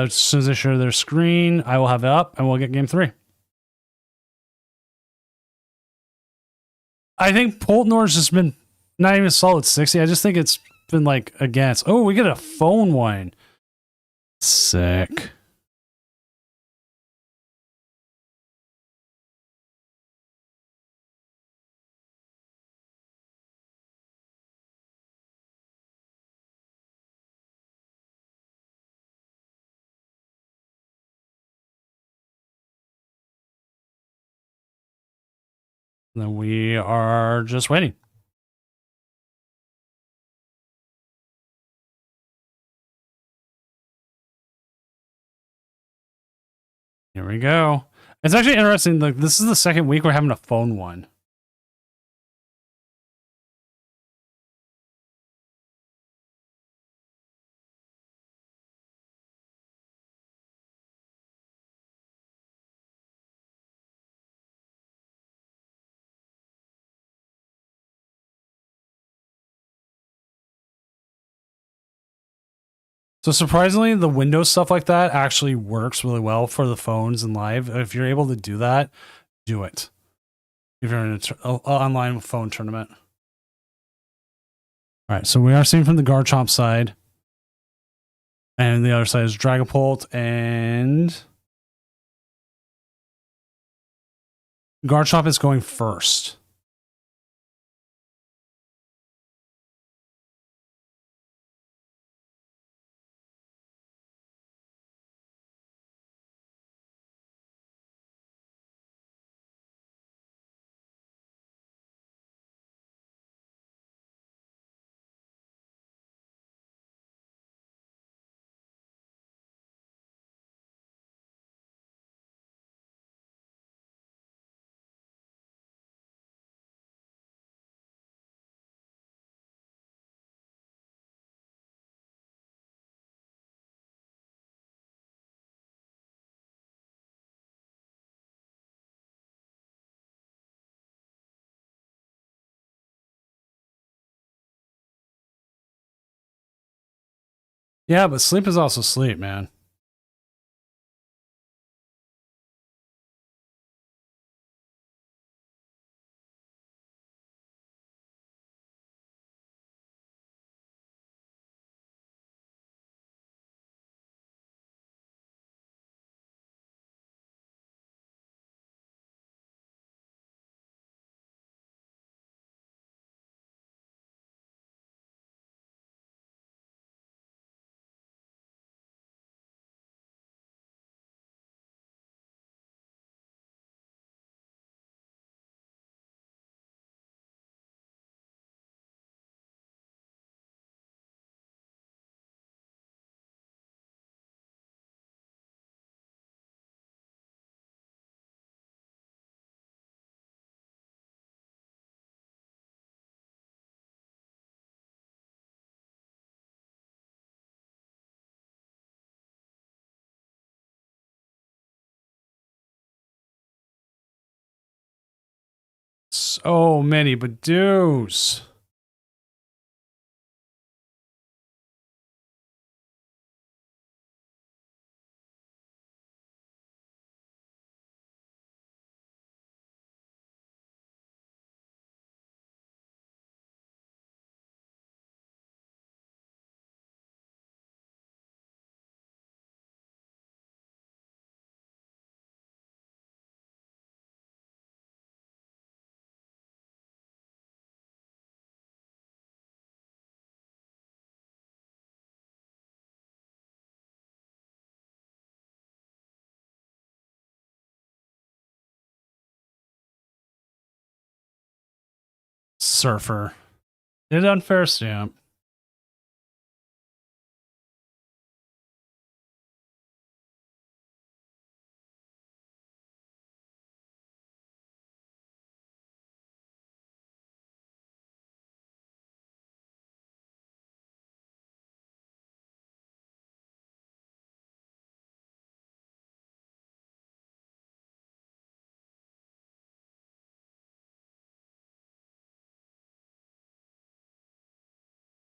soon as they share their screen, I will have it up and we'll get game 3. I think Poltnor's just been not even solid 60. I just think it's been like against. Oh, we get a phone one. Sick. And then we are just waiting. Here we go. It's actually interesting. Like, this is the second week we're having a phone one. So surprisingly, the Windows stuff like that actually works really well for the phones and live. If you're able to do that, do it. If you're in an online phone tournament. All right, so we are seeing from the Garchomp side. And the other side is Dragapult and Garchomp is going first. Yeah, but sleep is also sleep, man. So many Badoos. Surfer. Did unfair stamp.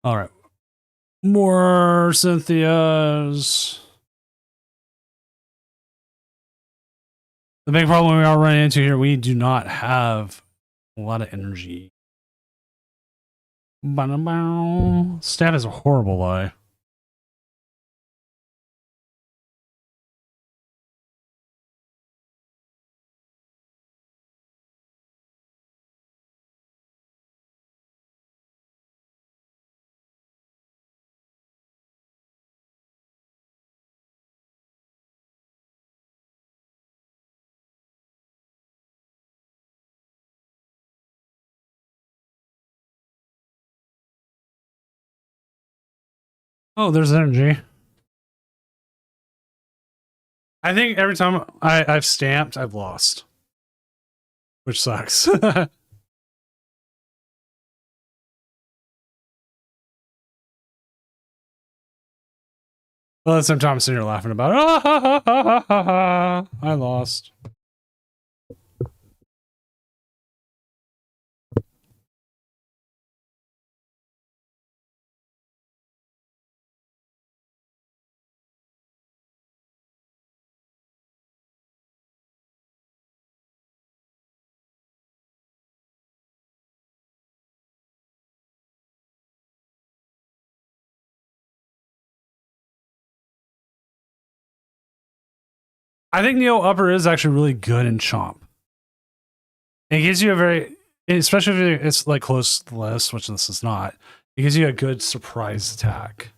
All right. More Cynthias. The big problem we are running into here, we do not have a lot of energy. Stat is a horrible lie. Oh, there's energy. I think every time I've stamped, I've lost. Which sucks. Well, sometimes I'm sitting here laughing about it. Ah, ha, ha, ha, ha, ha. I lost. I think Neo Upper is actually really good in Chomp. It gives you a very, especially if it's like close to the list, which this is not, it gives you a good surprise attack.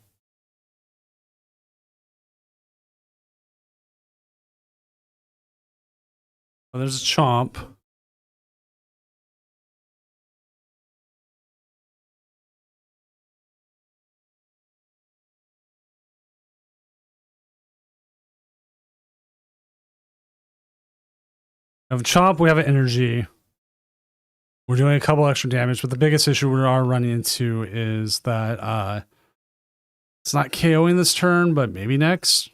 Oh, there's a Chomp. We have a Chomp, we have an Energy. We're doing a couple extra damage, but the biggest issue we are running into is that it's not KOing this turn, but maybe next.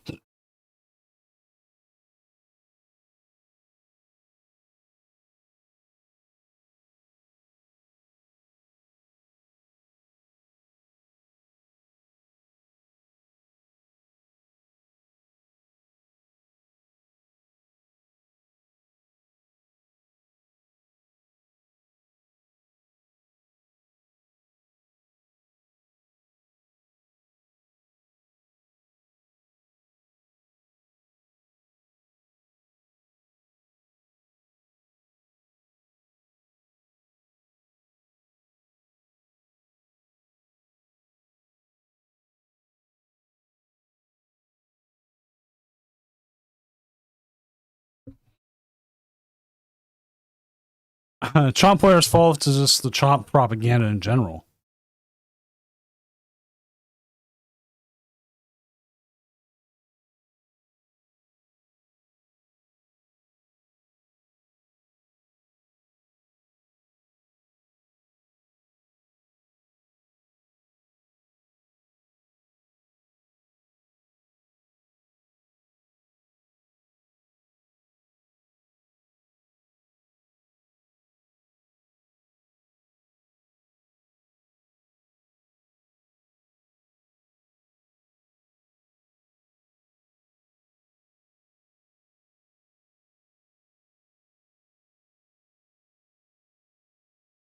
Chomp players fall to just the Chomp propaganda in general.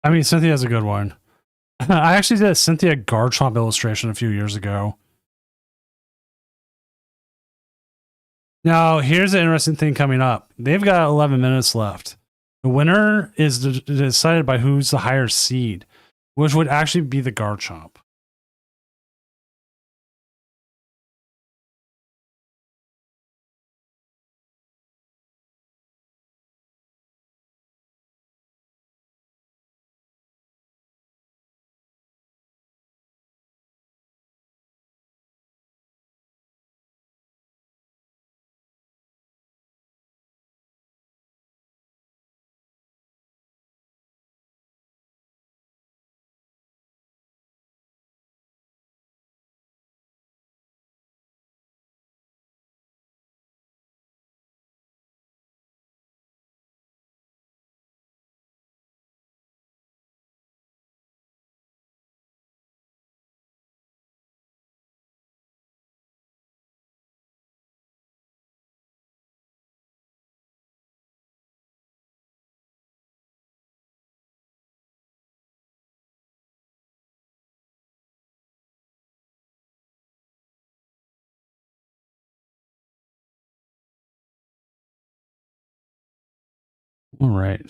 I mean, Cynthia's a good one. I actually did a Cynthia Garchomp illustration a few years ago. Now, here's an interesting thing coming up. They've got 11 minutes left. The winner is decided by who's the higher seed, which would actually be the Garchomp. All right.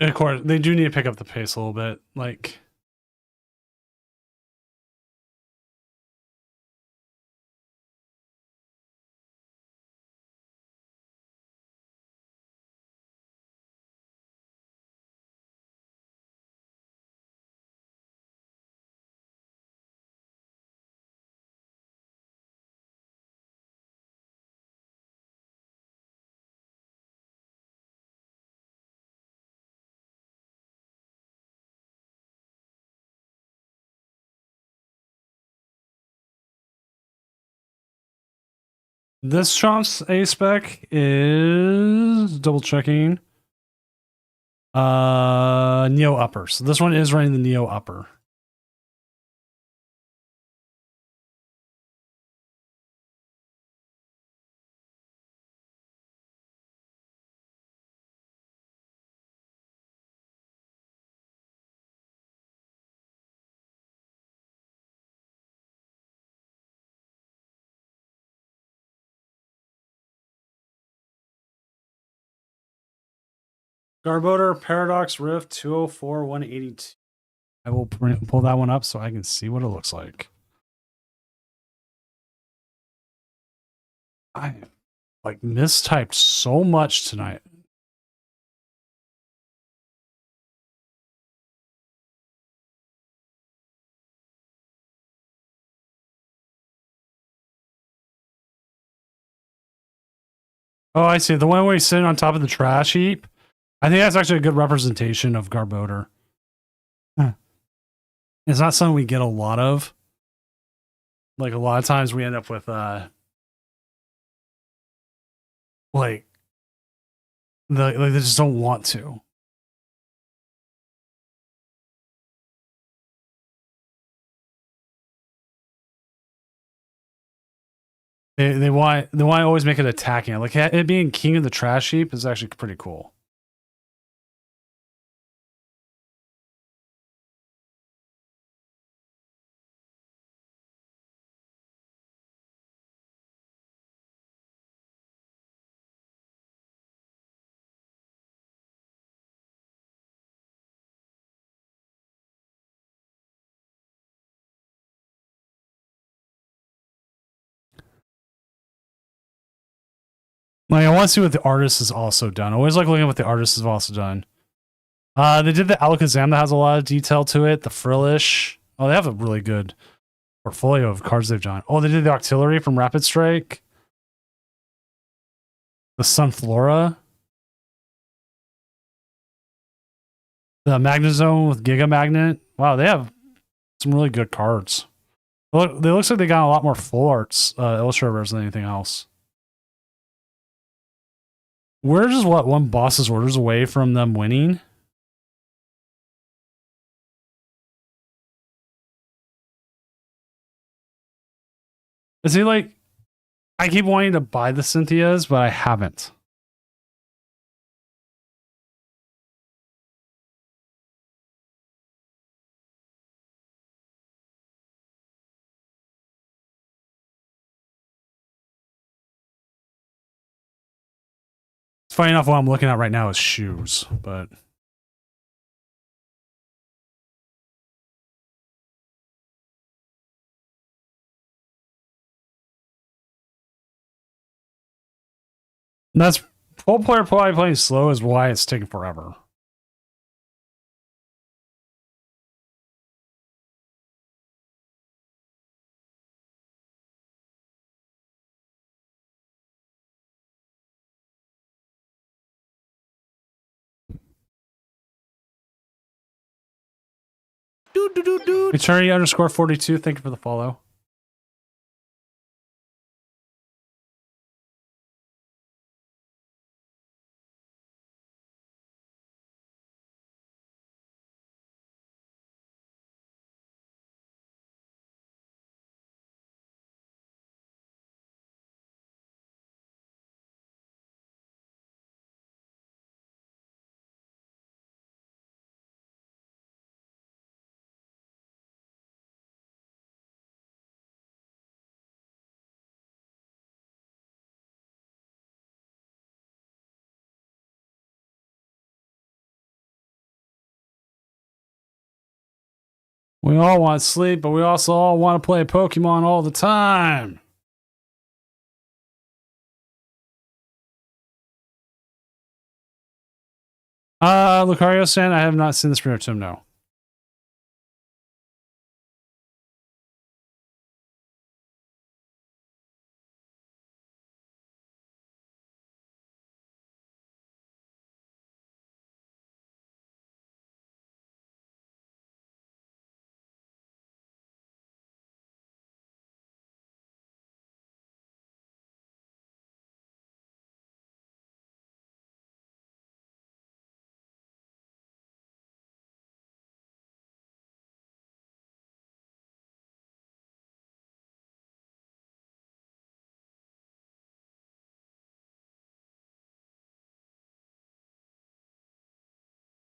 And of course, they do need to pick up the pace a little bit. Like, this Chomp's A spec is double checking. Neo upper. So this one is running the Neo upper. Garbodor Paradox Rift 204 182. I will pull that one up so I can see what it looks like. I like mistyped so much tonight. Oh, I see. The one where he's sitting on top of the trash heap. I think that's actually a good representation of Garbodor. Huh. It's not something we get a lot of. Like a lot of times we end up with like they just don't want to. They want to always make it attacking. Like it being king of the trash heap is actually pretty cool. Like, I want to see what the artist has also done. I always like looking at what the artist has also done. They did the Alakazam that has a lot of detail to it. The Frillish. Oh, they have a really good portfolio of cards they've done. Oh, they did the Octillery from Rapid Strike. The Sunflora. The Magnezone with Giga Magnet. Wow, they have some really good cards. Look, it looks like they got a lot more full arts illustrators than anything else. We're just, what, one boss's orders away from them winning? Is he like... I keep wanting to buy the Cynthias, but I haven't. It's funny enough, what I'm looking at right now is shoes, but... That's... Full player probably playing slow is why it's taking forever. Eternity underscore 42, thank you for the follow. We all want sleep, but we also all want to play Pokemon all the time. Lucario-san, I have not seen the Spiritomb, no.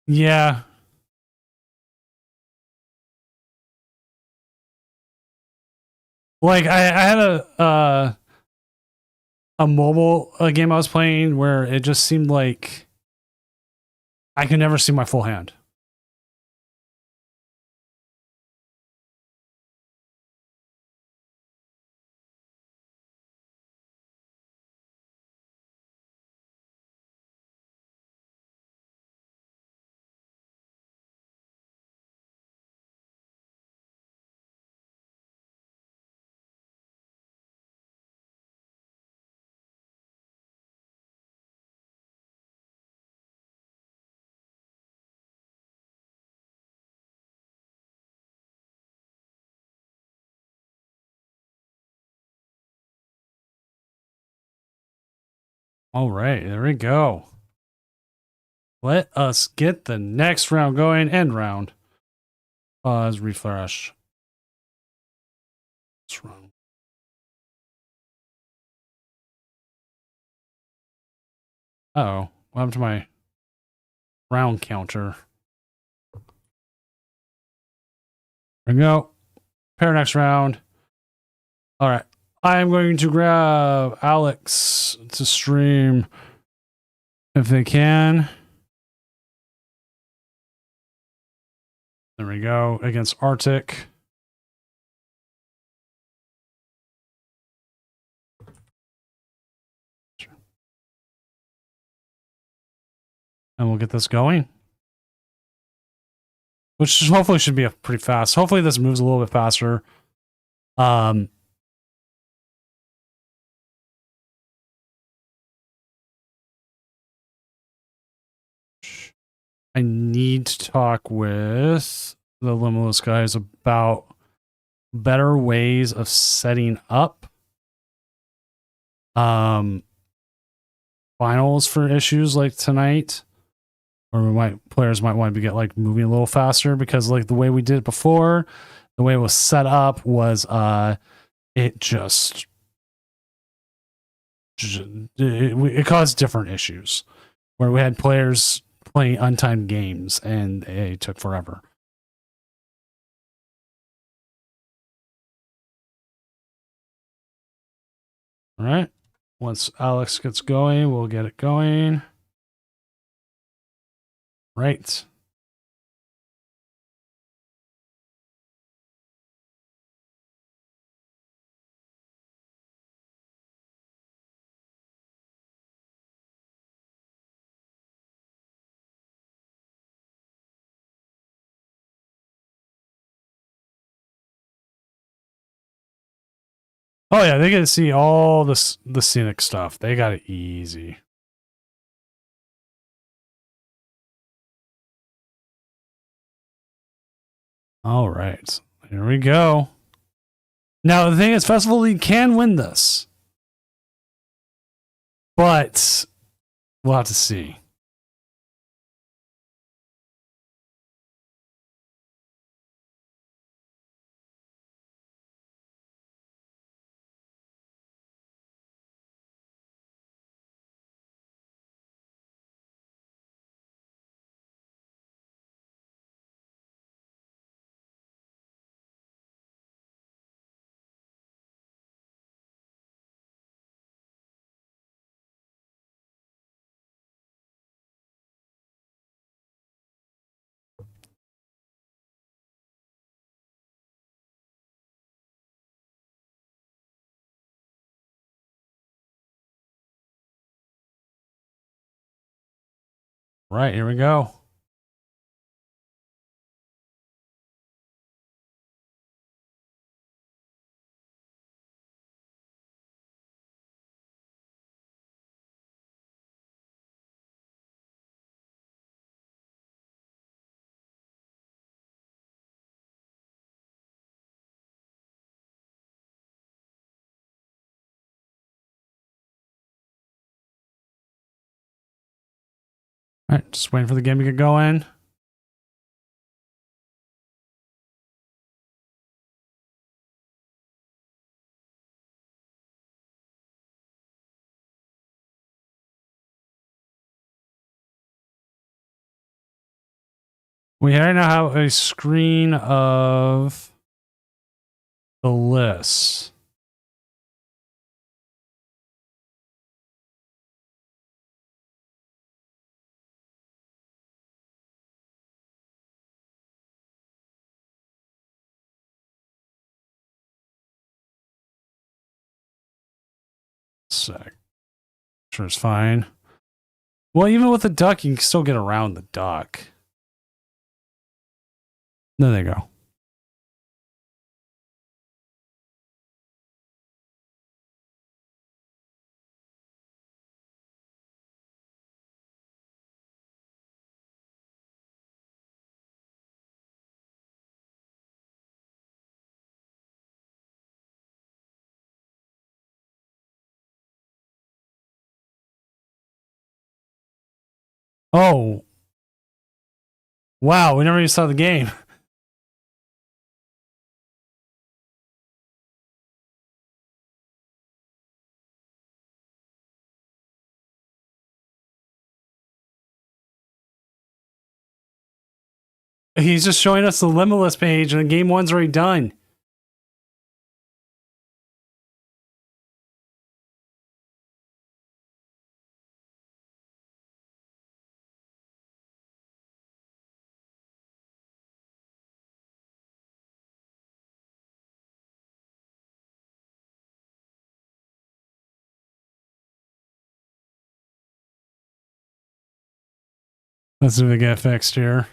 Yeah. Like, I had a mobile game I was playing where it just seemed like I could never see my full hand. All right, there we go. Let us get the next round going. End round. Pause, refresh. What's wrong? Uh-oh. What happened to my round counter? There we go. Pair next round. All right. I am going to grab Alex to stream if they can. There we go. Against Arctic. and we'll get this going. Which hopefully should be pretty fast. Hopefully this moves a little bit faster. I need to talk with the Limitless guys about better ways of setting up finals for issues like tonight. Or players might want to get like moving a little faster, because like the way we did it before, the way it was set up was it caused different issues where we had players playing untimed games and it took forever. All right. Once Alex gets going, we'll get it going. Right. Oh yeah, they get to see all the scenic stuff. They got it easy. All right, here we go. Now the thing is, Festival League can win this, but we'll have to see. Right, here we go. All right, just waiting for the game to get going. We right now have a screen of the list. Sec. Sure, it's fine. Well, even with the duck, you can still get around the duck. There they go. Oh. Wow, we never even saw the game. He's just showing us the Limitless page and game one's already done. Let's see if we get fixed here.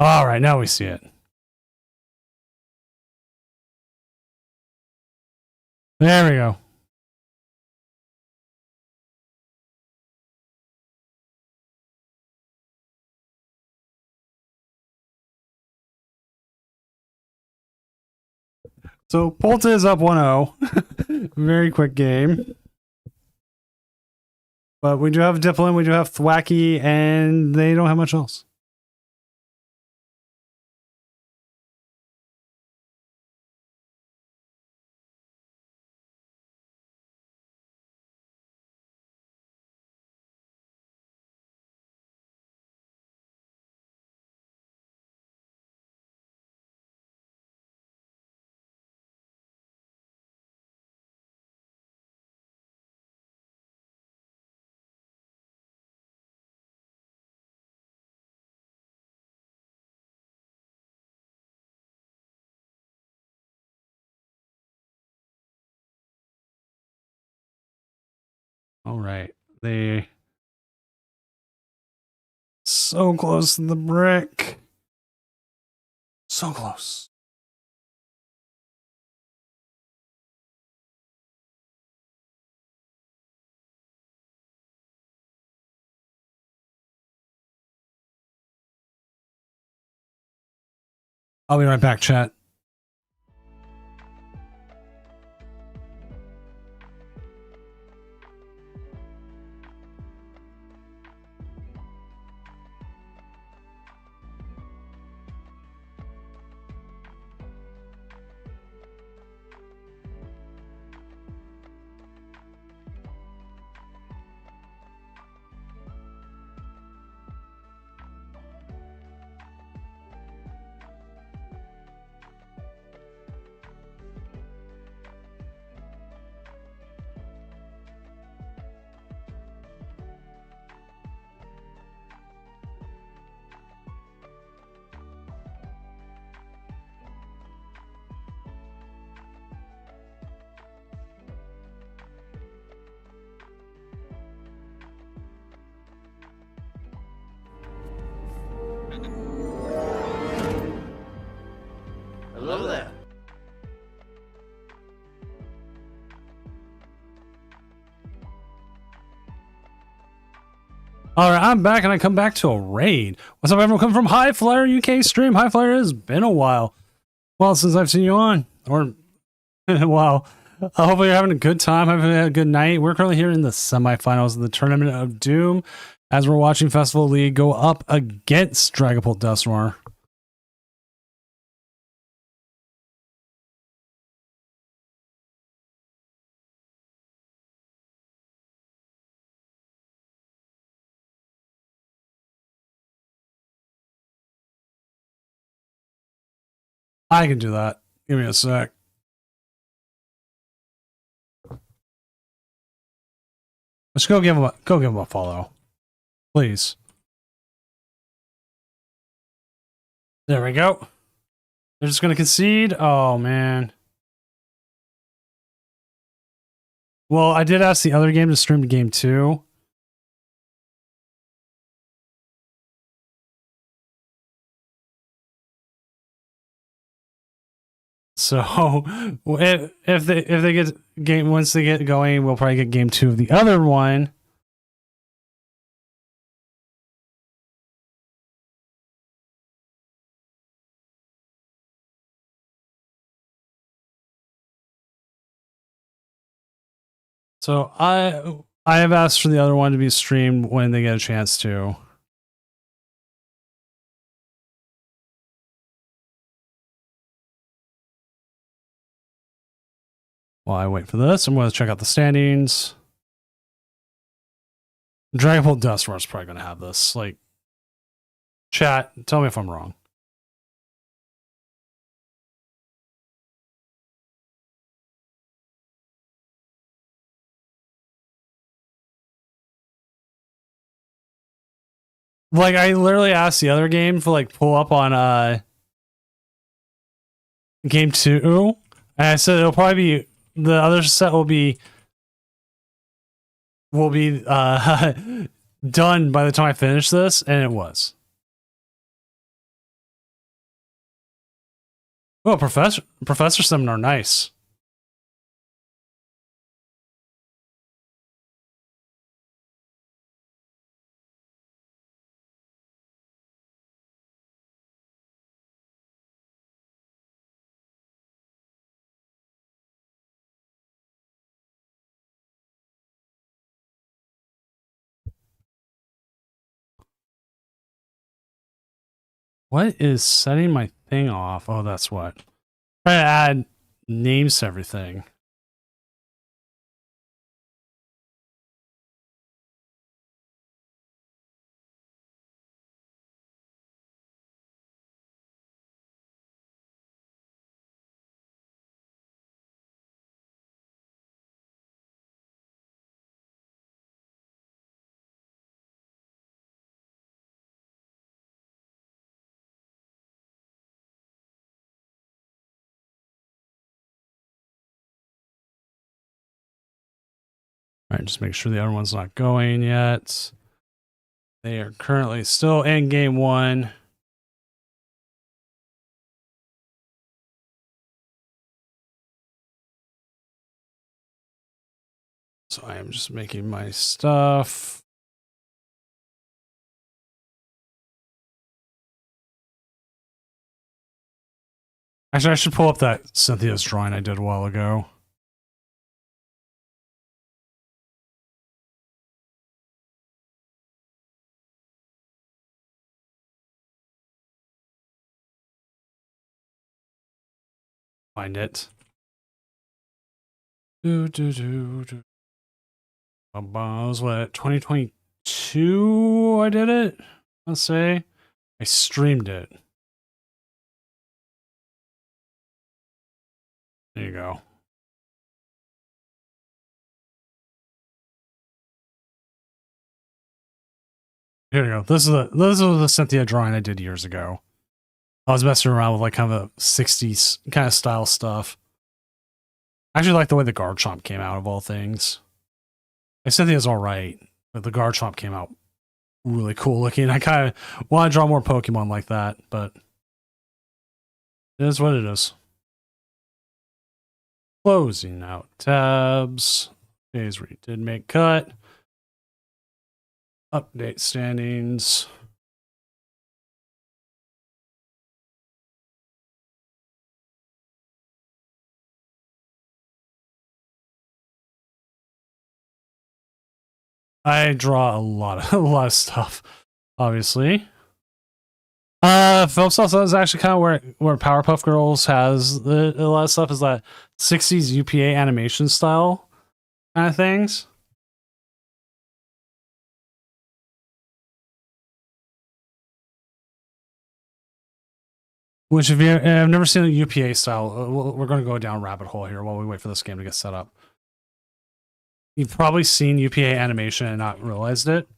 All right, now we see it. There we go. So Polta is up 1-0. Very quick game. But we do have Diplin, we do have Thwacky, and they don't have much else. All right. They so close to the brick. So close. I'll be right back, chat. Hello there. All right, I'm back, and I come back to a raid. What's up, everyone? Coming from High Flyer UK stream. High Flyer, it has been a while. Well, since I've seen you on. Or, wow. Hopefully you're having a good time, having a good night. We're currently here in the semifinals of the Tournament of Doom as we're watching Festival League go up against Dragapult Dusknoir. I can do that. Give me a sec. Let's go give him a follow. Please. There we go. They're just gonna concede. Oh man. Well, I did ask the other game to stream to game 2. So if they get game once they get going, we'll probably get game 2 of the other one. So I have asked for the other one to be streamed when they get a chance to. While I wait for this, I'm going to check out the standings. Dragapult Dusknoir is probably going to have this. Like, chat, tell me if I'm wrong. Like, I literally asked the other game to like pull up on game 2, and I said it'll probably be the other set will be will be done by the time I finish this, and it was. Oh, Professor Seminar, nice. What is setting my thing off? Oh, that's what. Trying to add names to everything. All right, just make sure the other one's not going yet. They are currently still in game 1. So I am just making my stuff. Actually, I should pull up that Cynthia's drawing I did a while ago. Find it. It was what, 2022 I did it? Let's say. I streamed it. There you go. Here you go. This is the Cynthia drawing I did years ago. I was messing around with like kind of a 60s kind of style stuff. I actually like the way the Garchomp came out of all things. Cynthia's alright, but the Garchomp came out really cool looking. I kind of want to draw more Pokemon like that, but it is what it is. Closing out tabs. Days where you did make cut. Update standings. I draw a lot of stuff, obviously. Phillips also is actually kind of where Powerpuff Girls has a lot of stuff, is that 60s UPA animation style kind of things. Which, if I've never seen a UPA style, we're going to go down a rabbit hole here while we wait for this game to get set up. You've probably seen UPA animation and not realized it.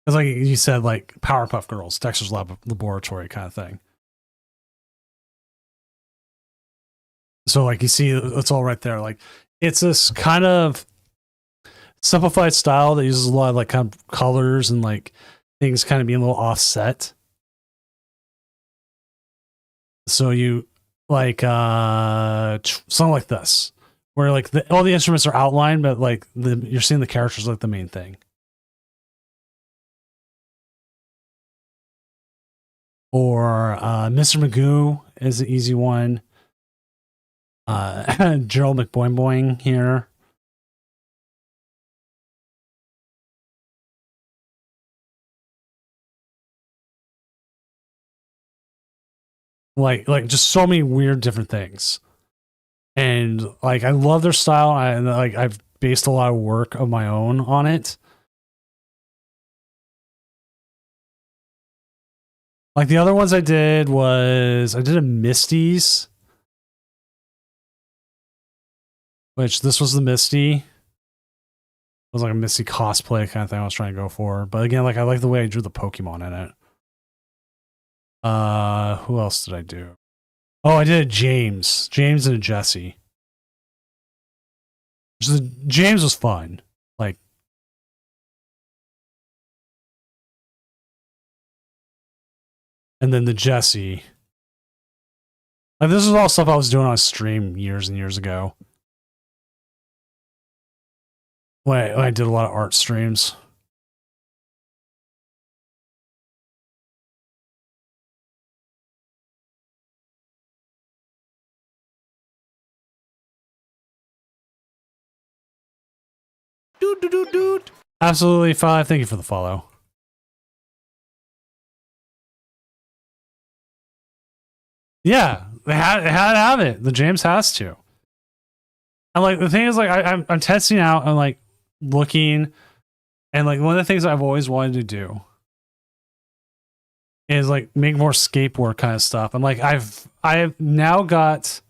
It's like you said, like Powerpuff Girls, Dexter's Laboratory kind of thing. So like you see, it's all right there. Like it's this kind of simplified style that uses a lot of like kind of colors and like things kind of being a little offset. So you like something like this, where like all the instruments are outlined, but like you're seeing the characters like the main thing. Or Mr. Magoo is an easy one. Gerald McBoing Boing here. Like just so many weird different things. And like I love their style, and like I've based a lot of work of my own on it. Like the other ones I did was I did a Misty's, which this was the Misty. It was like a Misty cosplay kind of thing I was trying to go for. But again, like I like the way I drew the Pokemon in it. Who else did I do? Oh, I did a James and a Jesse. James was fun. Like, and then the Jesse. Like, this is all stuff I was doing on stream years and years ago. When I did a lot of art streams. Absolutely 5. Thank you for the follow. Yeah, they had to have it. The James has to. And like the thing is, like I'm testing out and like looking, and like one of the things I've always wanted to do is like make more skateboard kind of stuff. And like I've now got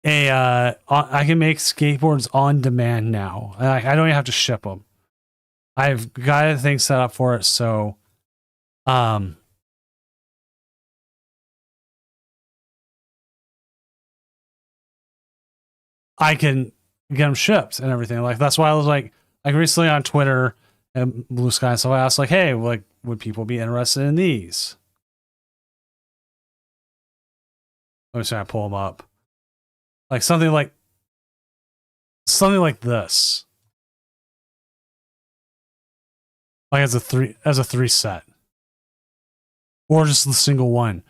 I can make skateboards on demand now. I don't even have to ship them. I've got a thing set up for it, so I can get them shipped and everything. Like that's why I was like recently on Twitter and Blue Sky, so I asked like, hey, like would people be interested in these? Let me see, I pull them up. Like something like this. Like as a 3 set. Or just the single one.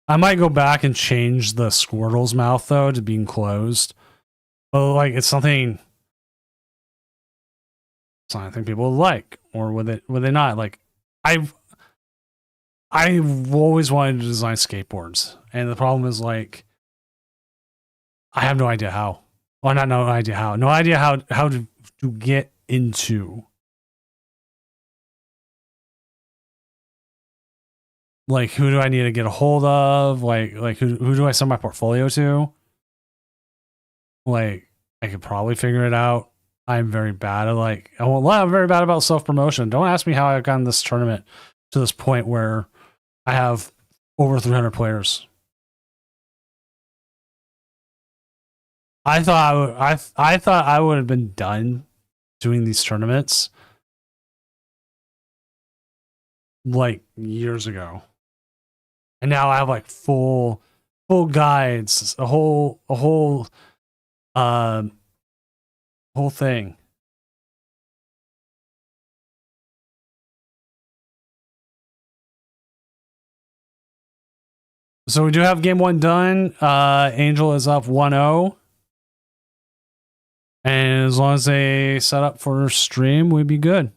I might go back and change the Squirtle's mouth though to being closed. But like it's something I think people would like, or would they not? Like I've always wanted to design skateboards, and the problem is like I have no idea how. Well, not no idea how. No idea how to get into. Like who do I need to get a hold of? Like who do I send my portfolio to? Like I could probably figure it out. I'm very bad at like I won't lie, I'm very bad about self-promotion. Don't ask me how I've gotten this tournament to this point where I have over 300 players. I thought I would have been done doing these tournaments like years ago. And now I have like full guides, a whole thing. So we do have game 1 done. Angel is up 1-0. And as long as they set up for stream, we'd be good.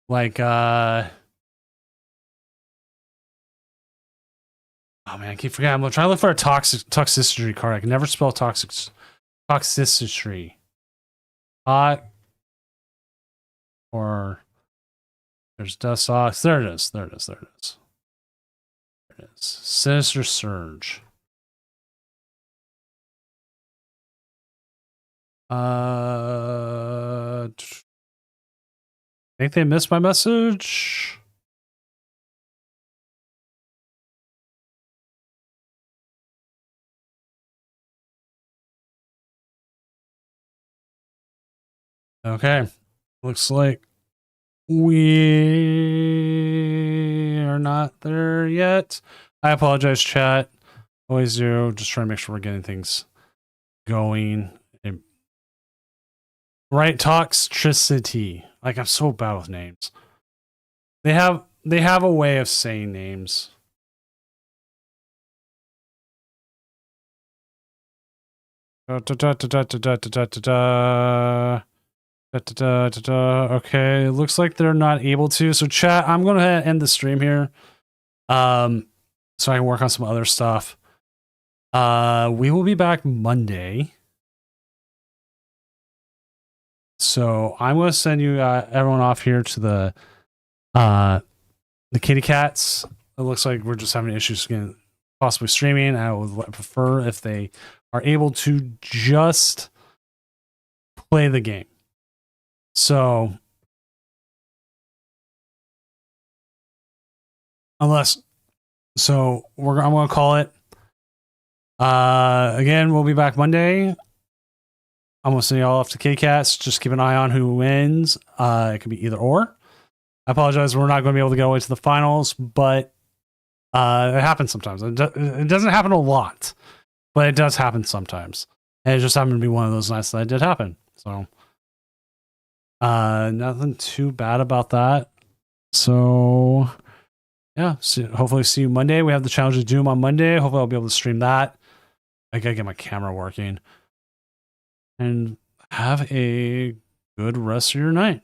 Like, oh man, I keep forgetting. I'm trying to look for a toxicity card. I can never spell toxicity. Or there's Dust Ox. There it is. Sinister Surge. I think they missed my message. Okay. Looks like we are not there yet. I apologize, chat. Always do. Just trying to make sure we're getting things going. Right, toxicity. Like I'm so bad with names. They have a way of saying names. Okay, looks like they're not able to. So chat, I'm gonna end the stream here. So I can work on some other stuff. We will be back Monday. So I'm going to send you everyone off here to the kitty cats. It looks like we're just having issues again, possibly streaming. I would prefer if they are able to just play the game. So I'm going to call it. Again, we'll be back Monday. I'm going to send you all off to K-Cats. Just keep an eye on who wins. It could be either or. I apologize. We're not going to be able to get away to the finals, but it happens sometimes. It doesn't happen a lot, but it does happen sometimes. And it just happened to be one of those nights that it did happen. So, nothing too bad about that. So, yeah. Hopefully see you Monday. We have the Challenge of Doom on Monday. Hopefully I'll be able to stream that. I gotta get my camera working. And have a good rest of your night.